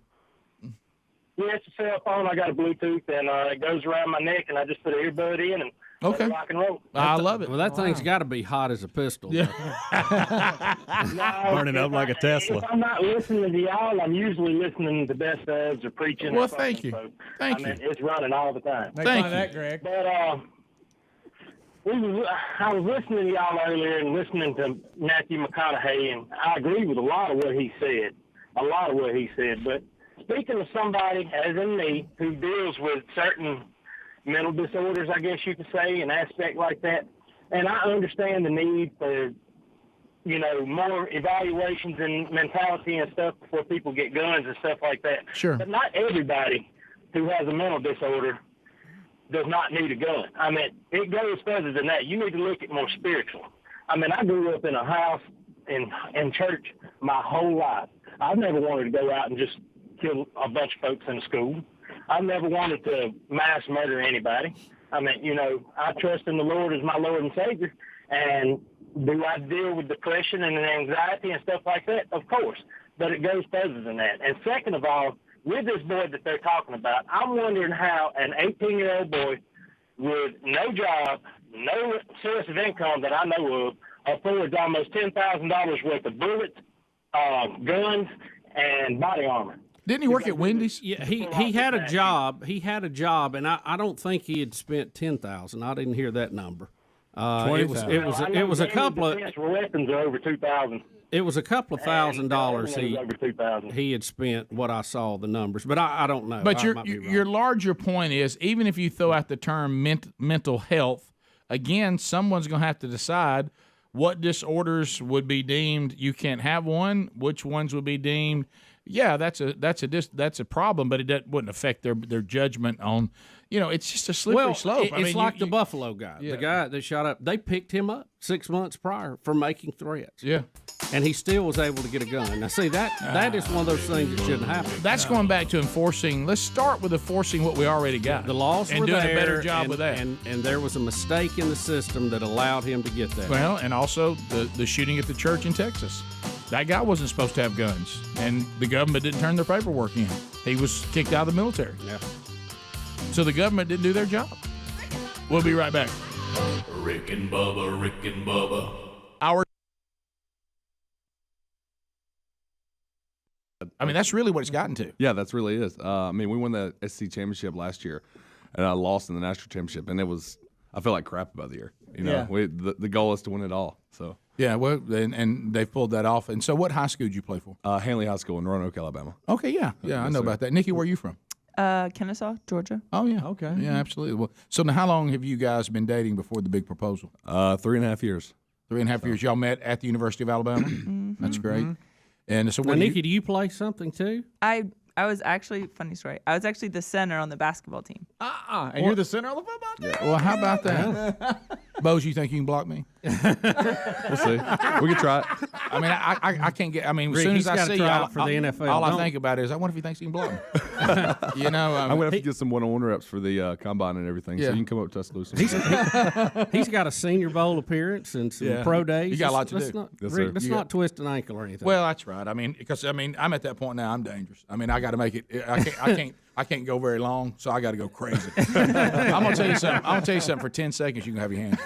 Yeah, it's a cell phone. I got a Bluetooth, and it goes around my neck, and I just put an earbud in and let it rock and roll. I love it. Well, that thing's got to be hot as a pistol. Yeah. Burning up like a Tesla. If I'm not listening to y'all, I'm usually listening to Best Ofs or preaching. Well, or something, thank you. So, Thank I mean, it's running all the time. Make fun of that, Greg. But I was listening to y'all earlier and listening to Matthew McConaughey, and I agree with a lot of what he said. But speaking of somebody, as in me, who deals with certain mental disorders, I guess you could say, an aspect like that, and I understand the need for, more evaluations and mentality and stuff before people get guns and stuff like that. Sure. But not everybody who has a mental disorder does not need a gun. I mean, it goes further than that. You need to look at more spiritual. I mean, I grew up in a house in church my whole life. I've never wanted to go out and just kill a bunch of folks in school. I've never wanted to mass murder anybody. I mean, I trust in the Lord as my Lord and Savior. And do I deal with depression and anxiety and stuff like that? Of course. But it goes further than that. And second of all, with this boy that they're talking about, I'm wondering how an 18-year-old boy with no job, no source of income that I know of, affords almost $10,000 worth of bullets, guns, and body armor. Didn't he work at Wendy's? Yeah, he had a job. He had a job, and I don't think he had spent $10,000. I didn't hear that number. It was a couple of weapons are over $2,000. It was a couple of $1,000 over 2,000. he had spent. What I saw the numbers, but I don't know. But I might be wrong. your larger point is, even if you throw out the term mental health, again, someone's going to have to decide what disorders would be deemed you can't have one, which ones would be deemed. Yeah, that's a problem, but it wouldn't affect their judgment on. It's just a slippery slope. It's like the Buffalo guy, the guy that shot up. They picked him up 6 months prior for making threats. Yeah, and he still was able to get a gun. Now, see that is one of those things that shouldn't happen. That's going back to enforcing. Let's start with enforcing what we already got. The laws and were doing there, a better job with that. And there was a mistake in the system that allowed him to get that. Well, and also the shooting at the church in Texas. That guy wasn't supposed to have guns, and the government didn't turn their paperwork in. He was kicked out of the military. Yeah. So the government didn't do their job. We'll be right back. Rick and Bubba, Rick and Bubba. I mean, that's really what it's gotten to. Yeah, that's really is. I mean, we won the SC championship last year, and I lost in the national championship, and I feel like crap about the year. The goal is to win it all. So. Yeah, well, and they've pulled that off. And so what high school did you play for? Hanley High School in Roanoke, Alabama. Okay, yeah, I know about that. Nikki, where are you from? Kennesaw, Georgia. Oh, yeah. Okay. Yeah, absolutely. Well, so now how long have you guys been dating before the big proposal? 3.5 years. 3.5 years. Y'all met at the University of Alabama? That's great. And so, now, Nikki, do you play something too? I was actually, funny story, I was actually the center on the basketball team. And you're the center on the football team? Well, how about that? Bose, you think you can block me? We'll see. We can try it. I mean, I can't get. I mean, as Rick, soon he's as I gotta see try you, out for the NFL. all I Don't- think about is, I wonder if he thinks he can block me. You know, I'm gonna have to get some one-on-one reps for the combine and everything, so Yeah. you can come up to Tuscaloosa. He's got a Senior Bowl appearance and some Yeah. pro days. You got a lot to Let's do. Not, Yes, Rick, sir. let's You not got- twist an ankle or anything. Well, that's right. I mean, because I'm at that point now. I'm dangerous. I mean, I got to make it. I can't go very long, so I got to go crazy. I'm gonna tell you something. I'm gonna tell you something. For 10 seconds, you can have your hand.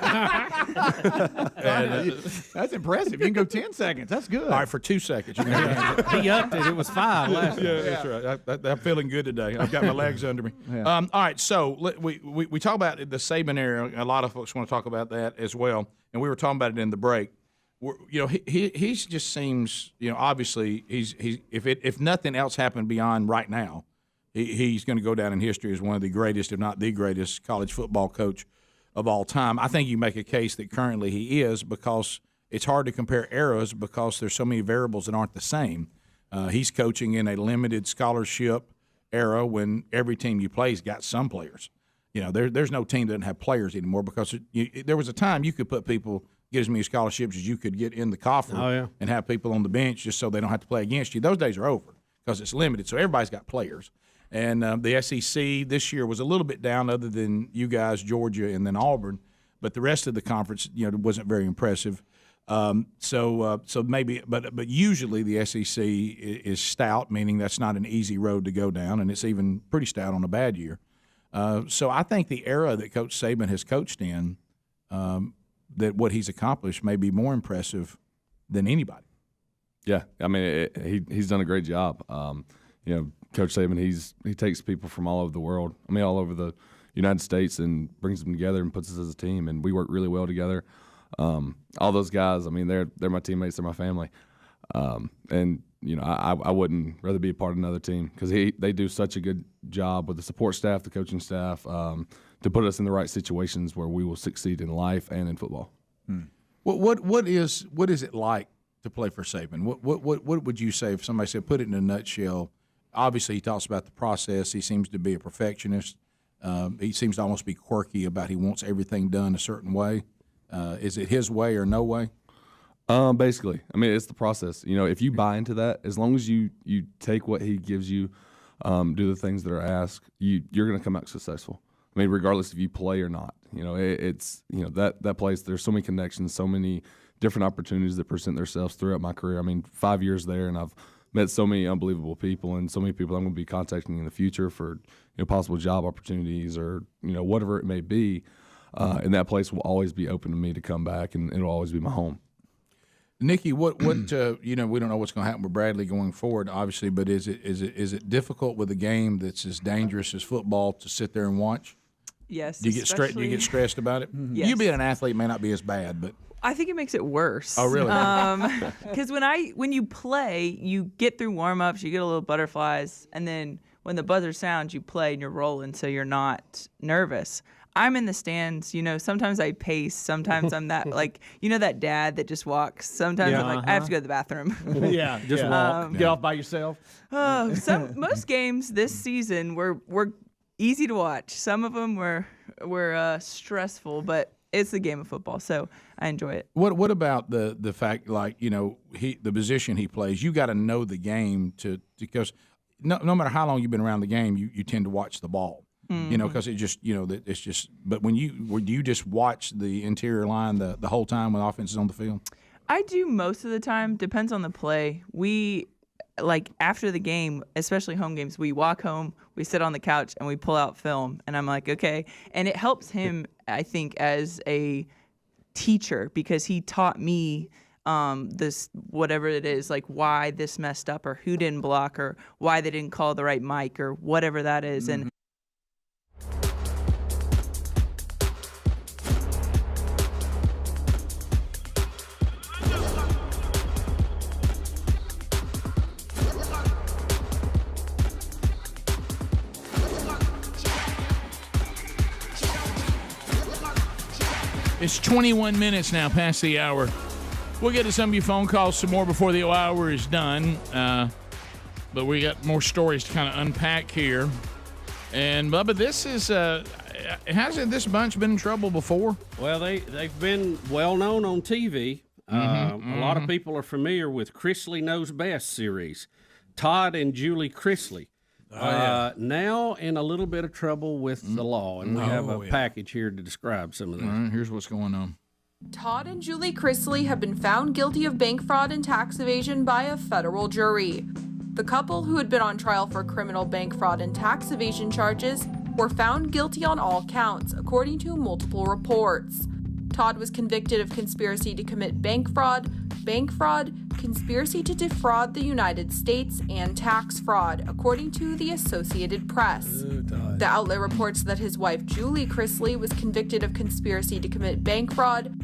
That's impressive. You can go 10 seconds. That's good. All right, for 2 seconds, you can have your hand. He upped it. It was 5 last Yeah, time. that's right. I'm feeling good today. I've got my legs under me. Yeah. All right, so we talk about the Saban era. A lot of folks want to talk about that as well, and we were talking about it in the break. He just seems, obviously he's if nothing else happened beyond right now, he's going to go down in history as one of the greatest, if not the greatest, college football coach of all time. I think you make a case that currently he is, because it's hard to compare eras because there's so many variables that aren't the same. He's coaching in a limited scholarship era when every team you play's got some players. There's no team that doesn't have players anymore, because there was a time you could put people, get as many scholarships as you could get in the coffer and have people on the bench just so they don't have to play against you. Those days are over because it's limited. So everybody's got players. And the SEC this year was a little bit down, other than you guys, Georgia, and then Auburn. But the rest of the conference, wasn't very impressive. So maybe, but usually the SEC is stout, meaning that's not an easy road to go down, and it's even pretty stout on a bad year. So I think the era that Coach Saban has coached in, that what he's accomplished may be more impressive than anybody. Yeah, I mean, he's done a great job. Coach Saban, he takes people from all over the world. I mean, all over the United States, and brings them together and puts us as a team, and we work really well together. All those guys, I mean, they're my teammates, they're my family, and I wouldn't rather be a part of another team, because they do such a good job with the support staff, the coaching staff, to put us in the right situations where we will succeed in life and in football. What is it like to play for Saban? What would you say if somebody said, put it in a nutshell? Obviously, he talks about the process. He seems to be a perfectionist. He seems to almost be quirky about he wants everything done a certain way. Is it his way or no way? Basically, I mean, it's the process. If you buy into that, as long as you take what he gives you, do the things that are asked, you're going to come out successful. I mean, regardless if you play or not. It's that place. There's so many connections, so many different opportunities that present themselves throughout my career. I mean, 5 years there, and I've met so many unbelievable people, and so many people I'm going to be contacting in the future for possible job opportunities or whatever it may be. And that place will always be open to me to come back, and it'll always be my home. Nikki, what we don't know what's going to happen with Bradley going forward, obviously, but is it difficult with a game that's as dangerous as football to sit there and watch? Yes. Do you get stressed about it? Yes. You being an athlete may not be as bad, but I think it makes it worse. Oh, really? Because when you play, you get through warm-ups, you get a little butterflies, and then when the buzzer sounds, you play and you're rolling, so you're not nervous. I'm in the stands, sometimes I pace, sometimes I'm that, that dad that just walks. Sometimes I'm like, I have to go to the bathroom. Just walk. Get off by yourself. Most games this season were easy to watch. Some of them were stressful, but it's a game of football, so I enjoy it. What about the fact, the position he plays? You got to know the game because no matter how long you've been around the game, you tend to watch the ball. Mm-hmm. Because it just it's just. But do you just watch the interior line the whole time when offense is on the field? I do most of the time. Depends on the play. We after the game, especially home games, we walk home, we sit on the couch, and we pull out film. And I'm like, okay. And it helps him, I think, as a teacher, because he taught me this, whatever it is, why this messed up, or who didn't block, or why they didn't call the right mic, or whatever that is. Mm-hmm. And It's 21 minutes now past the hour We'll get to some of your phone calls some more before the hour is done. But we got more stories to kind of unpack here. And, Bubba, this is hasn't this bunch been in trouble before? Well, they've been well known on TV. A lot of people are familiar with Chrisley Knows Best series. Todd and Julie Chrisley. Now in a little bit of trouble with the law, and we have a package here to describe some of that. All right, here's what's going on. Todd and Julie Chrisley have been found guilty of bank fraud and tax evasion by a federal jury. The couple, who had been on trial for criminal bank fraud and tax evasion charges, were found guilty on all counts, according to multiple reports. Todd was convicted of conspiracy to commit bank fraud, conspiracy to defraud the United States, and tax fraud, according to the Associated Press. The outlet reports that his wife, Julie Chrisley, was convicted of conspiracy to commit bank fraud,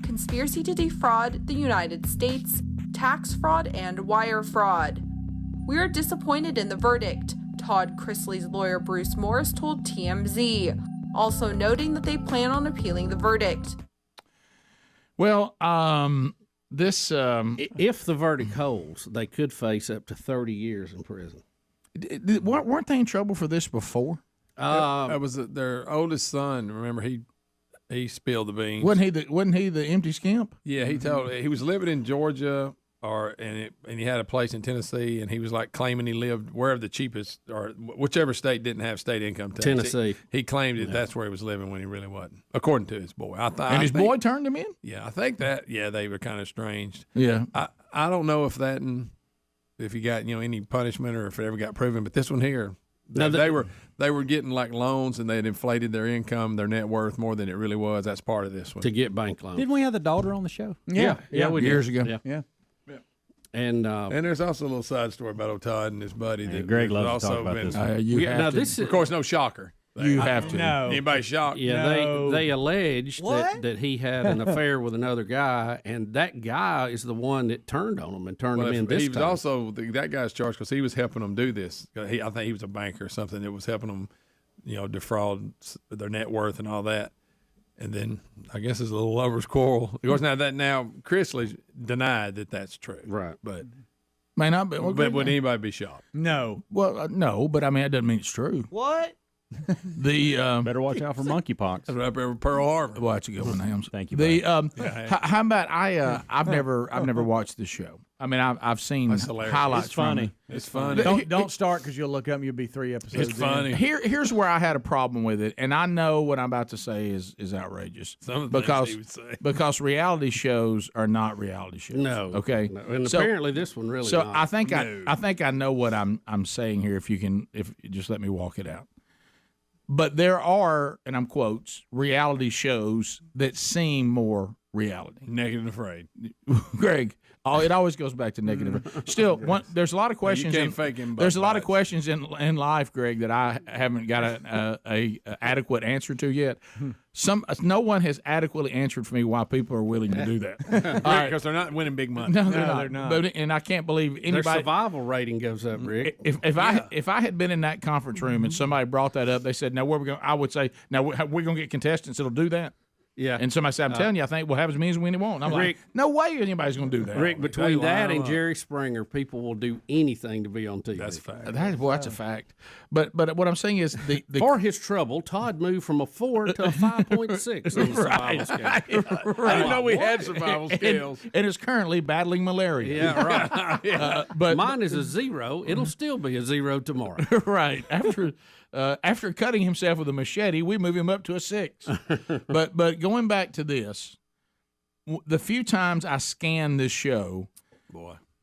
conspiracy to defraud the United States, tax fraud, and wire fraud. "We are disappointed in the verdict," Todd Chrisley's lawyer Bruce Morris told TMZ, also noting that they plan on appealing the verdict. Well, this if the verdict holds, they could face up to 30 years in prison. Weren't they in trouble for this before? That was their oldest son. Remember, he spilled the beans. Wasn't he the empty skimp? Yeah, he was living in Georgia, and he had a place in Tennessee, and he was like claiming he lived wherever the cheapest, or whichever state didn't have state income tax. Tennessee. He claimed that's where he was living when he really wasn't, according to his boy. And his boy turned him in? Yeah, I think that. Yeah, they were kind of estranged. Yeah, I don't know if he got any punishment or if it ever got proven, but this one here. They were getting like loans, and they had inflated their income, their net worth more than it really was. That's part of this one. To get bank loans. Didn't we have the daughter on the show? Yeah, we did. Years ago. Yeah. And there's also a little side story about old Todd and his buddy. That Greg loves also to talk about been, this. Of course, no shocker. You have to. No. Anybody shocked? Yeah, they alleged that he had an affair with another guy, and that guy is the one that turned on him and turned him in this He was time. also that guy's charged because he was helping them do this. I think he was a banker or something that was helping them, defraud their net worth and all that. And then I guess it's a little lovers' quarrel. Of course, now Chrisley denied that that's true. Right, but. May not be. But would anybody be shocked? No. Well, no, but I mean, that doesn't mean it's true. What? Better watch out for monkeypox. That's right up there with Pearl Harbor. Well, that's a good one, Hams. Thank you. How about I've never watched this show. I mean, I've seen highlights. It's funny. It's funny. Don't start because you'll look up and you'll be 3 episodes. It's funny. Here's where I had a problem with it, and I know what I'm about to say is outrageous. Some of the things he would say. Because reality shows are not reality shows. No. Okay. No. And apparently this one really. So not. I think I know what I'm saying here. If you just let me walk it out. But there are, and I'm quotes, reality shows that seem more reality. Naked and Afraid. Greg, it always goes back to naked and afraid. Still, there's a lot of questions. You can't fake him. There's a lot of questions in life, Greg, that I haven't got a adequate answer to yet. No one has adequately answered for me why people are willing to do that. Because they're not winning big money. No, they're not. And I can't believe anybody. Their survival rating goes up, Rick. If I had been in that conference room and somebody brought that up, they said, "Now where we going?" I would say, "Now we're going to get contestants that'll do that." Yeah. And somebody said, "I'm telling you, I think what happens to me is we won't." I'm Rick, like, "No way anybody's going to do that." Rick, between that and Jerry Springer, people will do anything to be on TV. That's a fact. That's a fact. But what I'm saying is for his trouble, Todd moved from a 4 to a 5.6 on the survival scale. I didn't know we had survival scales. And is currently battling malaria. Yeah, right. But mine is a 0. It'll still be a 0 tomorrow. Right. After cutting himself with a machete, we move him up to a 6. But going back to this, the few times I scanned this show,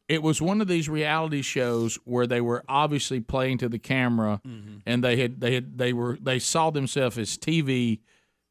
it was one of these reality shows where they were obviously playing to the camera, and they saw themselves as TV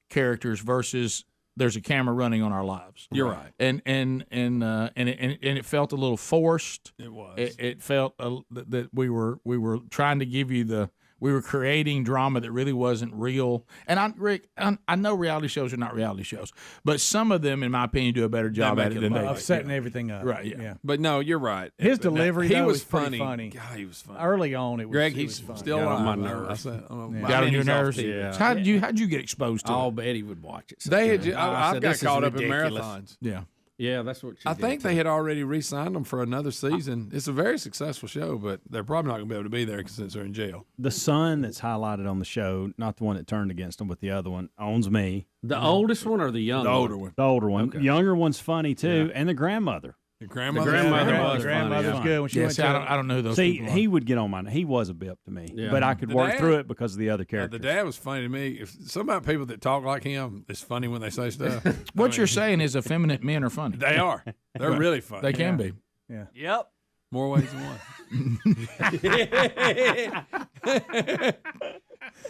characters versus there's a camera running on our lives. You're right. And it felt a little forced. It was. It felt that we were trying to give you we were creating drama that really wasn't real. And Rick, I know reality shows are not reality shows, but some of them, in my opinion, do a better job at it than they do. Of setting everything up. Right, yeah. But no, you're right. His delivery, he was funny. God, he was funny. Early on, it was Greg, he's still on my nerves. Got on your nerves? Yeah. How'd you get exposed to it? I'll bet he would watch it. They had. I've got this is caught up in ridiculous. marathons. Yeah. Yeah, that's what she I did. think they had already re-signed them for another season. It's a very successful show, but they're probably not going to be able to be there since they're in jail. The son that's highlighted on the show, not the one that turned against him, but the other one, owns me. The oldest one or the younger The older one. The older one. Okay. Younger one's funny, too, and the grandmother. The grandmother was funny, good when she went to I don't know who those See, people are. he would get on my. He was a bip to me, Yeah. but I could The work dad- through it because of the other The characters. dad was funny to me. If some about people that talk like him, it's funny when they say stuff. What you're saying is effeminate men are funny. They are. They're really funny. They can be. Yeah. Yep. More ways than one.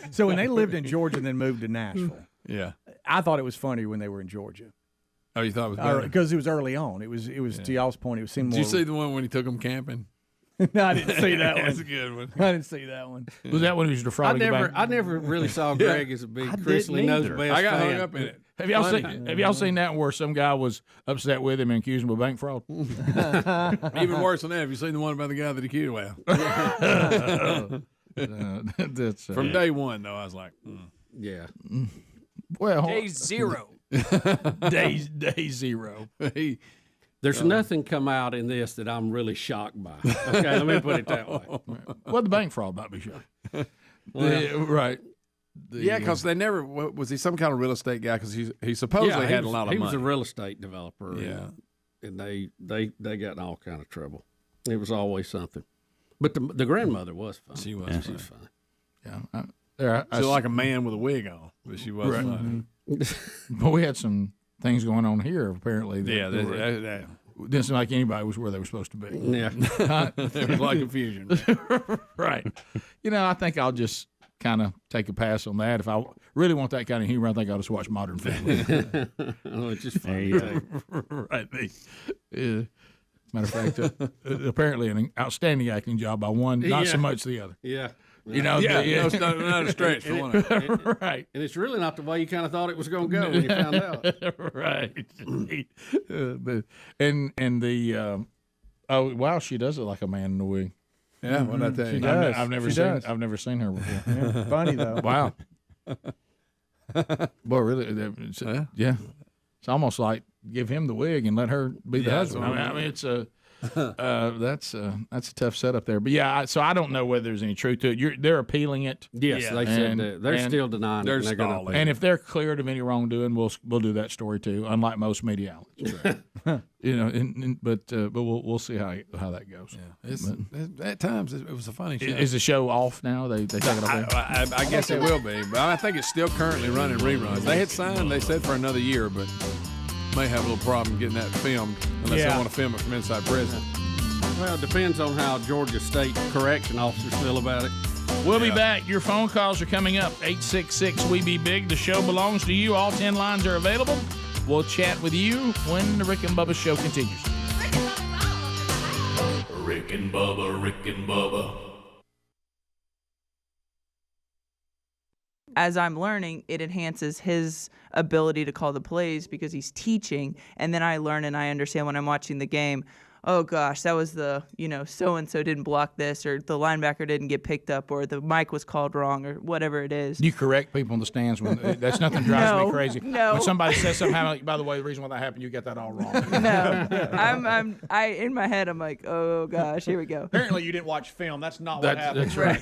So when they lived in Georgia and then moved to Nashville, Yeah. I thought it was funny when they were in Georgia. Oh, you thought it was better? Because it was early on. It was to y'all's point. It seemed Did more. you see the one when he took them camping? No, I didn't see that one. That's a good one. I didn't see that one. Was that when he was defrauding the bank? I never really saw Greg as a big I Chrisley didn't Knows either. best I got fan. hung up in it. Have y'all Funny. seen that where some guy was upset with him and accused him of bank fraud? Even worse than that, have you seen the one about the guy that accused? Well, That's, from day one, though, I was like, Yeah. well, Day zero. day zero. There's nothing come out in this that I'm really shocked by. Okay, let me put it that way. Well, the bank fraud might be sure. Right. yeah, because they never was he some kind of real estate guy? Because he supposedly had a lot of He money. was a real estate developer. Yeah. and they got in all kind of trouble. It was always something. But the grandmother was fun. She was. Yeah. Funny. She was She fun. was like a man with a wig on, but she was Right. funny. But we had some things going on here, apparently. Yeah, Didn't seem like anybody was where they were supposed to be. Yeah. There was a lot of confusion. Right. I think I'll just kind of take a pass on that. If I really want that kind of humor, I think I'll just watch Modern Family. Oh, it's just funny. Right. Matter of fact, apparently an outstanding acting job by one, not so much the other. Yeah. No, it's not a stretch for one. Right. And it's really not the way you kind of thought it was going to go when you found out. Right. And the oh wow, she does it like a man in a wig. Yeah, what did I tell you? She does. I've never seen her before. Yeah, funny though. Wow. Boy, really? Yeah. It's almost like give him the wig and let her be the husband. I mean, it's a that's a tough setup there. But yeah, so I don't know whether there's any truth to it. They're appealing it. Yes, they said that. They're still denying it. They're stalling. And if they're cleared of any wrongdoing, we'll do that story too. Unlike most media outlets, but we'll see how that goes. Yeah, at times it was a funny show. Is the show off now? They take it off. I guess it will be, but I think it's still currently running reruns. They had signed, they said, for another year, but may have a little problem getting that filmed unless they want to film it from inside prison. Well, it depends on how Georgia State correction officers feel about it. We'll be back. Your phone calls are coming up. 866-WE-BE-BIG. The show belongs to you. All 10 lines are available. We'll chat with you when the Rick and Bubba show continues. Rick and Bubba, Rick and Bubba. As I'm learning, it enhances his ability to call the plays because he's teaching. And then I learn and I understand when I'm watching the game, oh gosh, that was so-and-so didn't block this, or the linebacker didn't get picked up, or the mic was called wrong, or whatever it is. You correct people in the stands when that's nothing drives me crazy. No. When somebody says something, by the way, the reason why that happened, you got that all wrong. No, in my head, I'm like, oh gosh, here we go. Apparently, you didn't watch film. That's not what happened. That's right.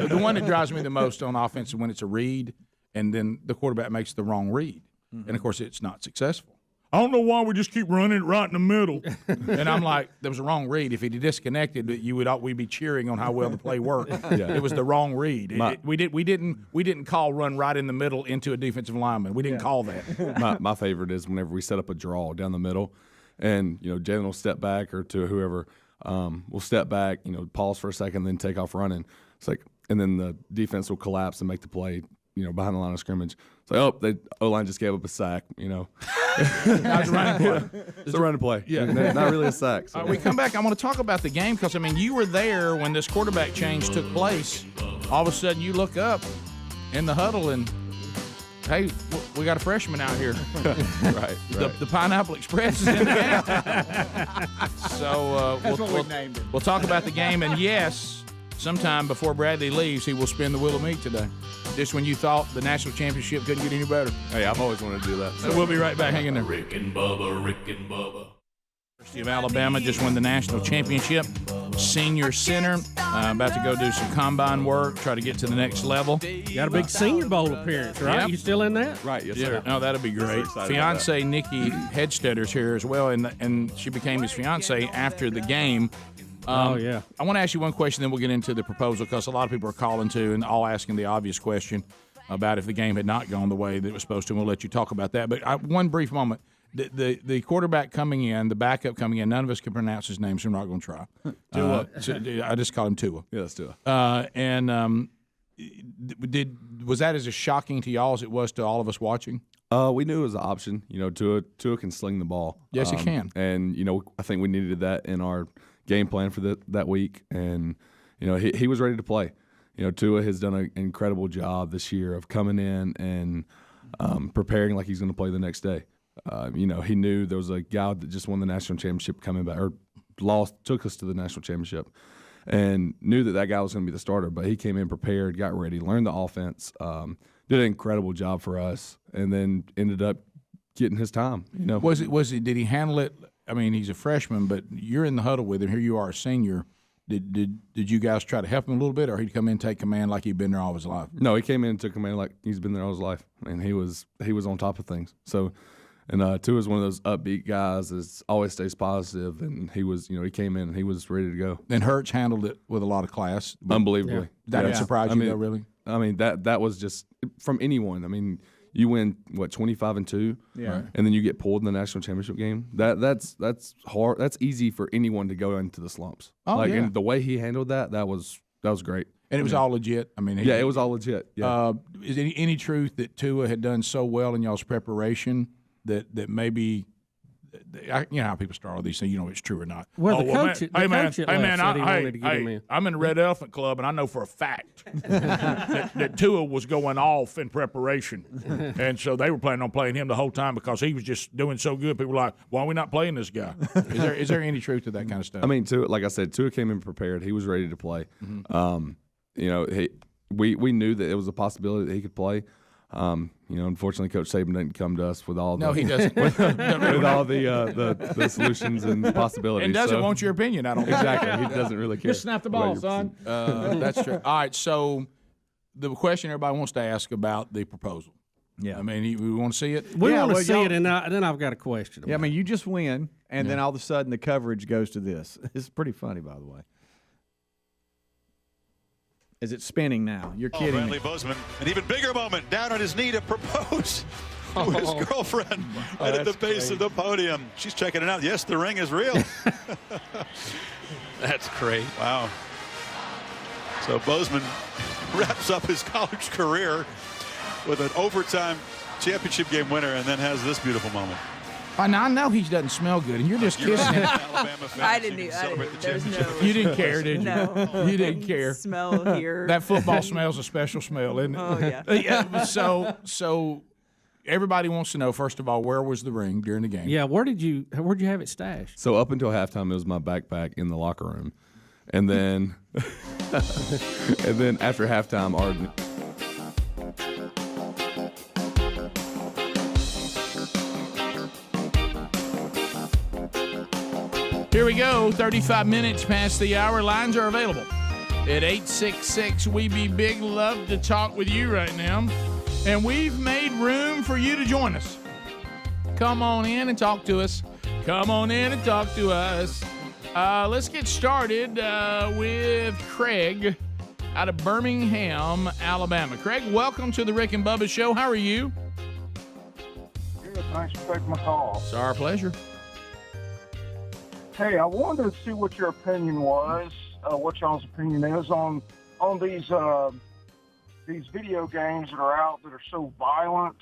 The one that drives me the most on offense is when it's a read, and then the quarterback makes the wrong read, and of course, it's not successful. I don't know why we just keep running it right in the middle. And I'm like, there was a wrong read. If he'd disconnected, we'd be cheering on how well the play worked. Yeah. It was the wrong read. We didn't call run right in the middle into a defensive lineman. We didn't call that. My favorite is whenever we set up a draw down the middle, and Jalen will step back, or to whoever will step back, pause for a second, then take off running. It's like, and then the defense will collapse and make the play, behind the line of scrimmage. It's like, the O-line just gave up a sack, It's a running play. It's a running play. Yeah. Not really a sack. So. All right, we come back. I want to talk about the game because, you were there when this quarterback change took place. All of a sudden, you look up in the huddle and, hey, we got a freshman out here. Right. The Pineapple Express is in the game. So That's what we named it. We'll talk about the game. And, yes, sometime before Bradley leaves, he will spin the wheel of meat today. Just when you thought the national championship couldn't get any better. Hey, I've always wanted to do that. So we'll be right back. Hang in there. Rick and Bubba, Rick and Bubba. University of Alabama just won the national championship. Senior center, about to go do some combine work, try to get to the next level. Got a big Senior Bowl appearance, right? Yep. You still in that? Right, yes, Yeah. sir. Oh, that'll be great. Fiance Nikki Headstedter's here as well, and she became his fiance after the game. Oh, yeah. I want to ask you one question, then we'll get into the proposal, because a lot of people are calling too and all asking the obvious question about if the game had not gone the way that it was supposed to, and we'll let you talk about that. But one brief moment. The quarterback coming in, the backup coming in, none of us can pronounce his name, so I'm not going to try. Tua. I just call him Tua. Yeah, that's Tua. Was that as shocking to y'all as it was to all of us watching? We knew it was an option. Tua can sling the ball. Yes, he can. And, I think we needed that in our game plan for that week. And, he was ready to play. Tua has done an incredible job this year of coming in and preparing like he's going to play the next day. He knew there was a guy that just won the national championship coming back, or took us to the national championship, and knew that guy was going to be the starter. But he came in prepared, got ready, learned the offense, did an incredible job for us, and then ended up getting his time. Did he handle it? I mean, he's a freshman, but you're in the huddle with him. Here you are, a senior. Did you guys try to help him a little bit, or he'd come in and take command like he'd been there all his life? No, he came in and took command like he's been there all his life. I mean, he was on top of things. So. And Tua is one of those upbeat guys that always stays positive, and he was, he came in and he was ready to go. And Hurts handled it with a lot of class. Unbelievably. That didn't surprise you, though, really? I mean, that was just from anyone. I mean, you win, 25-2? Yeah. And then you get pulled in the national championship game. That's hard. That's easy for anyone to go into the slumps. Oh, yeah. And the way he handled that was great. And it was all legit. I mean, it was all legit. Yeah. Is any truth that Tua had done so well in y'all's preparation that maybe, how people start all these things, it's true or not. Well, the coach at last said he wanted to get him in. I'm in the Red Elephant Club, and I know for a fact that Tua was going off in preparation. And so they were planning on playing him the whole time because he was just doing so good. People were like, why are we not playing this guy? Is there any truth to that kind of stuff? I mean, Tua, like I said, Tua came in prepared. He was ready to play. Mm-hmm. We knew that it was a possibility that he could play. Unfortunately, Coach Saban didn't come to us with all the he doesn't. with all the solutions and possibilities. And doesn't want your opinion. I don't think. Exactly. He doesn't really care. Just snap the ball, son. That's true. All right. So the question everybody wants to ask about the proposal. Yeah. I mean, we want to see it. We want to see it, and then I've got a question. Yeah. I mean, you just win, and then all of a sudden the coverage goes to this. It's pretty funny, by the way. Is it spinning now? You're kidding Bradley me. Bozeman, an even bigger moment, down on his knee to propose to his girlfriend right at the base of the podium. She's checking it out. Yes, the ring is real. That's great. Wow. So Bozeman wraps up his college career with an overtime championship game winner and then has this beautiful moment. Now I know he doesn't smell good, and you're just kissing him. I didn't. There's no. You didn't care, did you? No. You didn't care. Smell here. That football smell's a special smell, isn't it? Oh yeah. Yeah. So everybody wants to know, first of all, where was the ring during the game? Yeah. Where'd you have it stashed? So up until halftime, it was my backpack in the locker room, and then after halftime, Here we go, 35 minutes past the hour. Lines are available at 866-WE-BE-BIG. Love to talk with you right now. And we've made room for you to join us. Come on in and talk to us. Come on in and talk to us. Let's get started with Craig out of Birmingham, Alabama. Craig, welcome to the Rick and Bubba Show. How are you? Good. Thanks for taking my call. It's our pleasure. Hey, I wanted to see what your opinion was, what y'all's opinion is on these video games that are out that are so violent,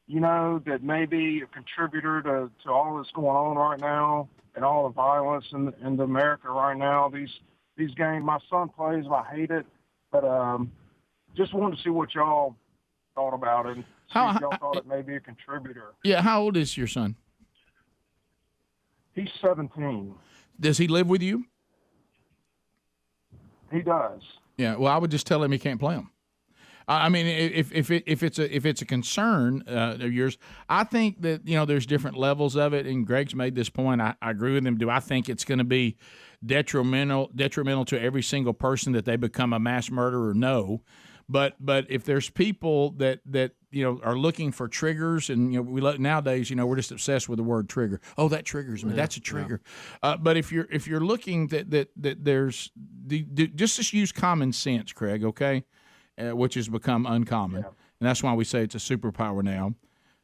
that may be a contributor to all that's going on right now and all the violence in America right now. These games, my son plays them. I hate it, but just wanted to see what y'all thought about it and see if y'all thought it may be a contributor. Yeah, how old is your son? He's 17. Does he live with you? He does. Yeah. Well, I would just tell him he can't play them. I mean, if it's a concern of yours, I think that there's different levels of it. And Greg's made this point. I agree with him. Do I think it's going to be detrimental to every single person that they become a mass murderer? No. But if there's people that are looking for triggers, and we nowadays we're just obsessed with the word trigger. Oh, that triggers me. Yeah, that's a trigger. Yeah. But if you're looking that there's just use common sense, Craig. Okay. Which has become uncommon, and that's why we say it's a superpower now.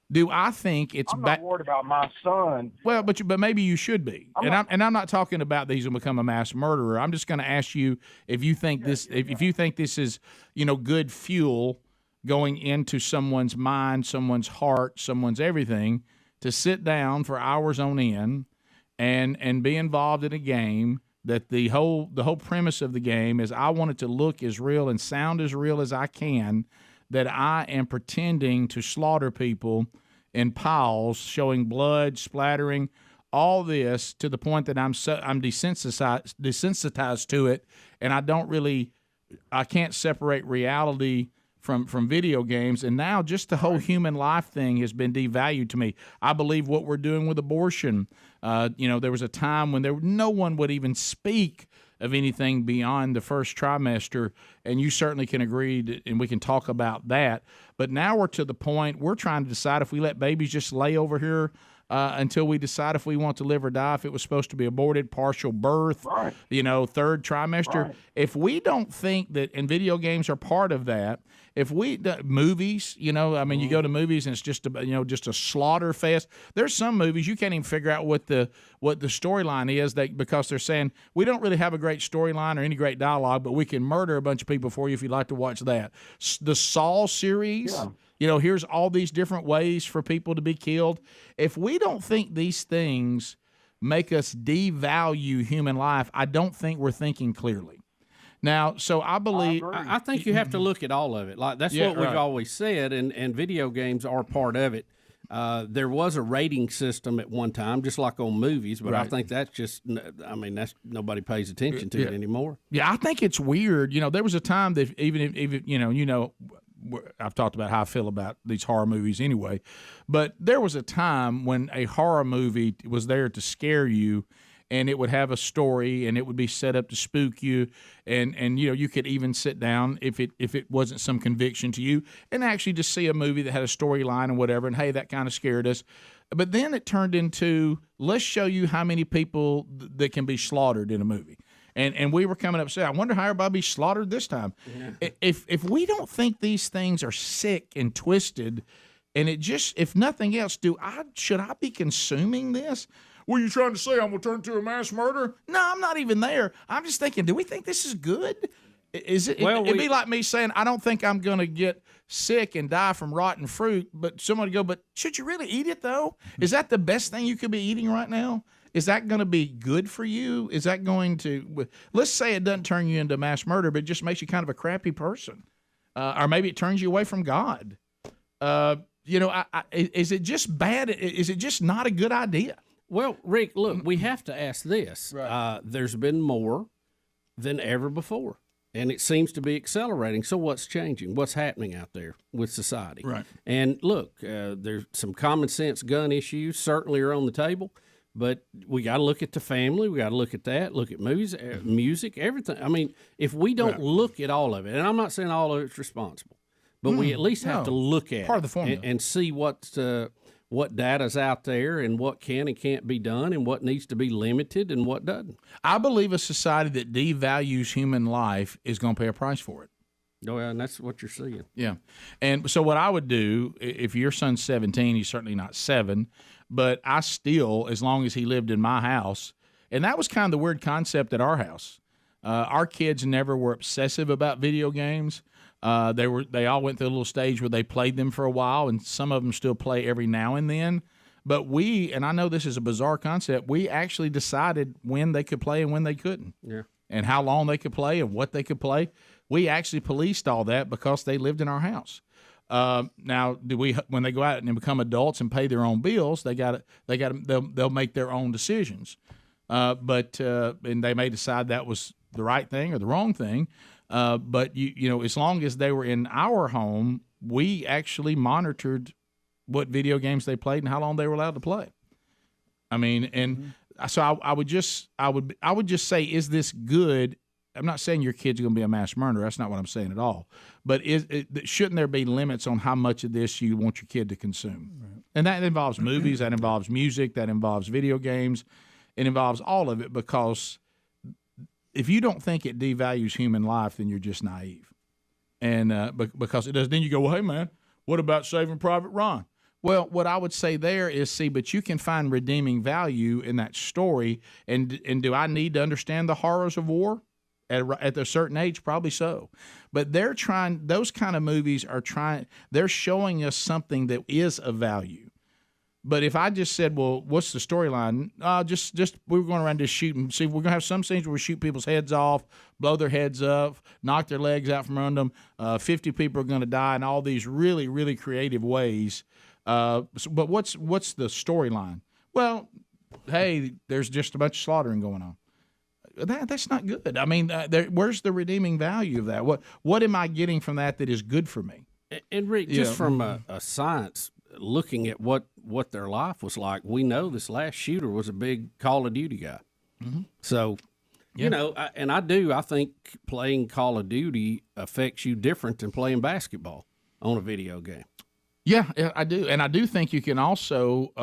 Do I think it's? I'm not worried about my son. Well, but maybe you should be. I'm not talking about these will become a mass murderer. I'm just going to ask you if you think if you think this is good fuel going into someone's mind, someone's heart, someone's everything to sit down for hours on end and be involved in a game. That the whole premise of the game is I want it to look as real and sound as real as I can, that I am pretending to slaughter people in piles, showing blood, splattering, all this to the point that I'm desensitized to it, and I can't separate reality from video games. And now just the whole human life thing has been devalued to me. I believe what we're doing with abortion, there was a time when no one would even speak of anything beyond the first trimester, and you certainly can agree, and we can talk about that. But now we're to the point we're trying to decide if we let babies just lay over here until we decide if we want to live or die, if it was supposed to be aborted, partial birth, third trimester. Right. If we don't think that, and video games are part of that, movies, you go to movies and it's just a slaughter fest. There's some movies you can't even figure out what the storyline is, because they're saying we don't really have a great storyline or any great dialogue, but we can murder a bunch of people for you if you'd like to watch that. The Saw series. Yeah. Here's all these different ways for people to be killed. If we don't think these things make us devalue human life, I don't think we're thinking clearly. Now, so I believe I think you have to look at all of it. Like that's what we've always said, and video games are part of it. There was a rating system at one time, just like on movies, but I think that's just, that's nobody pays attention to it anymore. Yeah, I think it's weird. There was a time that even I've talked about how I feel about these horror movies anyway, but there was a time when a horror movie was there to scare you, and it would have a story, and it would be set up to spook you, and you could even sit down if it wasn't some conviction to you, and actually just see a movie that had a storyline and whatever, and hey, that kind of scared us. But then it turned into, let's show you how many people that can be slaughtered in a movie. And we were coming up saying, I wonder how everybody slaughtered this time. Yeah. If we don't think these things are sick and twisted, and if nothing else, should I be consuming this? What are you trying to say? I'm going to turn it to a mass murder? No, I'm not even there. I'm just thinking, do we think this is good? It'd be like me saying, I don't think I'm going to get sick and die from rotten fruit, but someone would go, but should you really eat it, though? Is that the best thing you could be eating right now? Is that going to be good for you? Is that going to, let's say it doesn't turn you into mass murder, but it just makes you kind of a crappy person. Or maybe it turns you away from God. Is it just bad? Is it just not a good idea? Well, Rick, look, we have to ask this. Right. There's been more than ever before, and it seems to be accelerating. So what's changing? What's happening out there with society? Right. And look, there's some common sense gun issues certainly are on the table. But we got to look at the family. We got to look at that. Look at movies, music, everything. If we don't look at all of it, and I'm not saying all of it's responsible, but we at least have to look at part of the formula and see what data's out there and what can and can't be done and what needs to be limited and what doesn't. I believe a society that devalues human life is going to pay a price for it. Oh, yeah, and that's what you're seeing. Yeah. And so what I would do, if your son's 17, he's certainly not 7, but I still, as long as he lived in my house, and that was kind of the weird concept at our house. Our kids never were obsessive about video games. They all went through a little stage where they played them for a while, and some of them still play every now and then. But and I know this is a bizarre concept, we actually decided when they could play and when they couldn't. Yeah. And how long they could play and what they could play. We actually policed all that because they lived in our house. Now, when they go out and become adults and pay their own bills, they'll make their own decisions. And they may decide that was the right thing or the wrong thing. But you know, as long as they were in our home, we actually monitored what video games they played and how long they were allowed to play. I mean, and so I would just say, is this good? I'm not saying your kid's going to be a mass murderer. That's not what I'm saying at all. But shouldn't there be limits on how much of this you want your kid to consume? Right. And that involves movies, that involves music, that involves video games. It involves all of it, because if you don't think it devalues human life, then you're just naive. And because it does, then you go, well, hey, man, what about Saving Private Ryan? Well, what I would say there is, but you can find redeeming value in that story. And do I need to understand the horrors of war? At a certain age, probably so. But they're trying, those kind of movies they're showing us something that is of value. But if I just said, well, what's the storyline? Just we're going around just shooting. See, we're going to have some scenes where we shoot people's heads off, blow their heads up, knock their legs out from under them. 50 people are going to die in all these really, really creative ways. But what's the storyline? Well, hey, there's just a bunch of slaughtering going on. That's not good. I mean, where's the redeeming value of that? What am I getting from that is good for me? And Rick, just from a science, looking at what their life was like, we know this last shooter was a big Call of Duty guy. Mm-hmm. So, you know, I think playing Call of Duty affects you different than playing basketball on a video game. Yeah, I do. And I do think you can also,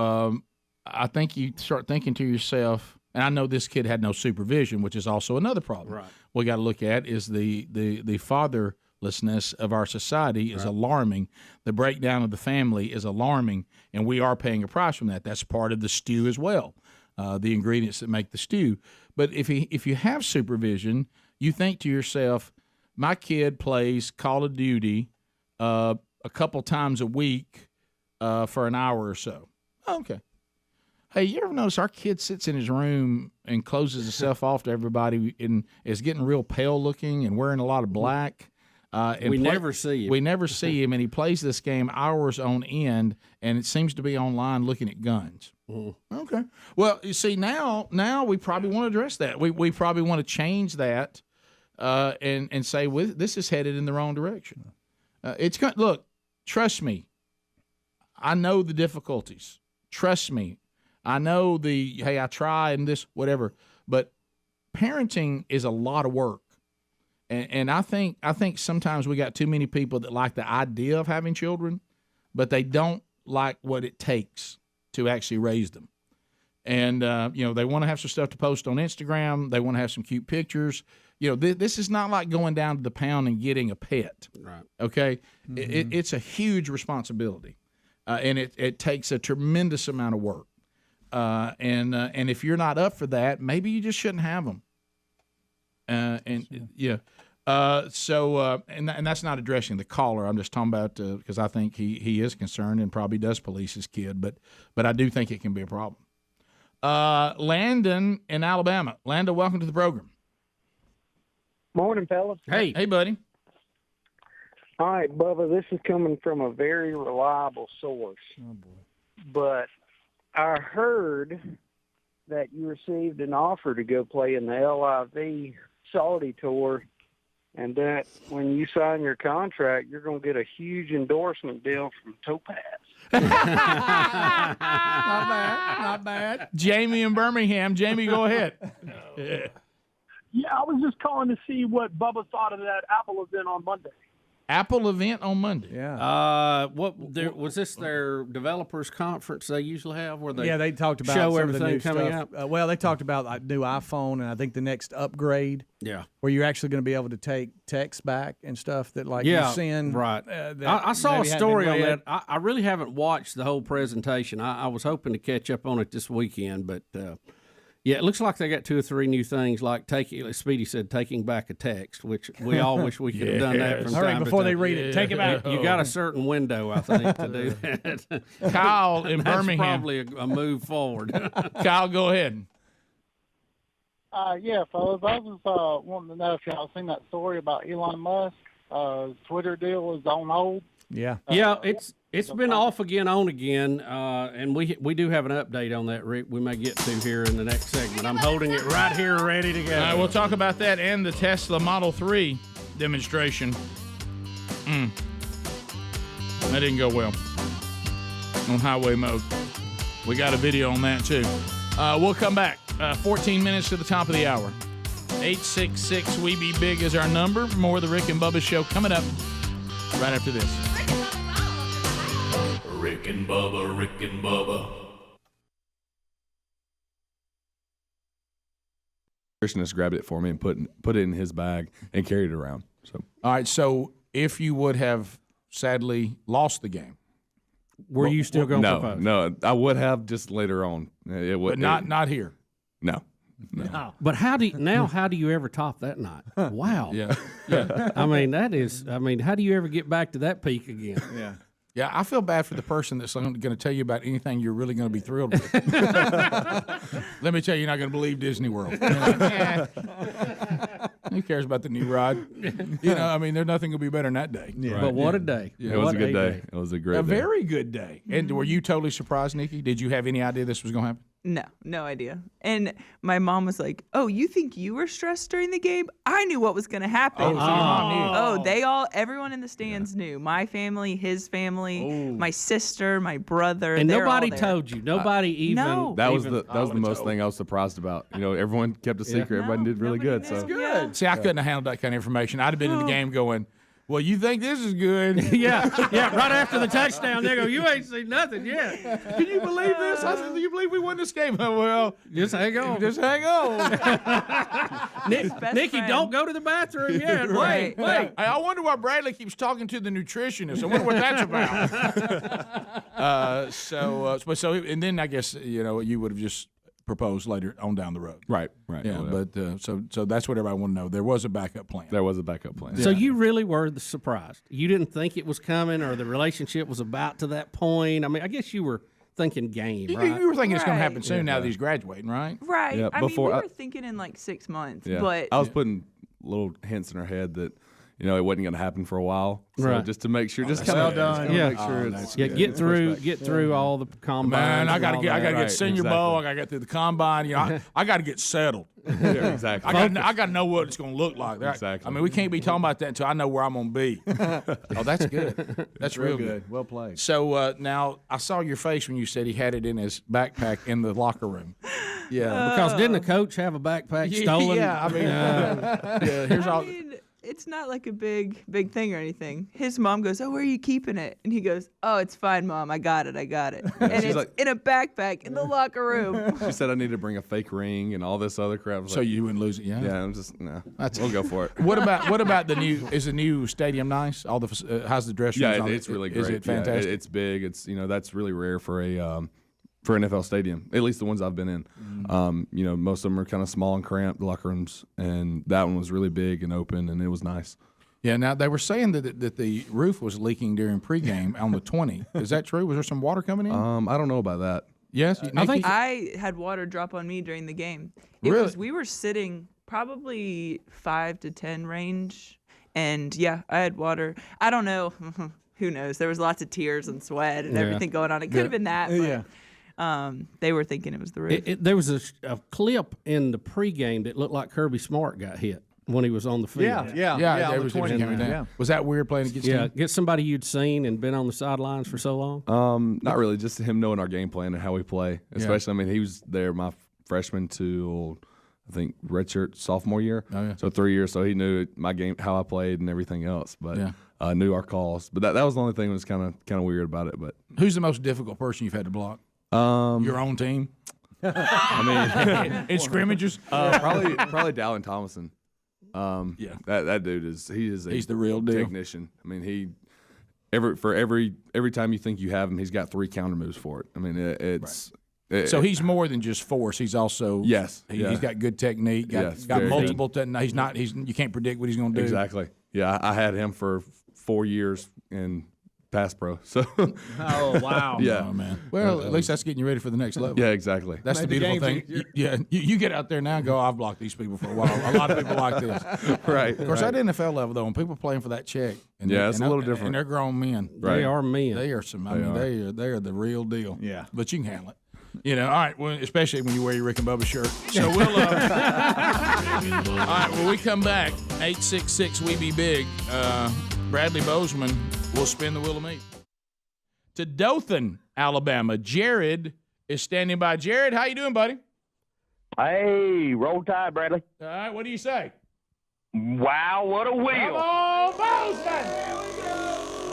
I think you start thinking to yourself, and I know this kid had no supervision, which is also another problem. Right. What we got to look at is the fatherlessness of our society is alarming. The breakdown of the family is alarming, and we are paying a price from that. That's part of the stew as well, the ingredients that make the stew. But if you have supervision, you think to yourself, my kid plays Call of Duty a couple times a week for an hour or so. Okay. Hey, you ever notice our kid sits in his room and closes himself off to everybody and is getting real pale looking and wearing a lot of black? And we never see him. We never see him, and he plays this game hours on end, and it seems to be online looking at guns. Okay. Well, you see, now we probably want to address that. We probably want to change that and say, well, this is headed in the wrong direction. Look, trust me. I know the difficulties. Trust me. I know hey, I try and this, whatever, but parenting is a lot of work. And I think sometimes we got too many people that like the idea of having children, but they don't like what it takes to actually raise them. And, they want to have some stuff to post on Instagram. They want to have some cute pictures. This is not like going down to the pound and getting a pet. Right. Okay. Mm-hmm. It's a huge responsibility. And it takes a tremendous amount of work. And if you're not up for that, maybe you just shouldn't have them. So that's not addressing the caller. I'm just talking about because I think he is concerned and probably does police his kid, but I do think it can be a problem. Landon in Alabama. Landon, welcome to the program. Morning, fellas. Hey, buddy. All right, Bubba, this is coming from a very reliable source. Oh, boy. But I heard that you received an offer to go play in the LIV Saudi tour, and that when you sign your contract, you're going to get a huge endorsement deal from Topaz. Not bad. Jamie in Birmingham. Jamie, go ahead. Yeah, I was just calling to see what Bubba thought of that Apple event on Monday. Apple event on Monday. Yeah. Was this their developers conference they usually have where they talked about show some everything of the new coming stuff. out? They talked about new iPhone and I think the next upgrade. Yeah. Where you're actually going to be able to take text back and stuff that you send. Right. I saw a story on that. I really haven't watched the whole presentation. I was hoping to catch up on it this weekend, but yeah, it looks like they got 2 or 3 new things, like Speedy said, taking back a text, which we all wish we could have done that from time before to time. they read it, take it back. You got a certain window, I think, to do that. Kyle in That's Birmingham. probably a move forward. Kyle, go ahead. Yeah, fellas, I was wanting to know if y'all seen that story about Elon Musk. Twitter deal is on hold. Yeah. Yeah, It's been off again, on again, and we do have an update on that, Rick. We may get to here in the next segment. I'm holding it right here, ready to go. All right, we'll talk about that and the Tesla Model 3 demonstration. That didn't go well on highway mode. We got a video on that, too. We'll come back. 14 minutes to the top of the hour. 866-WE-BE-BIG is our number. More of the Rick and Bubba Show coming up right after this. Rick and Bubba, Rick and Bubba. Christian just grabbed it for me and put it in his bag and carried it around. So, all right. So, if you would have sadly lost the game, were you still going to propose? No, I would have just later on. It would, but not here. No. But how do you ever top that night? Wow. Yeah. I mean, how do you ever get back to that peak again? Yeah. Yeah, I feel bad for the person that's going to tell you about anything you're really going to be thrilled with. Let me tell you, you're not going to believe Disney World. Who cares about the new ride? I mean, there's nothing going to be better than that day. Yeah. Right. But what a day. Yeah, it was a good day. It was a great day. A very good day. And were you totally surprised, Nikki? Did you have any idea this was going to happen? No idea. And my mom was like, "Oh, you think you were stressed during the game? I knew what was going to happen." Oh, so your mom knew. Everyone in the stands knew. My family, his family, my sister, my brother. And nobody told you. Nobody even. No. That was the most thing I was surprised about. Everyone kept a secret. Everybody did really good. So good. Yeah. See, I couldn't have handled that kind of information. I'd have been in the game going, "Well, you think this is good?" yeah. Right after the touchdown, they go, "You ain't seen nothing yet." Can you believe this? I said, "Do you believe we won this game?" Well, just hang on. Just hang on. Nikki, don't go to the bathroom yet. Wait. I wonder why Bradley keeps talking to the nutritionist. I wonder what that's about. So, and then I guess you would have just proposed later on down the road. Right. Yeah, but so that's what everybody want to know. There was a backup plan. There was a backup plan. So you really were surprised. You didn't think it was coming, or the relationship was about to that point. I mean, I guess you were thinking game, right? You were thinking it's going to happen soon now that he's graduating, right? Right. Yeah, I mean, we were thinking in like 6 months, but I was putting little hints in her head that it wasn't going to happen for a while. So just to make sure, just kind of done. Make sure it's get through all the combines. Man, I got to get Senior Bowl. I got to get through the combine. I got to get settled. Yeah, exactly. I got to know what it's going to look like. Exactly. I mean, we can't be talking about that until I know where I'm going to be. Oh, that's good. That's real good. Well played. So now I saw your face when you said he had it in his backpack in the locker room. Yeah, because didn't the coach have a backpack stolen? Yeah, I mean, here's all. It's not like a big thing or anything. His mom goes, "Oh, where are you keeping it?" And he goes, "Oh, it's fine, Mom. I got it. And it's in a backpack in the locker room." She said I need to bring a fake ring and all this other crap. So you wouldn't lose it, yeah? Yeah, I'm just we'll go for it. What about the new? Is the new stadium nice? All the how's the dressing room? Yeah, it's really great. Is it fantastic? Yeah, it's big. It's that's really rare for an NFL stadium, at least the ones I've been in. Most of them are kind of small and cramped, the locker rooms, and that one was really big and open, and it was nice. Yeah, now they were saying that the roof was leaking during pregame on the 20. Is that true? Was there some water coming in? I don't know about that. Yes, I think I had water drop on me during the game. We were sitting probably 5 to 10 range, and yeah, I had water. I don't know. Who knows? There was lots of tears and sweat and everything going on. It could have been that, but they were thinking it was the roof. There was a clip in the pregame that looked like Kirby Smart got hit when he was on the field. Yeah. Was that weird playing against him? Get somebody you'd seen and been on the sidelines for so long? Not really. Just him knowing our game plan and how we play. Especially, I mean, he was there my freshman to, I think, redshirt sophomore year. Oh, yeah. So 3 years. So he knew my game, how I played and everything else. But knew our calls. But that was the only thing that was kind of weird about it. But who's the most difficult person you've had to block? Your own team? I mean, in scrimmages? Probably Dallin Thomason. That dude he's the real deal technician. I mean, every time you think you have him, he's got 3 counter moves for it. I mean, so he's more than just force. He's also he's got good technique. Got multiple. You can't predict what he's going to do. Exactly. Yeah, I had him for 4 years and Pass Pro. So. Oh wow. Yeah, Oh, man. Well, at least that's getting you ready for the next level. Yeah, exactly. That's the beautiful thing. You get out there now and go, I've blocked these people for a while. A lot of people like this. Right. Of course, right. at NFL level, though, when people are playing for that check. And Yeah, it's a little and different. they're grown men. Right. They are men. They are they are the real deal. Yeah. But you can handle it. You know, all right, well, especially when you wear your Rick and Bubba shirt. So we'll, all right, when we come back, 866 We Be Big, Bradley Bozeman will spin the wheel of meat. To Dothan, Alabama, Jared is standing by. Jared, how you doing, buddy? Hey, roll tide, Bradley. All right, what do you say? Wow, what a wheel. Come on, Bozeman!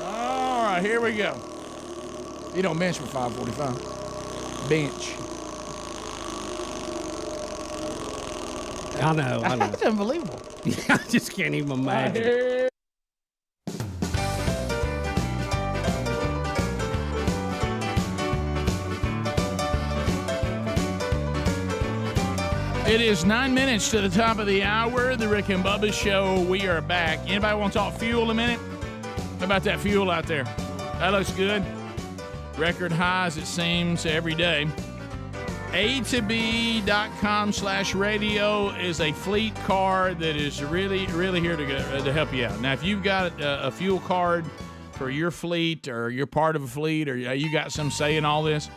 All right, here we go. You don't bench for 545. Bench. I know. That's unbelievable. I just can't even imagine. It is 9 minutes to the top of the hour. The Rick and Bubba Show. We are back. Anybody want to talk fuel a minute? How about that fuel out there? That looks good. Record highs, it seems, every day. A2B.com/radio is a fleet card that is really, really here to help you out. Now, if you've got a fuel card for your fleet or you're part of a fleet or you got some say in all this,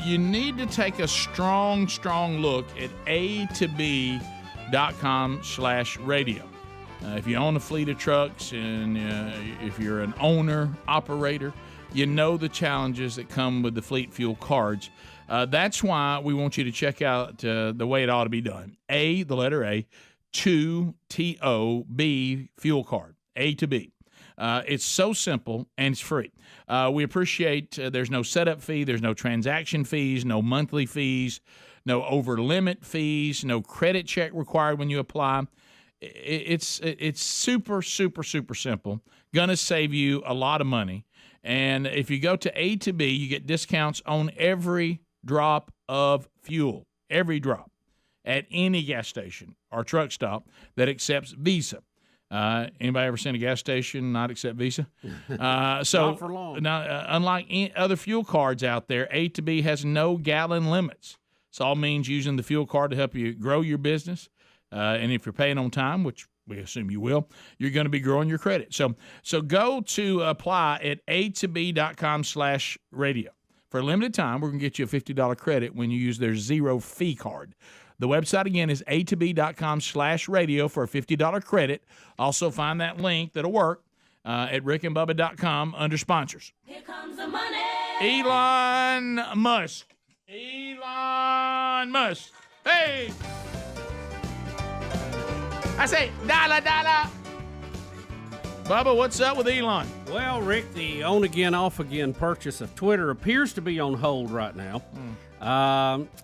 you need to take a strong look at A2B.com/radio. If you own a fleet of trucks and if you're an owner, operator, you know the challenges that come with the fleet fuel cards. That's why we want you to check out the way it ought to be done. A, the letter A, 2TOB fuel card, A2B. It's so simple and it's free. We appreciate there's no setup fee, there's no transaction fees, no monthly fees, no over limit fees, no credit check required when you apply. It's super simple. Gonna save you a lot of money. And if you go to A2B, you get discounts on every drop of fuel, every drop at any gas station or truck stop that accepts Visa. Anybody ever seen a gas station not accept Visa? Not for long. Now, unlike other fuel cards out there, A2B has no gallon limits. This all means using the fuel card to help you grow your business. And if you're paying on time, which we assume you will, you're going to be growing your credit. So go to apply at A2B.com/radio. For a limited time, we're going to get you a $50 credit when you use their zero fee card. The website, again, is A2B.com/radio for a $50 credit. Also find that link that'll work at rickandbubba.com under sponsors. Here comes the money. Elon Musk. Hey! I say, dollar. Bubba, what's up with Elon? Well, Rick, the on-again, off-again purchase of Twitter appears to be on hold right now.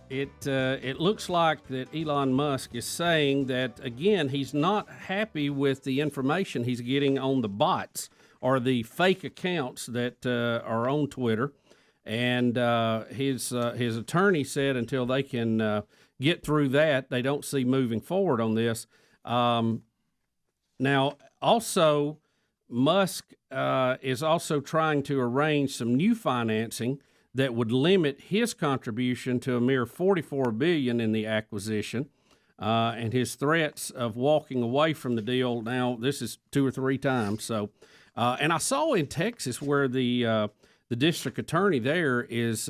It looks like that Elon Musk is saying that, again, he's not happy with the information he's getting on the bots or the fake accounts that are on Twitter. And his attorney said until they can get through that, they don't see moving forward on this. Now, also, Musk is also trying to arrange some new financing that would limit his contribution to a mere $44 billion in the acquisition, and his threats of walking away from the deal. Now, this is 2 or 3 times. So, and I saw in Texas where the district attorney there is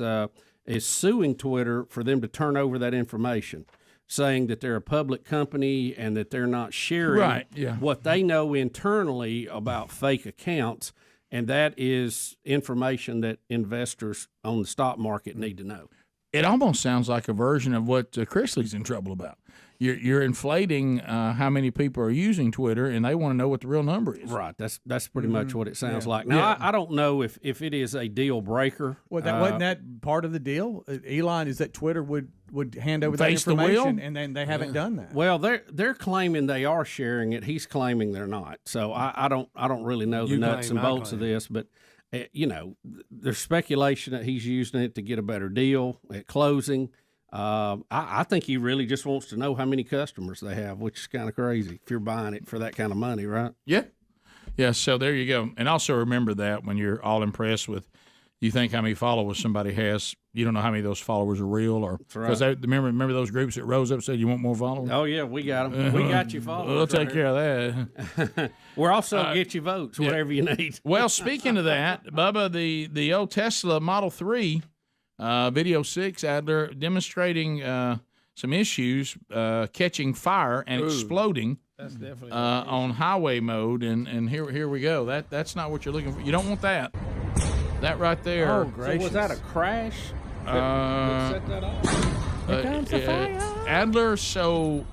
suing Twitter for them to turn over that information, saying that they're a public company and that they're not sharing what they know internally about fake accounts, and that is information that investors on the stock market need to know. It almost sounds like a version of what Chrisley's in trouble about. You're inflating how many people are using Twitter, and they want to know what the real number is. Right. That's pretty much what it sounds like. Now, I don't know if it is a deal breaker. Well, wasn't that part of the deal? Elon, is that Twitter would hand over that Face the wheel? information, and then they haven't done that. Well, they're claiming they are sharing it. He's claiming they're not. So I don't really know the nuts and bolts of this, but there's speculation that he's using it to get a better deal at closing. I think he really just wants to know how many customers they have, which is kind of crazy if you're buying it for that kind of money, right? Yeah. Yeah, so there you go. And also remember that when you're all impressed with, you think how many followers somebody has, you don't know how many of those followers are real, or because remember those groups that rose up and said you want more followers. Oh yeah, we got them. We got you followers. We'll take care of that. We're also get you votes, whatever you need. Well, speaking of that, Bubba, the old Tesla Model 3, video 6, Adler, demonstrating some issues, catching fire and exploding. That's definitely on highway mode, and here we go. That's not what you're looking for. You don't want that. That right there. Oh, gracious. So was that a crash? Set that off? Here comes the fire. Adler, so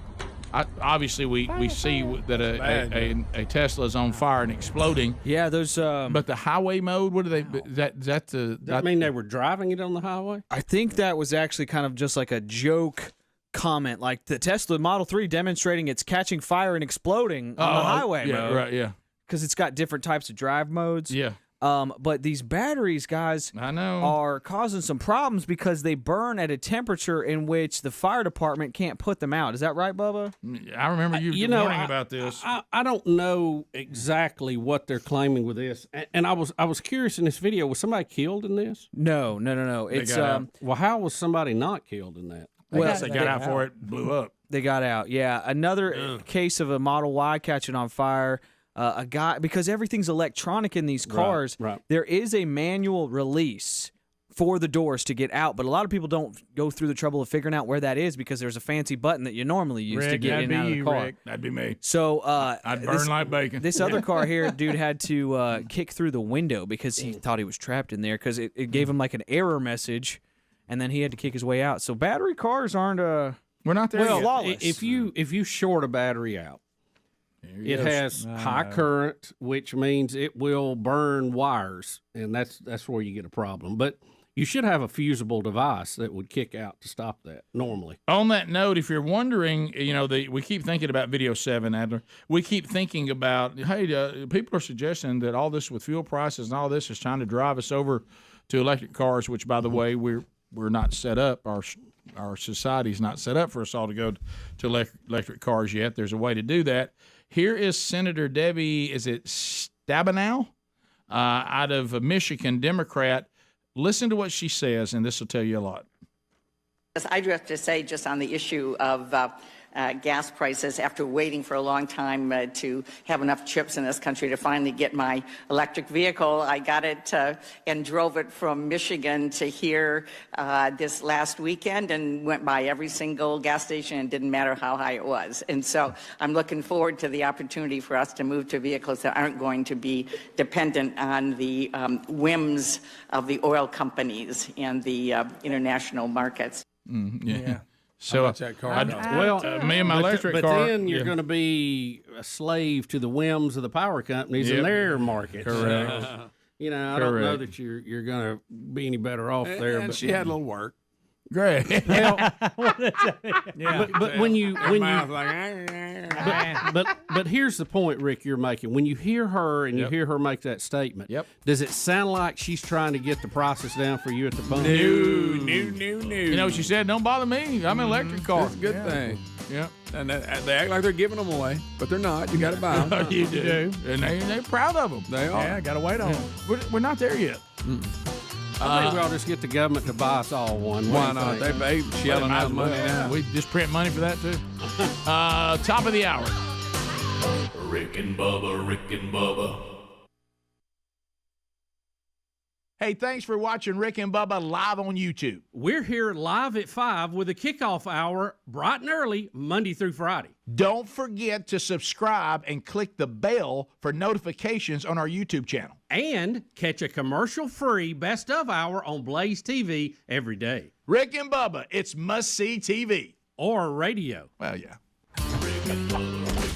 obviously we see that a Tesla is on fire and exploding. Yeah, those. But the highway mode, what do they? That mean they were driving it on the highway? I think that was actually kind of just like a joke comment, like the Tesla Model 3 demonstrating it's catching fire and exploding on the highway mode. Right, yeah. Because it's got different types of drive modes. Yeah. But these batteries, guys, I know, are causing some problems because they burn at a temperature in which the fire department can't put them out. Is that right, Bubba? I remember you warning about this. I don't know exactly what they're claiming with this, and I was curious in this video. Was somebody killed in this? No. It's well, how was somebody not killed in that? They got out before it blew up. They got out. Yeah, another case of a Model Y catching on fire. A guy, because everything's electronic in these cars, right. There is a manual release for the doors to get out, but a lot of people don't go through the trouble of figuring out where that is because there's a fancy button that you normally use to get in and out of the car. Rick. That'd be me. So I'd burn like bacon. This other car here, dude had to kick through the window because he thought he was trapped in there because it gave him like an error message, and then he had to kick his way out. So battery cars aren't we're not there yet. Flawless. If you short a battery out, it has high current, which means it will burn wires, and that's where you get a problem. But you should have a fusible device that would kick out to stop that normally. On that note, if you're wondering, we keep thinking about Video 7, Adler. We keep thinking about, hey, people are suggesting that all this with fuel prices and all this is trying to drive us over to electric cars, which, by the way, we're not set up. Our society's not set up for us all to go to electric cars yet. There's a way to do that. Here is Senator Debbie, is it Stabenow, out of Michigan, Democrat. Listen to what she says, and this will tell you a lot. I do have to say, just on the issue of gas prices, after waiting for a long time to have enough chips in this country to finally get my electric vehicle, I got it and drove it from Michigan to here this last weekend and went by every single gas station, and didn't matter how high it was. And so I'm looking forward to the opportunity for us to move to vehicles that aren't going to be dependent on the whims of the oil companies and the international markets. Yeah. So me and my electric car. But then you're going to be a slave to the whims of the power companies and their markets. Correct. I don't know that you're going to be any better off there. And but she had a little work. Great. Well, but when you but here's the point, Rick, you're making. When you hear her and you hear her make that statement, does it sound like she's trying to get the prices down for you at the pump? No. You know what she said? Don't bother me. I'm an electric car. That's a good thing. Yeah. And they act like they're giving them away, but they're not. You got to buy them. You do. And they're proud of them. They are. Yeah, got to wait on them. We're not there yet. I think we ought to just get the government to buy us all one. Why not? They shelling out money now. We just print money for that, too. Top of the hour. Rick and Bubba, Rick and Bubba. Hey, thanks for watching Rick and Bubba live on YouTube. We're here live at 5 with a kickoff hour, bright and early, Monday through Friday. Don't forget to subscribe and click the bell for notifications on our YouTube channel. And catch a commercial-free Best of Hour on Blaze TV every day. Rick and Bubba, it's must-see TV. Or radio. Well, yeah. Rick and Bubba.